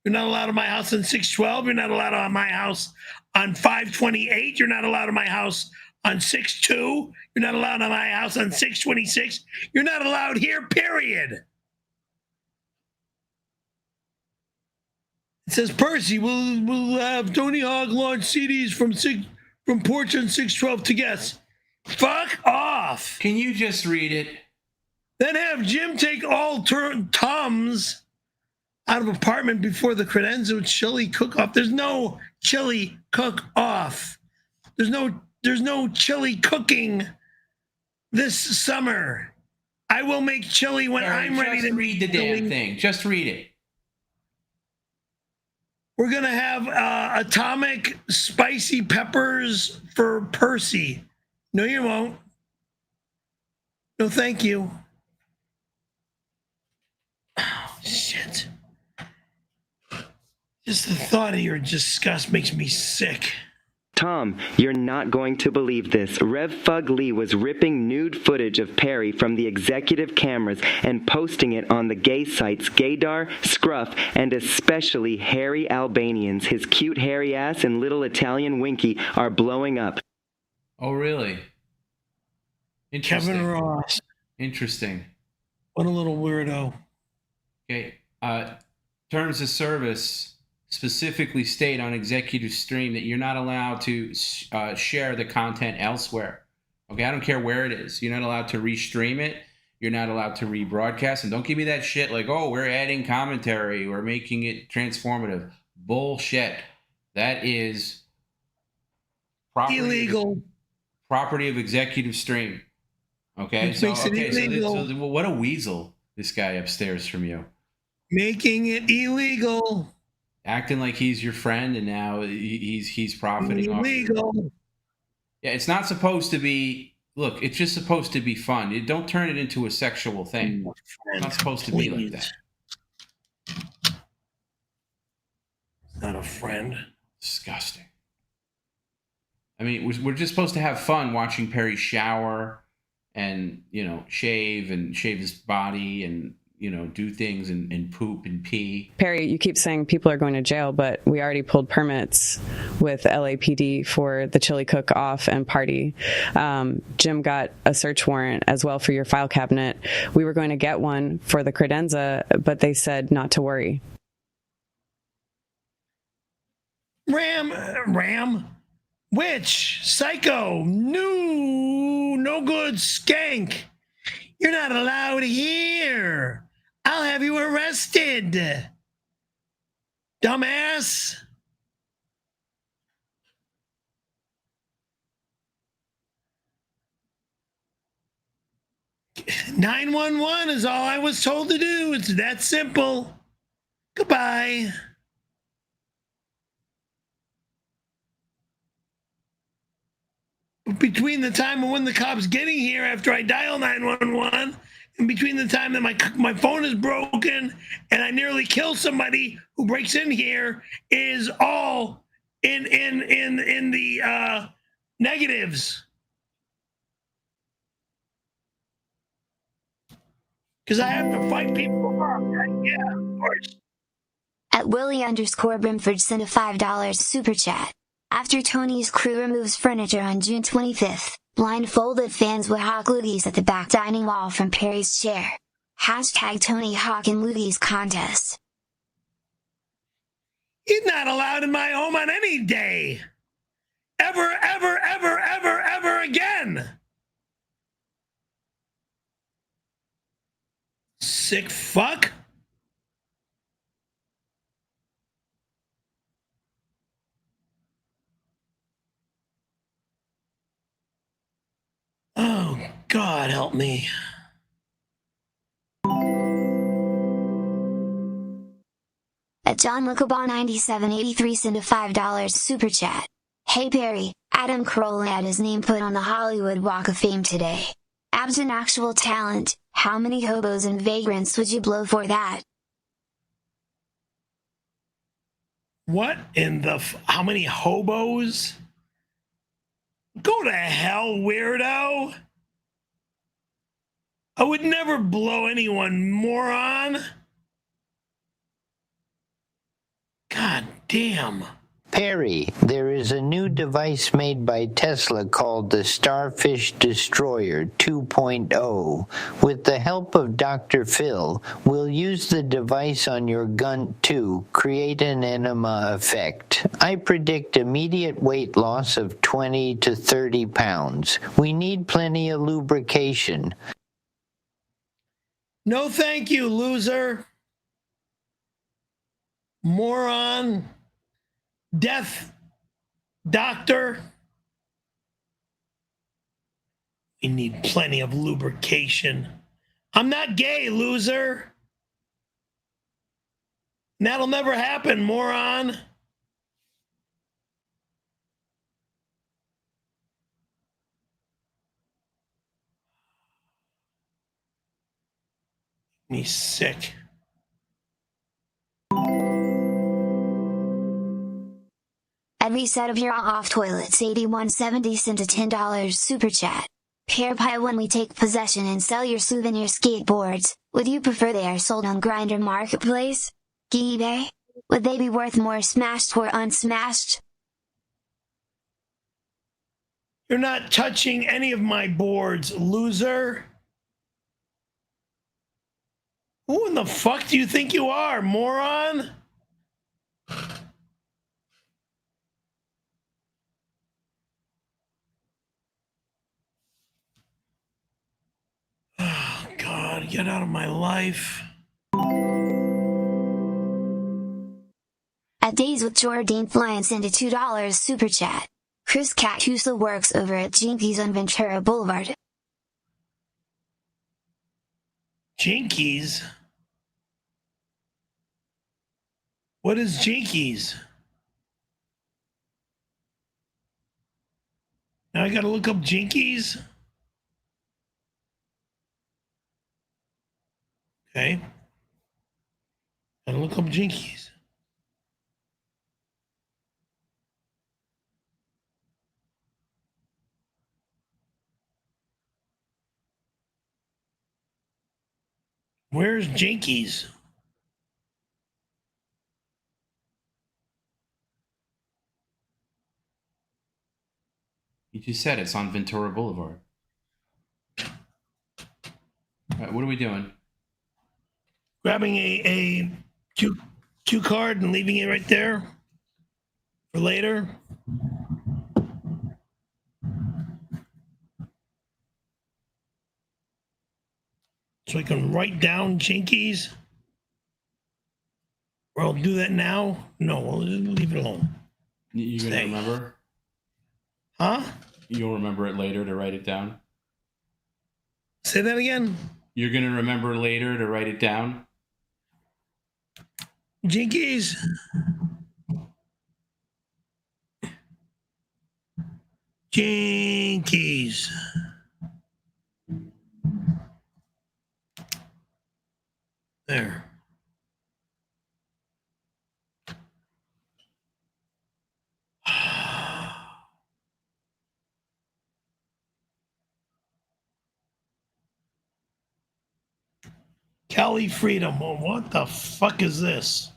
You're not allowed in my house on 612. You're not allowed in my house on 528. You're not allowed in my house on 62. You're not allowed in my house on 626. You're not allowed here, period. It says, Percy, we'll have Tony Hawk launch CDs from porch on 612 to guests. Fuck off. Can you just read it? Then have Jim take all Tums out of apartment before the credenza chili cook-off. There's no chili cook-off. There's no chili cooking this summer. I will make chili when I'm ready to read the damn thing. Just read it. We're going to have atomic spicy peppers for Percy. No, you won't. No, thank you. Oh, shit. Just the thought of your disgust makes me sick. Tom, you're not going to believe this. Rev Fug Lee was ripping nude footage of Perry from the executive cameras and posting it on the gay sites Gaydar, Scruff, and especially hairy Albanians. His cute hairy ass and little Italian winky are blowing up. Oh, really? Interesting. Kevin Ross. Interesting. What a little weirdo. Okay. Terms of service specifically state on executive stream that you're not allowed to share the content elsewhere. Okay, I don't care where it is. You're not allowed to restream it. You're not allowed to rebroadcast. And don't give me that shit like, oh, we're adding commentary. We're making it transformative. Bullshit. That is illegal. Property of executive stream. Okay, so what a weasel, this guy upstairs from you. Making it illegal. Acting like he's your friend, and now he's profiting off. Illegal. Yeah, it's not supposed to be Look, it's just supposed to be fun. Don't turn it into a sexual thing. It's not supposed to be like that. Not a friend. Disgusting. I mean, we're just supposed to have fun watching Perry shower and, shave his body and, do things and poop and pee. Perry, you keep saying people are going to jail, but we already pulled permits with LAPD for the chili cook-off and party. Jim got a search warrant as well for your file cabinet. We were going to get one for the credenza, but they said not to worry. Ram, witch, psycho, no good skank. You're not allowed here. I'll have you arrested. Dumbass. "911 is all I was told to do. It's that simple. Goodbye." Between the time of when the cops getting here after I dial 911 and between the time that my phone is broken and I nearly kill somebody who breaks in here is all in the negatives. Because I have to fight people up. Yeah, of course. At Willie_Brimford sent a $5 super chat. After Tony's crew removes furniture on June 25th, blindfolded fans will hawk loogies at the back dining wall from Perry's chair. Hashtag Tony Hawk and Loogies contest. He's not allowed in my home on any day. Ever again. Sick fuck. Oh, God help me. At John Lucabaugh9783 sent a $5 super chat. Hey Perry, Adam Carolla had his name put on the Hollywood Walk of Fame today. Absent actual talent, how many hobos and vagrants would you blow for that? What in the how many hobos? Go to hell, weirdo. I would never blow anyone, moron. God damn. Perry, there is a new device made by Tesla called the Starfish Destroyer 2.0. With the help of Dr. Phil, we'll use the device on your gun to create an enema effect. I predict immediate weight loss of 20 to 30 pounds. We need plenty of lubrication. No thank you, loser. Moron. Death doctor. We need plenty of lubrication. I'm not gay, loser. And that'll never happen, moron. Me sick. Every set of your off toilets 8170 sent a $10 super chat. Pear pie, when we take possession and sell your souvenir skateboards, would you prefer they are sold on Grindr Marketplace? eBay? Would they be worth more smashed or unsmashed? You're not touching any of my boards, loser. Who in the fuck do you think you are, moron? Oh, God, get out of my life. At Days with Jordan Flynn sent a $2 super chat. Chris Catusa works over at Jinkies on Ventura Boulevard. Jinkies? What is Jinkies? Now I gotta look up Jinkies? Okay. And look up Jinkies. Where's Jinkies? You just said it's on Ventura Boulevard. What are we doing? Grabbing a cue card and leaving it right there for later. So I can write down Jinkies. Or I'll do that now. No, we'll leave it alone. You're going to remember? Huh? You'll remember it later to write it down? Say that again? You're going to remember later to write it down? Jinkies. Jinkies. There. Cali Freedom. Well, what the fuck is this?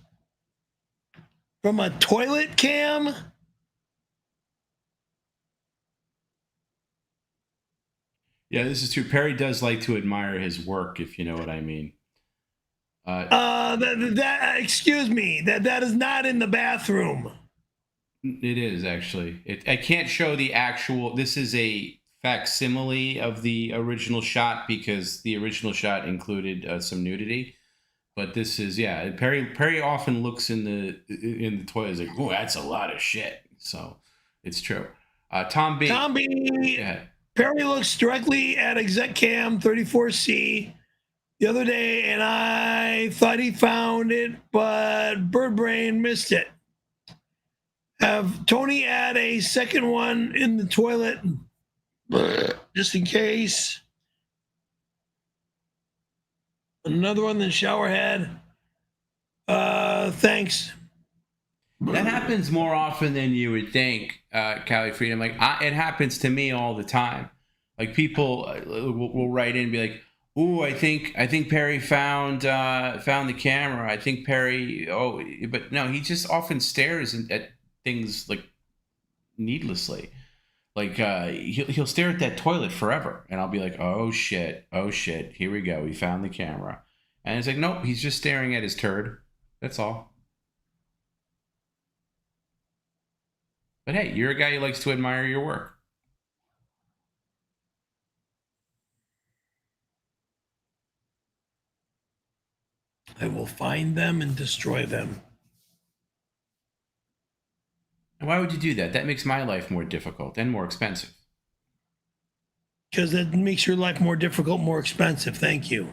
From a toilet cam? Yeah, this is true. Perry does like to admire his work, if you know what I mean. Excuse me. That is not in the bathroom. It is, actually. I can't show the actual... This is a facsimile of the original shot because the original shot included some nudity. But this is, yeah. Perry often looks in the toilet. He's like, oh, that's a lot of shit. So it's true. Tom B. Yeah. Perry looks directly at exec cam 34C the other day, and I thought he found it, but Birdbrain missed it. Have Tony add a second one in the toilet, just in case. Another one in the shower head. Thanks. That happens more often than you would think, Cali Freedom. Like it happens to me all the time. Like people will write in and be like, "Ooh, I think Perry found the camera. I think Perry." Oh, but no, he just often stares at things like needlessly. Like he'll stare at that toilet forever, and I'll be like, "Oh shit, here we go. We found the camera," and it's like, nope, he's just staring at his turd. That's all. But hey, you're a guy who likes to admire your work. I will find them and destroy them. Why would you do that? That makes my life more difficult and more expensive. Because it makes your life more difficult, more expensive. Thank you.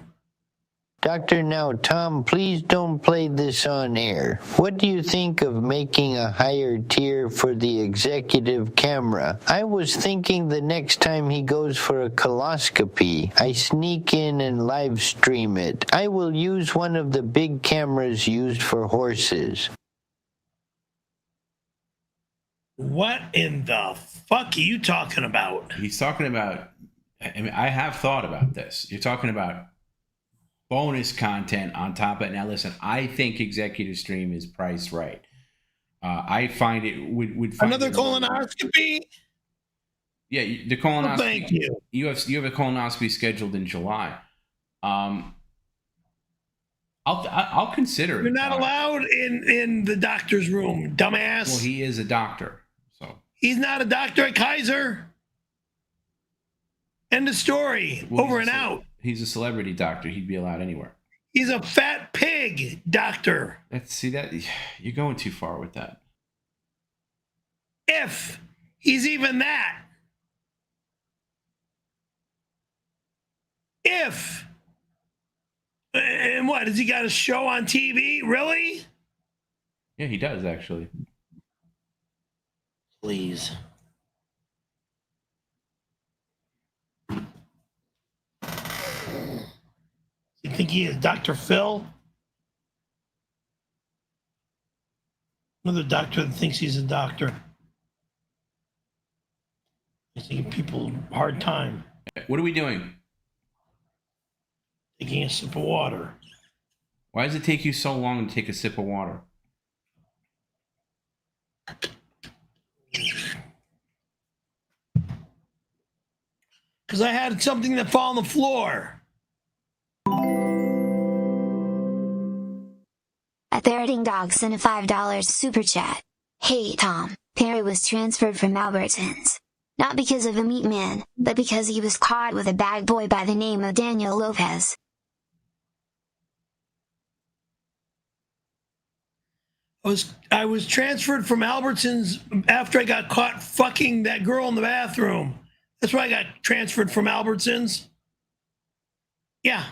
Dr. Now, Tom, please don't play this on air. What do you think of making a higher tier for the executive camera? I was thinking the next time he goes for a coloscopy, I sneak in and live stream it. I will use one of the big cameras used for horses. What in the fuck are you talking about? He's talking about, I mean, I have thought about this. You're talking about bonus content on top of it. Now, listen, I think Executive Stream is priced right. I find it would find another colonoscopy. Yeah, the colonoscopy. Oh, thank you. You have a colonoscopy scheduled in July. I'll consider it. You're not allowed in the doctor's room, dumbass. Well, he is a doctor, so he's not a doctor at Kaiser. End of story. Well, over and out. He's a celebrity doctor. He'd be allowed anywhere. He's a fat pig doctor. See that? You're going too far with that. If he's even that. If. And what? Has he got a show on TV? Really? Yeah, he does, actually. Please. think he is? Dr. Phil? Another doctor that thinks he's a doctor. He's giving people a hard time. What are we doing? Taking a sip of water. Why does it take you so long to take a sip of water? Because I had something that fell on the floor. A Thirting Dog sent a $5 super chat. Hey Tom, Perry was transferred from Albertsons. Not because of a meat man, but because he was caught with a bag boy by the name of Daniel Lopez. I was transferred from Albertsons after I got caught fucking that girl in the bathroom. That's why I got transferred from Albertsons. Yeah.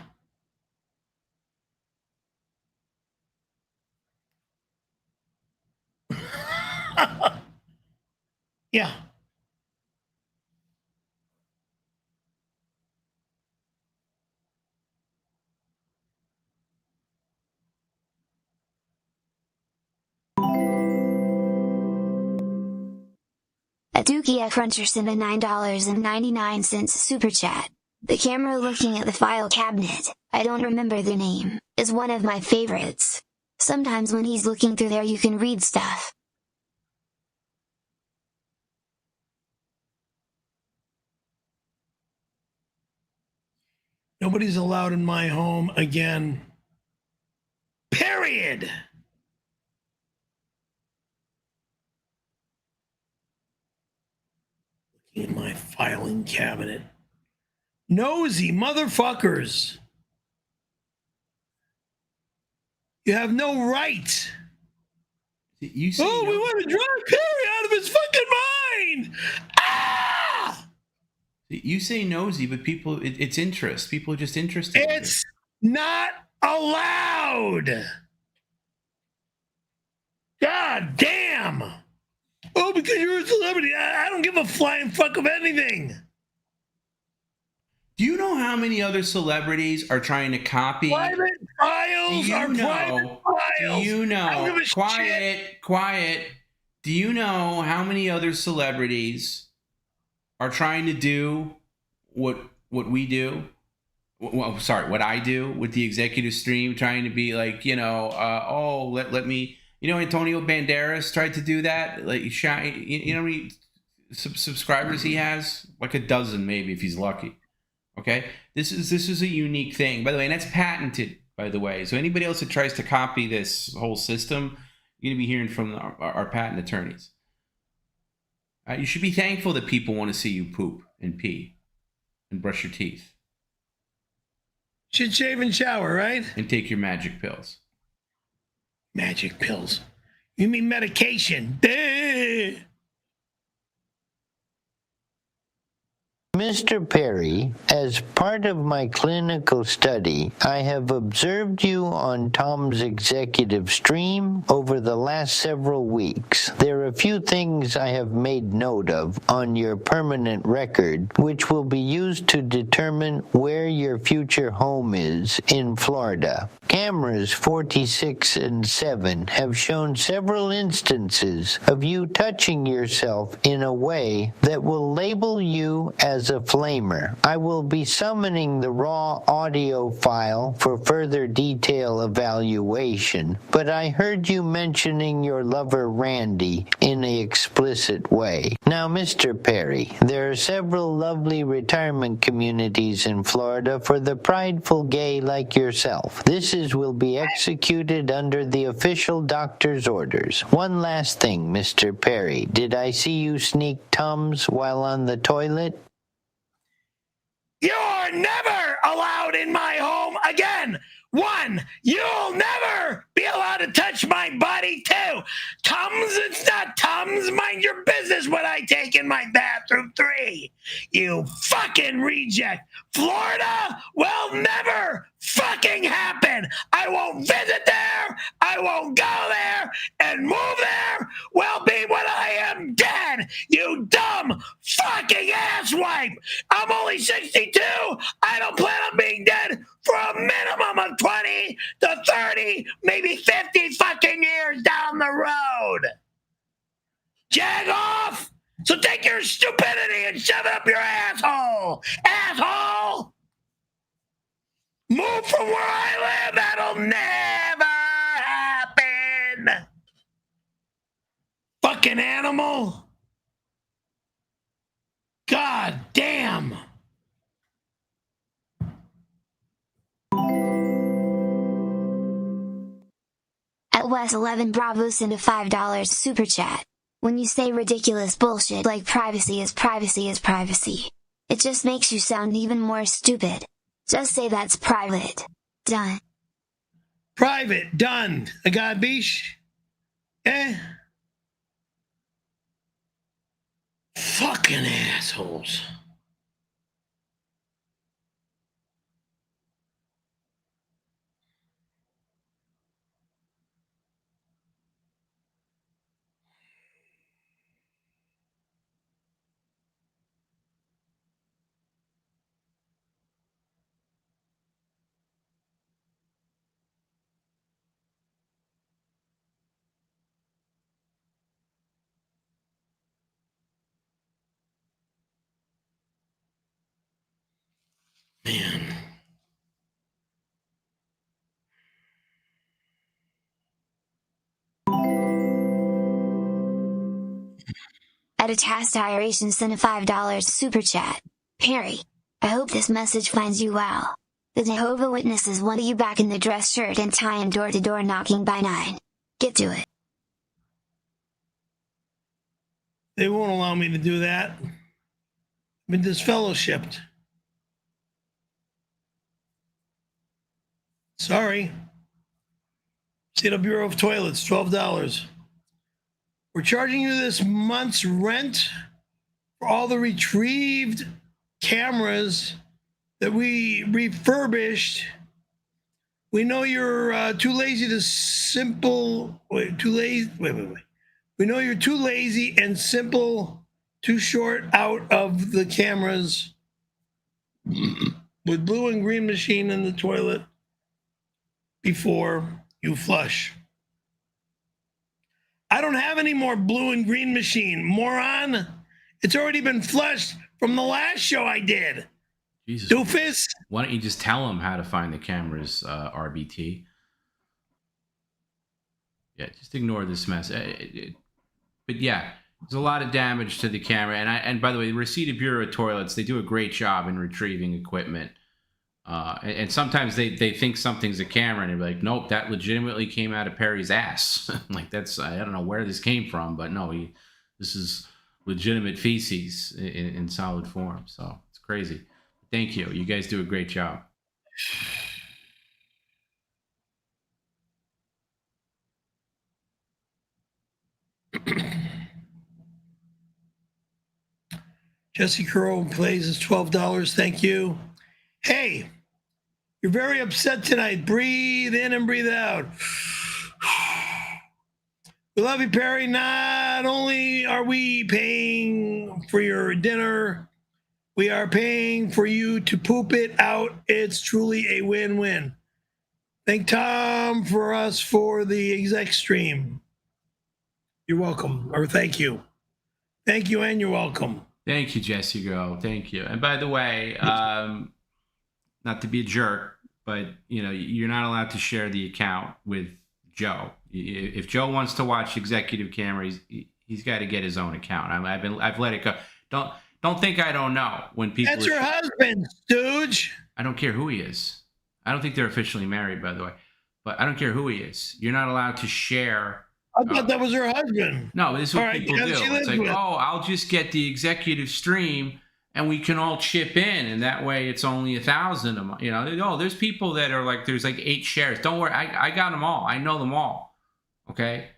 Yeah. A Dookie Cruncher sent a $9.99 super chat. The camera looking at the file cabinet, I don't remember the name, is one of my favorites. Sometimes when he's looking through there you can read stuff. Nobody's allowed in my home again. Period. Looking at my filing cabinet. Nosy motherfuckers. You have no right. You see, we want to drive Perry out of his fucking mind. Ah! You say nosy, but people, it's interest. People are just interested. It's not allowed. God damn. Oh, because you're a celebrity. I don't give a flying fuck of anything. Do you know how many other celebrities are trying to copy? Private files are private files. Do you know? Quiet. Do you know how many other celebrities are trying to do what we do? Well, sorry, what I do with the executive stream, trying to be like, let me, Antonio Banderas tried to do that. Like, you know how many subscribers he has? Like a dozen, maybe, if he's lucky. Okay, this is a unique thing, by the way, and that's patented, by the way. So anybody else that tries to copy this whole system, you're gonna be hearing from our patent attorneys. You should be thankful that people want to see you poop and pee and brush your teeth. Should shave and shower, right? And take your magic pills. Magic pills? You mean medication? Duh. Mr. Perry, as part of my clinical study, I have observed you on Tom's executive stream over the last several weeks. There are a few things I have made note of on your permanent record, which will be used to determine where your future home is in Florida. Cameras 46 and 7 have shown several instances of you touching yourself in a way that will label you as a flamer. I will be summoning the raw audio file for further detail evaluation, but I heard you mentioning your lover Randy in an explicit way. Now, Mr. Perry, there are several lovely retirement communities in Florida for the prideful gay like yourself. This will be executed under the official doctor's orders. One last thing, Mr. Perry. Did I see you sneak Tums while on the toilet? You're never allowed in my home again. 1, you'll never be allowed to touch my body. 2, Tums, it's not Tums. Mind your business what I take in my bathroom. 3, you fucking reject. Florida will never fucking happen. I won't visit there. I won't go there and move there will be when I am dead, you dumb fucking asswipe. I'm only 62. I don't plan on being dead for a minimum of 20 to 30, maybe 50 fucking years down the road. Jag off. So take your stupidity and shove it up your asshole. Asshole. Move from where I live. That'll never happen. Fucking animal. God damn. At West 11 Bravo send a $5 super chat. When you say ridiculous bullshit like privacy is privacy, it just makes you sound even more stupid. Just say that's private. Done. Private. Done. I got bish. Fucking assholes. Man. At a task aeration send a $5 super chat. Perry, I hope this message finds you well. The Jehovah Witnesses want you back in the dress shirt and tie and door-to-door knocking by 9. Get to it. They won't allow me to do that. I've been disfellowshipped. Sorry. State of Bureau of Toilets, $12. We're charging you this month's rent for all the retrieved cameras that we refurbished. We know you're too lazy to We know you're too lazy and simple, too short out of the cameras with blue and green machine in the toilet before you flush. I don't have any more blue and green machine, moron. It's already been flushed from the last show I did. Jesus. Doofus. Why don't you just tell them how to find the cameras, RBT? Yeah, just ignore this mess. But yeah, there's a lot of damage to the camera. And by the way, the Receipted Bureau of Toilets, they do a great job in retrieving equipment. And sometimes they think something's a camera, and they're like, nope, that legitimately came out of Perry's ass. Like, that's, I don't know where this came from, but no, this is legitimate feces in solid form. So it's crazy. Thank you. You guys do a great job. Jesse Curl plays is $12. Thank you. Hey, you're very upset tonight. Breathe in and breathe out. We love you, Perry. Not only are we paying for your dinner, we are paying for you to poop it out. It's truly a win-win. Thank Tom for us for the exec stream. You're welcome, or thank you. Thank you, and you're welcome. Thank you, Jesse Girl. Thank you. And by the way, not to be a jerk, but you're not allowed to share the account with Joe. If Joe wants to watch executive camera, he's got to get his own account. I've let it go. Don't think I don't know when people. That's your husband, Stooge. I don't care who he is. I don't think they're officially married, by the way. But I don't care who he is. You're not allowed to share. I thought that was her husband. No, this is what all people right, do. It's like, I'll just get the executive stream and we can all chip in, and that way it's only 1,000 a month. There's people that are like, there's like 8 shares. Don't worry, I got them all. I know them all. Okay,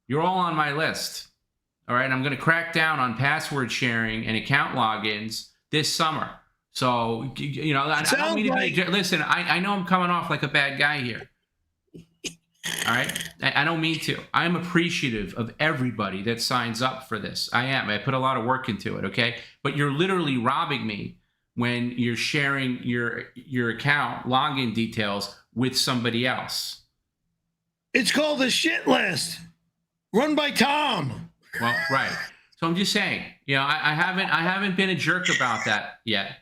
you're all on my list. All right, I'm going to crack down on password sharing and account logins this summer. So, you know, I don't mean to be, listen, I know I'm coming off like a bad guy here. All right? I don't mean to. I'm appreciative of everybody that signs up for this. I am. I put a lot of work into it, okay? But you're literally robbing me when you're sharing your account login details with somebody else. It's called the shit list, run by Tom. Well, right. So I'm just saying, you know, I haven't been a jerk about that yet.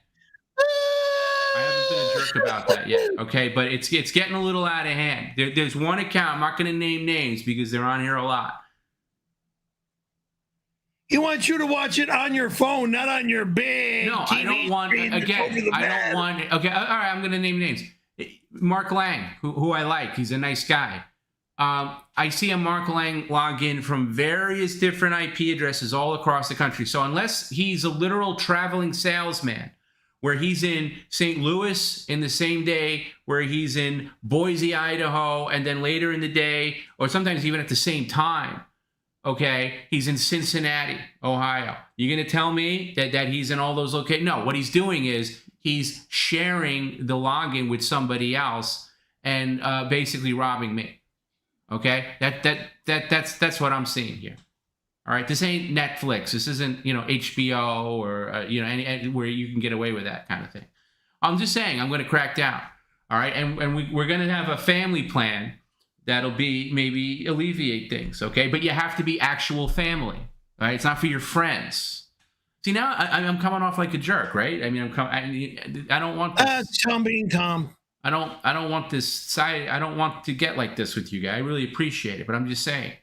I haven't been a jerk about that yet, okay? But it's getting a little out of hand. There's one account, I'm not going to name names because they're on here a lot. He wants you to watch it on your phone, not on your big No, TV I don't want, again, I don't want, okay, all right, I'm going to name names. Mark Lang, who I like, he's a nice guy. I see a Mark Lang login from various different IP addresses all across the country. So unless he's a literal traveling salesman, where he's in St. Louis in the same day, where he's in Boise, Idaho, and then later in the day, or sometimes even at the same time, okay, he's in Cincinnati, Ohio. You're going to tell me that he's in all those locations? No, what he's doing is he's sharing the login with somebody else and basically robbing me. Okay, that's what I'm seeing here. All right, this ain't Netflix. This isn't, you know, HBO or you know, any where you can get away with that kind of thing. I'm just saying I'm going to crack down. All right, and we're going to have a family plan that'll be maybe alleviate things. Okay, but you have to be actual family. All right, it's not for your friends. See, now I'm coming off like a jerk, right? I mean, I don't want this. Tom being Tom. I don't want this side. I don't want to get like this with you guys. I really appreciate it, but I'm just saying.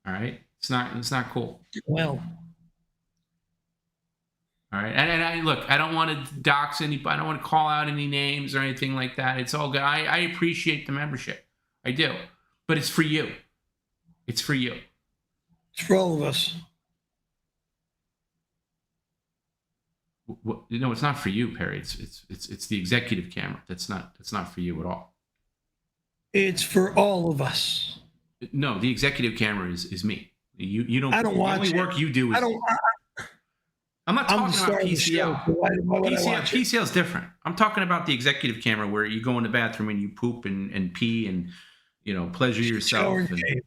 All right, it's not cool. Well, all right, and I look, I don't want to dox anybody. I don't want to call out any names or anything like that. It's all good. I appreciate the membership, I do, but it's for you. It's for you. It's for all of us. No, it's not for you, Perry. It's the executive camera. That's not for you at all. It's for all of us. No, the executive camera is me. You don't. I don't watch the only work you do is. I'm not talking about PCL. PCL is different. I'm talking about the executive camera where you go in the bathroom and you poop and pee and, you know, pleasure yourself and,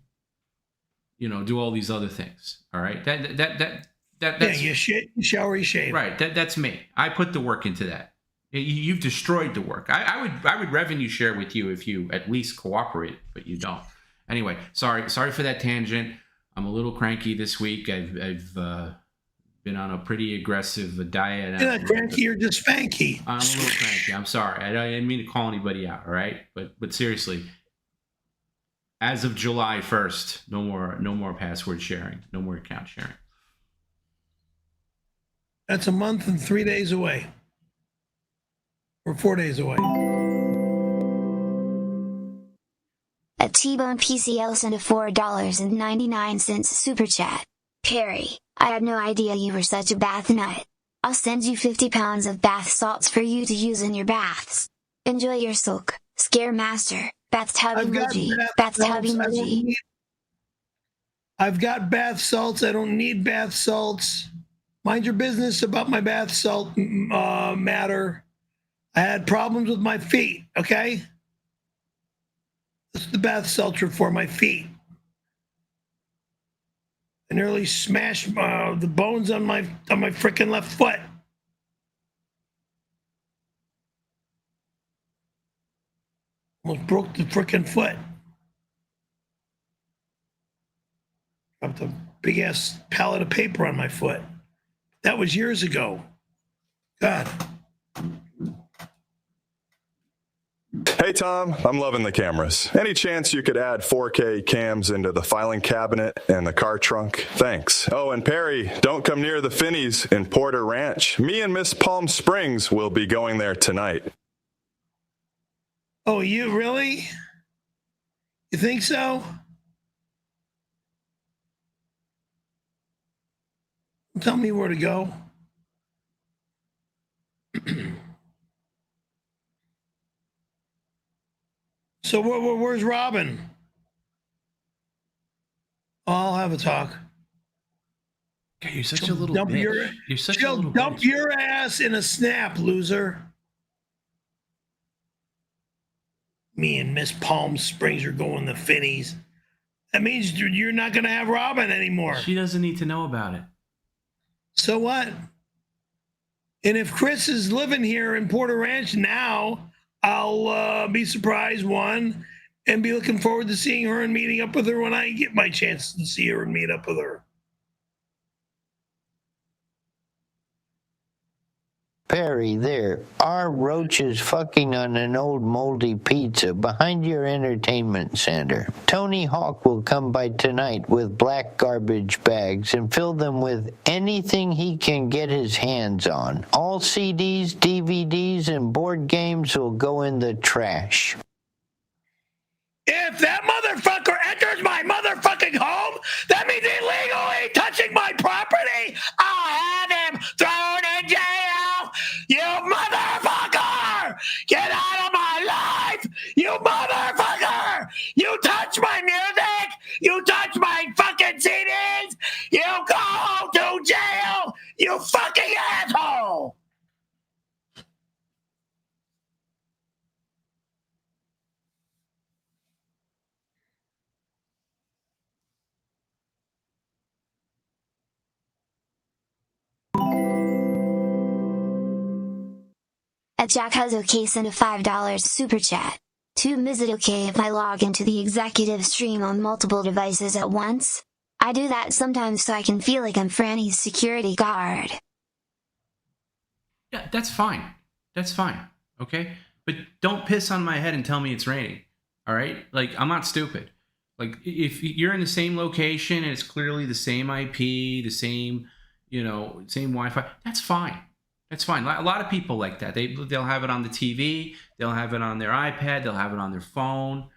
you know, do all these other things. All right, that's you shit, you shower, you shave. Right, that's me. I put the work into that. You've destroyed the work. I would revenue share with you if you at least cooperate, but you don't. Anyway, sorry for that tangent. I'm a little cranky this week. I've been on a pretty aggressive diet. You're not cranky, you're just spanky. I'm a little cranky. I'm sorry. I didn't mean to call anybody out. All right, but seriously, as of July 1st, no more password sharing, no more account sharing. That's a month and 3 days away, or 4 days away. A T-Bone PCL sent a $4.99 super chat. Perry, I had no idea you were such a bath nut. I'll send you 50 pounds of bath salts for you to use in your baths. Enjoy your soak, scare master, bathtub emoji, bathtub emoji. I've got bath salts. I don't need bath salts. Mind your business about my bath salt matter. I had problems with my feet, okay? This is the bath salts are for my feet. I nearly smashed the bones on my freaking left foot. Almost broke the freaking foot. Dropped a big ass pallet of paper on my foot. That was years ago. God. Hey Tom, I'm loving the cameras. Any chance you could add 4K cams into the filing cabinet and the car trunk? Thanks. Oh, and Perry, don't come near the Finneys in Porter Ranch. Me and Miss Palm Springs will be going there tonight. Oh, you really? You think so? Tell me where to go. So where's Robin? I'll have a talk. God, you're such a little bitch. You're such a little dump bitch. your ass in a snap, loser. Me and Miss Palm Springs are going to Finneys. That means you're not going to have Robin anymore. She doesn't need to know about it. So what? And if Chris is living here in Porter Ranch now, I'll be surprised, one, and be looking forward to seeing her and meeting up with her when I get my chance to see her and meet up with her. Perry, there are roaches fucking on an old moldy pizza behind your entertainment center. Tony Hawk will come by tonight with black garbage bags and fill them with anything he can get his hands on. All CDs, DVDs, and board games will go in the trash. If that motherfucker enters my motherfucking home, that means illegally touching my property. I'll have him thrown in jail. You motherfucker! Get out of my life! You motherfucker! You touch my music! You touch my fucking CDs! You go to jail! You fucking asshole! Jack has okay sent a $5 super chat. Is it okay if I log into the executive stream on multiple devices at once? I do that sometimes so I can feel like I'm Franny's security guard. Yeah, that's fine. That's fine. Okay? But don't piss on my head and tell me it's raining. All right? Like, I'm not stupid. Like, if you're in the same location and it's clearly the same IP, the same, same Wi-Fi, that's fine. That's fine. A lot of people like that. They'll have it on the TV. They'll have it on their iPad. They'll have it on their phone.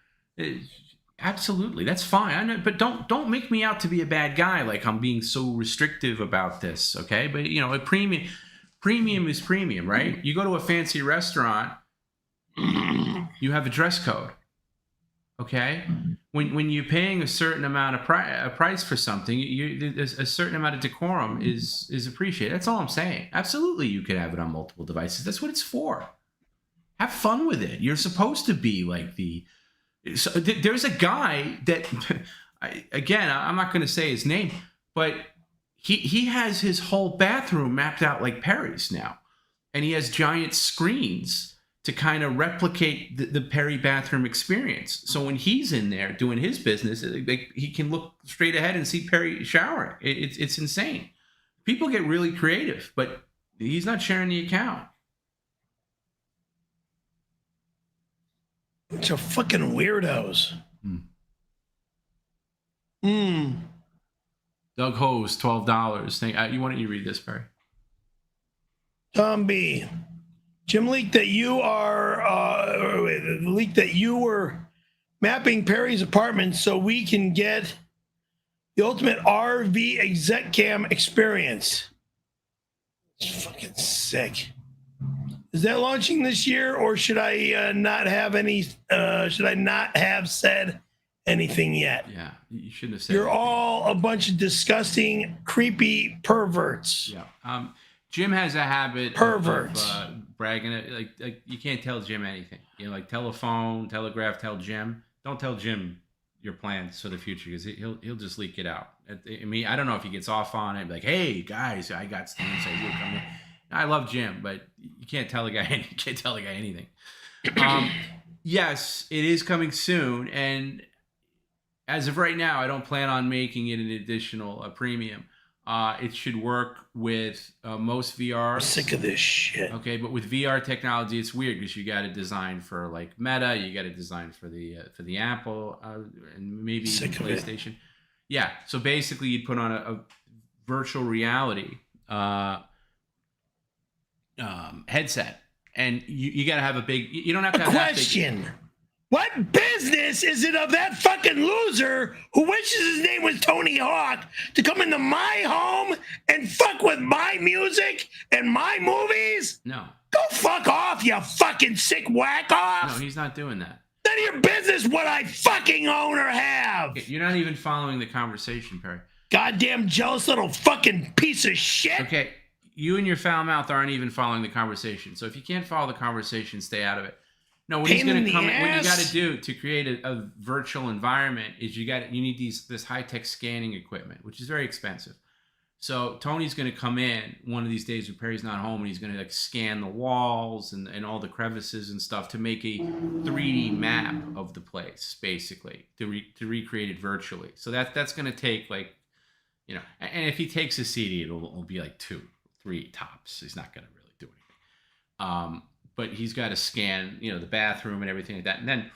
Absolutely, that's fine. I know, but don't make me out to be a bad guy. Like I'm being so restrictive about this. Okay, but a premium is premium, right? You go to a fancy restaurant, you have a dress code. Okay, when you're paying a certain amount of price for something, a certain amount of decorum is appreciated. That's all I'm saying. Absolutely, you can have it on multiple devices. That's what it's for. Have fun with it. You're supposed to be like So there's a guy that, again, I'm not going to say his name, but he has his whole bathroom mapped out like Perry's now, and he has giant screens to kind of replicate the Perry bathroom experience. So when he's in there doing his business, he can look straight ahead and see Perry showering. It's insane. People get really creative, but he's not sharing the account. Bunch of fucking weirdos. Doug Hose, $12. Why don't you read this, Perry? Tom B. Jim leaked that you were mapping Perry's apartment so we can get the ultimate RV exec cam experience. It's fucking sick. Is that launching this year, or should I not have any? Should I not have said anything yet? Yeah, you shouldn't have said. You're anything. all a bunch of disgusting, creepy perverts. Yeah. Jim has a habit perverts of bragging. Like you can't tell Jim anything. Like telephone, telegraph, tell Jim. Don't tell Jim your plans for the future because he'll just leak it out. I mean, I don't know if he gets off on it. Like, hey guys, I got things I do coming. I love Jim, but you can't tell the guy. You can't tell the guy anything. Yes, it is coming soon, and as of right now, I don't plan on making it an additional premium. It should work with most VR. I'm sick of this shit. Okay, but with VR technology, it's weird because you got to design for like Meta, you got to design for the Apple, and maybe even PlayStation. Yeah, so basically, you'd put on a virtual reality headset, and you got to have a big. You don't have to have question. What business is it of that fucking loser who wishes his name was Tony Hawk to come into my home and fuck with my music and my movies? No. Go fuck off, you fucking sick whack off. No, he's not doing that. None of your business what I fucking own or have. You're not even following the conversation, Perry. Goddamn jealous little fucking piece of shit. Okay, you and your foul mouth aren't even following the conversation. So if you can't follow the conversation, stay out of it. No, what he's going to come. What you got to do to create a virtual environment is you need this high-tech scanning equipment, which is very expensive. So Tony's going to come in one of these days when Perry's not home, and he's going to like scan the walls and all the crevices and stuff to make a 3D map of the place, basically to recreate it virtually. So that's going to take like, and if he takes a CD, it'll be like 2, 3 tops. He's not going to really do anything. But he's got to scan, the bathroom and everything like that. And then,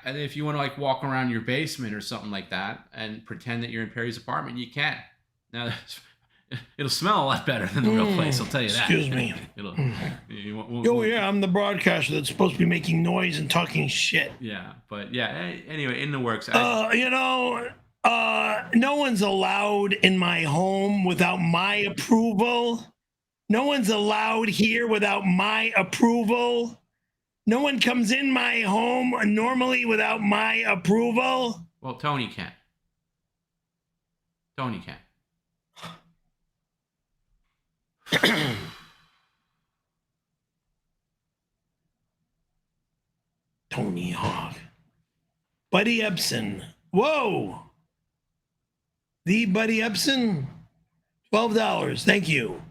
and if you want to like walk around your basement or something like that and pretend that you're in Perry's apartment, you can. Now, it'll smell a lot better than the real place, I'll tell you that. Excuse me. I'm the broadcaster that's supposed to be making noise and talking shit. Yeah, but anyway, in the works. No one's allowed in my home without my approval. No one's allowed here without my approval. No one comes in my home normally without my approval. Well, Tony can. Tony can. Tony Hawk. Buddy Epson. Whoa. The Buddy Epson. $12. Thank you.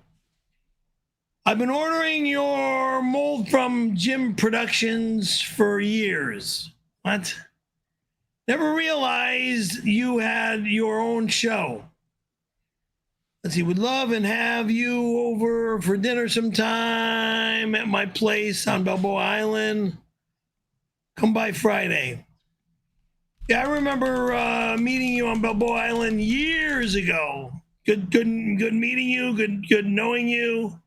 I've been ordering your mold from Jim Productions for years. What? Never realized you had your own show. Let's see, would love and have you over for dinner sometime at my place on Balboa Island. Come by Friday. Yeah, I remember meeting you on Balboa Island years ago. Good meeting you. Good knowing you.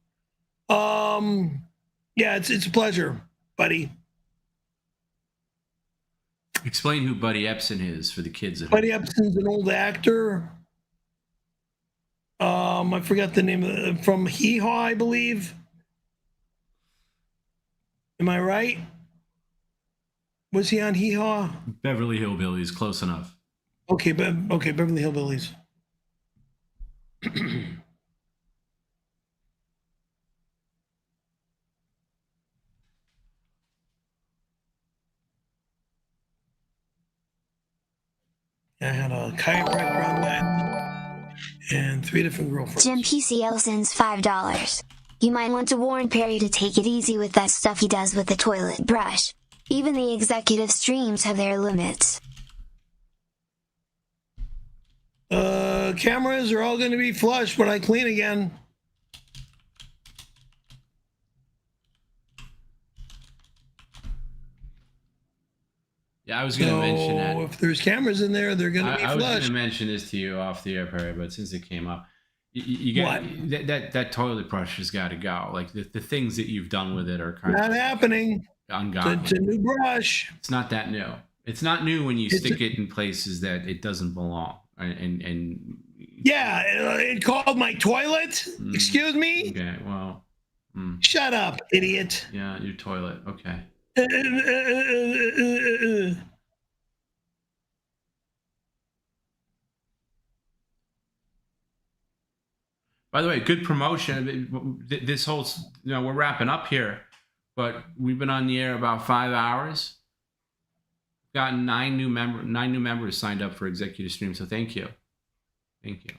It's a pleasure, buddy. Explain who Buddy Epson is for the kids at home. Buddy Epson's an old actor. I forgot the name from Hee Haw, I believe. Am I right? Was he on Hee Haw? Beverly Hillbillies, close enough. Okay, Beverly Hillbillies. I had a chiropractor on that and 3 different girlfriends. Jim PCL sends $5. You might want to warn Perry to take it easy with that stuff he does with the toilet brush. Even the executive streams have their limits. Cameras are all going to be flush when I clean again. Yeah, I was going to mention that. If there's cameras in there, they're going to be flush. I was going to mention this to you off the air, Perry, but since it came up, you got that toilet brush has got to go. Like the things that you've done with it are kind not of happening. Ungodly. It's a new brush. It's not that new. It's not new when you stick it in places that it doesn't belong. And yeah, it called my toilet. Excuse me. Okay, well, shut up, idiot. Yeah, your toilet. Okay. By the way, good promotion. This whole, we're wrapping up here, but we've been on the air about 5 hours. Got 9 new members signed up for executive stream. So thank you. Thank you.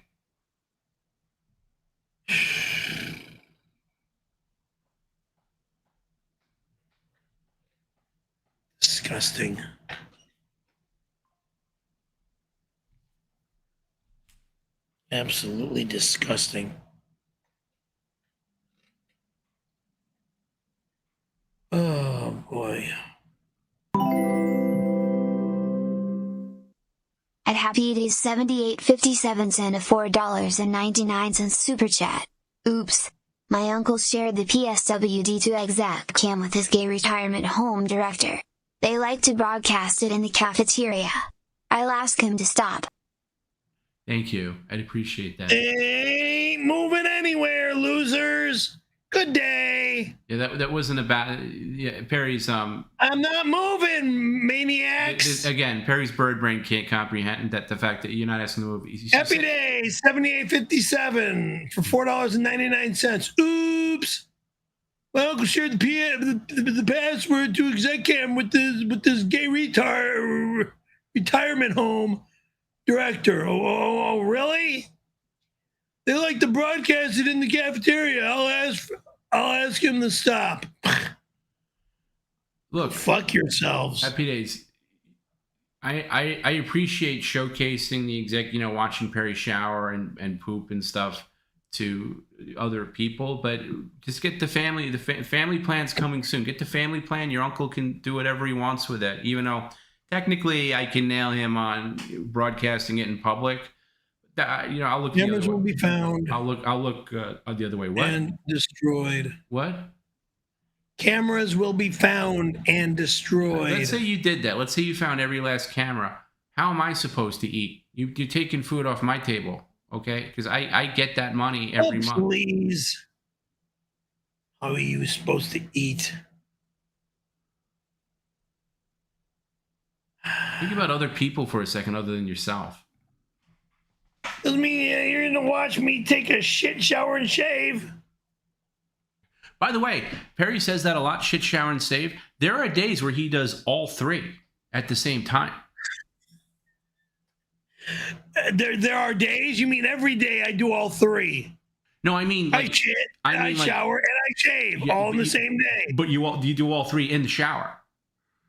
Disgusting. Absolutely disgusting. Oh boy. At Happy Days 78.57 sent a $4.99 super chat. Oops. My uncle shared the PSWD2 cam with his gay retirement home director. They like to broadcast it in the cafeteria. I'll ask him to stop. Thank you. I'd appreciate that. Ain't moving anywhere, losers. Good day. Yeah, that wasn't a bad. Yeah, Perry's. I'm not moving, maniacs. Again, Perry's bird brain can't comprehend that the fact that you're not asking the movie. Happy Day 7857 for $4.99. Oops. My uncle shared the password to ExecCam with this gay retirement home director. Oh, really? They like to broadcast it in the cafeteria. I'll ask him to stop. Look, fuck yourselves. Happy Days. I appreciate showcasing the watching Perry shower and poop and stuff to other people, but just get the family. The family plan's coming soon. Get the family plan. Your uncle can do whatever he wants with it, even though technically I can nail him on broadcasting it in public. I'll look. Cameras will be found. I'll look the other way. What? And destroyed. What? Cameras will be found and destroyed. Let's say you did that. Let's say you found every last camera. How am I supposed to eat? You're taking food off my table, okay? Because I get that money every month. Please. How are you supposed to eat? Think about other people for a second other than yourself. Doesn't mean you're going to watch me take a shit shower and shave. By the way, Perry says that a lot, shit, shower, and shave. There are days where he does all three at the same time. There are days? You mean every day I do all three? No, I mean... I shit, I shower, and I shave all in the same day. But you do all three in the shower?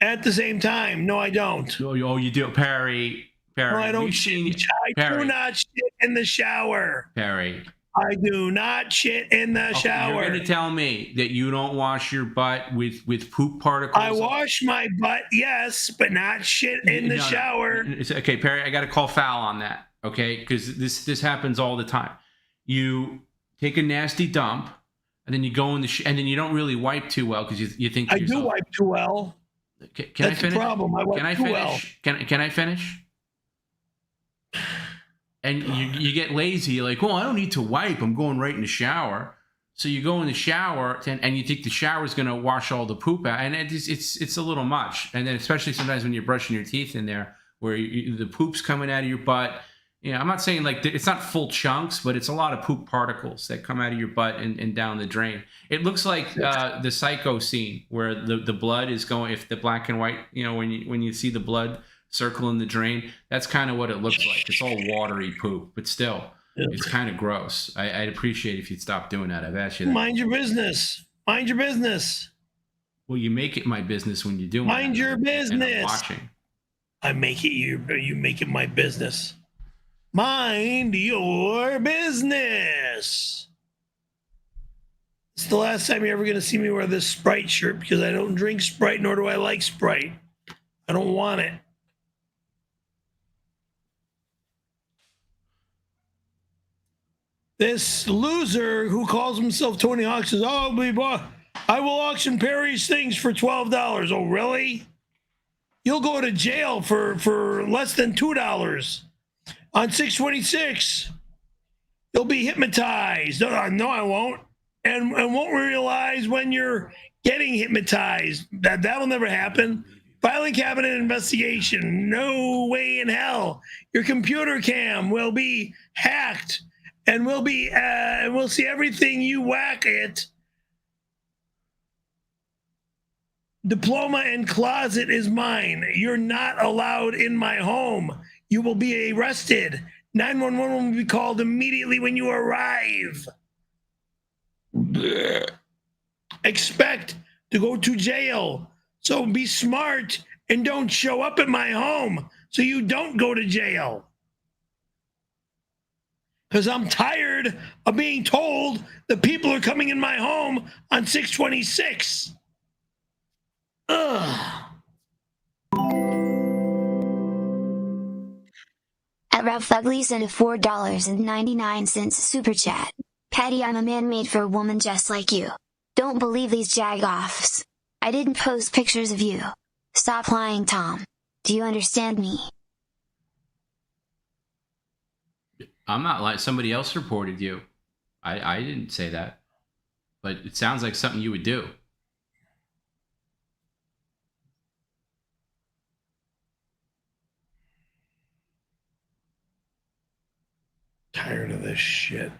At the same time. No, I don't. Oh, you do. Perry. No, I don't shit. I do not shit in the shower. Perry. I do not shit in the shower. You're going to tell me that you don't wash your butt with poop particles? I wash my butt, yes, but not shit in the shower. No. Okay, Perry, I got to call foul on that, okay? Because this happens all the time. You take a nasty dump, and then you go in the and then you don't really wipe too well because you think to yourself, do wipe too well. Can That's I finish? the problem. I wipe too well. Can I finish? And you get lazy. You're like, well, I don't need to wipe. I'm going right in the shower. So you go in the shower, and you think the shower is going to wash all the poop out. And it's a little much. And then especially sometimes when you're brushing your teeth in there, where the poop's coming out of your butt. I'm not saying like it's not full chunks, but it's a lot of poop particles that come out of your butt and down the drain. It looks like the Psycho scene where the blood is going, if the black and white, when you see the blood circle in the drain, that's kind of what it looks like. It's all watery poop, but still, it's kind of gross. I'd appreciate if you'd stop doing that. I've asked you that. Mind your business. Mind your business. Well, you make it my business when you do. Mind your business. I'm watching. I make it you make it my business. Mind your business. It's the last time you're ever going to see me wear this Sprite shirt because I don't drink Sprite, nor do I like Sprite. I don't want it. This loser who calls himself Tony Hawk says, I will auction Perry's things for $12. Oh, really? You'll go to jail for less than $2. On 626, you'll be hypnotized. No, I won't. And won't realize when you're getting hypnotized. That'll never happen. Filing cabinet investigation. No way in hell. Your computer cam will be hacked. And we'll see everything you whack it. Diploma and closet is mine. You're not allowed in my home. You will be arrested. 911 will be called immediately when you arrive. Expect to go to jail. So be smart and don't show up at my home so you don't go to jail. Because I'm tired of being told that people are coming in my home on 626. Ugh. At 𝙈𝙀𝙗 sent a $4.99 super chat. Patty, I'm a man made for a woman just like you. Don't believe these jagoffs. I didn't post pictures of you. Stop lying, Tom. Do you understand me? I'm not lying. Somebody else reported you. I didn't say that. but it sounds like something you would do. Tired of this shit.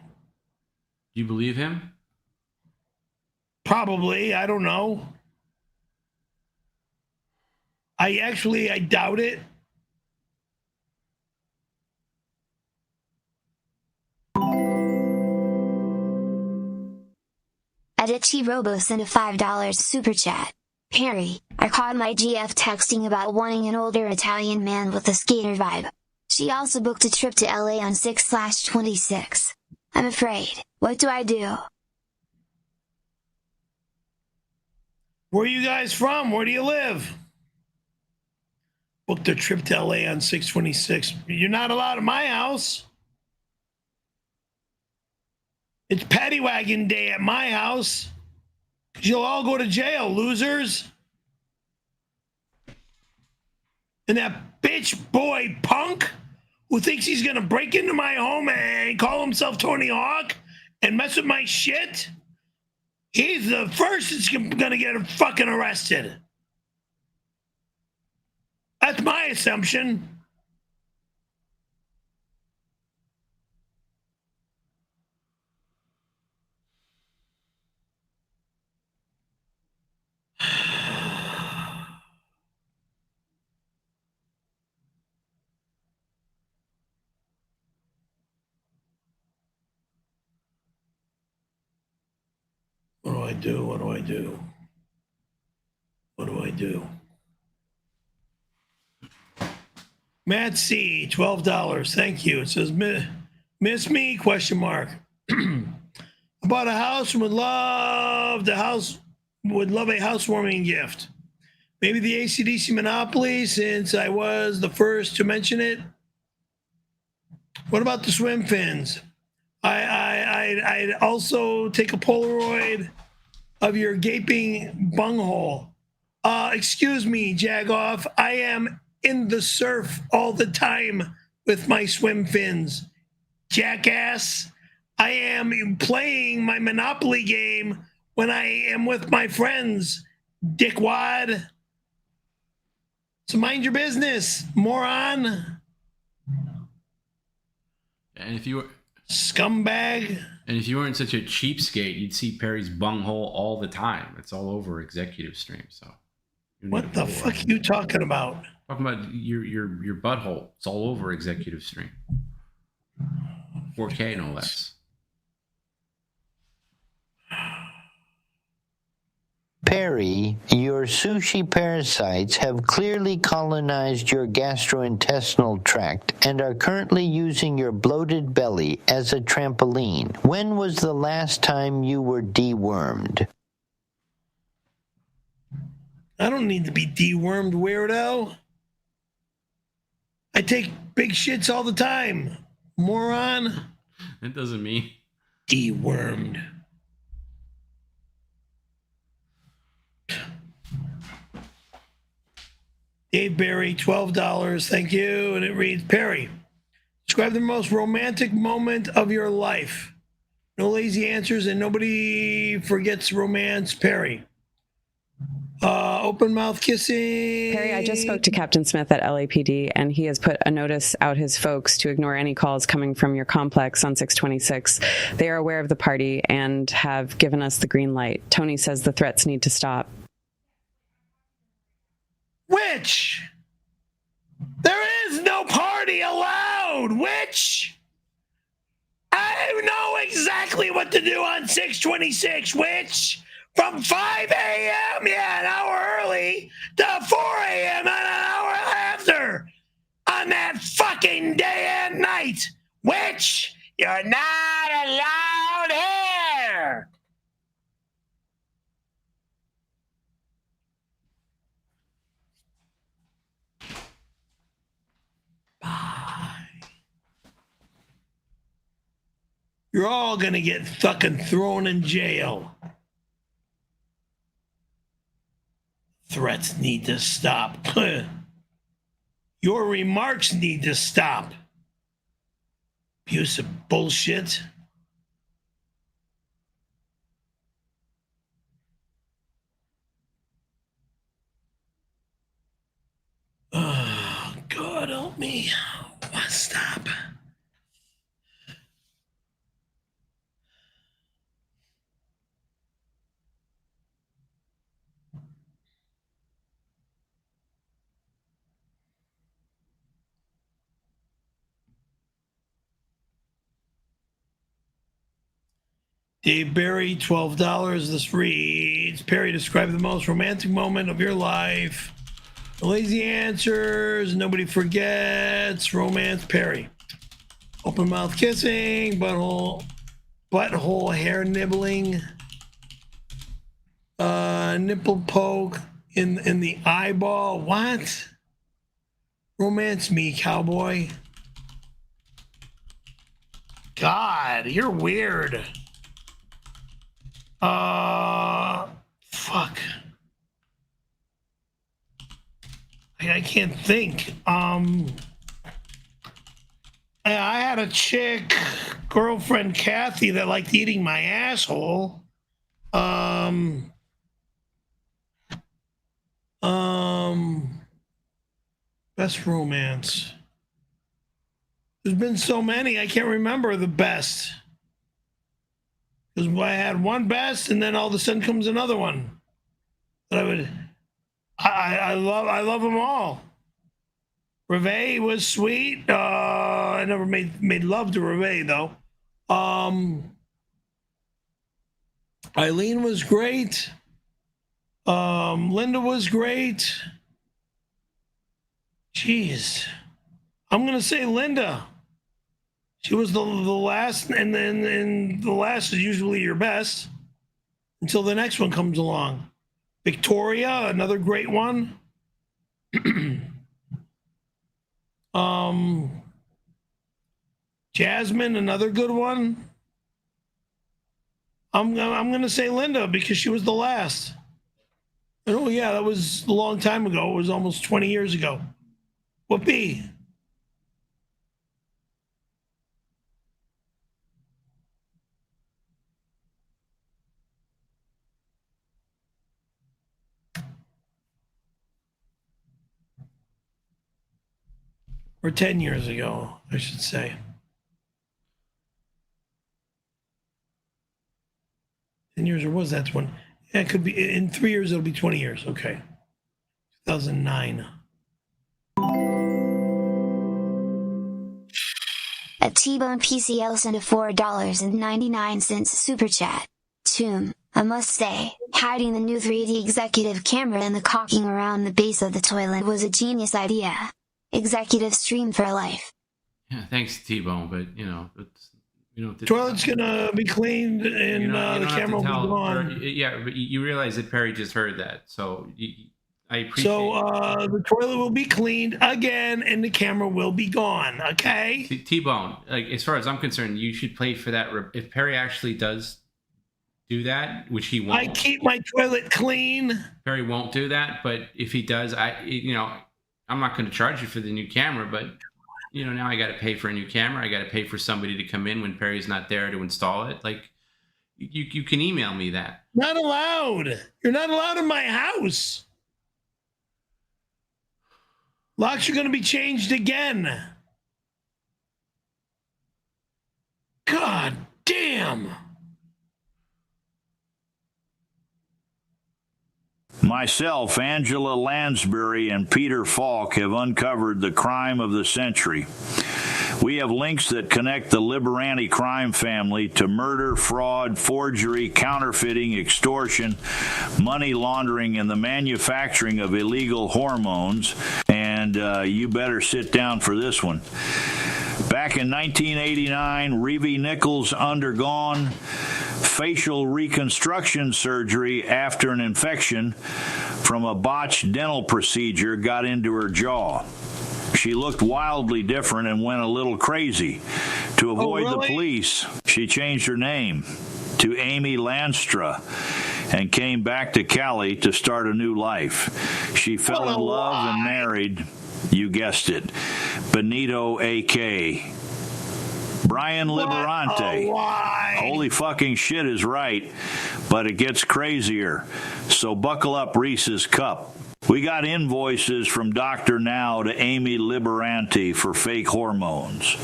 You believe him? Probably. I don't know. I doubt it. Adichie Robo sent a $5 super chat. Perry, I caught my GF texting about wanting an older Italian man with a skater vibe. She also booked a trip to LA on 6/26. I'm afraid. What do I do? Where are you guys from? Where do you live? Booked a trip to LA on 6/26. You're not allowed at my house. It's Paddy Wagon Day at my house. You'll all go to jail, losers. And that bitch boy punk who thinks he's going to break into my home and call himself Tony Hawk and mess with my shit, he's the first that's going to get fucking arrested. That's my assumption. What do I do? What do I do? What do I do? Matt C, $12. Thank you. It says, miss me, question mark. I bought a house and would love a housewarming gift. Maybe the AC/DC Monopoly, since I was the first to mention it. What about the swim fins? I'd also take a Polaroid of your gaping bunghole. Excuse me, Jagoff. I am in the surf all the time with my swim fins. Jackass. I am playing my Monopoly game when I am with my friends. Dickwad. So mind your business, moron. And if you were scumbag. And if you weren't such a cheapskate, you'd see Perry's bunghole all the time. It's all over executive stream. So what the fuck are you talking about? Talking about your butthole. It's all over executive stream. 4K no less. Perry, your sushi parasites have clearly colonized your gastrointestinal tract and are currently using your bloated belly as a trampoline. When was the last time you were dewormed? I don't need to be dewormed, weirdo. I take big shits all the time, moron. That doesn't mean dewormed. Dave Barry, $12. Thank you. And it reads, Perry, describe the most romantic moment of your life. No lazy answers and nobody forgets romance. Perry. Open mouth kissing. Perry, I just spoke to Captain Smith at LAPD, and he has put a notice out his folks to ignore any calls coming from your complex on 626. They are aware of the party and have given us the green light. Tony says the threats need to stop. Which? There is no party allowed. Which? I know exactly what to do on 626. Which? From 5 a.m., an hour early, to 4 a.m. and an hour after. On that fucking day and night. Which? You're not allowed here. You're all going to get fucking thrown in jail. Threats need to stop. Your remarks need to stop. Piece of bullshit. help me. Stop. Dave Berry, $12. This reads, Perry, describe the most romantic moment of your life. The lazy answers, nobody forgets, romance, Perry. Open mouth kissing, butthole hair nibbling, nipple poke in the eyeball. What? Romance me, cowboy. God, you're weird. Fuck. I can't think. I had a chick, girlfriend Kathy, that liked eating my asshole. Best romance. There's been so many, I can't remember the best. Because I had one best, and then all of a sudden comes another one. That I love them all. Reve was sweet. I never made love to Reve though. Eileen was great. Linda was great. Jeez, I'm gonna say Linda. She was the last, and then the last is usually your best until the next one comes along. Victoria, another great one. Jasmine, another good one. I'm gonna say Linda because she was the last. And oh yeah, that was a long time ago. It was almost 20 years ago. Whoopee. Or 10 years ago, I should say. 10 years, or was that 20? Yeah, it could be, in 3 years, it'll be 20 years. Okay. 2009. A T-Bone PCL sent a $4.99 super chat. I must say, hiding the new 3D executive camera and the caulking around the base of the toilet was a genius idea. Executive stream for life. Yeah, thanks, T-Bone, but the toilet's gonna be cleaned and the camera will be gone. Yeah, but you realize that Perry just heard that, so I appreciate. So the toilet will be cleaned again, and the camera will be gone. Okay. T-Bone, like as far as I'm concerned, you should play for that. If Perry actually does do that, which he won't. I keep my toilet clean. Perry won't do that, but if he does, I'm not going to charge you for the new camera, but now I got to pay for a new camera. I got to pay for somebody to come in when Perry's not there to install it. Like, you can email me that. Not allowed. You're not allowed in my house. Locks are going to be changed again. God damn. Myself, Angela Lansbury, and Peter Falk have uncovered the crime of the century. We have links that connect the Liberanti crime family to murder, fraud, forgery, counterfeiting, extortion, money laundering, and the manufacturing of illegal hormones. And you better sit down for this one. Back in 1989, Reeve Nichols undergone facial reconstruction surgery after an infection from a botched dental procedure got into her jaw. She looked wildly different and went a little crazy. To avoid the police, she changed her name to Amy Lanstra and came back to Cali to start a new life. She fell in love and married, you guessed it, Benito A.K. Brian Liberante. Holy fucking shit is right, but it gets crazier. So buckle up, Reese's Cup. We got invoices from Dr. Now to 𝙤𝙯𝙗𝙗 for fake hormones.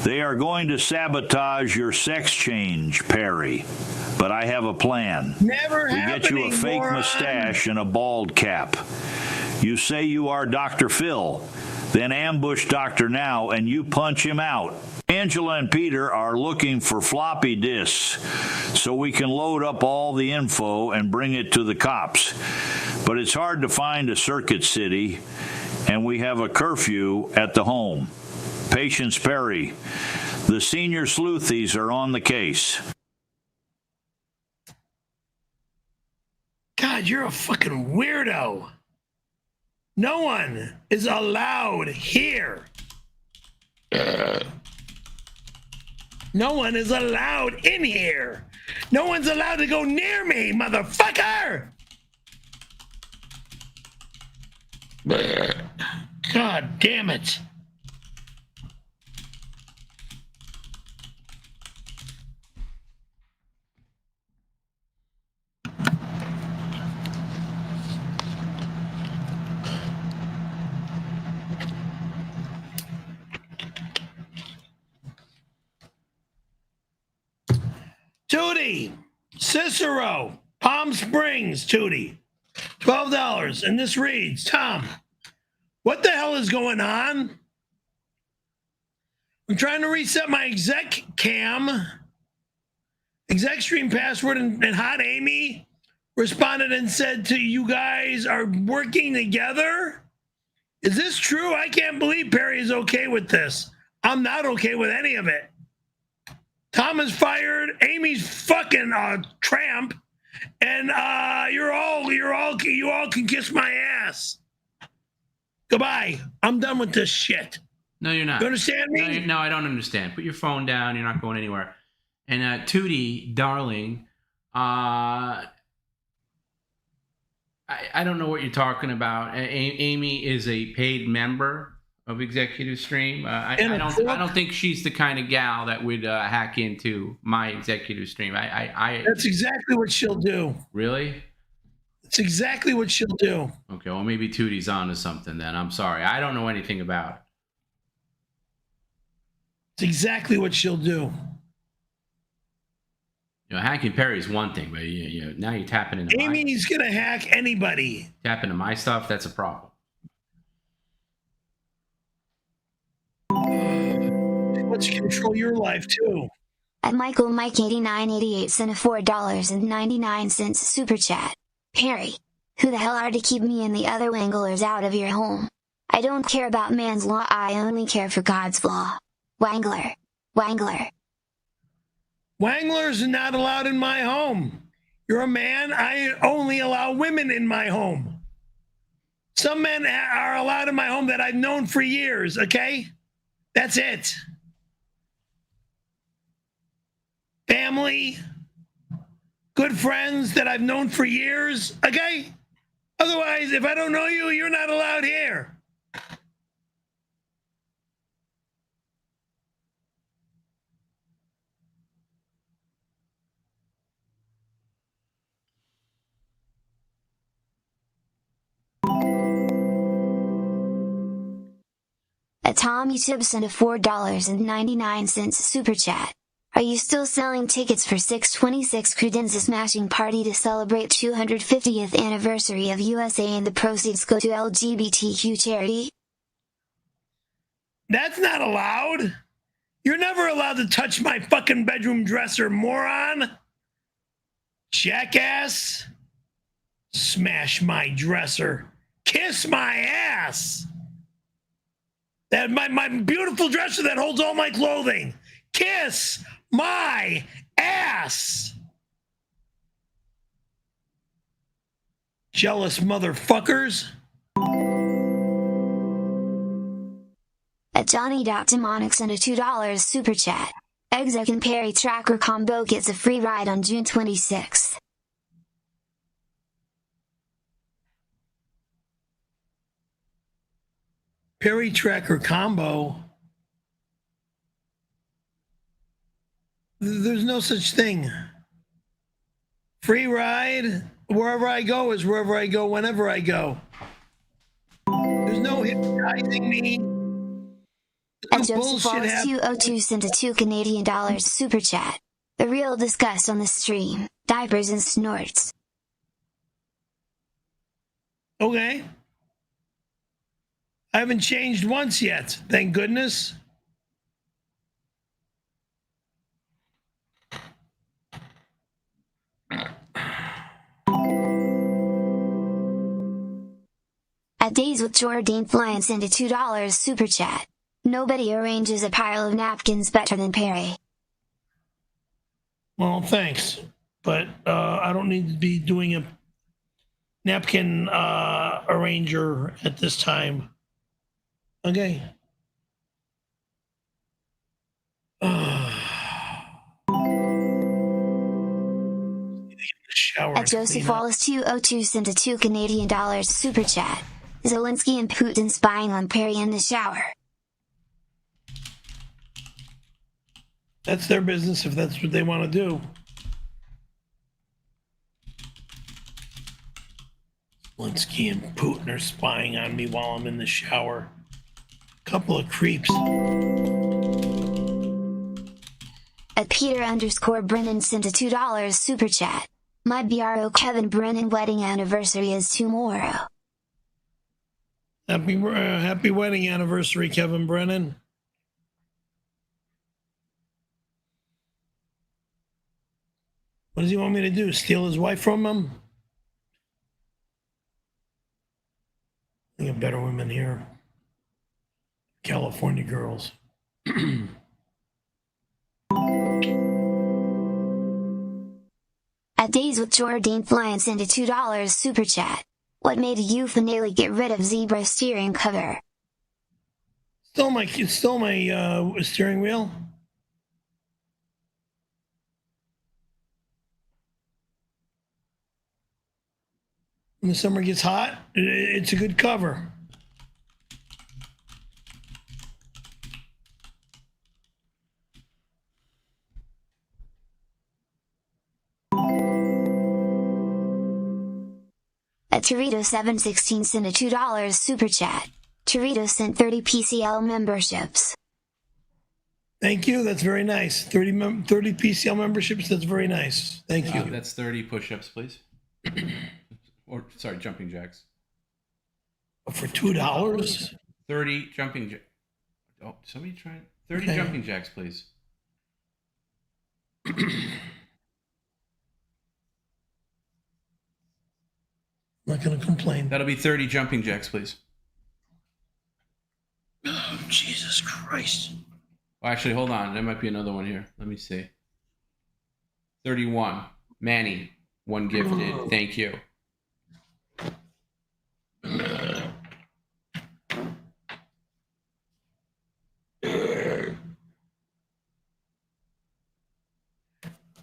They are going to sabotage your sex change, Perry. But I have a plan. Never we get you a fake mustache and a bald cap. You say you are Dr. Phil, then ambush Dr. Now and you punch him out. Angela and Peter are looking for floppy disks so we can load up all the info and bring it to the cops. But it's hard to find a Circuit City, and we have a curfew at the home. Patience Perry. The senior sleuthies are on the case. God, you're a fucking weirdo. No one is allowed here. No one is allowed in here. No one's allowed to go near me, motherfucker. God damn it. Tootie, Cicero, Palm Springs, Tootie, $12. And this reads, Tom, what the hell is going on? I'm trying to reset my exec stream password, and Hot Amy responded and said to you guys are working together. Is this true? I can't believe Perry is okay with this. I'm not okay with any of it. Tom is fired. Amy's fucking tramp, and you all can kiss my ass. Goodbye. I'm done with this shit. No, you're not. You understand me? No, I don't understand. Put your phone down. You're not going anywhere. And Tootie, darling, I don't know what you're talking about. Amy is a paid member of Executive Stream. I don't think she's the kind of gal that would hack into my Executive Stream. That's exactly what she'll do. Really? It's exactly what she'll do. Okay, well, maybe Tootie's on to something then. I'm sorry. I don't know anything about it. It's exactly what she'll do. You know, hacking Perry is one thing, but now you're tapping into Amy's gonna hack anybody. Tapping into my stuff, that's a problem. Let's control your life too. At Michael Mike 8988 sent a $4.99 super chat. Perry, who the hell are to keep me and the other wanglers out of your home? I don't care about man's law, I only care for God's law. Wangler. Wanglers are not allowed in my home. You're a man, I only allow women in my home. Some men are allowed in my home that I've known for years, okay? That's it. Family, good friends that I've known for years, okay? Otherwise, if I don't know you, you're not allowed here. At Tom YouTube sent a $4.99 super chat. Are you still selling tickets for 626 Credenza Smashing Party to celebrate 250th anniversary of USA and the proceeds go to LGBTQ charity? That's not allowed. You're never allowed to touch my fucking bedroom dresser, moron. Jackass. Smash my dresser. Kiss my ass. That my beautiful dresser that holds all my clothing. Kiss my ass. Jealous motherfuckers. At Johnny.Demonic sent a $2 super chat. Exec and Perry Tracker combo gets a free ride on June 26th. Perry Tracker combo. There's no such thing. Free ride, wherever I go is wherever I go, whenever I go. patronizing me. At Joseph Wallace 202 sent a $2 super chat. The real disgust on the stream. Diapers and snorts. Okay. I haven't changed once yet, thank goodness. At Days with Jordan Flynn sent a $2 super chat. Nobody arranges a pile of napkins better than Perry. Well, thanks. But I don't need to be doing a napkin arranger at this time. Okay. At Joseph Wallace 202 sent a $2 super chat. Zelensky and Putin spying on Perry in the shower. That's their business if that's what they want to do. Zelensky and Putin are spying on me while I'm in the shower. Couple of creeps. At Peter_Brennan sent a $2 super chat. My BRO Kevin Brennan wedding anniversary is tomorrow. Happy wedding anniversary, Kevin Brennan. What does he want me to do? Steal his wife from him? I think of better women here. California girls. At Days with Jordan Flynn sent a $2 super chat. What made you finally get rid of zebra steering cover? Stole my steering wheel. When the summer gets hot, it's a good cover. At Torito716 sent a $2 super chat. Torito sent 30 PCL memberships. Thank you. That's very nice. 30 PCL memberships. That's very nice. Thank you. That's 30 push-ups, please. Or, sorry, jumping jacks. For $2? 30 jumping jacks. Oh, somebody try 30 jumping jacks, please. I'm not going to complain. That'll be 30 jumping jacks, please. Oh, Jesus Christ. Well, actually, hold on. There might be another one here. Let me see. 31. Manny, one gifted. Oh. Thank you.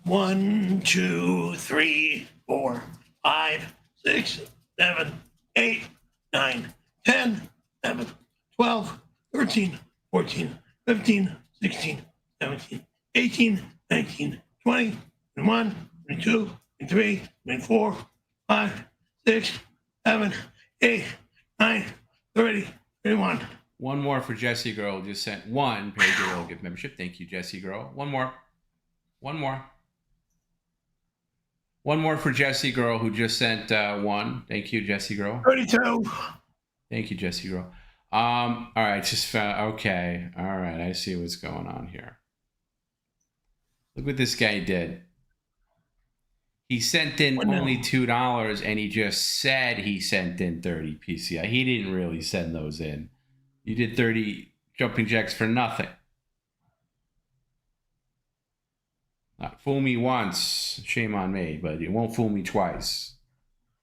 One, 2, 3, 4, 5, 6, 7, 8, 9, 10, 11, 12, 13, 14, 15, 16, 17, 18, 19, 20, 21, 22, 23, 24, 5, 6, 7, 8, 9, 30, 31. One more for Jesse Girl. Just sent one. Perry Girl gift membership. Thank you, Jesse Girl. One more. One more. One more for Jesse Girl, who just sent one. Thank you, Jesse Girl. 32. Thank you, Jesse Girl. All right, just found. Okay, all right. I see what's going on here. Look what this guy did. He sent in only $2, and he just said he sent in 30 PCI. He didn't really send those in. You did 30 jumping jacks for nothing. Fool me once, shame on me, but you won't fool me twice.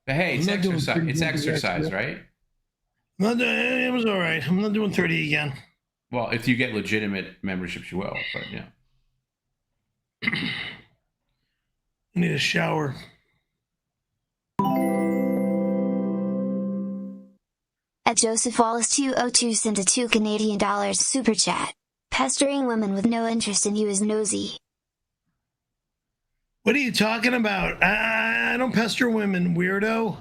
But hey, it's exercise. It's exercise, right? It was all right. I'm not doing 30 again. Well, if you get legitimate memberships, you will. But yeah. I need a shower. At Joseph Wallace 202 sent a $2 super chat. Pestering women with no interest in you is nosy. What are you talking about? I don't pester women, weirdo.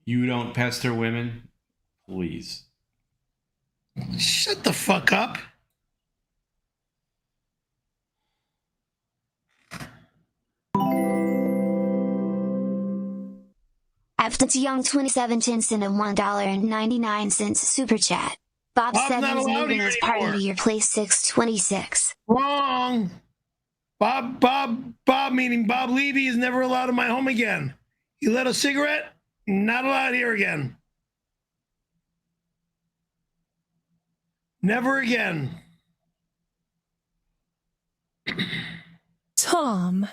You don't pester women? Please. Shut the fuck up. After Young 27 cents and $1.99 super chat. Bob said he's moving his party to your place 626. Wrong. Bob meaning Bob Levy is never allowed in my home again. He lit a cigarette, not allowed here again. Never again. Tom,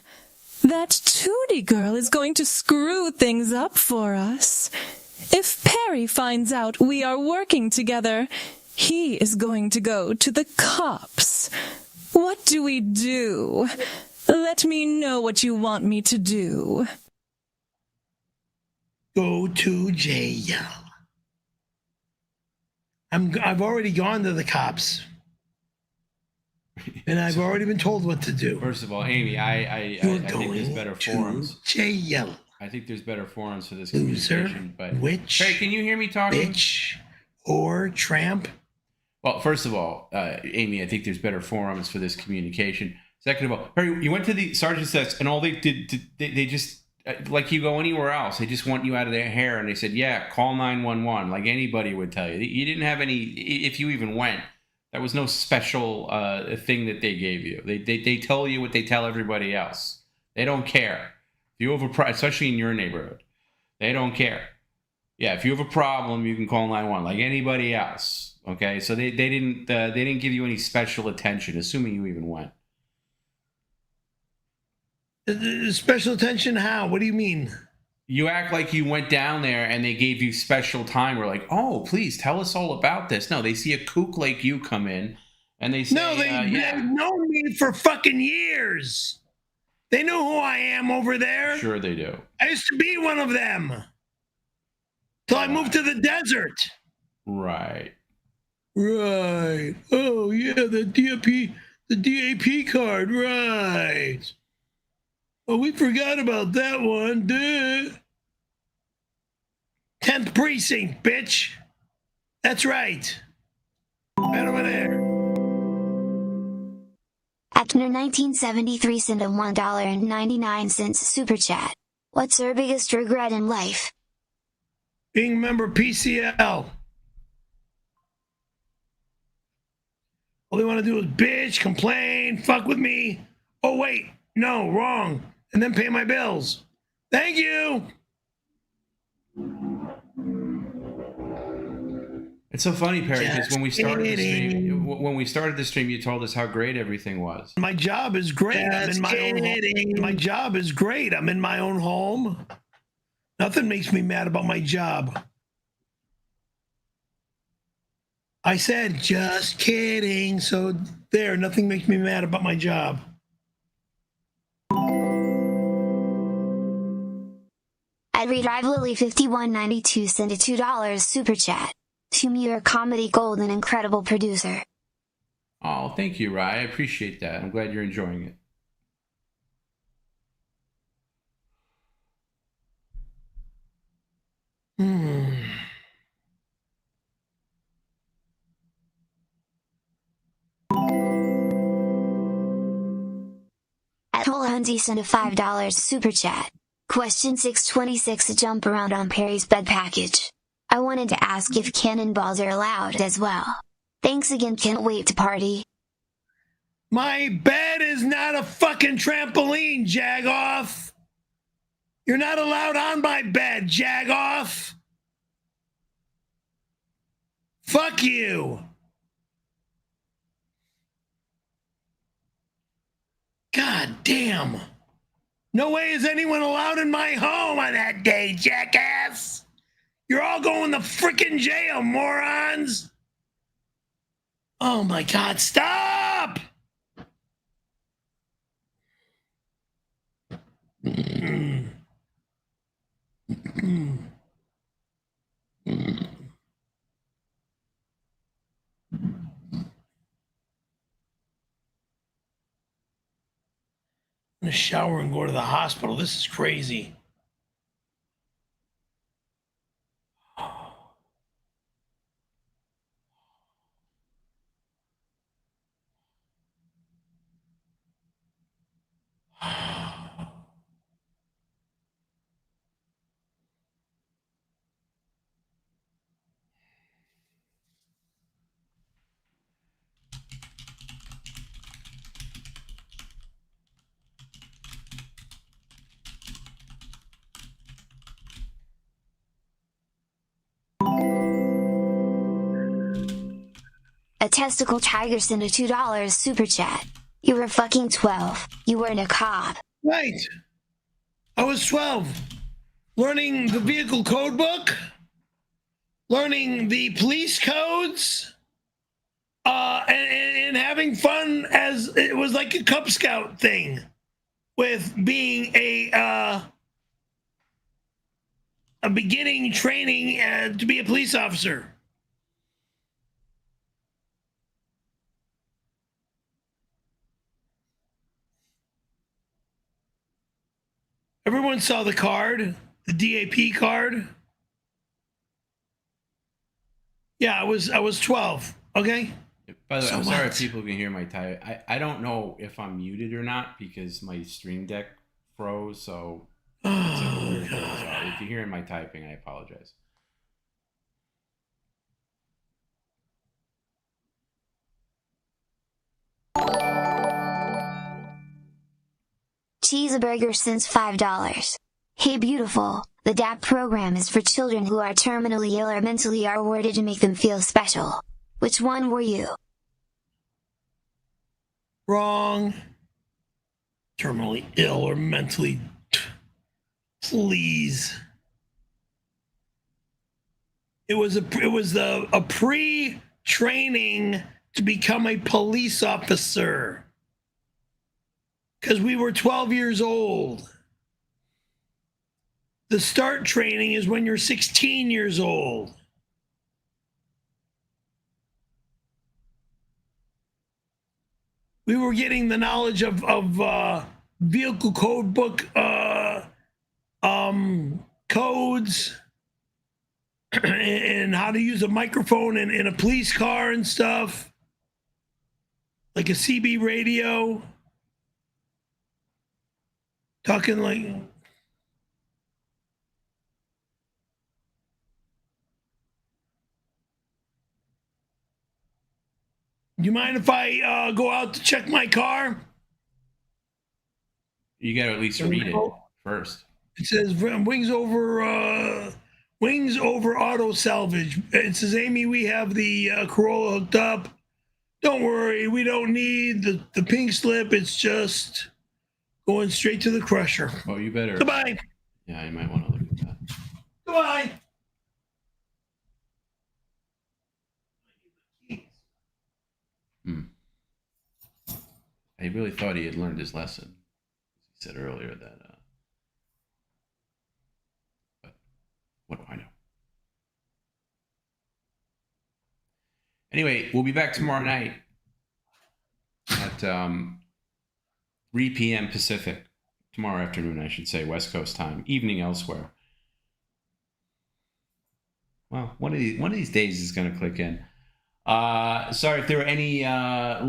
that Tootie girl is going to screw things up for us. If Perry finds out we are working together, he is going to go to the cops. What do we do? Let me know what you want me to do. Go to jail. I've already gone to the cops. And I've already been told what to do. First of all, Amy, I think there's better forums. Jail. I think there's better forums for this communication. But witch. Perry, can you hear me talking? Bitch or tramp. Well, first of all, Amy, I think there's better forums for this communication. Second of all, Perry, you went to the sergeant's desk, and all they did, they just, like you go anywhere else, they just want you out of their hair, and they said, yeah, call 911, like anybody would tell you. You didn't have any, if you even went, there was no special thing that they gave you. They tell you what they tell everybody else. They don't care. If you have a especially in your neighborhood, they don't care. Yeah, if you have a problem, you can call 911 like anybody else. Okay, so they didn't give you any special attention, assuming you even went. Special attention? How? What do you mean? You act like you went down there and they gave you special time. We're like, oh, please tell us all about this. No, they see a kook like you come in, and they say, no, they've known me for fucking years. They know who I am over there. Sure, they do. I used to be one of them till I moved to the desert. Right. Right. Oh yeah, the DAP card. Right. Oh, we forgot about that one. Duh. 10th precinct, bitch. That's right. Right over there. After 1973 cent and $1.99 super chat. What's your biggest regret in life? Being a member of PCL. All they want to do is bitch, complain, fuck with me. Oh, wait. No, wrong. And then pay my bills. Thank you. It's so funny, Perry, because when we started the stream, you told us how great everything was. My job is great. I'm in my own home. My job is great. I'm in my own home. Nothing makes me mad about my job. I said, just kidding. So there, nothing makes me mad about my job. I'd read Rivalry 5192 sent a $2 super chat. To your comedy gold and incredible producer. Oh, thank you, Rye. I appreciate that. I'm glad you're enjoying it. At Whole Hundy sent a $5 super chat. Question 626 a jump around on Perry's bed package. I wanted to ask if cannonballs are allowed as well. Thanks again, can't wait to party. My bed is not a fucking trampoline, Jagoff. You're not allowed on my bed, Jagoff. Fuck you. God damn. No way is anyone allowed in my home on that day, jackass. You're all going to frickin' jail, morons. Oh my God, stop. I'm gonna shower and go to the hospital. This is crazy. A testicle tiger sent a $2 super chat. You were fucking 12. You weren't a cop. Right. I was 12. Learning the vehicle code book. Learning the police codes. And having fun as it was like a Cub Scout thing with being a beginning training to be a police officer. Everyone saw the card, the DAP card. Yeah, I was 12. Okay. By the way, So I'm sorry what? if people can hear my type. I don't know if I'm muted or not because my Stream Deck froze. So it's a weird thing. So if you're hearing my typing, I apologize. Cheeseburger since $5. Hey beautiful, the DAP program is for children who are terminally ill or mentally retarded to make them feel special. Which one were you? Wrong. Terminally ill or mentally. Please. It was a pre-training to become a police officer. Because we were 12 years old. The start training is when you're 16 years old. We were getting the knowledge of vehicle code book codes and how to use a microphone in a police car and stuff, like a CB radio. Talking like... You mind if I go out to check my car? You got to at least read it first. It says wings over auto salvage. It says, Amy, we have the Corolla hooked up. Don't worry, we don't need the pink slip. It's just going straight to the crusher. Oh, you better. Goodbye. Yeah, you might want to look at that. Goodbye. I really thought he had learned his lesson. He said earlier that, but what do I know? Anyway, we'll be back tomorrow night at 3 p.m. Pacific. Tomorrow afternoon, I should say, West Coast time. Evening elsewhere. Well, one of these days is going to click in. Sorry if there were any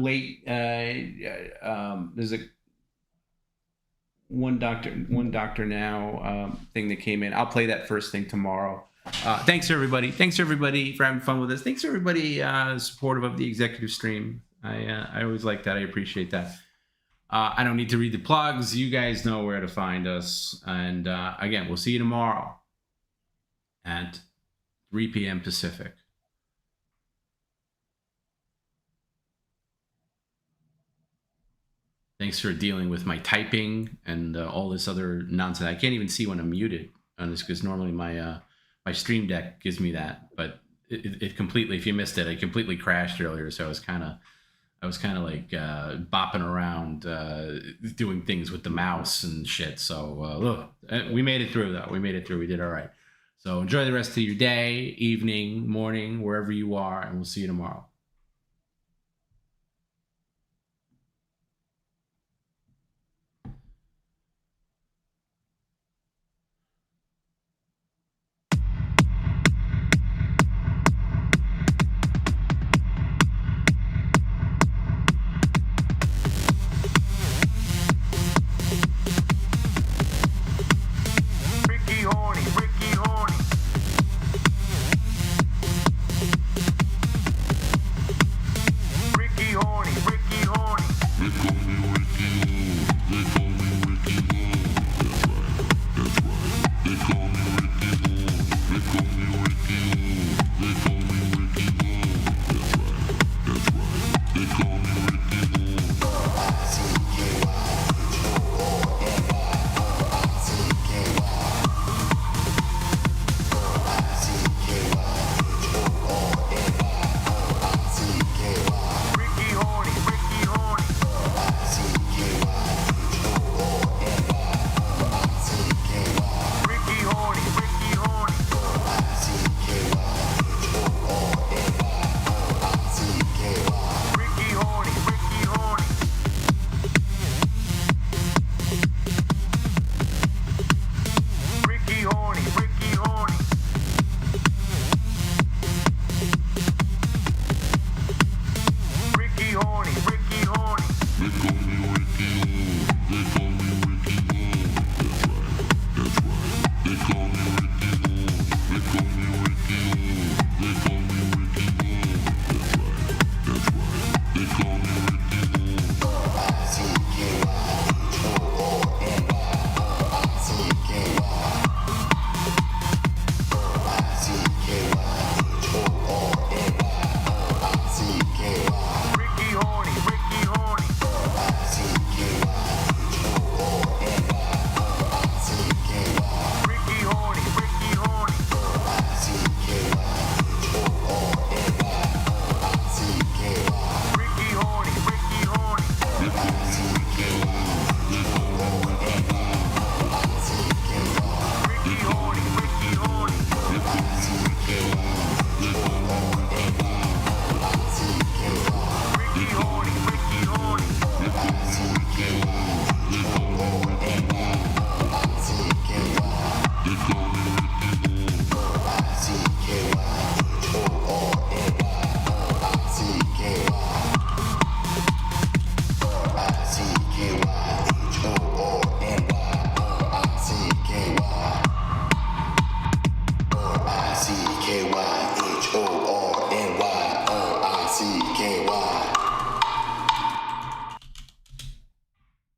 late. There's one doctor now thing that came in. I'll play that first thing tomorrow. Thanks everybody. Thanks everybody for having fun with us. Thanks everybody supportive of the executive stream. I always like that. I appreciate that. I don't need to read the plugs. You guys know where to find us. And again, we'll see you tomorrow at 3 p.m. Pacific. Thanks for dealing with my typing and all this other nonsense. I can't even see when I'm muted on this because normally my Stream Deck gives me that, but it completely, if you missed it, it completely crashed earlier. So I was kind of like bopping around doing things with the mouse and shit. So we made it through though. We made it through. We did all right. So enjoy the rest of your day, evening, morning, wherever you are, and we'll see you tomorrow.